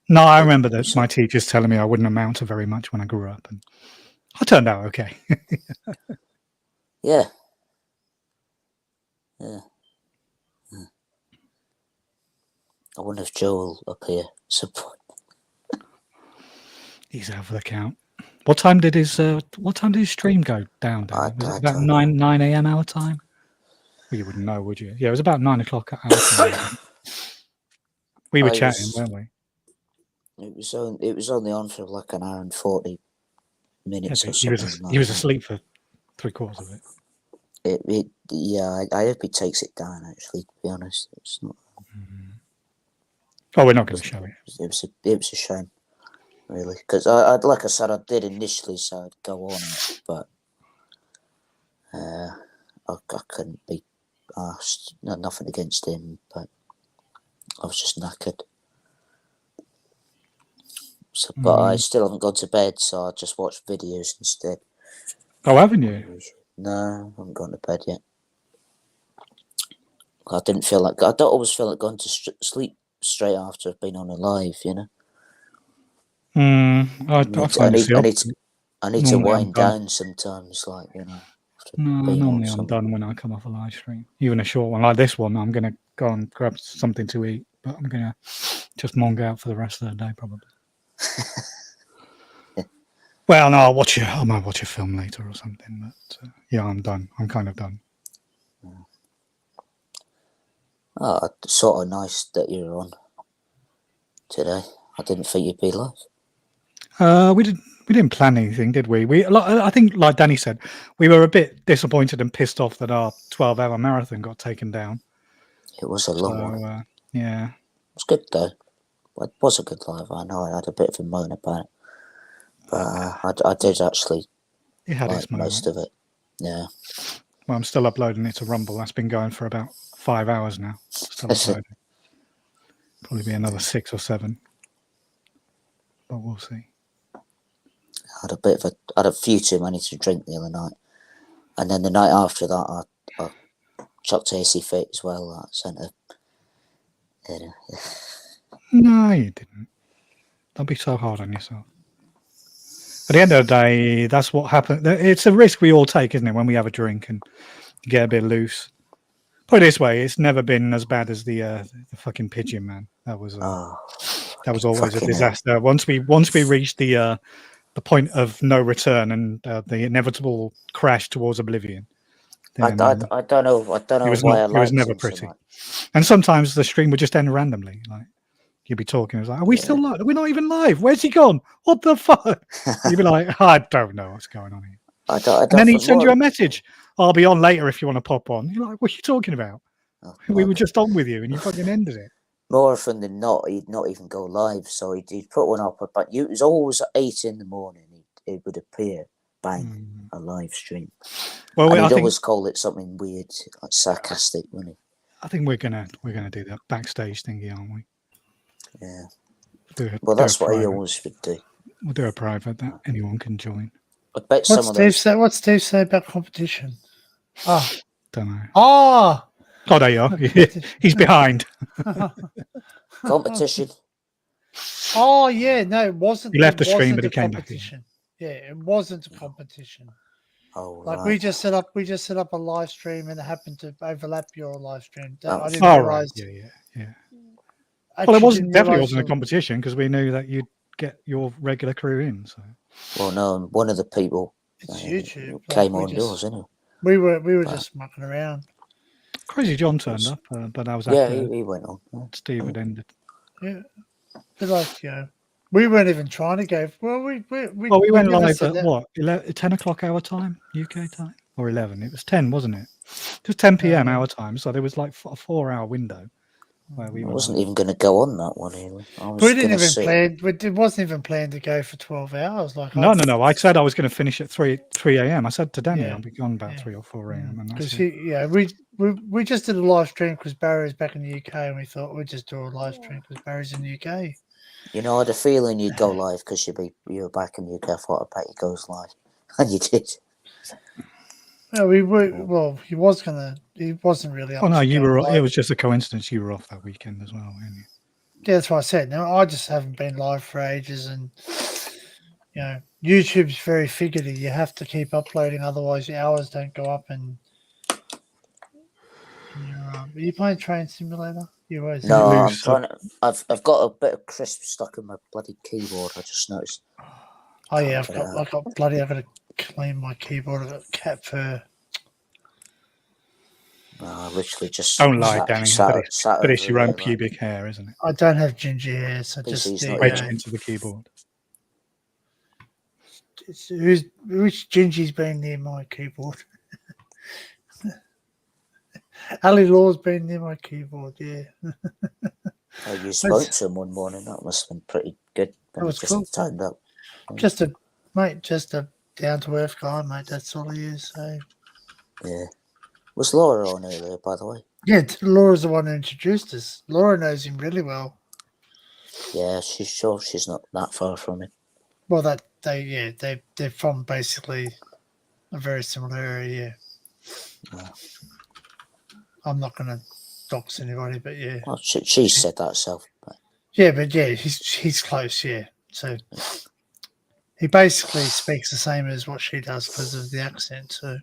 No, I remember that my teachers telling me I wouldn't amount to very much when I grew up, and I turned out okay. Yeah. I wonder if Joe will appear at some point. He's out for the count. What time did his stream go down? Was it about 9 a.m. our time? Well, you wouldn't know, would you? Yeah, it was about 9 o'clock our time. We were chatting, weren't we? It was only on for like an hour and 40 minutes or something. He was asleep for 3/4 of it. I hope he takes it down. Actually, to be honest, it's not. Oh, we're not going to show it. It was a shame, really, because I like I said, I did initially, so I'd go on it, but I couldn't be asked. Nothing against him, but I was just knackered. So, but I still haven't gone to bed, so I just watched videos instead. Oh, haven't you? No, I haven't gone to bed yet. I didn't feel like I don't always feel like going to sleep straight after I've been on a live, you know. I need to wind down sometimes, like, you know. No, normally I'm done when I come off a live stream. Even a short one like this one, I'm going to go and grab something to eat, but I'm going to just monk out for the rest of the day, probably. Well, no, I might watch a film later or something. But yeah, I'm done. I'm kind of done. Oh, sort of nice that you're on today. I didn't think you'd be live. We didn't plan anything, did we? I think, like Danny said, we were a bit disappointed and pissed off that our 12-hour marathon got taken down. It was a long one. Yeah. It was good though. It was a good live. I know I had a bit of a moan about it, but I did actually like most of it. Yeah. Well, I'm still uploading it to Rumble. That's been going for about 5 hours now. Still uploading. Probably be another 6 or 7, but we'll see. I had a few too many to drink the other night, and then the night after that, I chucked AC fit as well. That centre. No, you didn't. Don't be so hard on yourself. At the end of the day, that's what happened. It's a risk we all take, isn't it, when we have a drink and get a bit loose. Put it this way, it's never been as bad as the fucking pigeon, man. That was always a disaster. Once we reached the point of no return and the inevitable crash towards oblivion. Then, I don't know why it was never pretty. And sometimes the stream would just end randomly. Like you'd be talking, it was like, "Are we still live? We're not even live. Where's he gone? What the fuck?" You'd be like, "I don't know what's going on here." And then he'd send you a message. "I'll be on later if you want to pop on." You're like, "What are you talking about? We were just on with you, and you fucking ended it." More often than not, he'd not even go live. So he'd put one up, but it was always at 8 in the morning. It would appear, bang, a live stream. Well, and he'd always call it something weird, like sarcastic, wouldn't he? I think we're gonna do that backstage thingy, aren't we? Yeah. Well, that's what he always would do. We'll do a private that anyone can join. I bet some of those. What's Steve say about competition? Oh, don't know. Oh, there you are. He's behind. Competition. Oh yeah, no, it wasn't. He left the stream, but he came back. Yeah, it wasn't a competition. Oh, like right. we just set up a live stream, and it happened to overlap your live stream. I didn't realize. Right. Yeah. Well, it definitely wasn't a competition because we knew that you'd get your regular crew in. So. Well, no, one of the people YouTube came on yours, isn't it? We were just mucking around. Crazy John turned up, but I was he went on. Steve had ended. Yeah, but we weren't even trying to go. Well, we went live at what 10 o'clock our time, UK time, or 11? It was 10, wasn't it? It was 10 p.m. our time, so there was like a 4-hour window. I wasn't even going to go on that one. We didn't even plan. It wasn't even planned to go for 12 hours. Like no. I said I was going to finish at 3 a.m. I said to Danny, I'll be gone about 3 or 4 a.m. Because we just did a live stream because Barry's back in the UK, and we thought we'd just do a live stream because Barry's in the UK. You know, I had a feeling you'd go live because you were back in the UK. I thought I bet he goes live, and you did. No, we were. Well, he was gonna. He wasn't really. Oh no, you were. Live. It was just a coincidence. You were off that weekend as well, weren't you? Yeah, that's what I said. Now I just haven't been live for ages, and YouTube's very figurative. You have to keep uploading, otherwise your hours don't go up. And are you playing Train Simulator? You always no, I'm trying to. I've got a bit of crisp stuck in my bloody keyboard. I just noticed. Oh yeah, I've got bloody. I've got to clean my keyboard. I've got cat fur. No, I literally just don't lie, Danny. But it's your own pubic hair, isn't it? I don't have ginger hair, so just wedge into the keyboard. Which gingy's been near my keyboard? Ali Law's been near my keyboard, yeah. You spoke to him one morning. That must have been pretty good. That was just cool. Turned up. Just a down to earth guy, mate. That's all he is. So. Yeah. Was Laura on earlier, by the way? Yeah, Laura's the one who introduced us. Laura knows him really well. Yeah, she's sure she's not that far from him. Well, they're from basically a very similar area. Yeah. I'm not going to dox anybody, but yeah. Well, she said that herself. But... Yeah, but yeah, he's close, yeah. So he basically speaks the same as what she does because of the accent. So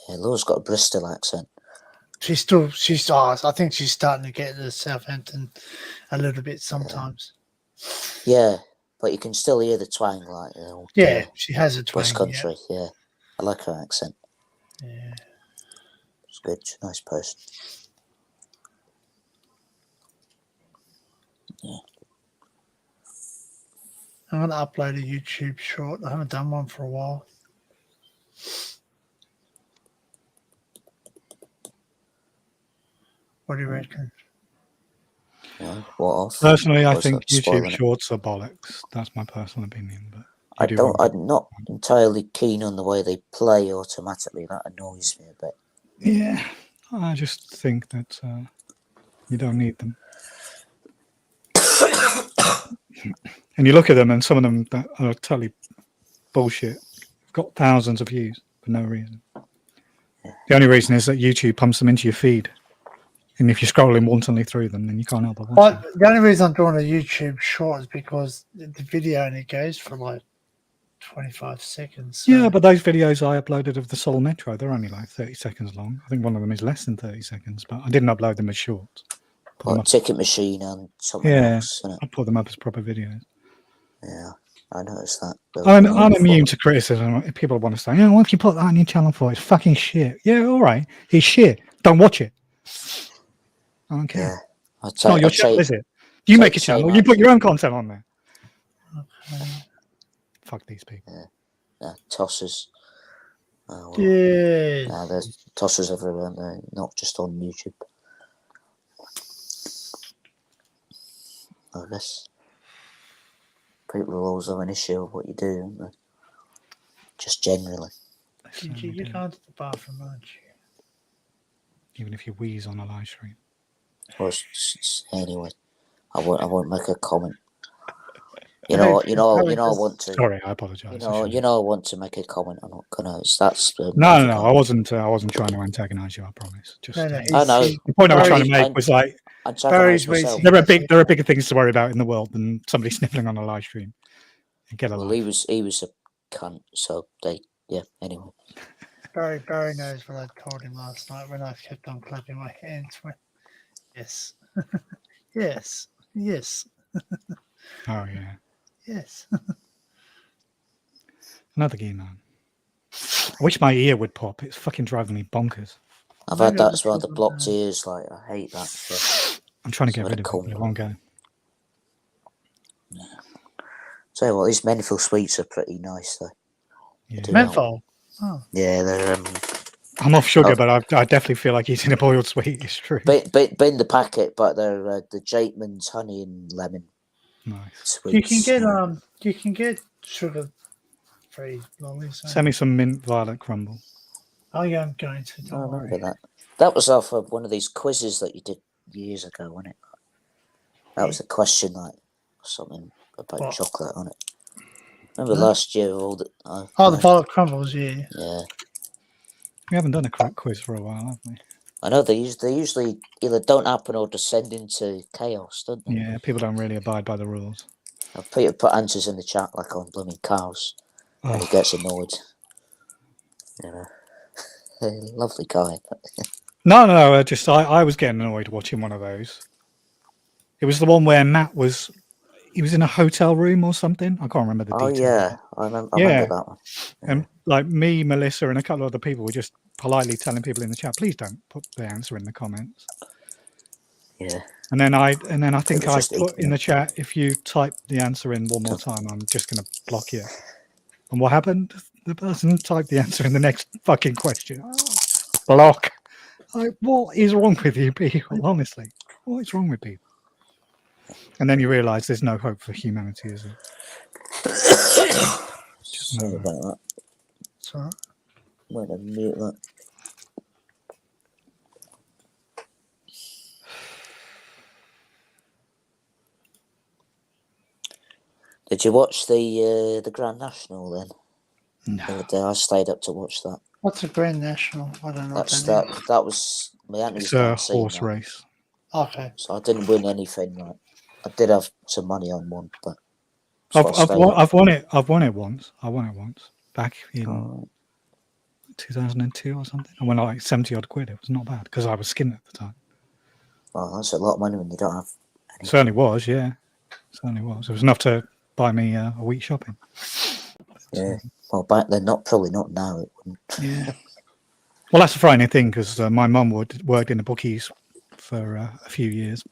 yeah, Laura's got a Bristol accent. I think she's starting to get the Southampton a little bit sometimes. Yeah, but you can still hear the twang, like Yeah, she has a twang. West Country. Yeah, I like her accent. Yeah. It's good. She's a nice person. Yeah. I'm going to upload a YouTube short. I haven't done one for a while. What do you reckon? Yeah, what off? Personally, I Was think that spoiling YouTube it? Shorts are bollocks. That's my personal opinion. But I'm not entirely keen on the way they play automatically. That annoys me a bit. Yeah, I just think that you don't need them. And you look at them, and some of them that are totally bullshit. Got thousands of views for no reason. The only reason is that YouTube pumps them into your feed. And if you're scrolling wantonly through them, then you can't help but watch them. The only reason I'm doing a YouTube short is because the video only goes for like 25 seconds. So. Yeah, but those videos I uploaded of the Seoul Metro, they're only like 30 seconds long. I think one of them is less than 30 seconds, but I didn't upload them as shorts. Like Ticket Machine and something else. I put them up as proper videos. Yeah, I noticed that. I'm immune to criticism. If people want to say, what if you put that on your channel for? It's fucking shit. Yeah, all right. It's shit. Don't watch it. I don't care. Yeah. It's not your channel, is it? You make a channel. You put your own content on there. Okay. Fuck these people. Yeah, tossers. Yeah. Nah, there's tossers everywhere, they're not just on YouTube. I guess people will always have an issue with what you do, don't they? Just generally. You're going to the bathroom, aren't you? Even if you wheeze on a live stream. Well, anyway, I won't make a comment. I want to. Sorry, I apologise. I want to make a comment. I'm not gonna. That's no. I wasn't trying to antagonise you. I promise. Just no, I know. The point I was trying to make was like there are bigger things to worry about in the world than somebody sniffling on a live stream. Well, he was a cunt. So anyway. Barry knows what I told him last night when I kept on clapping my hands. Yes, yes, yes. Oh yeah. Yes. Another game, man. I wish my ear would pop. It's fucking driving me bonkers. I've had that as well. The blocked ears, like I hate that. So I'm trying to get rid of it, but it won't go. Yeah. Tell you what, these menthol sweets are pretty nice, though. Yeah. Menthol. Oh. Yeah, they're. I'm off sugar, but I definitely feel like eating a boiled sweet. It's true. Bin the packet, but they're the Jakeman's honey and lemon. Nice. You Sweets. can get sugar-free lollies. Send me some mint violet crumble. Oh yeah, I'm going to. I remember that. That was off of one of these quizzes that you did years ago, wasn't it? That was a question like something about chocolate on it. Remember last year all the the violet crumbles, yeah. Yeah. We haven't done a quiz for a while, have we? I know they usually either don't happen or descend into chaos, don't they? Yeah, people don't really abide by the rules. Peter put answers in the chat like on blooming cows, and he gets annoyed. You know, lovely guy. No. I was getting annoyed watching one of those. It was the one where Matt was in a hotel room or something. I can't remember the details. Oh yeah, I remember that one. Yeah. And like me, Melissa, and a couple of other people were just politely telling people in the chat, please don't put the answer in the comments. Yeah. And then I think I put in the chat, if you type the answer in one more time, I'm just going to block you. And what happened? The person typed the answer in the next fucking question. Block. Like, what is wrong with you people? Honestly, what is wrong with people? And then you realise there's no hope for humanity, is there? Sorry about that. Sorry. I'm going to mute that. Did you watch the Grand National then? No. The other day I stayed up to watch that. What's a Grand National? I don't know. That was my auntie's. It's a horse race. Okay. So I didn't win anything. Like I did have some money on one, but I've won it. I've won it once. I won it once back in 2002 or something. I won like 70 odd quid. It was not bad because I was skinned at the time. Well, that's a lot of money when you don't have any. Certainly was, yeah. Certainly was. It was enough to buy me a week shopping. Yeah. Well, back then, probably not now. It wouldn't. Yeah. Well, that's a frightening thing because my mum worked in the bookies for a few years,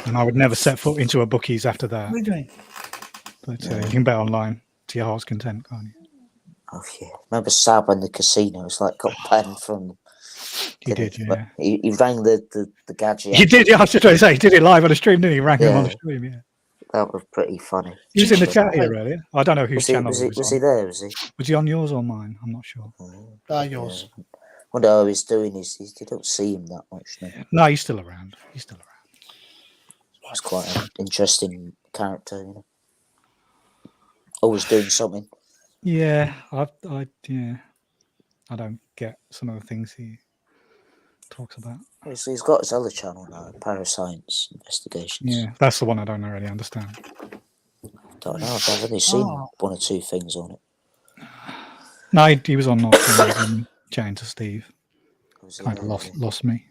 and I would never set foot into a bookies after that. What are you doing? But you can bet online to your heart's content, can't you? Oh yeah. Remember Sab in the casino? It's like got banned from. He did, But yeah. he rang the gadget. He did. Yeah, I was just trying to say he did it live on the stream, didn't he? He rang him on the Yeah. stream. Yeah. That was pretty funny. He was in the chat here earlier. I don't know whose channel Was he was he on. there? Was he? Was he on yours or mine? I'm not sure. Yours. Yeah. Wonder how he's doing. You don't see him that much now. No, he's still around. He's still around. He's quite an interesting character, you know. Always doing something. Yeah, I don't get some of the things he talks about. He's got his other channel now, Parascience Investigations. Yeah, that's the one I don't really understand. Don't know. I've only seen one or two things on it. No, he was on Nottingham chatting to Steve. Kind of lost me.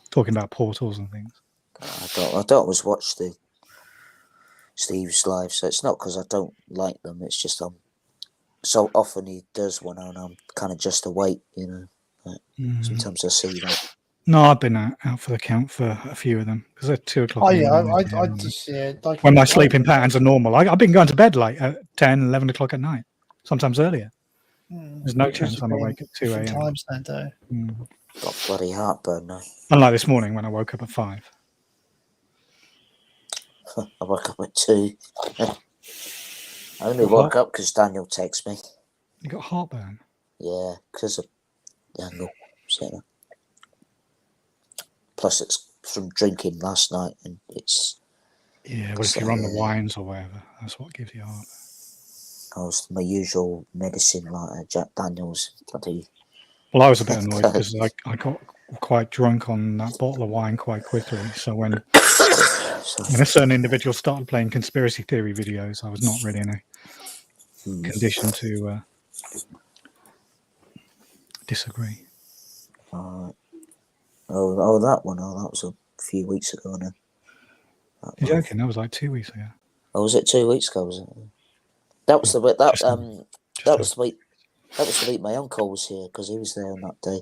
Talking about portals and things. I don't always watch the Steve's live, so it's not because I don't like them. It's just so often he does one and I'm kind of just awake, you know. Sometimes I see that. No, I've been out for the count for a few of them because they're 2 o'clock. Oh yeah, I just like when my sleeping patterns are normal. I've been going to bed like at 10, 11 o'clock at night, sometimes earlier. There's no chance I'm awake at 2 a.m. Times that day. Got bloody heartburn now. Unlike this morning when I woke up at 5. I woke up at 2. I only woke up because Daniel texted me. You got heartburn? Yeah, because of the angle. So. Plus, it's from drinking last night, and it's. Yeah, well, if you're on the wines or whatever, that's what gives you heartburn. That was my usual medicine, like Jack Daniels. Bloody. Well, I was a bit annoyed because I got quite drunk on that bottle of wine quite quickly. So when a certain individual started playing conspiracy theory videos, I was not really in a condition to disagree. Oh, that one. Oh, that was a few weeks ago now. You're joking? That was like 2 weeks ago. Oh, was it 2 weeks ago? Was it? That was the week. That was the week my uncle was here because he was there on that day.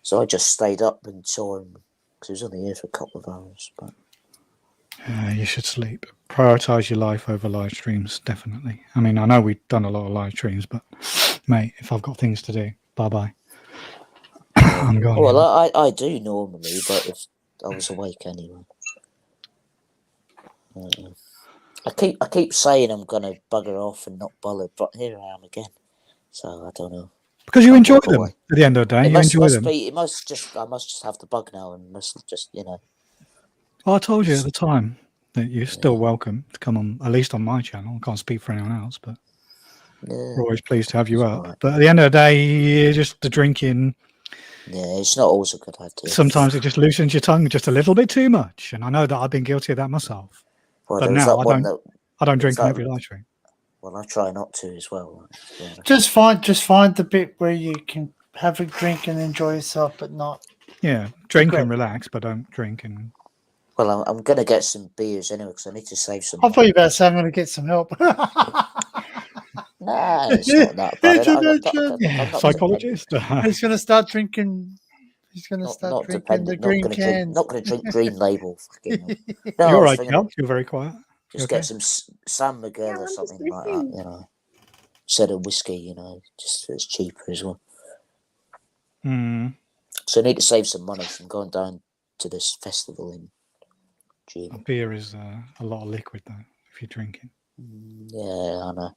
So I just stayed up and saw him because he was only here for a couple of hours. But you should sleep. Prioritize your life over live streams, definitely. I mean, I know we've done a lot of live streams, but mate, if I've got things to do, bye. I'm going. Well, I do normally, but if I was awake anyway. I keep saying I'm gonna bugger off and not bother, but here I am again. So I don't know. Because you enjoy them at the end of the day. I must just have the bug now and must just, you know. Well, I told you at the time that you're still welcome to come on, at least on my channel. I can't speak for anyone else, but we're always pleased to have you up. Right. But at the end of the day, you're just the drinking. Yeah, it's not always a good idea. Sometimes it just loosens your tongue just a little bit too much, and I know that I've been guilty of that myself. Well, but now I don't drink on every live stream. Well, I try not to as well. Yeah. Just find the bit where you can have a drink and enjoy yourself, but not. Yeah, drink and relax, but don't drink and. Well, I'm going to get some beers anyway because I need to save some. I thought you were about to say I'm going to get some help. Nah, it's not that bad. Psychologist. He's going to start drinking. He's going to start drinking the green cans. Not going to drink Green Label. No, you're right, Kel. You're very quiet. Just get some San Miguel or something like that, you know. Instead of whiskey, you know, just it's cheaper as well. So I need to save some money from going down to this festival in June. Beer is a lot of liquid, though, if you're drinking. Yeah, I know.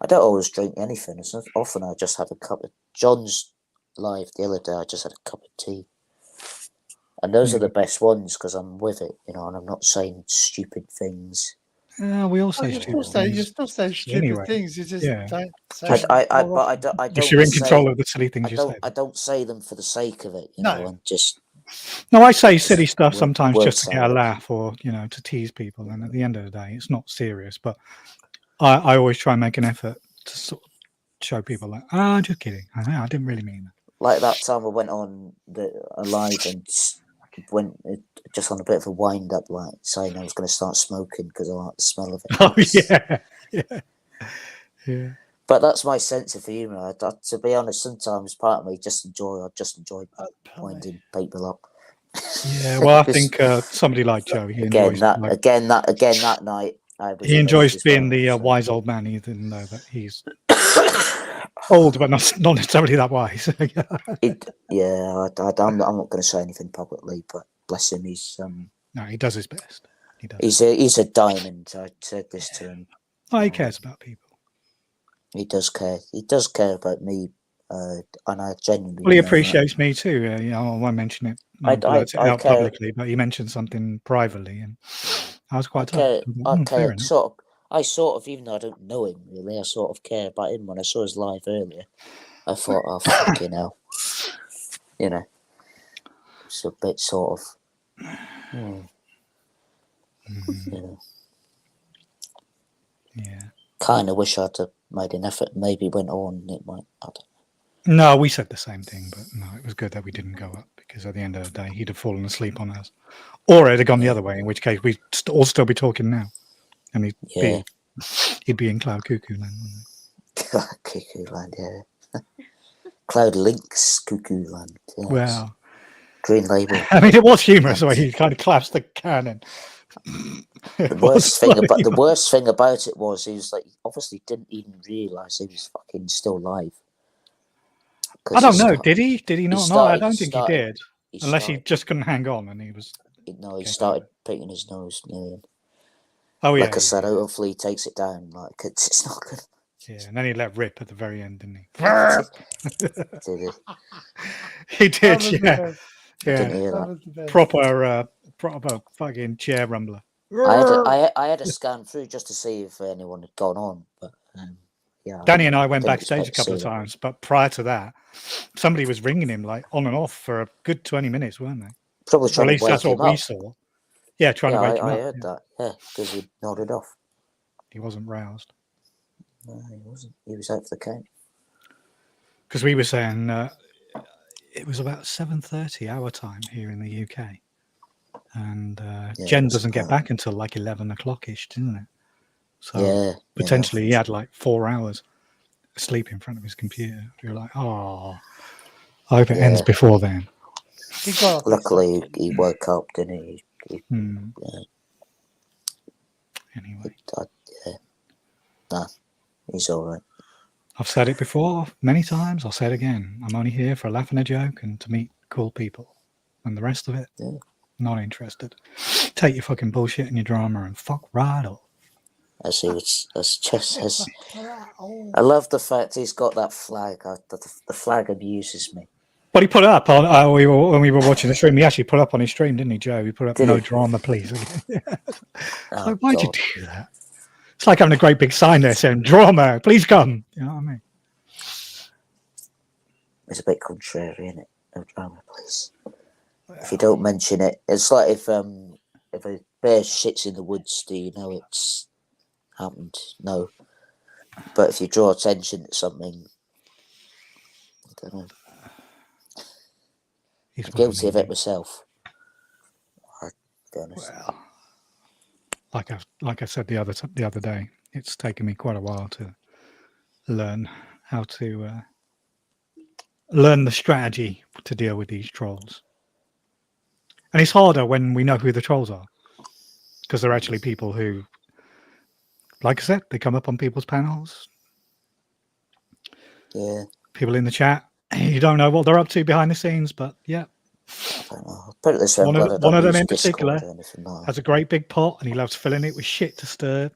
I don't always drink anything. It's not often I just have a cup of John's live the other day. I just had a cup of tea, and those are the best ones because I'm with it, you know, and I'm not saying stupid things. Yeah, we all say stupid things. You still say stupid things. You just don't say. I don't. If you're in control of the silly things you say. I don't say them for the sake of it, you know, and just. No, I say silly stuff sometimes just to get a laugh or, you know, to tease people. And at the end of the day, it's not serious. But I always try and make an effort to sort of show people that, just kidding. I didn't really mean that. Like that time I went on a live and went just on a bit of a wind up, like saying I was going to start smoking because I like the smell of it. Oh yeah. But that's my sense of humour. To be honest, sometimes part of me I just enjoy winding people up. Yeah, well, I think somebody like Joe, he enjoys that night. He enjoys being the wise old man, even though that he's old, but not necessarily that wise. I'm not going to say anything publicly, but bless him, he's no, he does his best. He does. He's a diamond. I said this to him. Oh, he cares about people. He does care. He does care about me, and I genuinely. Well, he appreciates me too. You know, I won't mention it. I out care publicly, but he mentioned something privately, and I was quite touched. I care. I sort of, even though I don't know him really, I sort of care about him. When I saw his live earlier, I thought, oh fucking hell, you know, it's a bit sort of, you know, yeah. Kind of wish I'd have made an effort. Maybe went on. It might. I don't No, we said the same thing, but no, it was good that we didn't go up because at the end of the day, he'd have fallen asleep on us, or it'd have gone the other way. In which case, we'd all still be talking now, and he'd be in Cloud Cuckoo Land, wouldn't he? Cuckoo Land, yeah. Cloud Links Cuckoo Land. Yes. Well, Green Label. I mean, it was humorous the way he kind of clasped the cannon. The worst thing about it was he was like, obviously didn't even realise he was fucking still live. I don't know. Did he? Did he not? No, I don't think he did. Unless he just couldn't hang on and he was. No, he started picking his nose. Yeah. Oh yeah. Like I said, hopefully he takes it down. Like it's not good. Yeah, and then he let rip at the very end, didn't he? Did he? He did. Yeah. Didn't hear that. Proper fucking chair rumbler. I had a scan through just to see if anyone had gone on, but yeah. Danny and I went backstage a couple of times, but prior to that, somebody was ringing him like on and off for a good 20 minutes, weren't they? Probably trying to wake him up. At least that's what we saw. Yeah, trying to wake him up. I heard that. Yeah, because he nodded off. He wasn't roused. No, he wasn't. He was out for the count. Because we were saying it was about 7:30 our time here in the UK, and Jen doesn't get back until like 11 o'clock-ish, doesn't it? So potentially he had like 4 hours asleep in front of his computer. You're like, oh, I hope it ends before then. Luckily, he woke up, didn't he? Anyway. Nah, he's all right. I've said it before many times. I'll say it again. I'm only here for a laugh and a joke and to meet cool people. And the rest of it, not interested. Take your fucking bullshit and your drama and fuck right off. I love the fact he's got that flag. The flag abuses me. But he put it up on when we were watching the stream. He actually put up on his stream, didn't he, Joe? He put up no drama, please. Like, why'd you do that? It's like having a great big sign there saying drama, please come. You know what I mean? It's a bit contrary, isn't it? No drama, please. If you don't mention it, it's like if a bear shits in the woods, do you know it's happened? No. But if you draw attention to something, I don't know. I'm guilty of it myself. Well, like I said the other day, it's taken me quite a while to learn how to learn the strategy to deal with these trolls. And it's harder when we know who the trolls are, because they're actually people who, like I said, they come up on people's panels. Yeah. People in the chat. You don't know what they're up to behind the scenes, but yeah. I don't know. Put it this way, one of them in particular like has a great big pot and he loves filling it with shit to stir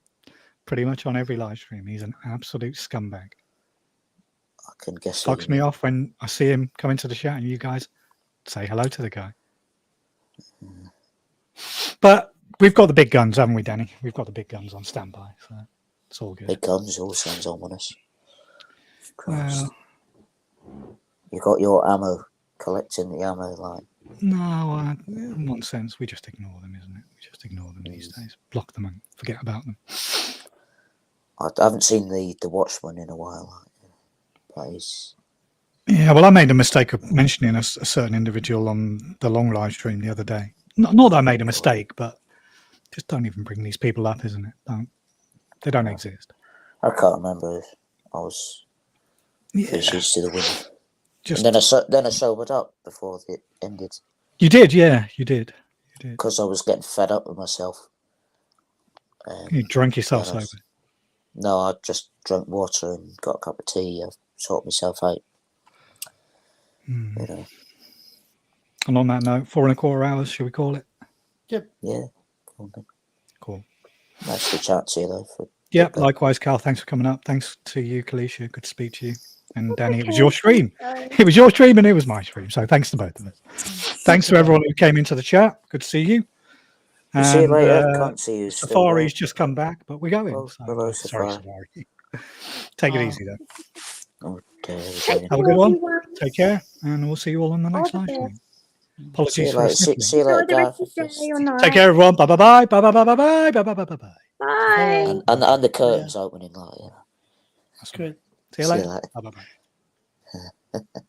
pretty much on every live stream. He's an absolute scumbag. I can guess. Fucks me off when I see him come into the chat and you guys say hello to the guy. But we've got the big guns, haven't we, Danny? We've got the big guns on standby, so it's all good. Big guns all sounds ominous. Well, you got your ammo, collecting the ammo line. No, in one sense, we just ignore them, isn't it? We just ignore them these days. Block them and forget about them. I haven't seen the Watchman in a while, but Yeah, well, I made a mistake of mentioning a certain individual on the long live stream the other day. Not that I made a mistake, but just don't even bring these people up, isn't it? They don't exist. I can't remember. I was 3 sheets to the wind. Just And then I sobered up before it ended. you did, yeah, you did. Because I was getting fed up with myself. You drank yourself Yeah, sober. No, I just drank water and got a cup of tea. I sorted myself out. You know. And on that note, 4.25 hours, shall we call it? Yep. Yeah. Cool. Nice to chat to you though. Yeah, likewise, Carl. Thanks for coming up. Thanks to you, Kalisha. Good to speak to you. And That's Danny, it was okay. your stream. It was your stream and it was my stream. So thanks to both of us. Thanks to everyone who came into the chat. Good to see you. And, see you later. Can't see you. Safari's just come back, but we're going. Oh, So, hello, sorry, Safari. Safari. Take it easy then. Oh, dear. Have a good one. Take care, and we'll see you all on the next All live the stream. best. Apologies for sniffling. See you later, Enjoy the rest Gareth. of the day or night. Take care, everyone. Bye bye bye. Bye bye bye bye bye bye bye bye bye bye. Bye. And the curtains opening like, That's good. See you later. Bye bye bye.